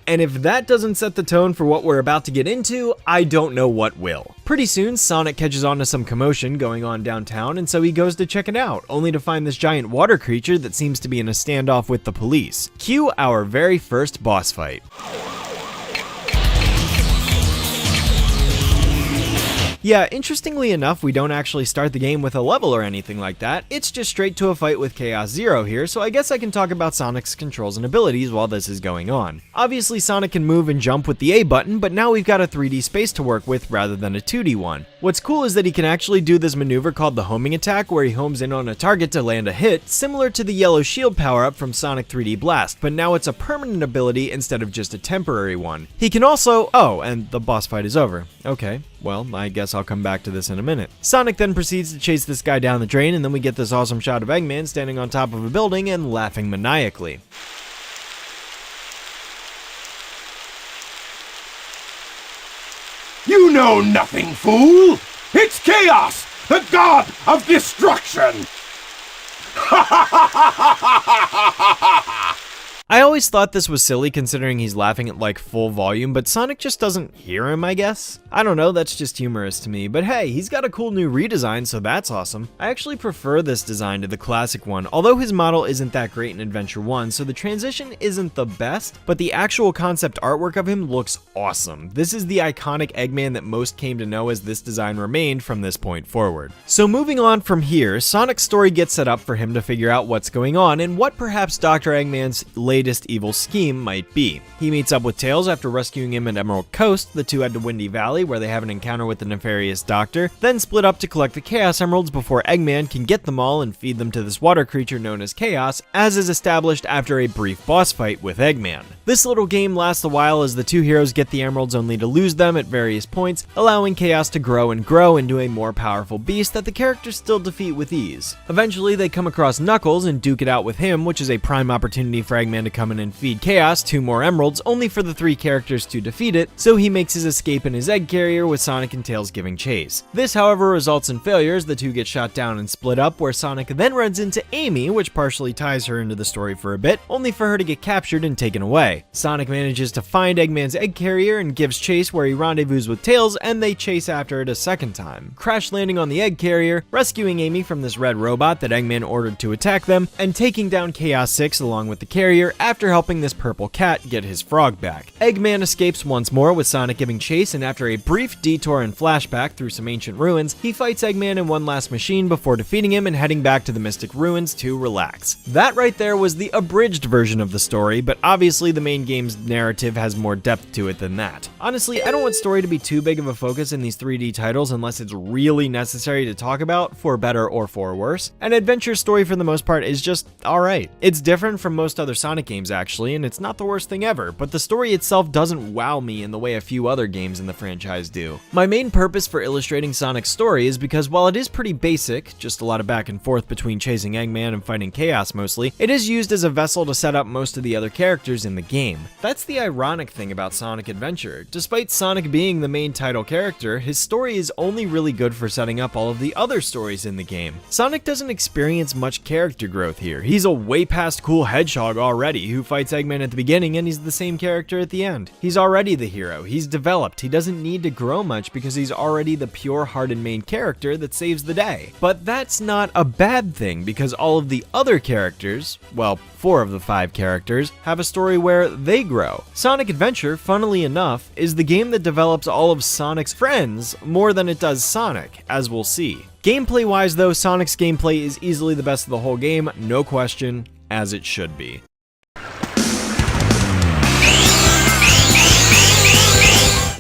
And if that doesn't set the tone for what we're about to get into, I don't know what will. Pretty soon, Sonic catches on to some commotion going on downtown, and so he goes to check it out, only to find this giant water creature that seems to be in a standoff with the police. Cue our very first boss fight. Yeah, interestingly enough, we don't actually start the game with a level or anything like that. It's just straight to a fight with Chaos Zero here, so I guess I can talk about Sonic's controls and abilities while this is going on. Obviously, Sonic can move and jump with the A button, but now we've got a 3D space to work with rather than a 2D one. What's cool is that he can actually do this maneuver called the homing attack, where he homes in on a target to land a hit, similar to the yellow shield power-up from Sonic 3D Blast, but now it's a permanent ability instead of just a temporary one. He can also... oh, and the boss fight is over. Okay, well, I guess I'll come back to this in a minute. Sonic then proceeds to chase this guy down the drain, and then we get this awesome shot of Eggman standing on top of a building and laughing maniacally. You know nothing, fool! It's Chaos, the god of destruction! I always thought this was silly considering he's laughing at like full volume, but Sonic just doesn't hear him, I guess? I don't know, that's just humorous to me, but hey, he's got a cool new redesign, so that's awesome. I actually prefer this design to the classic one, although his model isn't that great in Adventure 1, so the transition isn't the best, but the actual concept artwork of him looks awesome. This is the iconic Eggman that most came to know as this design remained from this point forward. So moving on from here, Sonic's story gets set up for him to figure out what's going on and what perhaps Dr. Eggman's latest evil scheme might be. He meets up with Tails after rescuing him at Emerald Coast. The two head to Windy Valley where they have an encounter with the nefarious Doctor, then split up to collect the Chaos Emeralds before Eggman can get them all and feed them to this water creature known as Chaos, as is established after a brief boss fight with Eggman. This little game lasts a while as the two heroes get the emeralds only to lose them at various points, allowing Chaos to grow and grow into a more powerful beast that the characters still defeat with ease. Eventually they come across Knuckles and duke it out with him, which is a prime opportunity for Eggman to come in and feed Chaos 2 more emeralds, only for the 3 characters to defeat it, so he makes his escape in his egg carrier with Sonic and Tails giving chase. This, however, results in failures. The two get shot down and split up, where Sonic then runs into Amy, which partially ties her into the story for a bit, only for her to get captured and taken away. Sonic manages to find Eggman's egg carrier and gives chase, where he rendezvous with Tails and they chase after it a second time, crash landing on the egg carrier, rescuing Amy from this red robot that Eggman ordered to attack them, and taking down Chaos 6 along with the carrier after helping this purple cat get his frog back. Eggman escapes once more with Sonic giving chase, and after a brief detour and flashback through some ancient ruins, he fights Eggman in one last machine before defeating him and heading back to the Mystic Ruins to relax. That right there was the abridged version of the story, but obviously the main game's narrative has more depth to it than that. Honestly, I don't want story to be too big of a focus in these 3D titles unless it's really necessary to talk about, for better or for worse. An adventure story for the most part is just alright. It's different from most other Sonic games actually, and it's not the worst thing ever, but the story itself doesn't wow me in the way a few other games in the franchise do. My main purpose for illustrating Sonic's story is because while it is pretty basic, just a lot of back and forth between chasing Eggman and fighting Chaos mostly, it is used as a vessel to set up most of the other characters in the game. That's the ironic thing about Sonic Adventure. Despite Sonic being the main title character, his story is only really good for setting up all of the other stories in the game. Sonic doesn't experience much character growth here. He's a way past cool hedgehog already who fights Eggman at the beginning, and he's the same character at the end. He's already the hero. He's developed. He doesn't need to grow much because he's already the pure-hearted main character that saves the day. But that's not a bad thing because all of the other characters, well, 4 of the 5 characters, have a story where they grow. Sonic Adventure, funnily enough, is the game that develops all of Sonic's friends more than it does Sonic, as we'll see. Gameplay-wise though, Sonic's gameplay is easily the best of the whole game, no question, as it should be.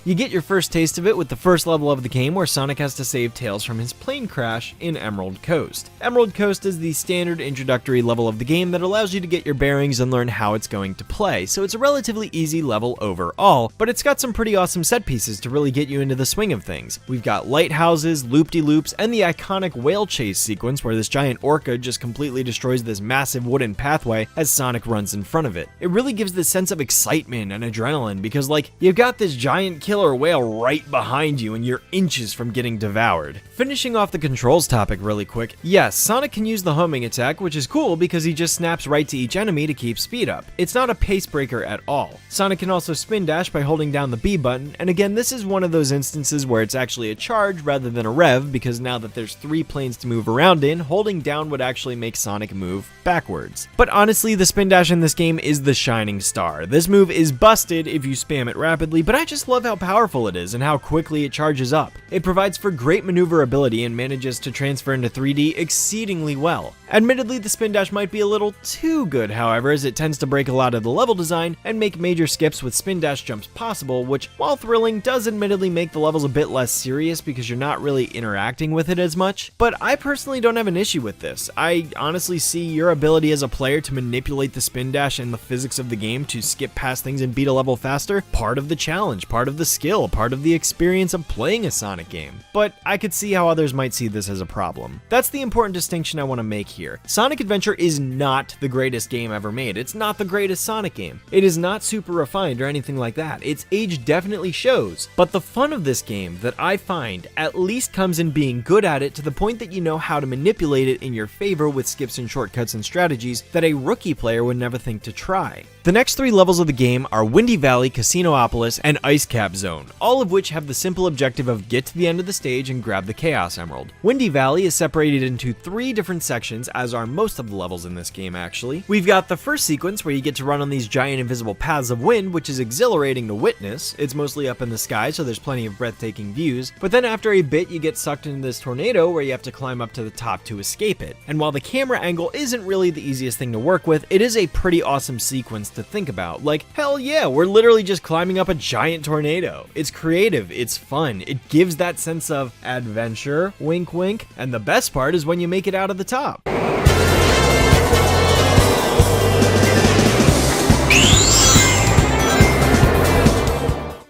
You get your first taste of it with the first level of the game where Sonic has to save Tails from his plane crash in Emerald Coast. Emerald Coast is the standard introductory level of the game that allows you to get your bearings and learn how it's going to play, so it's a relatively easy level overall, but it's got some pretty awesome set pieces to really get you into the swing of things. We've got lighthouses, loop-de-loops, and the iconic whale chase sequence where this giant orca just completely destroys this massive wooden pathway as Sonic runs in front of it. It really gives this sense of excitement and adrenaline because, like, you've got this giant killer whale right behind you and you're inches from getting devoured. Finishing off the controls topic really quick, yes, Sonic can use the homing attack, which is cool because he just snaps right to each enemy to keep speed up. It's not a pace breaker at all. Sonic can also spin dash by holding down the B button, and again, this is one of those instances where it's actually a charge rather than a rev, because now that there's 3 planes to move around in, holding down would actually make Sonic move backwards. But honestly, the spin dash in this game is the shining star. This move is busted if you spam it rapidly, but I just love how powerful it is and how quickly it charges up. It provides for great maneuverability and manages to transfer into 3D exceedingly well. Admittedly, the spin dash might be a little too good, however, as it tends to break a lot of the level design and make major skips with spin dash jumps possible, which, while thrilling, does admittedly make the levels a bit less serious because you're not really interacting with it as much. But I personally don't have an issue with this. I honestly see your ability as a player to manipulate the spin dash and the physics of the game to skip past things and beat a level faster, part of the challenge, part of the skill, part of the experience of playing a Sonic game. But I could see how others might see this as a problem. That's the important distinction I want to make here. Sonic Adventure is not the greatest game ever made. It's not the greatest Sonic game. It is not super refined or anything like that. Its age definitely shows. But the fun of this game that I find at least comes in being good at it to the point that you know how to manipulate it in your favor with skips and shortcuts and strategies that a rookie player would never think to try. The next 3 levels of the game are Windy Valley, Casinopolis, and Ice Cap Zone, all of which have the simple objective of get to the end of the stage and grab the Chaos Emerald. Windy Valley is separated into 3 different sections, as are most of the levels in this game actually. We've got the first sequence where you get to run on these giant invisible paths of wind, which is exhilarating to witness. It's mostly up in the sky, so there's plenty of breathtaking views, but then after a bit you get sucked into this tornado where you have to climb up to the top to escape it. And while the camera angle isn't really the easiest thing to work with, it is a pretty awesome sequence to think about. Like, hell yeah, we're literally just climbing up a giant tornado. It's creative, it's fun, it gives that sense of adventure, wink wink, and the best part is when you make it out of the top.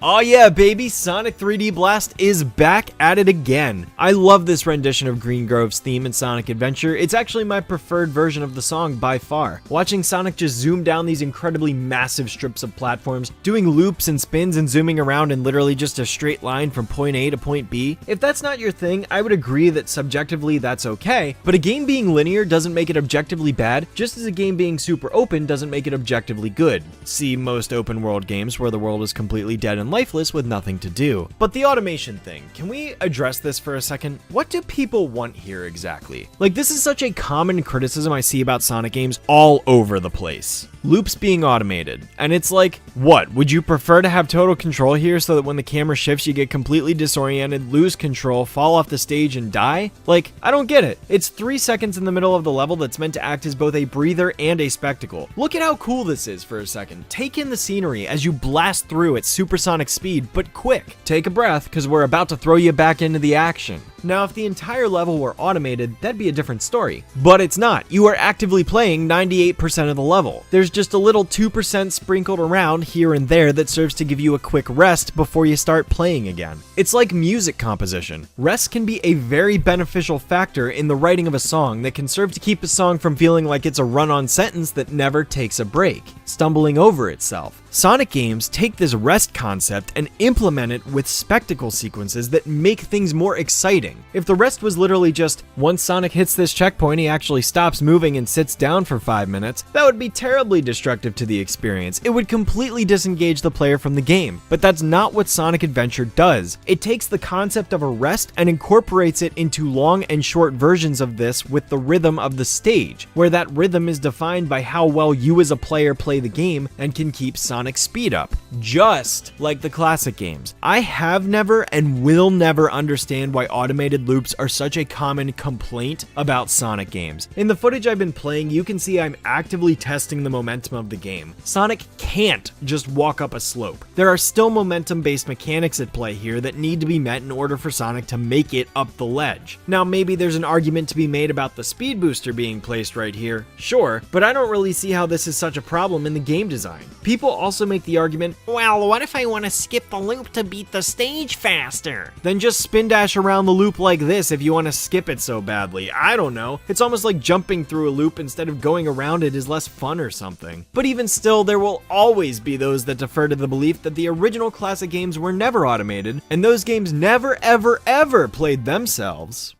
Oh yeah, baby, Sonic 3D Blast is back at it again. I love this rendition of Green Grove's theme in Sonic Adventure. It's actually my preferred version of the song by far. Watching Sonic just zoom down these incredibly massive strips of platforms, doing loops and spins and zooming around in literally just a straight line from point A to point B. If that's not your thing, I would agree that subjectively that's okay, but a game being linear doesn't make it objectively bad, just as a game being super open doesn't make it objectively good. See most open world games where the world is completely dead and lifeless with nothing to do. But the automation thing, can we address this for a second? What do people want here exactly? Like, this is such a common criticism I see about Sonic games all over the place. Loops being automated. And it's like, what? Would you prefer to have total control here so that when the camera shifts you get completely disoriented, lose control, fall off the stage and die? Like, I don't get it. It's 3 seconds in the middle of the level that's meant to act as both a breather and a spectacle. Look at how cool this is for a second. Take in the scenery as you blast through at supersonic speed, but quick. Take a breath, because we're about to throw you back into the action. Now, if the entire level were automated, that'd be a different story. But it's not. You are actively playing 98% of the level. There's just a little 2% sprinkled around here and there that serves to give you a quick rest before you start playing again. It's like music composition. Rest can be a very beneficial factor in the writing of a song that can serve to keep a song from feeling like it's a run-on sentence that never takes a break, stumbling over itself. Sonic games take this rest concept and implement it with spectacle sequences that make things more exciting. If the rest was literally just, once Sonic hits this checkpoint, he actually stops moving and sits down for 5 minutes, that would be terribly destructive to the experience. It would completely disengage the player from the game. But that's not what Sonic Adventure does. It takes the concept of a rest and incorporates it into long and short versions of this with the rhythm of the stage, where that rhythm is defined by how well you as a player play the game and can keep Sonic speed up, just like the classic games. I have never and will never understand why automated loops are such a common complaint about Sonic games. In the footage I've been playing, you can see I'm actively testing the momentum of the game. Sonic can't just walk up a slope. There are still momentum-based mechanics at play here that need to be met in order for Sonic to make it up the ledge. Now, maybe there's an argument to be made about the speed booster being placed right here, sure, but I don't really see how this is such a problem in the game design. People also make the argument, well, what if I want to skip the loop to beat the stage faster? Then just spin dash around the loop like this if you want to skip it so badly. I don't know. It's almost like jumping through a loop instead of going around it is less fun or something. But even still, there will always be those that defer to the belief that the original classic games were never automated, and those games never ever ever played themselves.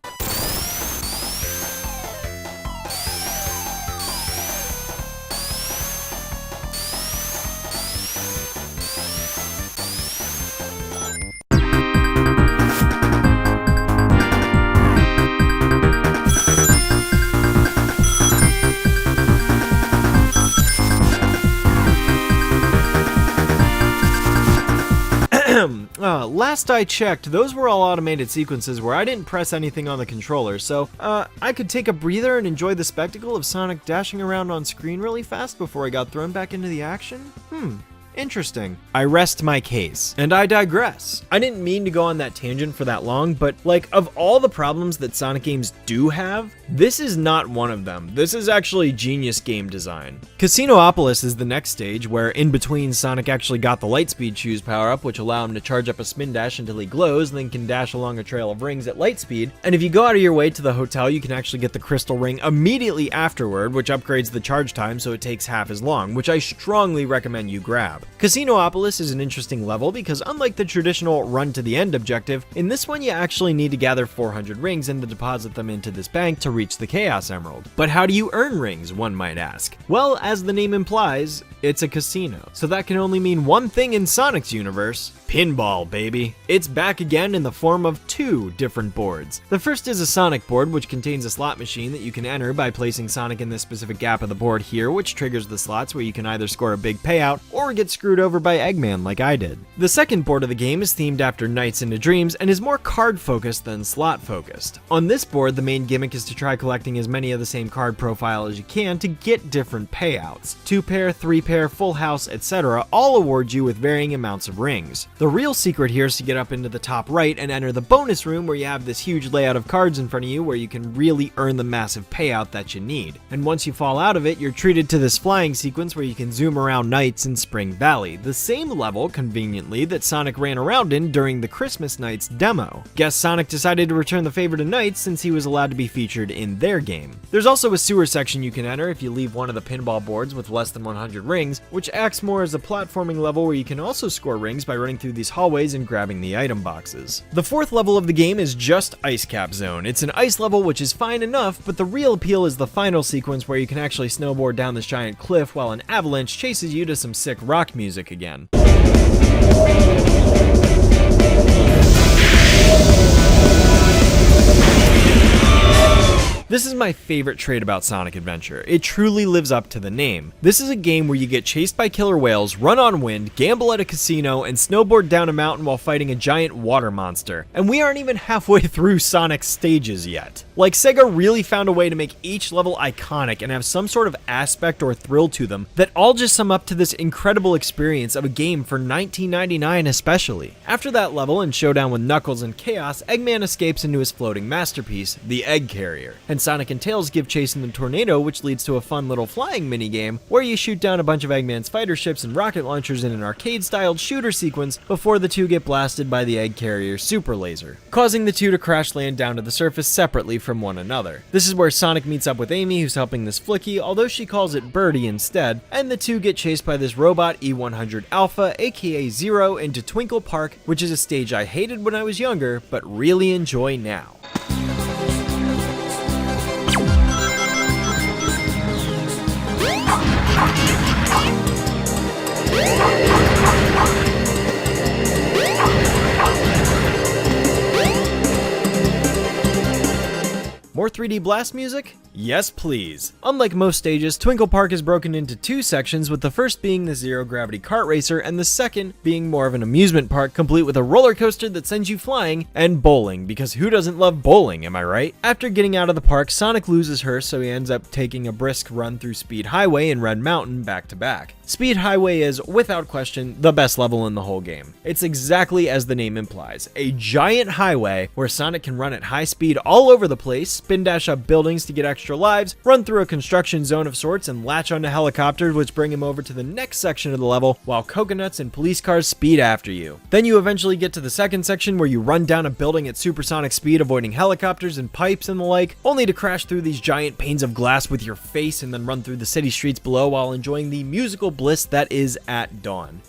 Last I checked, those were all automated sequences where I didn't press anything on the controller, so I could take a breather and enjoy the spectacle of Sonic dashing around on screen really fast before I got thrown back into the action? Interesting. I rest my case, and I digress. I didn't mean to go on that tangent for that long, but like, of all the problems that Sonic games do have, this is not one of them. This is actually genius game design. Casinopolis is the next stage, where in between Sonic actually got the Lightspeed Shoes power-up, which allow him to charge up a spin dash until he glows, and then can dash along a trail of rings at light speed. And if you go out of your way to the hotel, you can actually get the crystal ring immediately afterward, which upgrades the charge time so it takes half as long, which I strongly recommend you grab. Casinopolis is an interesting level because unlike the traditional run to the end objective, in this one you actually need to gather 400 rings and to deposit them into this bank to reach the Chaos Emerald. But how do you earn rings, one might ask? Well, as the name implies, it's a casino. So that can only mean one thing in Sonic's universe: pinball, baby. It's back again in the form of 2 different boards. The first is a Sonic board, which contains a slot machine that you can enter by placing Sonic in this specific gap of the board here, which triggers the slots where you can either score a big payout or get screwed over by Eggman like I did. The second board of the game is themed after Nights into Dreams and is more card focused than slot focused. On this board, the main gimmick is to try collecting as many of the same card profile as you can to get different payouts. 2-pair, 3-pair, full house, etc. all award you with varying amounts of rings. The real secret here is to get up into the top right and enter the bonus room where you have this huge layout of cards in front of you where you can really earn the massive payout that you need. And once you fall out of it, you're treated to this flying sequence where you can zoom around Nights in Spring Valley, the same level, conveniently, that Sonic ran around in during the Christmas Nights demo. Guess Sonic decided to return the favor to Nights since he was allowed to be featured in their game. There's also a sewer section you can enter if you leave one of the pinball boards with less than 100 rings, which acts more as a platforming level where you can also score rings by running through these hallways and grabbing the item boxes. The fourth level of the game is just Ice Cap Zone. It's an ice level, which is fine enough, but the real appeal is the final sequence where you can actually snowboard down this giant cliff while an avalanche chases you to some sick rock music again. This is my favorite trait about Sonic Adventure. It truly lives up to the name. This is a game where you get chased by killer whales, run on wind, gamble at a casino, and snowboard down a mountain while fighting a giant water monster. And we aren't even halfway through Sonic's stages yet. Like, Sega really found a way to make each level iconic and have some sort of aspect or thrill to them that all just sum up to this incredible experience of a game for $19.99 especially. After that level and showdown with Knuckles and Chaos, Eggman escapes into his floating masterpiece, the Egg Carrier. And Sonic and Tails give chase in the tornado, which leads to a fun little flying minigame where you shoot down a bunch of Eggman's fighter ships and rocket launchers in an arcade-styled shooter sequence before the two get blasted by the Egg Carrier's super laser, causing the two to crash land down to the surface separately from one another. This is where Sonic meets up with Amy, who's helping this Flicky, although she calls it Birdie instead, and the two get chased by this robot E100 Alpha, aka Zero, into Twinkle Park, which is a stage I hated when I was younger, but really enjoy now. More 3D blast music? Yes, please. Unlike most stages, Twinkle Park is broken into 2 sections, with the first being the zero-gravity kart racer, and the second being more of an amusement park, complete with a roller coaster that sends you flying, and bowling, because who doesn't love bowling, am I right? After getting out of the park, Sonic loses her, so he ends up taking a brisk run through Speed Highway and Red Mountain back to back. Speed Highway is, without question, the best level in the whole game. It's exactly as the name implies, a giant highway where Sonic can run at high speed all over the place, spin dash up buildings to get extra lives, run through a construction zone of sorts, and latch onto helicopters which bring him over to the next section of the level while coconuts and police cars speed after you. Then you eventually get to the second section where you run down a building at supersonic speed avoiding helicopters and pipes and the like, only to crash through these giant panes of glass with your face and then run through the city streets below while enjoying the musical bliss that is At Dawn.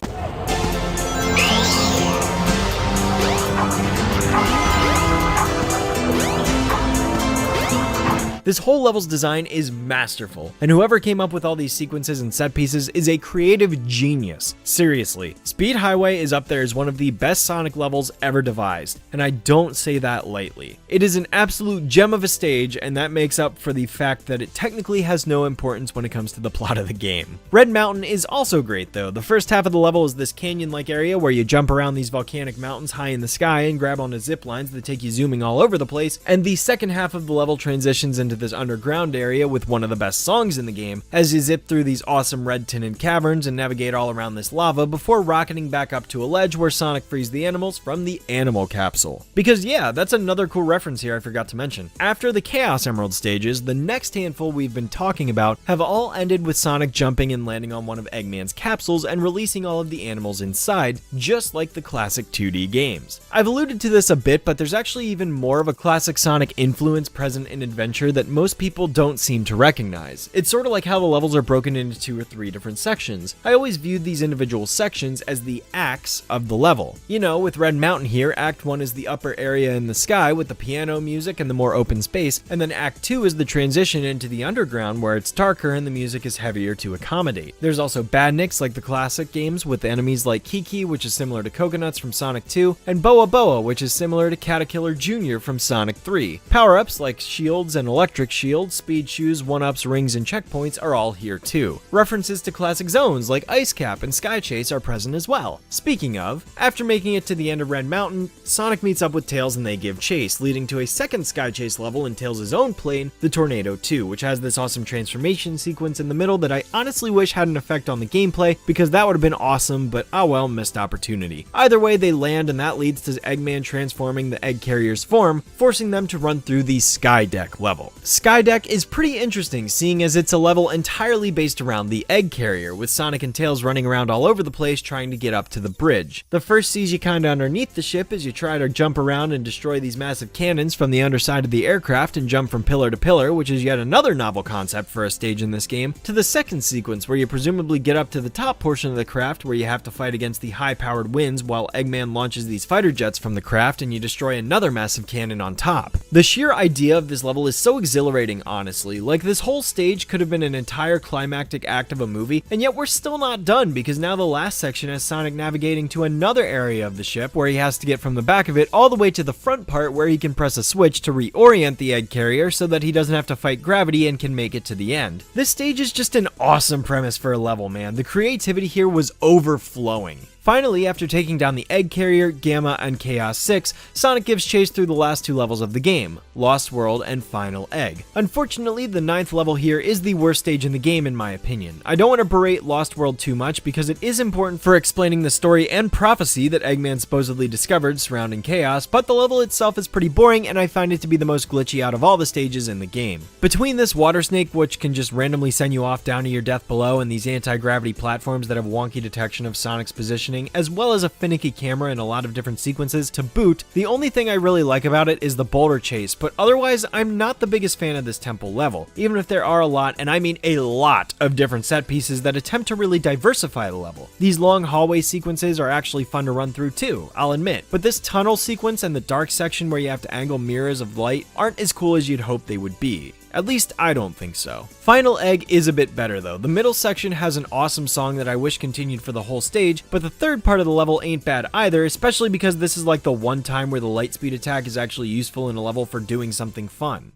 This whole level's design is masterful, and whoever came up with all these sequences and set pieces is a creative genius. Seriously, Speed Highway is up there as one of the best Sonic levels ever devised, and I don't say that lightly. It is an absolute gem of a stage, and that makes up for the fact that it technically has no importance when it comes to the plot of the game. Red Mountain is also great though. The first half of the level is this canyon-like area where you jump around these volcanic mountains high in the sky and grab onto zip lines that take you zooming all over the place, and the second half of the level transitions into this underground area with one of the best songs in the game as you zip through these awesome red tinted caverns and navigate all around this lava before rocketing back up to a ledge where Sonic frees the animals from the animal capsule. Because yeah, that's another cool reference here I forgot to mention. After the Chaos Emerald stages, the next handful we've been talking about have all ended with Sonic jumping and landing on one of Eggman's capsules and releasing all of the animals inside, just like the classic 2D games. I've alluded to this a bit, but there's actually even more of a classic Sonic influence present in Adventure that most people don't seem to recognize. It's sort of like how the levels are broken into 2 or 3 different sections. I always viewed these individual sections as the acts of the level. You know, with Red Mountain here, Act 1 is the upper area in the sky with the piano music and the more open space, and then Act 2 is the transition into the underground where it's darker and the music is heavier to accommodate. There's also badniks like the classic games with enemies like Kiki, which is similar to Coconuts from Sonic 2, and Boa Boa, which is similar to Caterkiller Jr. from Sonic 3. Power-ups like shields and electric shields, speed shoes, 1-ups, rings, and checkpoints are all here too. References to classic zones like Ice Cap and Sky Chase are present as well. Speaking of, after making it to the end of Red Mountain, Sonic meets up with Tails and they give chase, leading to a second Sky Chase level in Tails' own plane, the Tornado 2, which has this awesome transformation sequence in the middle that I honestly wish had an effect on the gameplay, because that would have been awesome, but oh well, missed opportunity. Either way, they land and that leads to Eggman transforming the egg carrier's form, forcing them to run through the Sky Deck level. Sky Deck is pretty interesting, seeing as it's a level entirely based around the egg carrier, with Sonic and Tails running around all over the place trying to get up to the bridge. The first sees you kinda underneath the ship as you try to jump around and destroy these massive cannons from the underside of the aircraft and jump from pillar to pillar, which is yet another novel concept for a stage in this game, to the second sequence where you presumably get up to the top portion of the craft where you have to fight against the high-powered winds while Eggman launches these fighter jets from the craft and you destroy another massive cannon on top. The sheer idea of this level is so exhilarating, honestly. Like, this whole stage could have been an entire climactic act of a movie, and yet we're still not done because now the last section has Sonic navigating to another area of the ship where he has to get from the back of it all the way to the front part where he can press a switch to reorient the egg carrier so that he doesn't have to fight gravity and can make it to the end. This stage is just an awesome premise for a level, man. The creativity here was overflowing. Finally, after taking down the Egg Carrier, Gamma, and Chaos 6, Sonic gives chase through the last 2 levels of the game, Lost World and Final Egg. Unfortunately, the 9th level here is the worst stage in the game in my opinion. I don't want to berate Lost World too much because it is important for explaining the story and prophecy that Eggman supposedly discovered surrounding Chaos, but the level itself is pretty boring and I find it to be the most glitchy out of all the stages in the game. Between this water snake, which can just randomly send you off down to your death below, and these anti-gravity platforms that have wonky detection of Sonic's positioning, as well as a finicky camera and a lot of different sequences to boot, the only thing I really like about it is the boulder chase, but otherwise I'm not the biggest fan of this temple level, even if there are a lot, and I mean a lot, of different set pieces that attempt to really diversify the level. These long hallway sequences are actually fun to run through too, I'll admit, but this tunnel sequence and the dark section where you have to angle mirrors of light aren't as cool as you'd hope they would be. At least I don't think so. Final Egg is a bit better though. The middle section has an awesome song that I wish continued for the whole stage, but the third part of the level ain't bad either, especially because this is like the one time where the light speed attack is actually useful in a level for doing something fun.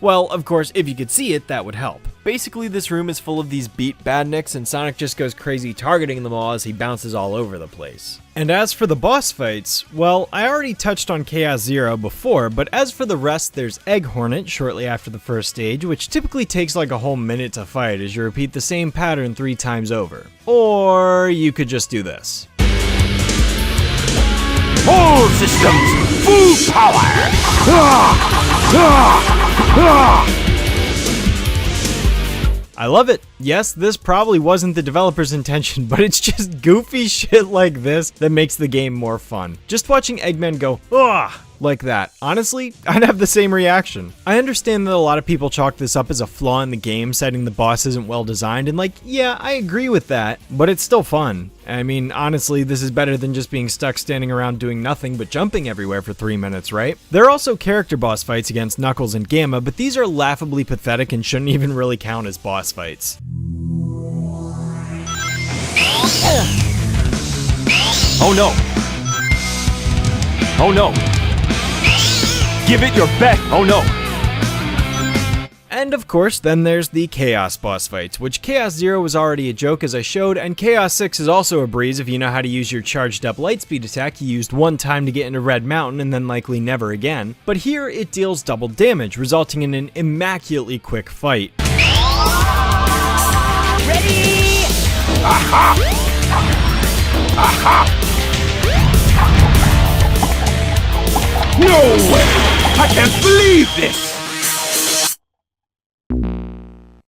Well, of course, if you could see it, that would help. Basically, this room is full of these beat badniks, and Sonic just goes crazy targeting them all as he bounces all over the place. And as for the boss fights, well, I already touched on Chaos Zero before, but as for the rest, there's Egg Hornet shortly after the first stage, which typically takes like a whole minute to fight as you repeat the same pattern 3 times over. Or you could just do this. All systems, full power! I love it. Yes, this probably wasn't the developer's intention, but it's just goofy shit like this that makes the game more fun. Just watching Eggman go, "Ugh," like that. Honestly, I'd have the same reaction. I understand that a lot of people chalk this up as a flaw in the game, citing the boss isn't well designed, and like, yeah, I agree with that, but it's still fun. I mean, honestly, this is better than just being stuck standing around doing nothing but jumping everywhere for 3 minutes, right? There are also character boss fights against Knuckles and Gamma, but these are laughably pathetic and shouldn't even really count as boss fights. Oh no! Oh no! Give it your best! Oh no! And of course, then there's the Chaos boss fights, which Chaos 0 was already a joke as I showed, and Chaos 6 is also a breeze if you know how to use your charged up lightspeed attack you used one time to get into Red Mountain and then likely never again. But here it deals double damage, resulting in an immaculately quick fight. Ready? Aha! Aha! No way! I can't believe this!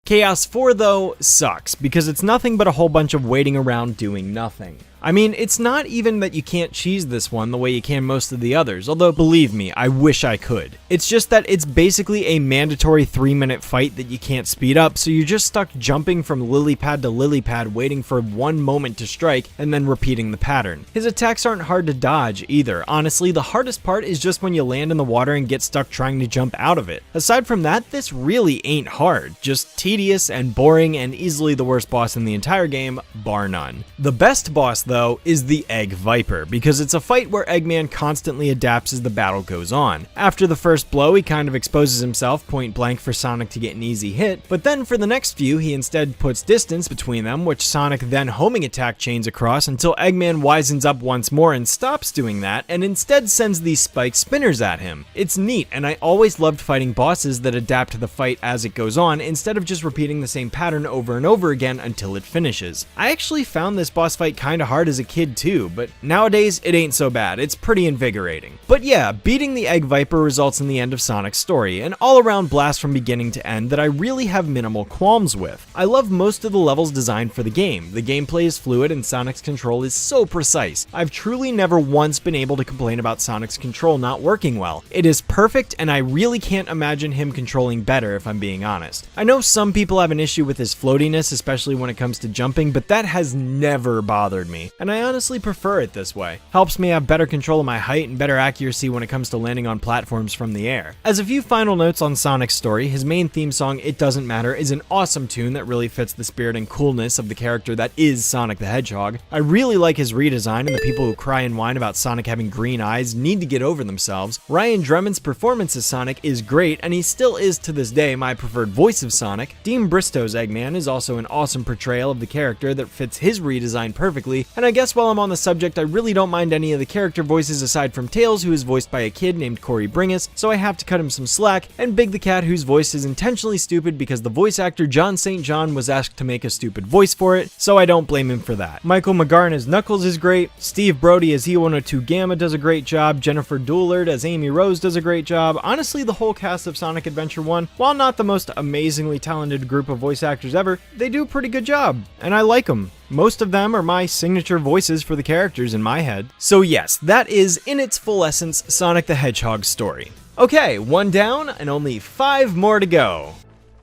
Chaos 4 though sucks, because it's nothing but a whole bunch of waiting around doing nothing. I mean, it's not even that you can't cheese this one the way you can most of the others, although believe me, I wish I could. It's just that it's basically a mandatory 3-minute fight that you can't speed up, so you're just stuck jumping from lily pad to lily pad waiting for one moment to strike and then repeating the pattern. His attacks aren't hard to dodge either. Honestly, the hardest part is just when you land in the water and get stuck trying to jump out of it. Aside from that, this really ain't hard, just tedious and boring and easily the worst boss in the entire game, bar none. The best boss though is the Egg Viper, because it's a fight where Eggman constantly adapts as the battle goes on. After the first blow, he kind of exposes himself point blank for Sonic to get an easy hit, but then for the next few, he instead puts distance between them, which Sonic then homing attack chains across until Eggman wisens up once more and stops doing that, and instead sends these spike spinners at him. It's neat, and I always loved fighting bosses that adapt to the fight as it goes on, instead of just repeating the same pattern over and over again until it finishes. I actually found this boss fight kinda hard as a kid too, but nowadays it ain't so bad. It's pretty invigorating. But yeah, beating the Egg Viper results in the end of Sonic's story, an all-around blast from beginning to end that I really have minimal qualms with. I love most of the levels designed for the game. The gameplay is fluid and Sonic's control is so precise. I've truly never once been able to complain about Sonic's control not working well. It is perfect, and I really can't imagine him controlling better if I'm being honest. I know some people have an issue with his floatiness, especially when it comes to jumping, but that has never bothered me, and I honestly prefer it this way. Helps me have better control of my height and better accuracy when it comes to landing on platforms from the air. As a few final notes on Sonic's story, his main theme song, It Doesn't Matter, is an awesome tune that really fits the spirit and coolness of the character that is Sonic the Hedgehog. I really like his redesign, and the people who cry and whine about Sonic having green eyes need to get over themselves. Ryan Dremmond's performance as Sonic is great, and he still is to this day my preferred voice of Sonic. Dean Bristow's Eggman is also an awesome portrayal of the character that fits his redesign perfectly, and I guess while I'm on the subject, I really don't mind any of the character voices aside from Tails, who is voiced by a kid named Corey Bringus, so I have to cut him some slack, and Big the Cat, whose voice is intentionally stupid because the voice actor John St. John was asked to make a stupid voice for it, so I don't blame him for that. Michael McGarn as Knuckles is great, Steve Brody as E102 Gamma does a great job, Jennifer Doolard as Amy Rose does a great job. Honestly, the whole cast of Sonic Adventure 1, while not the most amazingly talented group of voice actors ever, they do a pretty good job, and I like them. Most of them are my signature voices for the characters in my head. So yes, that is, in its full essence, Sonic the Hedgehog's story. Okay, 1 down and only 5 more to go.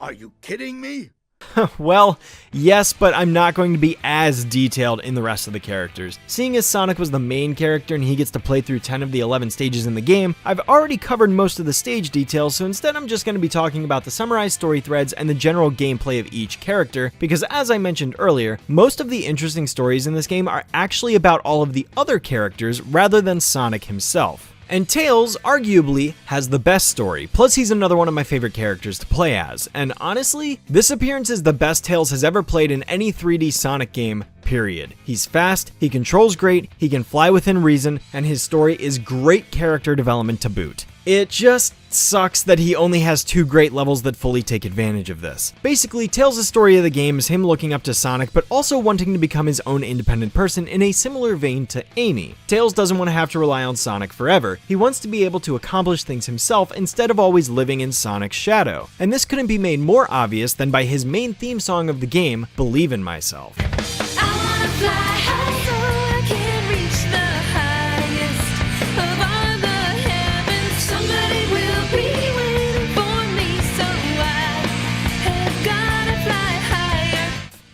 Are you kidding me? Well, yes, but I'm not going to be as detailed in the rest of the characters. Seeing as Sonic was the main character and he gets to play through 10 of the 11 stages in the game, I've already covered most of the stage details, so instead I'm just going to be talking about the summarized story threads and the general gameplay of each character, because as I mentioned earlier, most of the interesting stories in this game are actually about all of the other characters rather than Sonic himself. And Tails, arguably, has the best story, plus he's another one of my favorite characters to play as, and honestly, this appearance is the best Tails has ever played in any 3D Sonic game, period. He's fast, he controls great, he can fly within reason, and his story is great character development to boot. It just sucks that he only has 2 great levels that fully take advantage of this. Basically, Tails' story of the game is him looking up to Sonic, but also wanting to become his own independent person in a similar vein to Amy. Tails doesn't want to have to rely on Sonic forever. He wants to be able to accomplish things himself instead of always living in Sonic's shadow. And this couldn't be made more obvious than by his main theme song of the game, Believe in Myself.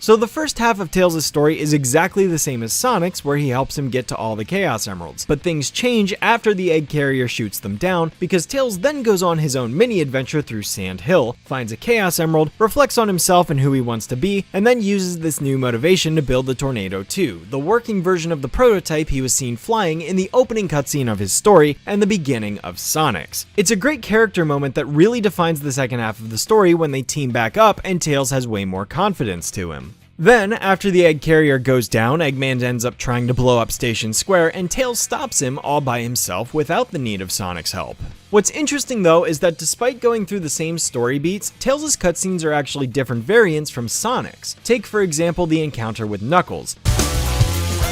So the first half of Tails' story is exactly the same as Sonic's, where he helps him get to all the Chaos Emeralds, but things change after the egg carrier shoots them down, because Tails then goes on his own mini-adventure through Sand Hill, finds a Chaos Emerald, reflects on himself and who he wants to be, and then uses this new motivation to build the Tornado 2, the working version of the prototype he was seen flying in the opening cutscene of his story and the beginning of Sonic's. It's a great character moment that really defines the second half of the story when they team back up and Tails has way more confidence to him. Then, after the egg carrier goes down, Eggman ends up trying to blow up Station Square, and Tails stops him all by himself without the need of Sonic's help. What's interesting though is that despite going through the same story beats, Tails' cutscenes are actually different variants from Sonic's. Take for example the encounter with Knuckles.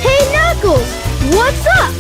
Hey Knuckles, what's up?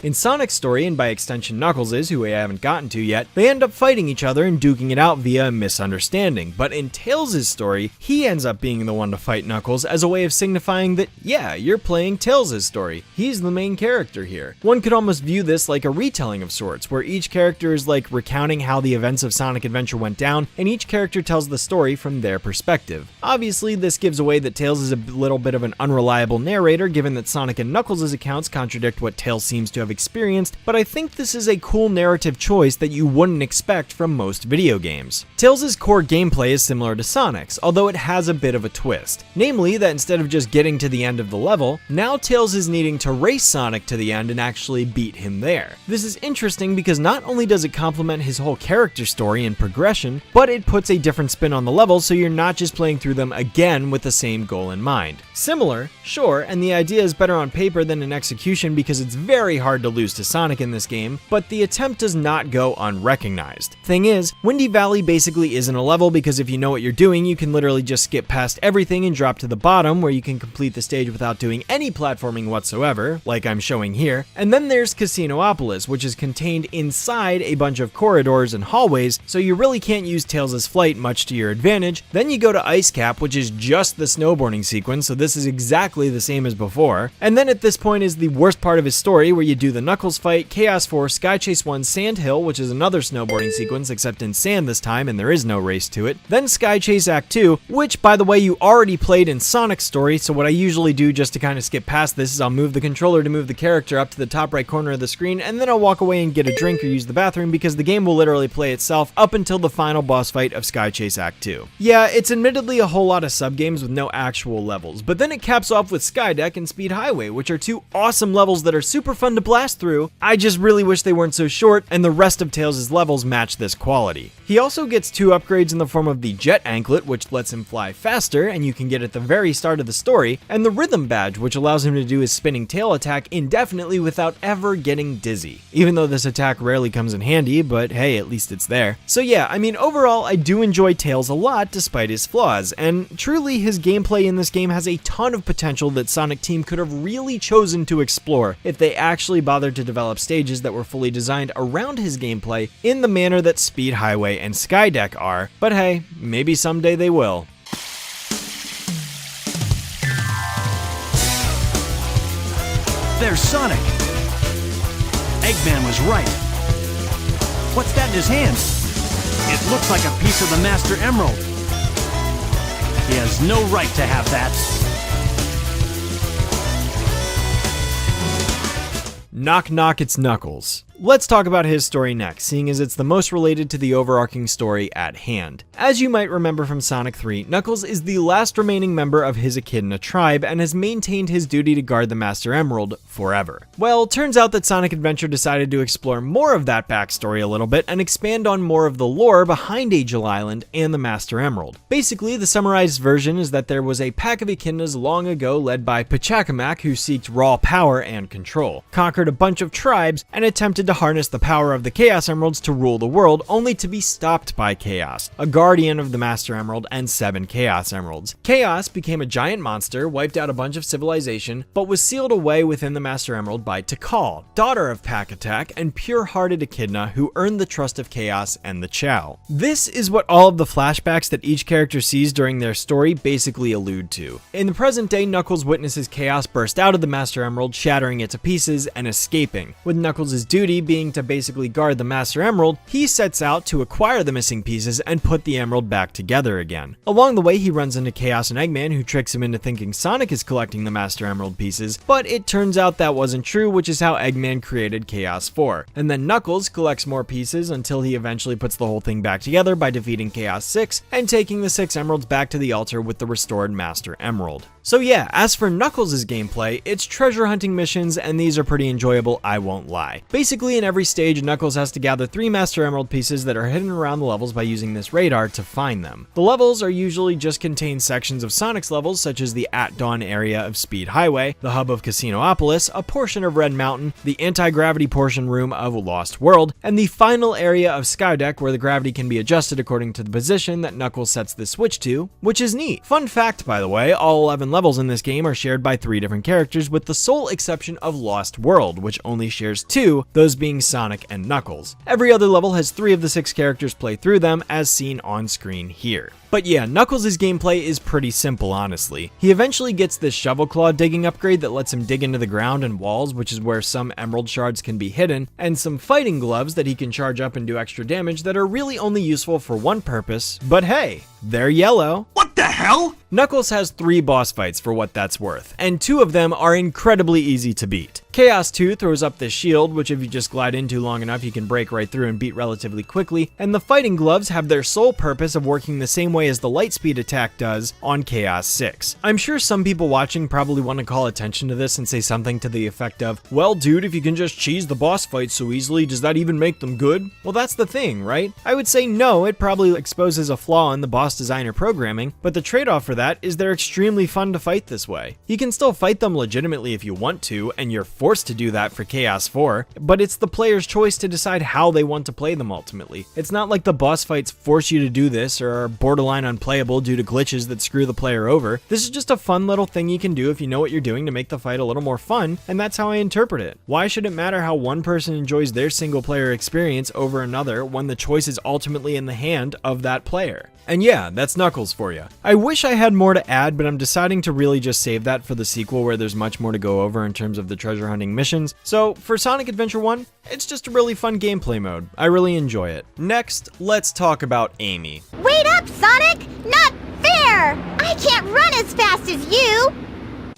In Sonic's story, and by extension Knuckles', who we haven't gotten to yet, they end up fighting each other and duking it out via a misunderstanding. But in Tails' story, he ends up being the one to fight Knuckles as a way of signifying that, yeah, you're playing Tails' story. He's the main character here. One could almost view this like a retelling of sorts, where each character is like recounting how the events of Sonic Adventure went down, and each character tells the story from their perspective. Obviously, this gives away that Tails is a little bit of an unreliable narrator, given that Sonic and Knuckles' accounts contradict what Tails seems to have experienced, but I think this is a cool narrative choice that you wouldn't expect from most video games. Tails' core gameplay is similar to Sonic's, although it has a bit of a twist. Namely, that instead of just getting to the end of the level, now Tails is needing to race Sonic to the end and actually beat him there. This is interesting because not only does it complement his whole character story and progression, but it puts a different spin on the levels so you're not just playing through them again with the same goal in mind. Similar, sure, and the idea is better on paper than in execution because it's very hard to lose to Sonic in this game, but the attempt does not go unrecognized. Thing is, Windy Valley basically isn't a level because if you know what you're doing, you can literally just skip past everything and drop to the bottom where you can complete the stage without doing any platforming whatsoever, like I'm showing here. And then there's Casinopolis, which is contained inside a bunch of corridors and hallways, so you really can't use Tails' flight much to your advantage. Then you go to Ice Cap, which is just the snowboarding sequence, so this is exactly the same as before. And then at this point is the worst part of his story, where you do the Knuckles fight, Chaos 4, Sky Chase 1, Sand Hill, which is another snowboarding sequence except in sand this time and there is no race to it. Then Sky Chase Act 2, which by the way you already played in Sonic's story, so what I usually do just to kind of skip past this is I'll move the controller to move the character up to the top right corner of the screen and then I'll walk away and get a drink or use the bathroom because the game will literally play itself up until the final boss fight of Sky Chase Act 2. Yeah, it's admittedly a whole lot of sub-games with no actual levels, but then it caps off with Skydeck and Speed Highway, which are two awesome levels that are super fun to blast through. I just really wish they weren't so short, and the rest of Tails' levels match this quality. He also gets two upgrades in the form of the Jet Anklet, which lets him fly faster, and you can get at the very start of the story, and the Rhythm Badge, which allows him to do his spinning tail attack indefinitely without ever getting dizzy. Even though this attack rarely comes in handy, but hey, at least it's there. So yeah, I mean overall, I do enjoy Tails a lot despite his flaws, and truly his gameplay in this game has a ton of potential that Sonic Team could have really chosen to explore if they actually bothered to develop stages that were fully designed around his gameplay in the manner that Speed Highway and Skydeck are, but hey, maybe someday they will. There's Sonic. Eggman was right. What's that in his hand? It looks like a piece of the Master Emerald. He has no right to have that. Knock knock, it's Knuckles. Let's talk about his story next, seeing as it's the most related to the overarching story at hand. As you might remember from Sonic 3, Knuckles is the last remaining member of his Echidna tribe and has maintained his duty to guard the Master Emerald forever. Well, turns out that Sonic Adventure decided to explore more of that backstory a little bit and expand on more of the lore behind Angel Island and the Master Emerald. Basically, the summarized version is that there was a pack of Echidnas long ago led by Pachacamac who seeked raw power and control, conquered a bunch of tribes, and attempted to harness the power of the Chaos Emeralds to rule the world, only to be stopped by Chaos, a guardian of the Master Emerald and 7 Chaos Emeralds. Chaos became a giant monster, wiped out a bunch of civilization, but was sealed away within the Master Emerald by Tikal, daughter of Pack Attack and pure-hearted Echidna who earned the trust of Chaos and the Chao. This is what all of the flashbacks that each character sees during their story basically allude to. In the present day, Knuckles witnesses Chaos burst out of the Master Emerald, shattering it to pieces and escaping, with Knuckles' duty strategy being to basically guard the Master Emerald, he sets out to acquire the missing pieces and put the emerald back together again. Along the way, he runs into Chaos and Eggman, who tricks him into thinking Sonic is collecting the Master Emerald pieces, but it turns out that wasn't true, which is how Eggman created Chaos 4. And then Knuckles collects more pieces until he eventually puts the whole thing back together by defeating Chaos 6 and taking the 6 emeralds back to the altar with the restored Master Emerald. So yeah, as for Knuckles' gameplay, it's treasure hunting missions, and these are pretty enjoyable, I won't lie. Basically, in every stage, Knuckles has to gather 3 Master Emerald pieces that are hidden around the levels by using this radar to find them. The levels are usually just contain sections of Sonic's levels, such as the At Dawn area of Speed Highway, the hub of Casinopolis, a portion of Red Mountain, the anti-gravity portion room of Lost World, and the final area of Skydeck where the gravity can be adjusted according to the position that Knuckles sets the switch to, which is neat. Fun fact, by the way, all 11 levels in this game are shared by 3 different characters, with the sole exception of Lost World, which only shares 2, those being Sonic and Knuckles. Every other level has 3 of the 6 characters play through them, as seen on screen here. But yeah, Knuckles' gameplay is pretty simple, honestly. He eventually gets this shovel claw digging upgrade that lets him dig into the ground and walls, which is where some emerald shards can be hidden, and some fighting gloves that he can charge up and do extra damage that are really only useful for one purpose, but hey, they're yellow. What the hell? Knuckles has 3 boss fights for what that's worth, and 2 of them are incredibly easy to beat. Chaos 2 throws up this shield, which if you just glide into long enough you can break right through and beat relatively quickly, and the fighting gloves have their sole purpose of working the same way as the Lightspeed attack does on Chaos 6. I'm sure some people watching probably want to call attention to this and say something to the effect of, well dude, if you can just cheese the boss fights so easily, does that even make them good? Well, that's the thing, right? I would say no, it probably exposes a flaw in the boss designer programming, but the trade-off for that is they're extremely fun to fight this way. You can still fight them legitimately if you want to, and you're forced to do that for Chaos 4, but it's the player's choice to decide how they want to play them ultimately. It's not like the boss fights force you to do this or are borderline unplayable due to glitches that screw the player over. This is just a fun little thing you can do if you know what you're doing to make the fight a little more fun, and that's how I interpret it. Why should it matter how one person enjoys their single player experience over another when the choice is ultimately in the hand of that player? And yeah, that's Knuckles for you. I wish I had more to add, but I'm deciding to really just save that for the sequel where there's much more to go over in terms of the treasure hunting missions. So for Sonic Adventure 1, it's just a really fun gameplay mode. I really enjoy it. Next, let's talk about Amy. Wait up, Sonic! Not fair! I can't run as fast as you!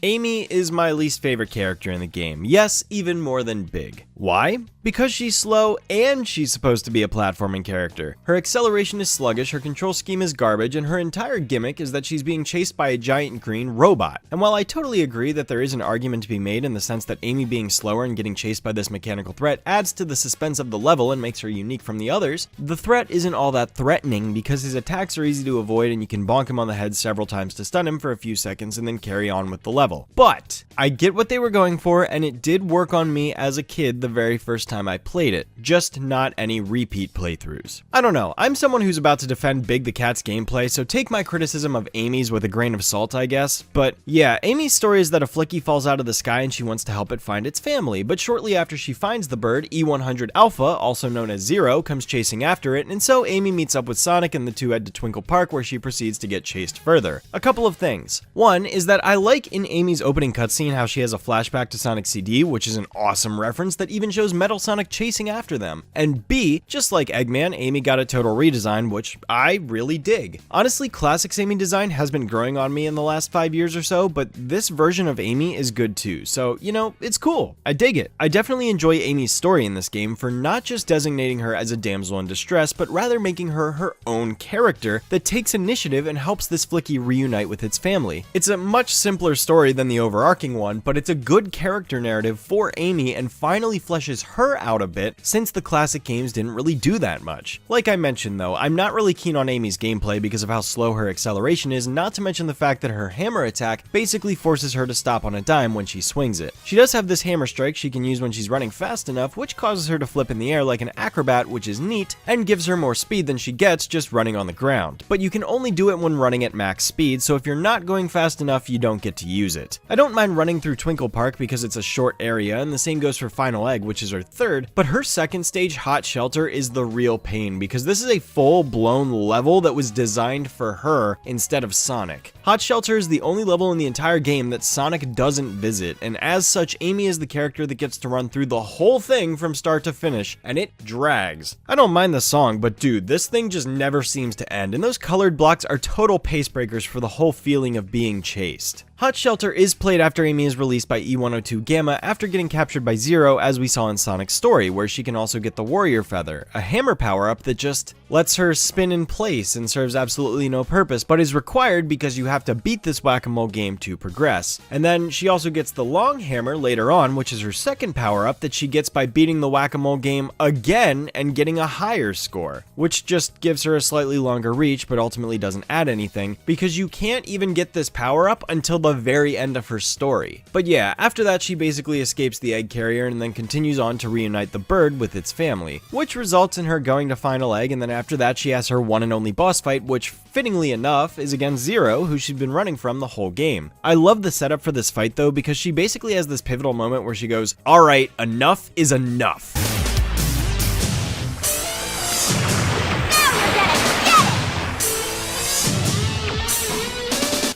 Amy is my least favorite character in the game. Yes, even more than Big. Why? Because she's slow and she's supposed to be a platforming character. Her acceleration is sluggish, her control scheme is garbage, and her entire gimmick is that she's being chased by a giant green robot. And while I totally agree that there is an argument to be made in the sense that Amy being slower and getting chased by this mechanical threat adds to the suspense of the level and makes her unique from the others, the threat isn't all that threatening because his attacks are easy to avoid and you can bonk him on the head several times to stun him for a few seconds and then carry on with the level. But I get what they were going for, and it did work on me as a kid the very first time I played it, just not any repeat playthroughs. I don't know, I'm someone who's about to defend Big the Cat's gameplay, so take my criticism of Amy's with a grain of salt, I guess. But yeah, Amy's story is that a flicky falls out of the sky and she wants to help it find its family, but shortly after she finds the bird, E100 Alpha, also known as Zero, comes chasing after it, and so Amy meets up with Sonic and the two head to Twinkle Park where she proceeds to get chased further. A couple of things. One is that I like in Amy's opening cutscene how she has a flashback to Sonic CD, which is an awesome reference that even shows Metal Sonic chasing after them. And B, just like Eggman, Amy got a total redesign, which I really dig. Honestly, Classics Amy design has been growing on me in the last 5 years or so, but this version of Amy is good too, so, you know, it's cool. I dig it. I definitely enjoy Amy's story in this game for not just designating her as a damsel in distress, but rather making her her own character that takes initiative and helps this flicky reunite with its family. It's a much simpler story than the overarching one, but it's a good character narrative for Amy and finally fleshes her out a bit, since the classic games didn't really do that much. Like I mentioned though, I'm not really keen on Amy's gameplay because of how slow her acceleration is, not to mention the fact that her hammer attack basically forces her to stop on a dime when she swings it. She does have this hammer strike she can use when she's running fast enough, which causes her to flip in the air like an acrobat, which is neat, and gives her more speed than she gets just running on the ground. But you can only do it when running at max speed, so if you're not going fast enough, you don't get to use it. I don't mind running through Twinkle Park because it's a short area, and the same goes for Final egg, which is her third, but her second stage, Hot Shelter, is the real pain because this is a full-blown level that was designed for her instead of Sonic. Hot Shelter is the only level in the entire game that Sonic doesn't visit, and as such, Amy is the character that gets to run through the whole thing from start to finish, and it drags. I don't mind the song, but dude, this thing just never seems to end, and those colored blocks are total pace breakers for the whole feeling of being chased. Hot Shelter is played after Amy is released by E102 Gamma after getting captured by Zero, as we saw in Sonic's story, where she can also get the Warrior Feather, a hammer power-up that just lets her spin in place and serves absolutely no purpose, but is required because you have to beat this whack-a-mole game to progress. And then she also gets the Long Hammer later on, which is her second power-up that she gets by beating the whack-a-mole game again and getting a higher score, which just gives her a slightly longer reach, but ultimately doesn't add anything, because you can't even get this power-up until the very end of her story. But yeah, after that she basically escapes the egg carrier and then continues on to reunite the bird with its family, which results in her going to Final Egg, and then after that she has her one and only boss fight, which fittingly enough is against Zero, who she'd been running from the whole game. I love the setup for this fight though, because she basically has this pivotal moment where she goes, "Alright, enough is enough."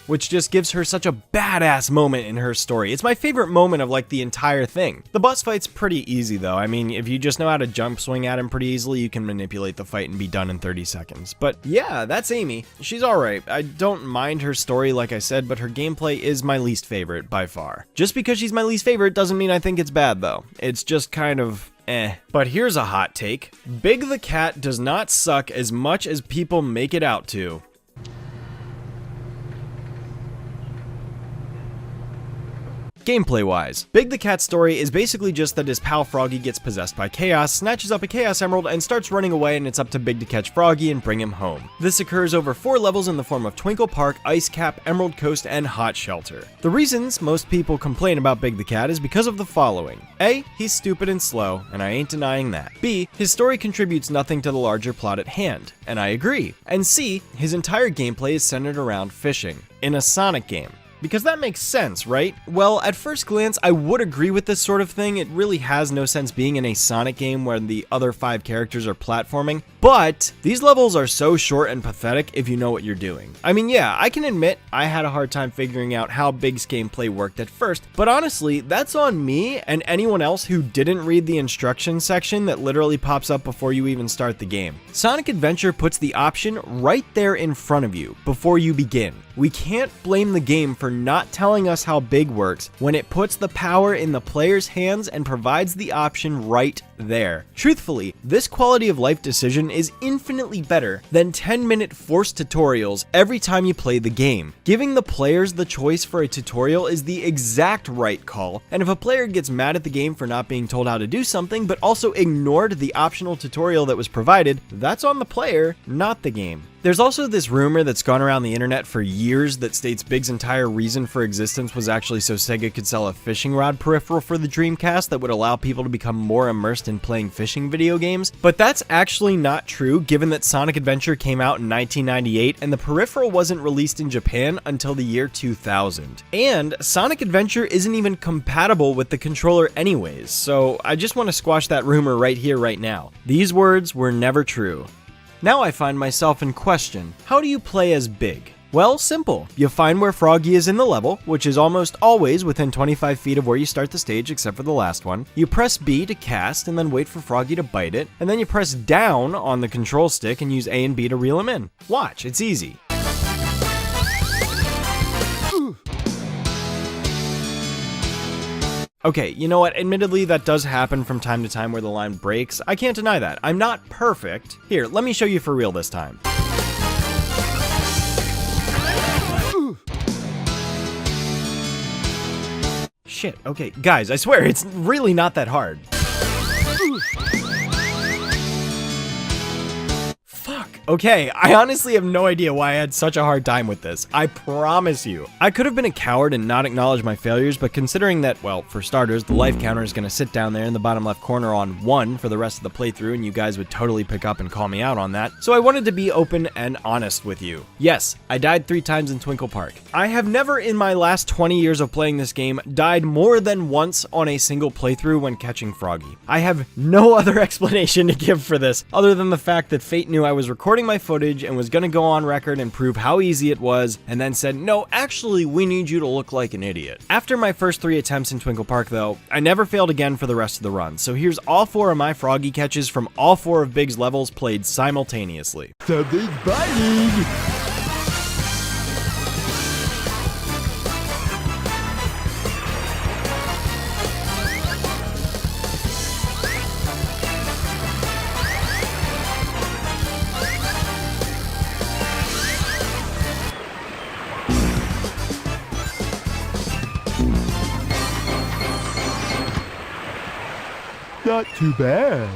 Which just gives her such a badass moment in her story. It's my favorite moment of like the entire thing. The boss fight's pretty easy though. I mean, if you just know how to jump swing at him pretty easily, you can manipulate the fight and be done in 30 seconds. But yeah, that's Amy. She's alright. I don't mind her story like I said, but her gameplay is my least favorite by far. Just because she's my least favorite doesn't mean I think it's bad though. It's just kind of But here's a hot take. Big the Cat does not suck as much as people make it out to. Gameplay-wise, Big the Cat's story is basically just that his pal Froggy gets possessed by Chaos, snatches up a Chaos Emerald, and starts running away, and it's up to Big to catch Froggy and bring him home. This occurs over 4 levels in the form of Twinkle Park, Ice Cap, Emerald Coast, and Hot Shelter. The reasons most people complain about Big the Cat is because of the following. A, he's stupid and slow, and I ain't denying that. B, his story contributes nothing to the larger plot at hand, and I agree. And C, his entire gameplay is centered around fishing, in a Sonic game. Because that makes sense, right? Well, at first glance, I would agree with this sort of thing. It really has no sense being in a Sonic game where the other 5 characters are platforming, but these levels are so short and pathetic if you know what you're doing. I mean, yeah, I can admit I had a hard time figuring out how Big's gameplay worked at first, but honestly, that's on me and anyone else who didn't read the instruction section that literally pops up before you even start the game. Sonic Adventure puts the option right there in front of you before you begin. We can't blame the game for not telling us how Big works when it puts the power in the player's hands and provides the option right there. Truthfully, this quality of life decision is infinitely better than 10-minute forced tutorials every time you play the game. Giving the players the choice for a tutorial is the exact right call, and if a player gets mad at the game for not being told how to do something but also ignored the optional tutorial that was provided, that's on the player, not the game. There's also this rumor that's gone around the internet for years that states Big's entire reason for existence was actually so Sega could sell a fishing rod peripheral for the Dreamcast that would allow people to become more immersed in playing fishing video games, but that's actually not true given that Sonic Adventure came out in 1998 and the peripheral wasn't released in Japan until the year 2000. And Sonic Adventure isn't even compatible with the controller anyways, so I just want to squash that rumor right here, right now. These words were never true. Now I find myself in question. How do you play as Big? Well, simple. You find where Froggy is in the level, which is almost always within 25 feet of where you start the stage except for the last one. You press B to cast and then wait for Froggy to bite it, and then you press down on the control stick and use A and B to reel him in. Watch, it's easy. Okay, you know what, admittedly that does happen from time to time where the line breaks. I can't deny that. I'm not perfect. Here, let me show you for real this time. Shit, okay, guys, I swear, it's really not that hard. Fuck. Okay, I honestly have no idea why I had such a hard time with this. I promise you. I could have been a coward and not acknowledge my failures, but considering that, well, for starters, the life counter is going to sit down there in the bottom left corner on 1 for the rest of the playthrough, and you guys would totally pick up and call me out on that, so I wanted to be open and honest with you. Yes, I died 3 times in Twinkle Park. I have never in my last 20 years of playing this game died more than once on a single playthrough when catching Froggy. I have no other explanation to give for this, other than the fact that Fate knew I was recording my footage and was going to go on record and prove how easy it was, and then said, no, actually, we need you to look like an idiot. After my first 3 attempts in Twinkle Park, though, I never failed again for the rest of the run, so here's all 4 of my Froggy catches from all 4 of Big's levels played simultaneously. Something's biting! Not too bad.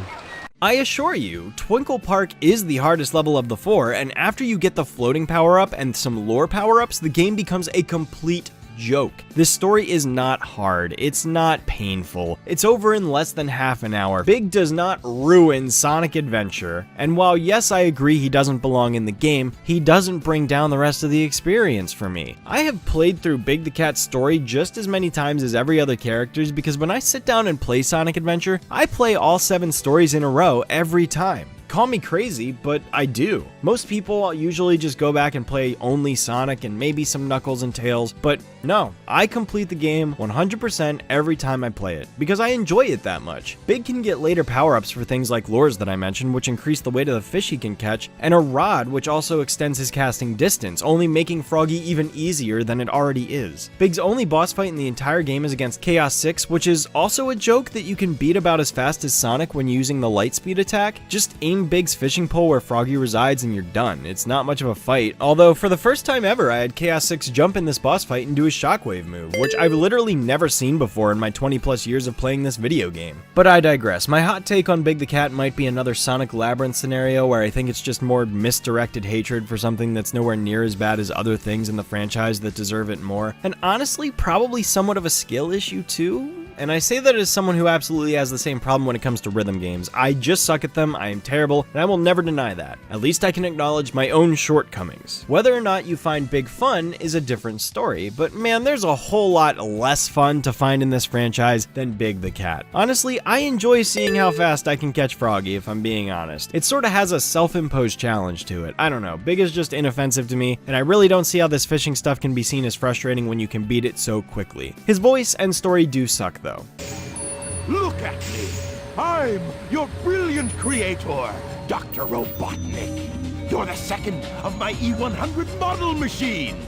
I assure you, Twinkle Park is the hardest level of the 4, and after you get the floating power-up and some lore power-ups, the game becomes a complete joke. This story is not hard, it's not painful, it's over in less than half an hour. Big does not ruin Sonic Adventure, and while yes, I agree he doesn't belong in the game, he doesn't bring down the rest of the experience for me. I have played through Big the Cat's story just as many times as every other character's because when I sit down and play Sonic Adventure, I play all 7 stories in a row every time. Call me crazy, but I do. Most people usually just go back and play only Sonic and maybe some Knuckles and Tails, but no, I complete the game 100% every time I play it, because I enjoy it that much. Big can get later power-ups for things like lures that I mentioned, which increase the weight of the fish he can catch, and a rod which also extends his casting distance, only making Froggy even easier than it already is. Big's only boss fight in the entire game is against Chaotix, which is also a joke that you can beat about as fast as Sonic when using the Lightspeed attack. Just aim Big's fishing pole where Froggy resides and you're done. It's not much of a fight, although for the first time ever I had Chaotix jump in this boss fight and do his shockwave move, which I've literally never seen before in my 20 plus years of playing this video game. But I digress. My hot take on Big the Cat might be another Sonic Labyrinth scenario where I think it's just more misdirected hatred for something that's nowhere near as bad as other things in the franchise that deserve it more, and honestly probably somewhat of a skill issue too. And I say that as someone who absolutely has the same problem when it comes to rhythm games. I just suck at them, I am terrible, and I will never deny that. At least I can acknowledge my own shortcomings. Whether or not you find Big fun is a different story, but man, there's a whole lot less fun to find in this franchise than Big the Cat. Honestly, I enjoy seeing how fast I can catch Froggy, if I'm being honest. It sort of has a self-imposed challenge to it. I don't know, Big is just inoffensive to me, and I really don't see how this fishing stuff can be seen as frustrating when you can beat it so quickly. His voice and story do suck though. Look at me! I'm your brilliant creator, Dr. Robotnik. You're the second of my E100 model machines.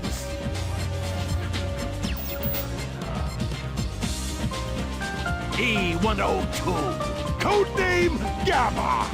E102, codename Gamma.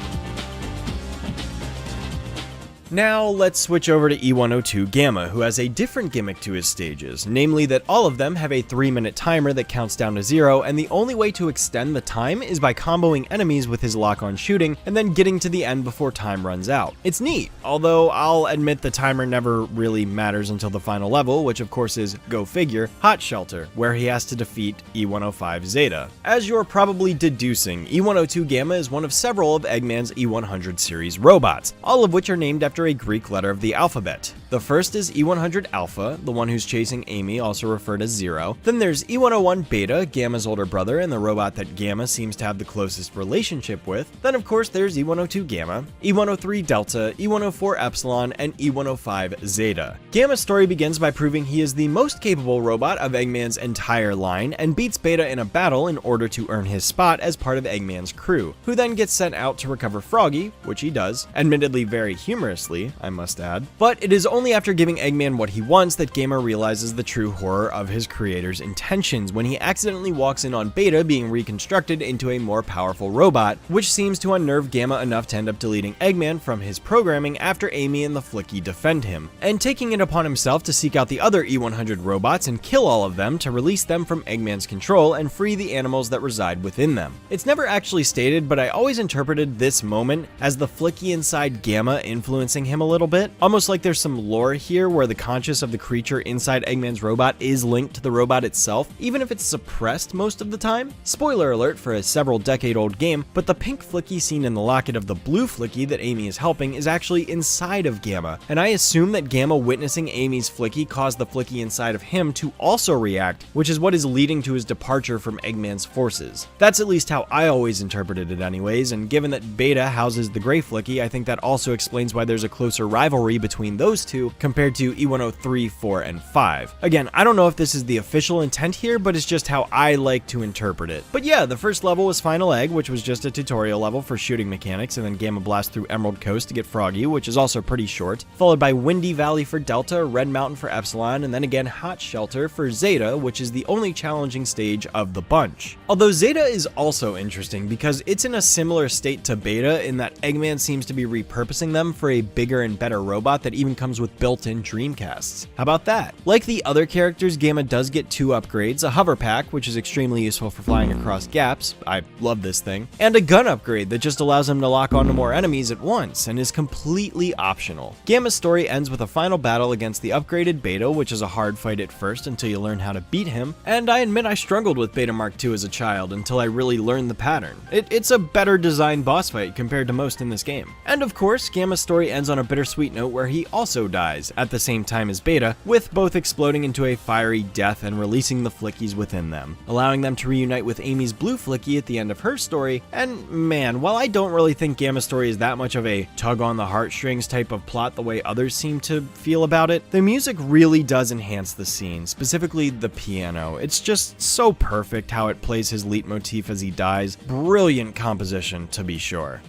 Now, let's switch over to E102 Gamma, who has a different gimmick to his stages, namely that all of them have a 3-minute timer that counts down to 0, and the only way to extend the time is by comboing enemies with his lock-on shooting, and then getting to the end before time runs out. It's neat, although I'll admit the timer never really matters until the final level, which of course is, go figure, Hot Shelter, where he has to defeat E105 Zeta. As you're probably deducing, E102 Gamma is one of several of Eggman's E100 series robots, all of which are named after a Greek letter of the alphabet. The first is E100 Alpha, the one who's chasing Amy, also referred as Zero. Then there's E101 Beta, Gamma's older brother, and the robot that Gamma seems to have the closest relationship with. Then of course there's E102 Gamma, E103 Delta, E104 Epsilon, and E105 Zeta. Gamma's story begins by proving he is the most capable robot of Eggman's entire line, and beats Beta in a battle in order to earn his spot as part of Eggman's crew, who then gets sent out to recover Froggy, which he does, admittedly very humorously, I must add. But it is only after giving Eggman what he wants that Gamma realizes the true horror of his creator's intentions when he accidentally walks in on Beta being reconstructed into a more powerful robot, which seems to unnerve Gamma enough to end up deleting Eggman from his programming after Amy and the Flicky defend him, and taking it upon himself to seek out the other E100 robots and kill all of them to release them from Eggman's control and free the animals that reside within them. It's never actually stated, but I always interpreted this moment as the Flicky inside Gamma influencing him a little bit, almost like there's some lore here where the conscious of the creature inside Eggman's robot is linked to the robot itself, even if it's suppressed most of the time. Spoiler alert for a several decade old game, but the pink Flicky seen in the locket of the blue Flicky that Amy is helping is actually inside of Gamma, and I assume that Gamma witnessing Amy's Flicky caused the Flicky inside of him to also react, which is what is leading to his departure from Eggman's forces. That's at least how I always interpreted it anyways, and given that Beta houses the gray Flicky, I think that also explains why there's a closer rivalry between those two compared to E103, 4, and 5. Again, I don't know if this is the official intent here, but it's just how I like to interpret it. But yeah, the first level was Final Egg, which was just a tutorial level for shooting mechanics, and then Gamma Blast through Emerald Coast to get Froggy, which is also pretty short, followed by Windy Valley for Delta, Red Mountain for Epsilon, and then again Hot Shelter for Zeta, which is the only challenging stage of the bunch. Although Zeta is also interesting because it's in a similar state to Beta in that Eggman seems to be repurposing them for a bigger and better robot that even comes with built-in Dreamcasts. How about that? Like the other characters, Gamma does get 2 upgrades, a hover pack, which is extremely useful for flying across gaps, I love this thing, and a gun upgrade that just allows him to lock onto more enemies at once and is completely optional. Gamma's story ends with a final battle against the upgraded Beta, which is a hard fight at first until you learn how to beat him, and I admit I struggled with Beta Mark II as a child until I really learned the pattern. It's a better designed boss fight compared to most in this game. And of course, Gamma's story ends on a bittersweet note where he also dies, at the same time as Beta, with both exploding into a fiery death and releasing the Flickies within them, allowing them to reunite with Amy's blue Flicky at the end of her story. And man, while I don't really think Gamma's story is that much of a tug on the heartstrings type of plot the way others seem to feel about it, the music really does enhance the scene, specifically the piano. It's just so perfect how it plays his leitmotif as he dies. Brilliant composition, to be sure.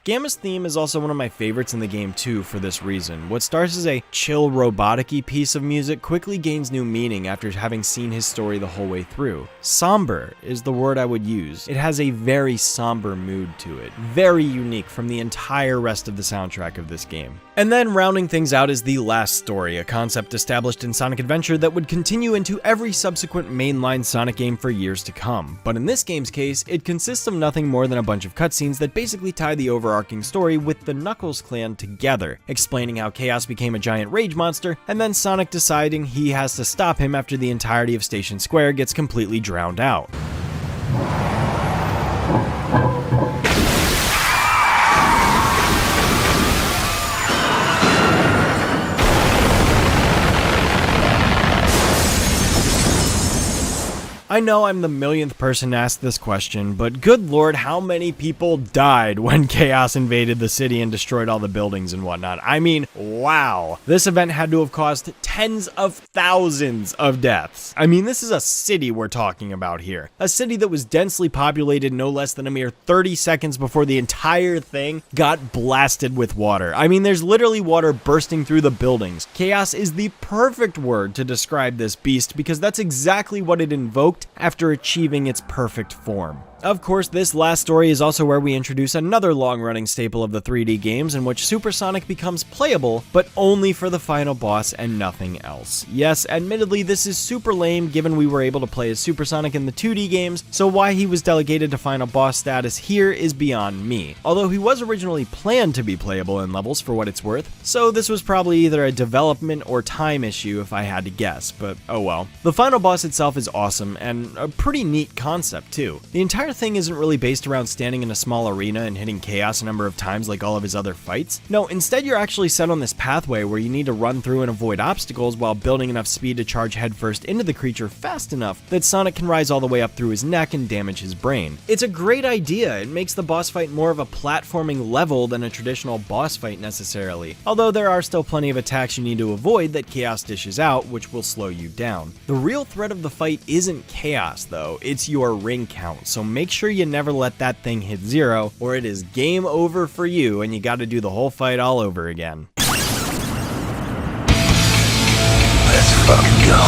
Gamma's theme is also one of my favorites in the game too for this reason. What starts as a chill robotic-y piece of music quickly gains new meaning after having seen his story the whole way through. Somber is the word I would use. It has a very somber mood to it, very unique from the entire rest of the soundtrack of this game. And then rounding things out is the last story, a concept established in Sonic Adventure that would continue into every subsequent mainline Sonic game for years to come. But in this game's case, it consists of nothing more than a bunch of cutscenes that basically tie the overarching story with the Knuckles clan together, explaining how Chaos became a giant rage monster, and then Sonic deciding he has to stop him after the entirety of Station Square gets completely drowned out. I know I'm the millionth person to ask this question, but good lord, how many people died when Chaos invaded the city and destroyed all the buildings and whatnot? I mean, wow. This event had to have caused tens of thousands of deaths. I mean, this is a city we're talking about here. A city that was densely populated no less than a mere 30 seconds before the entire thing got blasted with water. I mean, there's literally water bursting through the buildings. Chaos is the perfect word to describe this beast because that's exactly what it invoked after achieving its perfect form. Of course, this last story is also where we introduce another long-running staple of the 3D games in which Super Sonic becomes playable, but only for the final boss and nothing else. Yes, admittedly, this is super lame given we were able to play as Super Sonic in the 2D games, so why he was delegated to final boss status here is beyond me. Although he was originally planned to be playable in levels for what it's worth, so this was probably either a development or time issue if I had to guess, but oh well. The final boss itself is awesome, and a pretty neat concept too. The entire thing isn't really based around standing in a small arena and hitting Chaos a number of times like all of his other fights. No, instead you're actually set on this pathway where you need to run through and avoid obstacles while building enough speed to charge headfirst into the creature fast enough that Sonic can rise all the way up through his neck and damage his brain. It's a great idea. It makes the boss fight more of a platforming level than a traditional boss fight necessarily, although there are still plenty of attacks you need to avoid that Chaos dishes out, which will slow you down. The real threat of the fight isn't Chaos though, it's your ring count, so make make sure you never let that thing hit 0, or it is game over for you and you gotta do the whole fight all over again. Let's fucking go.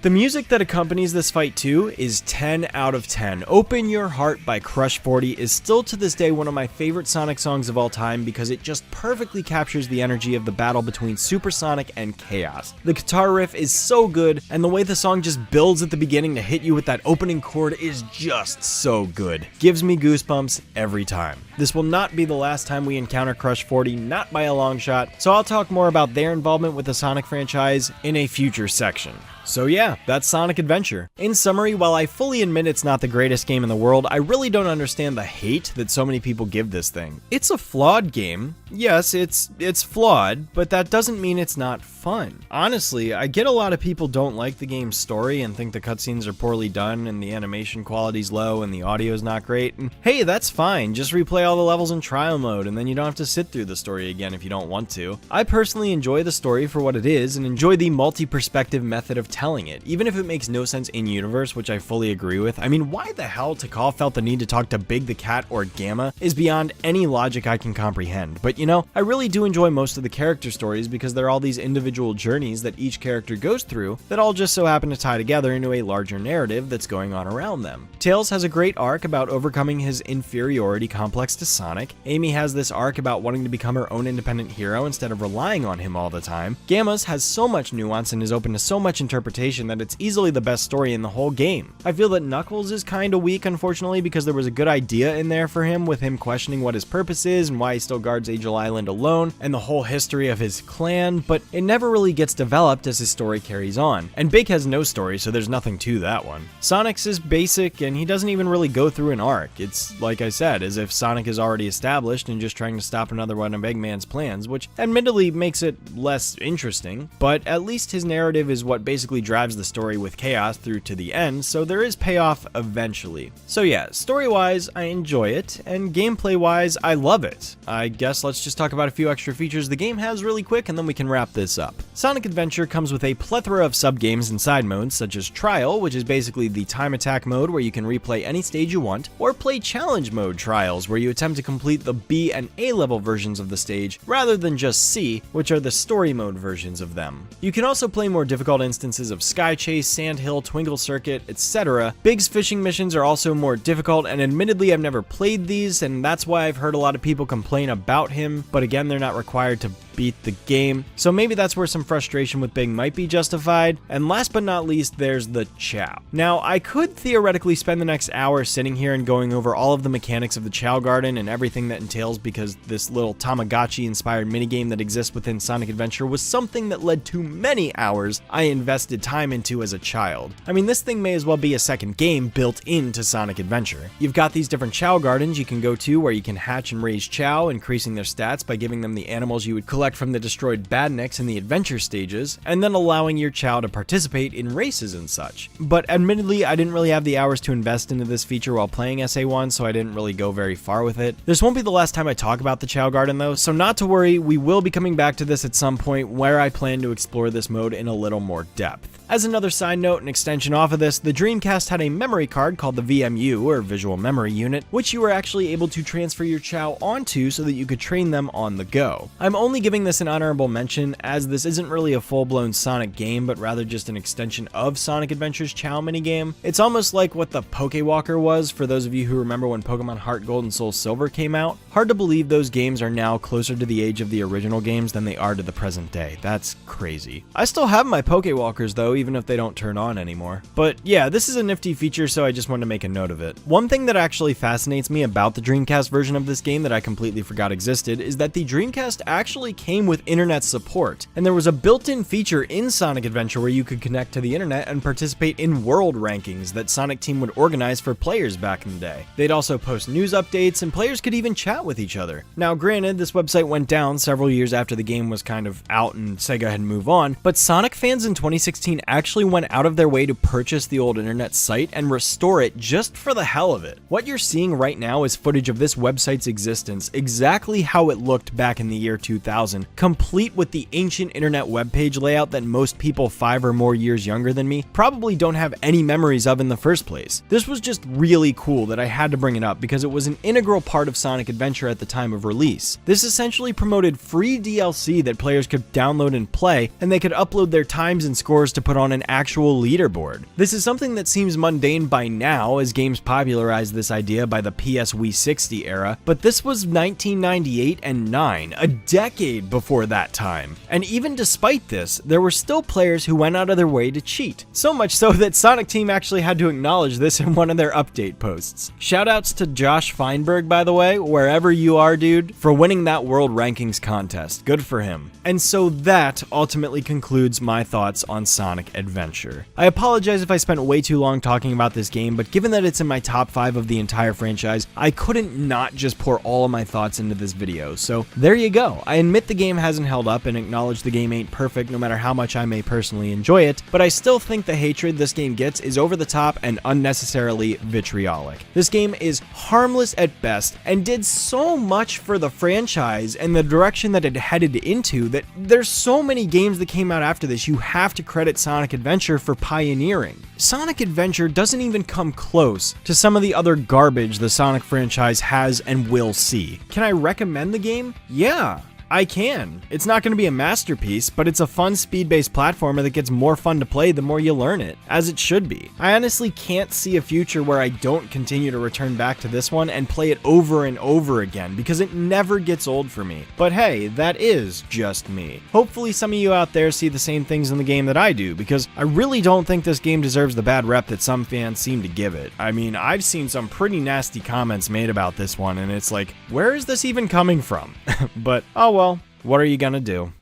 The music that accompanies this fight too is 10 out of 10. Open Your Heart by Crush 40 is still to this day one of my favorite Sonic songs of all time because it just perfectly captures the energy of the battle between Super Sonic and Chaos. The guitar riff is so good, and the way the song just builds at the beginning to hit you with that opening chord is just so good. Gives me goosebumps every time. This will not be the last time we encounter Crush 40, not by a long shot, so I'll talk more about their involvement with the Sonic franchise in a future section. So yeah, that's Sonic Adventure. In summary, while I fully admit it's not the greatest game in the world, I really don't understand the hate that so many people give this thing. It's a flawed game. Yes, it's flawed, but that doesn't mean it's not fun. Honestly, I get a lot of people don't like the game's story and think the cutscenes are poorly done and the animation quality's low and the audio's not great, and hey, that's fine, just replay all the levels in trial mode and then you don't have to sit through the story again if you don't want to. I personally enjoy the story for what it is and enjoy the multi-perspective method of telling it, even if it makes no sense in-universe, which I fully agree with. I mean, why the hell Tikal felt the need to talk to Big the Cat or Gamma is beyond any logic I can comprehend, but you know, I really do enjoy most of the character stories because they're all these individual journeys that each character goes through that all just so happen to tie together into a larger narrative that's going on around them. Tails has a great arc about overcoming his inferiority complex to Sonic. Amy has this arc about wanting to become her own independent hero instead of relying on him all the time. Gamma's has so much nuance and is open to so much interpretation that it's easily the best story in the whole game. I feel that Knuckles is kinda weak, unfortunately, because there was a good idea in there for him with him questioning what his purpose is and why he still guards Angel Island alone and the whole history of his clan, but it never really gets developed as his story carries on. And Big has no story, so there's nothing to that one. Sonic's is basic and he doesn't even really go through an arc. It's, like I said, as if Sonic is already established and just trying to stop another one of Eggman's plans, which admittedly makes it less interesting, but at least his narrative is what basically drives the story with Chaos through to the end, so there is payoff eventually. So yeah, story-wise, I enjoy it, and gameplay-wise, I love it. I guess let's just talk about a few extra features the game has really quick, and then we can wrap this up. Sonic Adventure comes with a plethora of sub-games and side modes, such as Trial, which is basically the time attack mode where you can replay any stage you want, or play Challenge mode Trials, where you attempt to complete the B and A level versions of the stage, rather than just C, which are the story mode versions of them. You can also play more difficult instances of Sky Chase, Sandhill, Twinkle Circuit, etc. Big's fishing missions are also more difficult, and admittedly I've never played these, and that's why I've heard a lot of people complain about him, but again, they're not required to beat the game, so maybe that's where some frustration with Big might be justified. And last but not least, there's the Chao. Now, I could theoretically spend the next hour sitting here and going over all of the mechanics of the Chao Garden and everything that entails, because this little Tamagotchi-inspired minigame that exists within Sonic Adventure was something that led to many hours I invested time into as a child. I mean, this thing may as well be a second game built into Sonic Adventure. You've got these different Chao Gardens you can go to where you can hatch and raise Chao, increasing their stats by giving them the animals you would collect from the destroyed badniks in the adventure stages, and then allowing your Chao to participate in races and such. But admittedly, I didn't really have the hours to invest into this feature while playing SA1, so I didn't really go very far with it. This won't be the last time I talk about the Chao Garden though, so not to worry, we will be coming back to this at some point where I plan to explore this mode in a little more depth. As another side note and extension off of this, the Dreamcast had a memory card called the VMU, or Visual Memory Unit, which you were actually able to transfer your Chao onto so that you could train them on the go. I'm only giving this an honorable mention as this isn't really a full-blown Sonic game, but rather just an extension of Sonic Adventure's Chao minigame. It's almost like what the Pokewalker was for those of you who remember when Pokemon Heart Gold and Soul Silver came out. Hard to believe those games are now closer to the age of the original games than they are to the present day. That's crazy. I still have my Pokewalkers though, even if they don't turn on anymore. But yeah, this is a nifty feature, so I just wanted to make a note of it. One thing that actually fascinates me about the Dreamcast version of this game that I completely forgot existed is that the Dreamcast actually came with internet support, and there was a built-in feature in Sonic Adventure where you could connect to the internet and participate in world rankings that Sonic Team would organize for players back in the day. They'd also post news updates, and players could even chat with each other. Now granted, this website went down several years after the game was kind of out and Sega had moved on, but Sonic fans in 2016 actually went out of their way to purchase the old internet site and restore it just for the hell of it. What you're seeing right now is footage of this website's existence, exactly how it looked back in the year 2000, complete with the ancient internet webpage layout that most people 5 or more years younger than me probably don't have any memories of in the first place. This was just really cool that I had to bring it up because it was an integral part of Sonic Adventure at the time of release. This essentially promoted free DLC that players could download and play, and they could upload their times and scores to put on an actual leaderboard. This is something that seems mundane by now as games popularized this idea by the PS Wii 60 era, but this was 1998 and 9, a decade before that time. And even despite this, there were still players who went out of their way to cheat. So much so that Sonic Team actually had to acknowledge this in one of their update posts. Shoutouts to Josh Feinberg, by the way, wherever you are, dude, for winning that world rankings contest. Good for him. And so that ultimately concludes my thoughts on Sonic Adventure. I apologize if I spent way too long talking about this game, but given that it's in my top 5 of the entire franchise, I couldn't not just pour all of my thoughts into this video. So there you go. I admit the game hasn't held up and acknowledge the game ain't perfect no matter how much I may personally enjoy it, but I still think the hatred this game gets is over the top and unnecessarily vitriolic. This game is harmless at best and did so much for the franchise and the direction that it headed into that there's so many games that came out after this you have to credit Sonic Adventure for pioneering. Sonic Adventure doesn't even come close to some of the other garbage the Sonic franchise has and will see. Can I recommend the game? Yeah, I can. It's not going to be a masterpiece, but it's a fun speed-based platformer that gets more fun to play the more you learn it, as it should be. I honestly can't see a future where I don't continue to return back to this one and play it over and over again, because it never gets old for me. But hey, that is just me. Hopefully some of you out there see the same things in the game that I do, because I really don't think this game deserves the bad rep that some fans seem to give it. I mean, I've seen some pretty nasty comments made about this one, and it's like, where is this even coming from? But, oh well, what are you gonna do?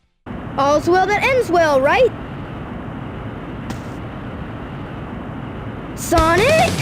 All's well that ends well, right? Sonic?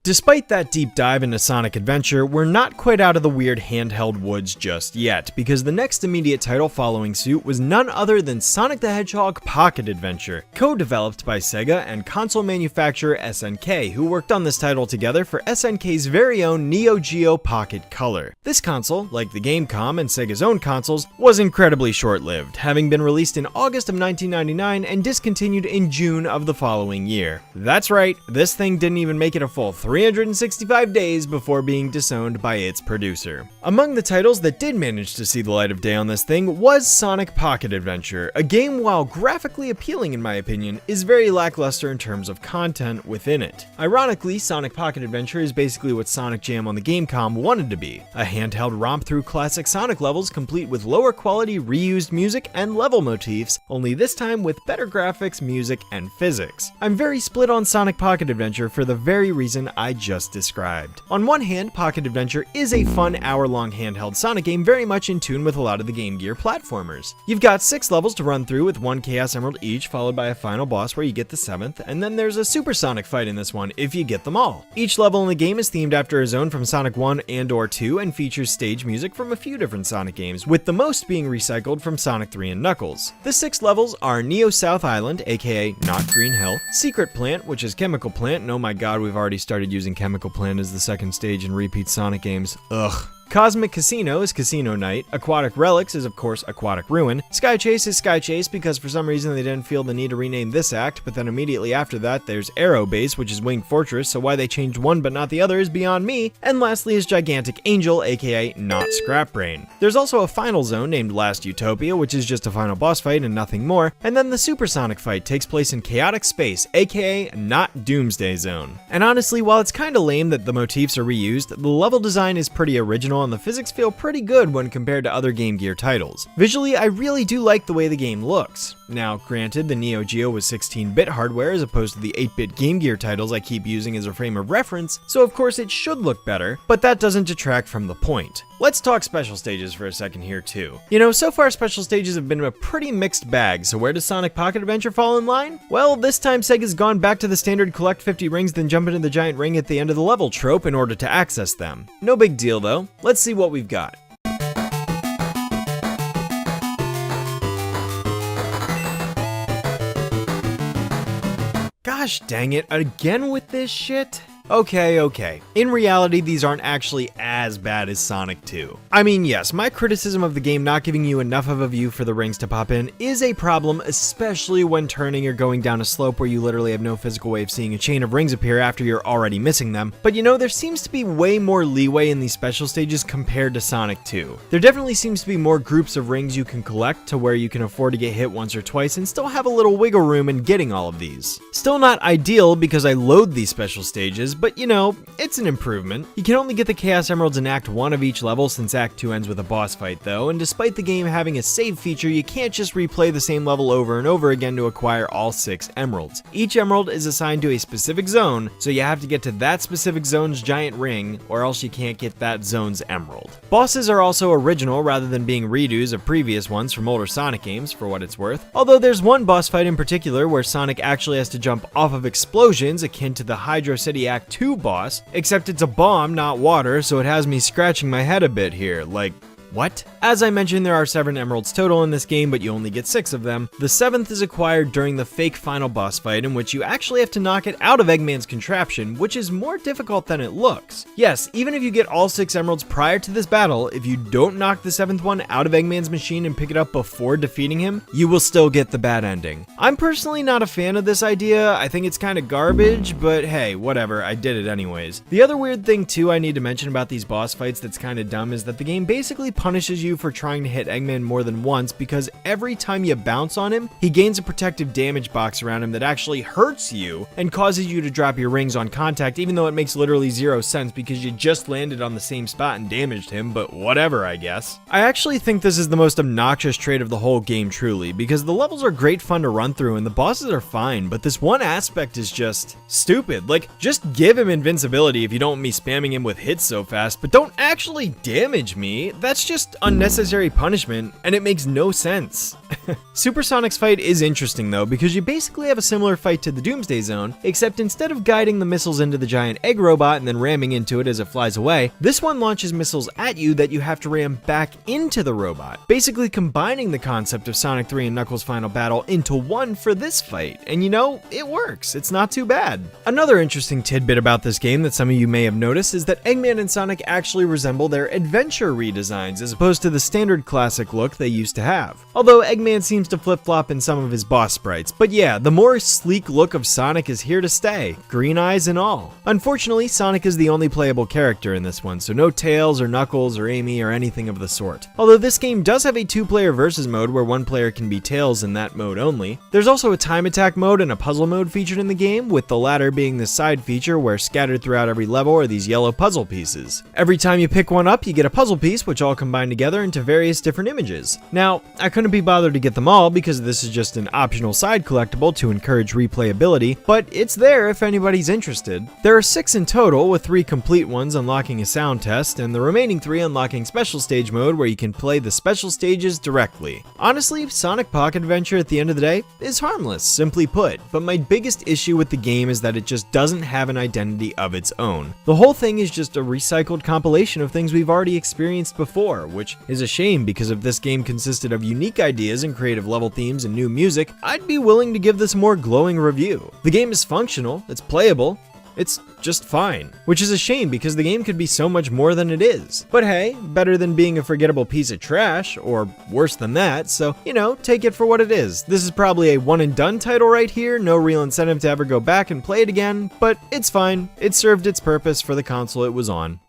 Despite that deep dive into Sonic Adventure, we're not quite out of the weird handheld woods just yet, because the next immediate title following suit was none other than Sonic the Hedgehog Pocket Adventure, co-developed by Sega and console manufacturer SNK, who worked on this title together for SNK's very own Neo Geo Pocket Color. This console, like the Gamecom and Sega's own consoles, was incredibly short-lived, having been released in August of 1999 and discontinued in June of the following year. That's right, this thing didn't even make it a full 365 days before being disowned by its producer. Among the titles that did manage to see the light of day on this thing was Sonic Pocket Adventure, a game, while graphically appealing in my opinion, is very lackluster in terms of content within it. Ironically, Sonic Pocket Adventure is basically what Sonic Jam on the Gamecom wanted to be, a handheld romp through classic Sonic levels complete with lower quality reused music and level motifs, only this time with better graphics, music, and physics. I'm very split on Sonic Pocket Adventure for the very reason I just described. On one hand, Pocket Adventure is a fun hour-long handheld Sonic game very much in tune with a lot of the Game Gear platformers. You've got 6 levels to run through with 1 Chaos Emerald each, followed by a final boss where you get the 7th, and then there's a supersonic fight in this one if you get them all. Each level in the game is themed after a zone from Sonic 1 and or 2 and features stage music from a few different Sonic games, with the most being recycled from Sonic 3 and Knuckles. The 6 levels are Neo South Island, aka Not Green Hill, Secret Plant, which is Chemical Plant, and oh my god, we've already started using Chemical Plant as the second stage in repeat Sonic games. Ugh. Cosmic Casino is Casino Night, Aquatic Relics is of course Aquatic Ruin, Sky Chase is Sky Chase because for some reason they didn't feel the need to rename this act, but then immediately after that there's Aero Base, which is Wing Fortress, so why they changed one but not the other is beyond me, and lastly is Gigantic Angel, aka not Scrap Brain. There's also a final zone named Last Utopia, which is just a final boss fight and nothing more, and then the Supersonic fight takes place in Chaotic Space, aka not Doomsday Zone. And honestly, while it's kinda lame that the motifs are reused, the level design is pretty original and the physics feel pretty good when compared to other Game Gear titles. Visually, I really do like the way the game looks. Now, granted, the Neo Geo was 16-bit hardware as opposed to the 8-bit Game Gear titles I keep using as a frame of reference, so of course it should look better, but that doesn't detract from the point. Let's talk special stages for a second here too. You know, so far special stages have been a pretty mixed bag, so where does Sonic Pocket Adventure fall in line? Well, this time Sega's gone back to the standard collect 50 rings then jump into the giant ring at the end of the level trope in order to access them. No big deal though. Let's see what we've got. Gosh dang it, again with this shit? Okay. In reality, these aren't actually as bad as Sonic 2. I mean, yes, my criticism of the game not giving you enough of a view for the rings to pop in is a problem, especially when turning or going down a slope where you literally have no physical way of seeing a chain of rings appear after you're already missing them. But you know, there seems to be way more leeway in these special stages compared to Sonic 2. There definitely seems to be more groups of rings you can collect to where you can afford to get hit once or twice and still have a little wiggle room in getting all of these. Still not ideal because I load these special stages, but you know, it's an improvement. You can only get the Chaos Emeralds in Act 1 of each level since Act 2 ends with a boss fight though, and despite the game having a save feature, you can't just replay the same level over and over again to acquire all 6 emeralds. Each emerald is assigned to a specific zone, so you have to get to that specific zone's giant ring, or else you can't get that zone's emerald. Bosses are also original rather than being redos of previous ones from older Sonic games, for what it's worth. Although there's one boss fight in particular where Sonic actually has to jump off of explosions akin to the Hydro City Act 2 boss, except it's a bomb, not water, so it has me scratching my head a bit here, like, what? As I mentioned, there are 7 emeralds total in this game, but you only get 6 of them. The 7th is acquired during the fake final boss fight, in which you actually have to knock it out of Eggman's contraption, which is more difficult than it looks. Yes, even if you get all 6 emeralds prior to this battle, if you don't knock the 7th one out of Eggman's machine and pick it up before defeating him, you will still get the bad ending. I'm personally not a fan of this idea. I think it's kind of garbage, but hey, whatever, I did it anyways. The other weird thing too I need to mention about these boss fights that's kind of dumb is that the game basically punishes you for trying to hit Eggman more than once because every time you bounce on him, he gains a protective damage box around him that actually hurts you and causes you to drop your rings on contact, even though it makes literally 0 sense because you just landed on the same spot and damaged him, but whatever, I guess. I actually think this is the most obnoxious trait of the whole game, truly, because the levels are great fun to run through and the bosses are fine, but this one aspect is just stupid. Like, just give him invincibility if you don't want me spamming him with hits so fast, but don't actually damage me. That's just unnecessary punishment, and it makes no sense. Supersonic's fight is interesting though, because you basically have a similar fight to the Doomsday Zone, except instead of guiding the missiles into the giant egg robot and then ramming into it as it flies away, this one launches missiles at you that you have to ram back into the robot, basically combining the concept of Sonic 3 and Knuckles' final battle into one for this fight, and you know, it works. It's not too bad. Another interesting tidbit about this game that some of you may have noticed is that Eggman and Sonic actually resemble their adventure redesigns as opposed to the standard classic look they used to have. Although Eggman seems to flip-flop in some of his boss sprites, but yeah, the more sleek look of Sonic is here to stay, green eyes and all. Unfortunately, Sonic is the only playable character in this one, so no Tails or Knuckles or Amy or anything of the sort. Although this game does have a 2-player versus mode where one player can be Tails in that mode only. There's also a time attack mode and a puzzle mode featured in the game, with the latter being the side feature where scattered throughout every level are these yellow puzzle pieces. Every time you pick one up, you get a puzzle piece which all combine together into various different images. Now, I couldn't be bothered to get them all because this is just an optional side collectible to encourage replayability, but it's there if anybody's interested. There are 6 in total, with 3 complete ones unlocking a sound test, and the remaining 3 unlocking special stage mode where you can play the special stages directly. Honestly, Sonic Pocket Adventure at the end of the day is harmless, simply put, but my biggest issue with the game is that it just doesn't have an identity of its own. The whole thing is just a recycled compilation of things we've already experienced before, which is a shame because if this game consisted of unique ideas and creative level themes and new music, I'd be willing to give this a more glowing review. The game is functional, it's playable, It's just fine. Which is a shame because the game could be so much more than it is. But hey, better than being a forgettable piece of trash, or worse than that, so, you know, take it for what it is. This is probably a one and done title right here, no real incentive to ever go back and play it again, but it's fine. It served its purpose for the console it was on.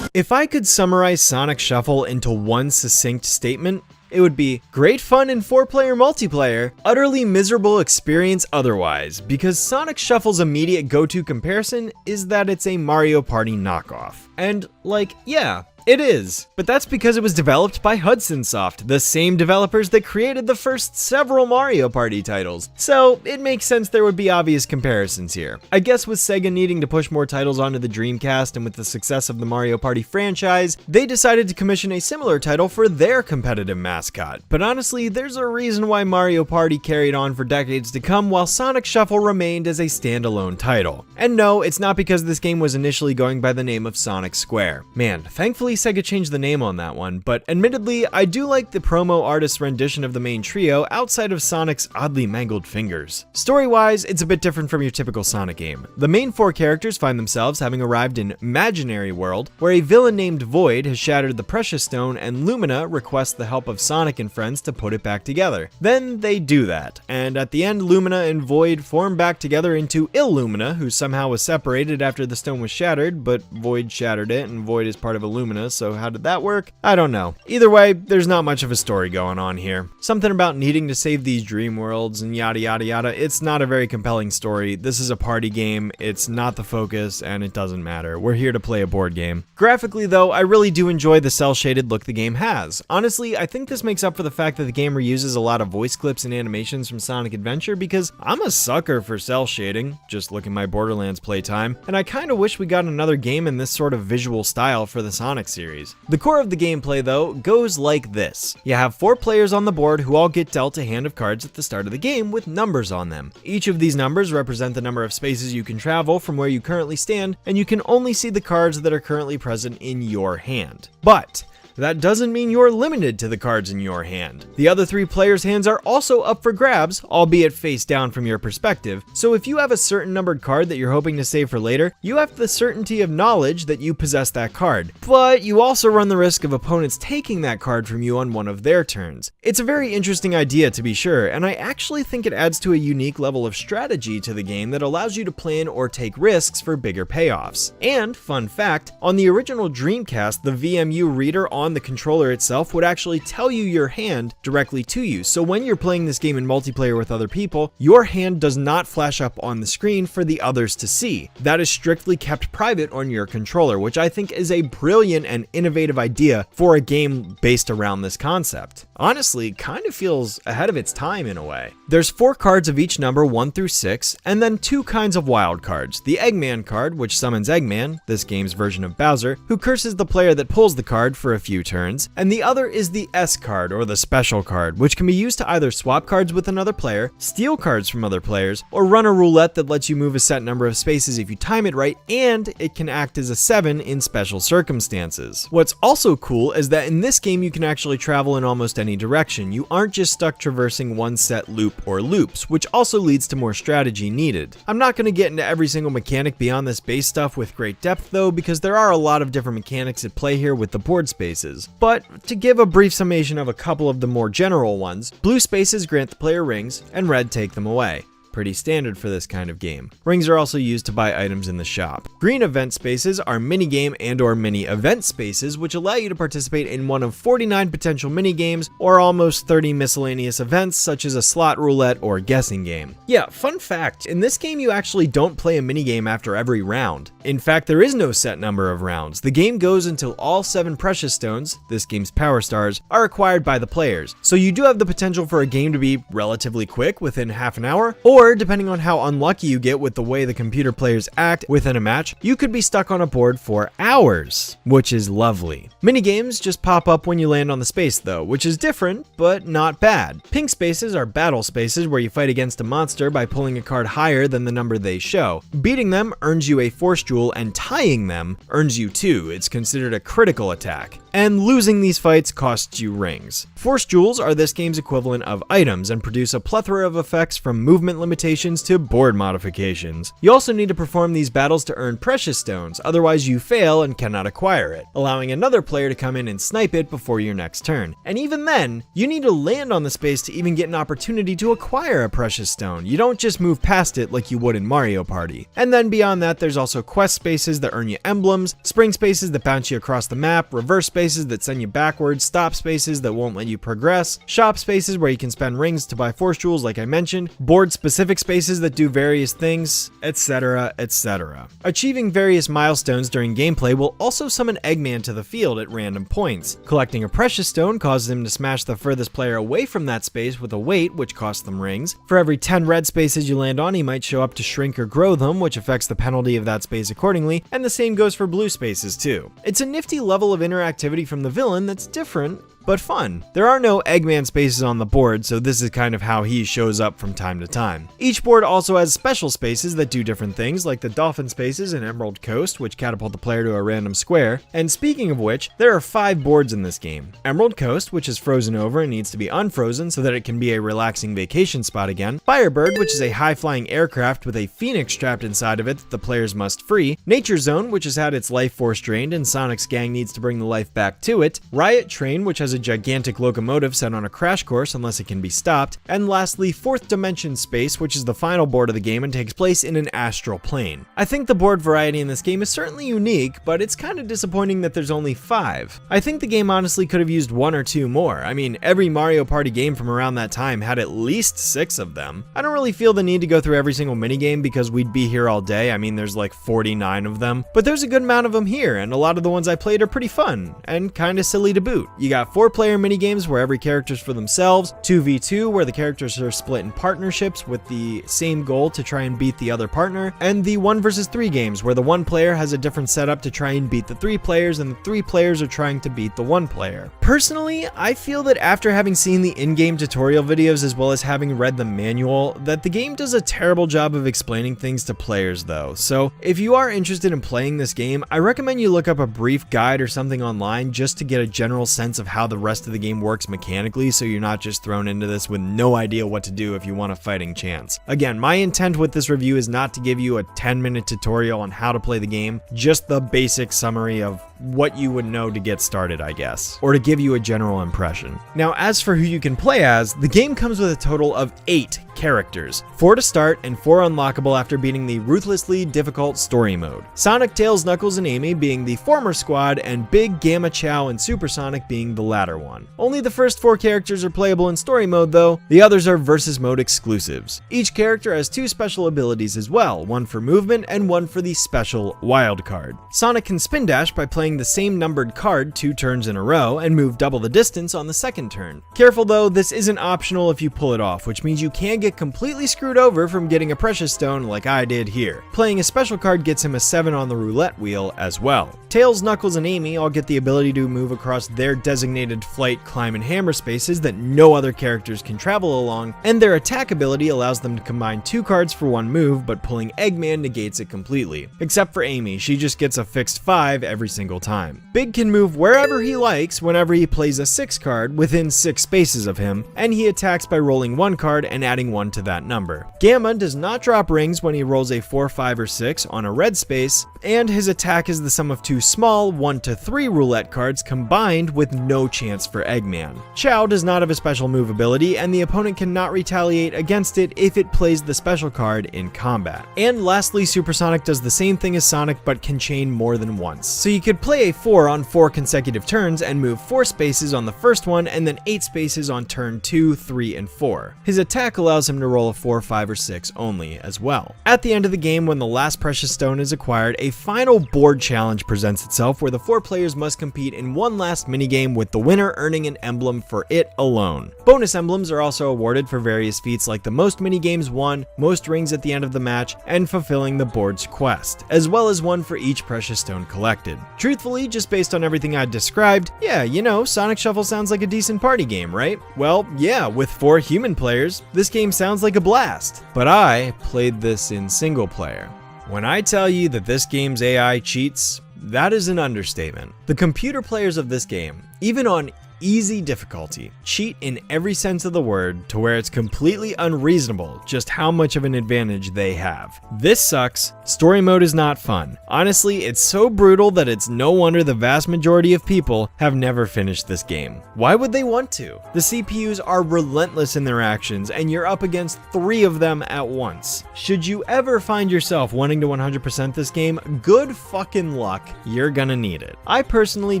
If I could summarize Sonic Shuffle into one succinct statement, it would be great fun in 4-player multiplayer, utterly miserable experience otherwise, because Sonic Shuffle's immediate go-to comparison is that it's a Mario Party knockoff. And, like, yeah, it is. But that's because it was developed by Hudson Soft, the same developers that created the first several Mario Party titles. So it makes sense there would be obvious comparisons here. I guess with Sega needing to push more titles onto the Dreamcast and with the success of the Mario Party franchise, they decided to commission a similar title for their competitive mascot. But honestly, there's a reason why Mario Party carried on for decades to come while Sonic Shuffle remained as a standalone title. And no, it's not because this game was initially going by the name of Sonic Square. Man, thankfully Sega changed the name on that one, but admittedly, I do like the promo artist's rendition of the main trio outside of Sonic's oddly mangled fingers. Story-wise, it's a bit different from your typical Sonic game. The main 4 characters find themselves having arrived in Imaginary World, where a villain named Void has shattered the Precious Stone and Lumina requests the help of Sonic and friends to put it back together. Then they do that, and at the end, Lumina and Void form back together into Illumina, who somehow was separated after the stone was shattered, but Void shattered it, and Void is part of Illumina, so how did that work? I don't know. Either way, there's not much of a story going on here. Something about needing to save these dream worlds and yada yada yada. It's not a very compelling story. This is a party game, it's not the focus, and it doesn't matter. We're here to play a board game. Graphically though, I really do enjoy the cel-shaded look the game has. Honestly, I think this makes up for the fact that the game reuses a lot of voice clips and animations from Sonic Adventure because I'm a sucker for cel shading, just look at my Borderlands playtime, and I kinda wish we got another game in this sort of visual style for the Sonic series. The core of the gameplay though goes like this. You have 4 players on the board who all get dealt a hand of cards at the start of the game with numbers on them. Each of these numbers represent the number of spaces you can travel from where you currently stand, and you can only see the cards that are currently present in your hand. But that doesn't mean you're limited to the cards in your hand. The other 3 players' hands are also up for grabs, albeit face down from your perspective, so if you have a certain numbered card that you're hoping to save for later, you have the certainty of knowledge that you possess that card. But you also run the risk of opponents taking that card from you on one of their turns. It's a very interesting idea to be sure, and I actually think it adds to a unique level of strategy to the game that allows you to plan or take risks for bigger payoffs. And, fun fact, on the original Dreamcast, the VMU reader on the controller itself would actually tell you your hand directly to you. So when you're playing this game in multiplayer with other people, your hand does not flash up on the screen for the others to see. That is strictly kept private on your controller, which I think is a brilliant and innovative idea for a game based around this concept. Honestly, kind of feels ahead of its time in a way. There's 4 cards of each number 1 through 6, and then 2 kinds of wild cards. The Eggman card, which summons Eggman, this game's version of Bowser, who curses the player that pulls the card for a few turns, and the other is the S card, or the special card, which can be used to either swap cards with another player, steal cards from other players, or run a roulette that lets you move a set number of spaces if you time it right, and it can act as a 7 in special circumstances. What's also cool is that in this game you can actually travel in almost any direction. You aren't just stuck traversing one set loop or loops, which also leads to more strategy needed. I'm not going to get into every single mechanic beyond this base stuff with great depth though, because there are a lot of different mechanics at play here with the board spaces. But to give a brief summation of a couple of the more general ones, blue spaces grant the player rings, and red take them away. pretty standard for this kind of game. Rings are also used to buy items in the shop. Green event spaces are minigame and or mini event spaces, which allow you to participate in one of 49 potential minigames or almost 30 miscellaneous events such as a slot roulette or guessing game. Yeah, fun fact, in this game you actually don't play a minigame after every round. In fact, there is no set number of rounds. The game goes until all 7 precious stones, this game's power stars, are acquired by the players. So you do have the potential for a game to be relatively quick, within half an hour, or depending on how unlucky you get with the way the computer players act within a match, you could be stuck on a board for hours, which is lovely. Minigames just pop up when you land on the space though, which is different, but not bad. Pink spaces are battle spaces where you fight against a monster by pulling a card higher than the number they show. Beating them earns you a force jewel, and tying them earns you 2. It's considered a critical attack. And losing these fights costs you rings. Force jewels are this game's equivalent of items and produce a plethora of effects from movement limitations to board modifications. You also need to perform these battles to earn precious stones, otherwise you fail and cannot acquire it, allowing another player to come in and snipe it before your next turn. And even then, you need to land on the space to even get an opportunity to acquire a precious stone. You don't just move past it like you would in Mario Party. And then beyond that, there's also quest spaces that earn you emblems, spring spaces that bounce you across the map, reverse spaces that send you backwards, stop spaces that won't let you progress, shop spaces where you can spend rings to buy force jewels like I mentioned, board specific spaces that do various things, etc, etc. Achieving various milestones during gameplay will also summon Eggman to the field at random points. Collecting a precious stone causes him to smash the furthest player away from that space with a weight, which costs them rings. For every 10 red spaces you land on, he might show up to shrink or grow them, which affects the penalty of that space accordingly, and the same goes for blue spaces too. It's a nifty level of interactivity from the villain that's different, but fun. There are no Eggman spaces on the board, so this is kind of how he shows up from time to time. Each board also has special spaces that do different things, like the dolphin spaces in Emerald Coast, which catapult the player to a random square. And speaking of which, there are 5 boards in this game. Emerald Coast, which is frozen over and needs to be unfrozen so that it can be a relaxing vacation spot again. Firebird, which is a high-flying aircraft with a phoenix trapped inside of it that the players must free. Nature Zone, which has had its life force drained and Sonic's gang needs to bring the life back to it. Riot Train, which has a gigantic locomotive set on a crash course unless it can be stopped. And lastly, Fourth Dimension Space, which is the final board of the game and takes place in an astral plane. I think the board variety in this game is certainly unique, but it's kind of disappointing that there's only 5. I think the game honestly could have used 1 or 2 more. I mean, every Mario Party game from around that time had at least 6 of them. I don't really feel the need to go through every single minigame because we'd be here all day. I mean, there's like 49 of them, but there's a good amount of them here, and a lot of the ones I played are pretty fun and kind of silly to boot. You got 4-player minigames where every character's for themselves, 2v2 where the characters are split in partnerships with the same goal to try and beat the other partner, and the 1 versus 3 games where the 1 player has a different setup to try and beat the 3 players and the 3 players are trying to beat the 1 player. Personally, I feel that after having seen the in-game tutorial videos as well as having read the manual, that the game does a terrible job of explaining things to players though. So if you are interested in playing this game, I recommend you look up a brief guide or something online just to get a general sense of how the rest of the game works mechanically, so you're not just thrown into this with no idea what to do if you want a fighting chance. Again, my intent with this review is not to give you a 10-minute tutorial on how to play the game, just the basic summary of what you would know to get started, I guess, or to give you a general impression. Now, as for who you can play as, the game comes with a total of 8 characters, 4 to start and 4 unlockable after beating the ruthlessly difficult story mode. Sonic, Tails, Knuckles, and Amy being the former squad, and Big, Gamma, Chao, and Super Sonic being the latter one. Only the first 4 characters are playable in story mode though, the others are versus mode exclusives. Each character has 2 special abilities as well, one for movement and one for the special wild card. Sonic can spin dash by playing the same numbered card 2 turns in a row and move double the distance on the second turn. Careful though, this isn't optional if you pull it off, which means you can get completely screwed over from getting a precious stone like I did here. Playing a special card gets him a 7 on the roulette wheel as well. Tails, Knuckles, and Amy all get the ability to move across their designated flight, climb, and hammer spaces that no other characters can travel along, and their attack ability allows them to combine 2 cards for 1 move, but pulling Eggman negates it completely. Except for Amy, she just gets a fixed 5 every single single time. Big can move wherever he likes whenever he plays a 6 card within 6 spaces of him, and he attacks by rolling 1 card and adding 1 to that number. Gamma does not drop rings when he rolls a 4, 5, or 6 on a red space, and his attack is the sum of 2 small 1 to 3 roulette cards combined with no chance for Eggman. Chao does not have a special move ability, and the opponent cannot retaliate against it if it plays the special card in combat. And lastly, Supersonic does the same thing as Sonic but can chain more than once. So you could play a 4 on 4 consecutive turns and move 4 spaces on the first one and then 8 spaces on turn 2, 3, and 4. His attack allows him to roll a 4, 5, or 6 only as well. At the end of the game, when the last precious stone is acquired, a final board challenge presents itself where the 4 players must compete in one last minigame with the winner earning an emblem for it alone. Bonus emblems are also awarded for various feats like the most minigames won, most rings at the end of the match, and fulfilling the board's quest, as well as one for each precious stone collected. Truthfully, just based on everything I described, yeah, you know, Sonic Shuffle sounds like a decent party game, right? Well, yeah, with 4 human players, this game sounds like a blast. But I played this in single player. When I tell you that this game's AI cheats, that is an understatement. The computer players of this game, even on easy difficulty, cheat in every sense of the word to where it's completely unreasonable just how much of an advantage they have. This sucks. Story mode is not fun. Honestly, it's so brutal that it's no wonder the vast majority of people have never finished this game. Why would they want to? The CPUs are relentless in their actions, and you're up against 3 of them at once. Should you ever find yourself wanting to 100% this game, good fucking luck. You're gonna need it. I personally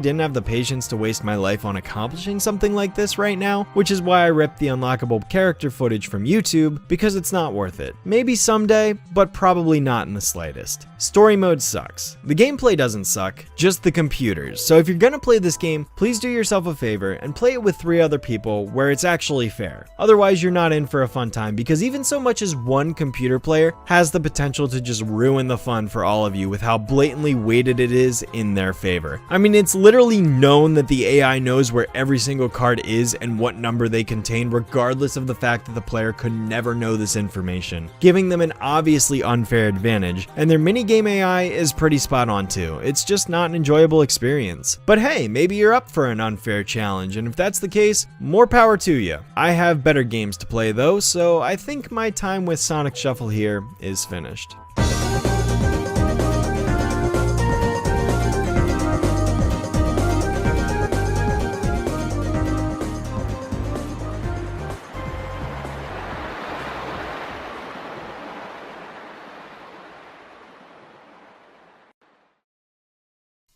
didn't have the patience to waste my life on accomplishing something like this right now, which is why I ripped the unlockable character footage from YouTube, because it's not worth it. Maybe someday, but probably not in the slightest. Story mode sucks. The gameplay doesn't suck, just the computers. So if you're gonna play this game, please do yourself a favor and play it with 3 other people where it's actually fair. Otherwise, you're not in for a fun time, because even so much as one computer player has the potential to just ruin the fun for all of you with how blatantly weighted it is in their favor. I mean, it's literally known that the AI knows where every single card is and what number they contain, regardless of the fact that the player could never know this information, giving them an obviously unfair advantage, and their minigame AI is pretty spot on too. It's just not an enjoyable experience. But hey, maybe you're up for an unfair challenge, and if that's the case, more power to you. I have better games to play though, so I think my time with Sonic Shuffle here is finished.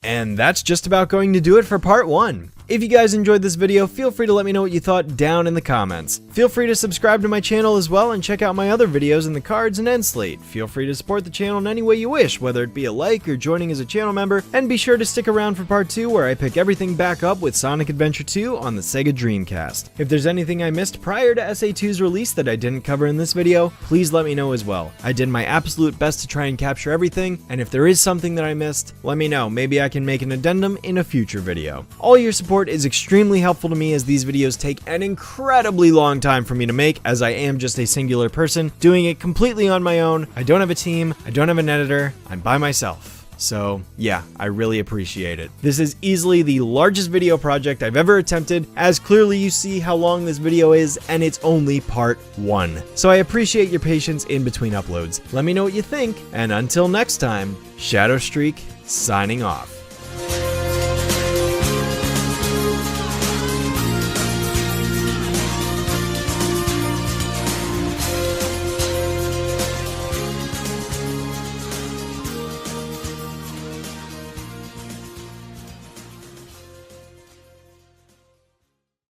And that's just about going to do it for part 1. If you guys enjoyed this video, feel free to let me know what you thought down in the comments. Feel free to subscribe to my channel as well and check out my other videos in the cards and end slate. Feel free to support the channel in any way you wish, whether it be a like or joining as a channel member, and be sure to stick around for part 2 where I pick everything back up with Sonic Adventure 2 on the Sega Dreamcast. If there's anything I missed prior to SA2's release that I didn't cover in this video, please let me know as well. I did my absolute best to try and capture everything, and if there is something that I missed, let me know. Maybe I can make an addendum in a future video. All your support is extremely helpful to me, as these videos take an incredibly long time for me to make, as I am just a singular person doing it completely on my own. I don't have a team, I don't have an editor, I'm by myself. So yeah, I really appreciate it. This is easily the largest video project I've ever attempted, as clearly you see how long this video is, and it's only part 1. So I appreciate your patience in between uploads. Let me know what you think, and until next time, Shadow Streak signing off.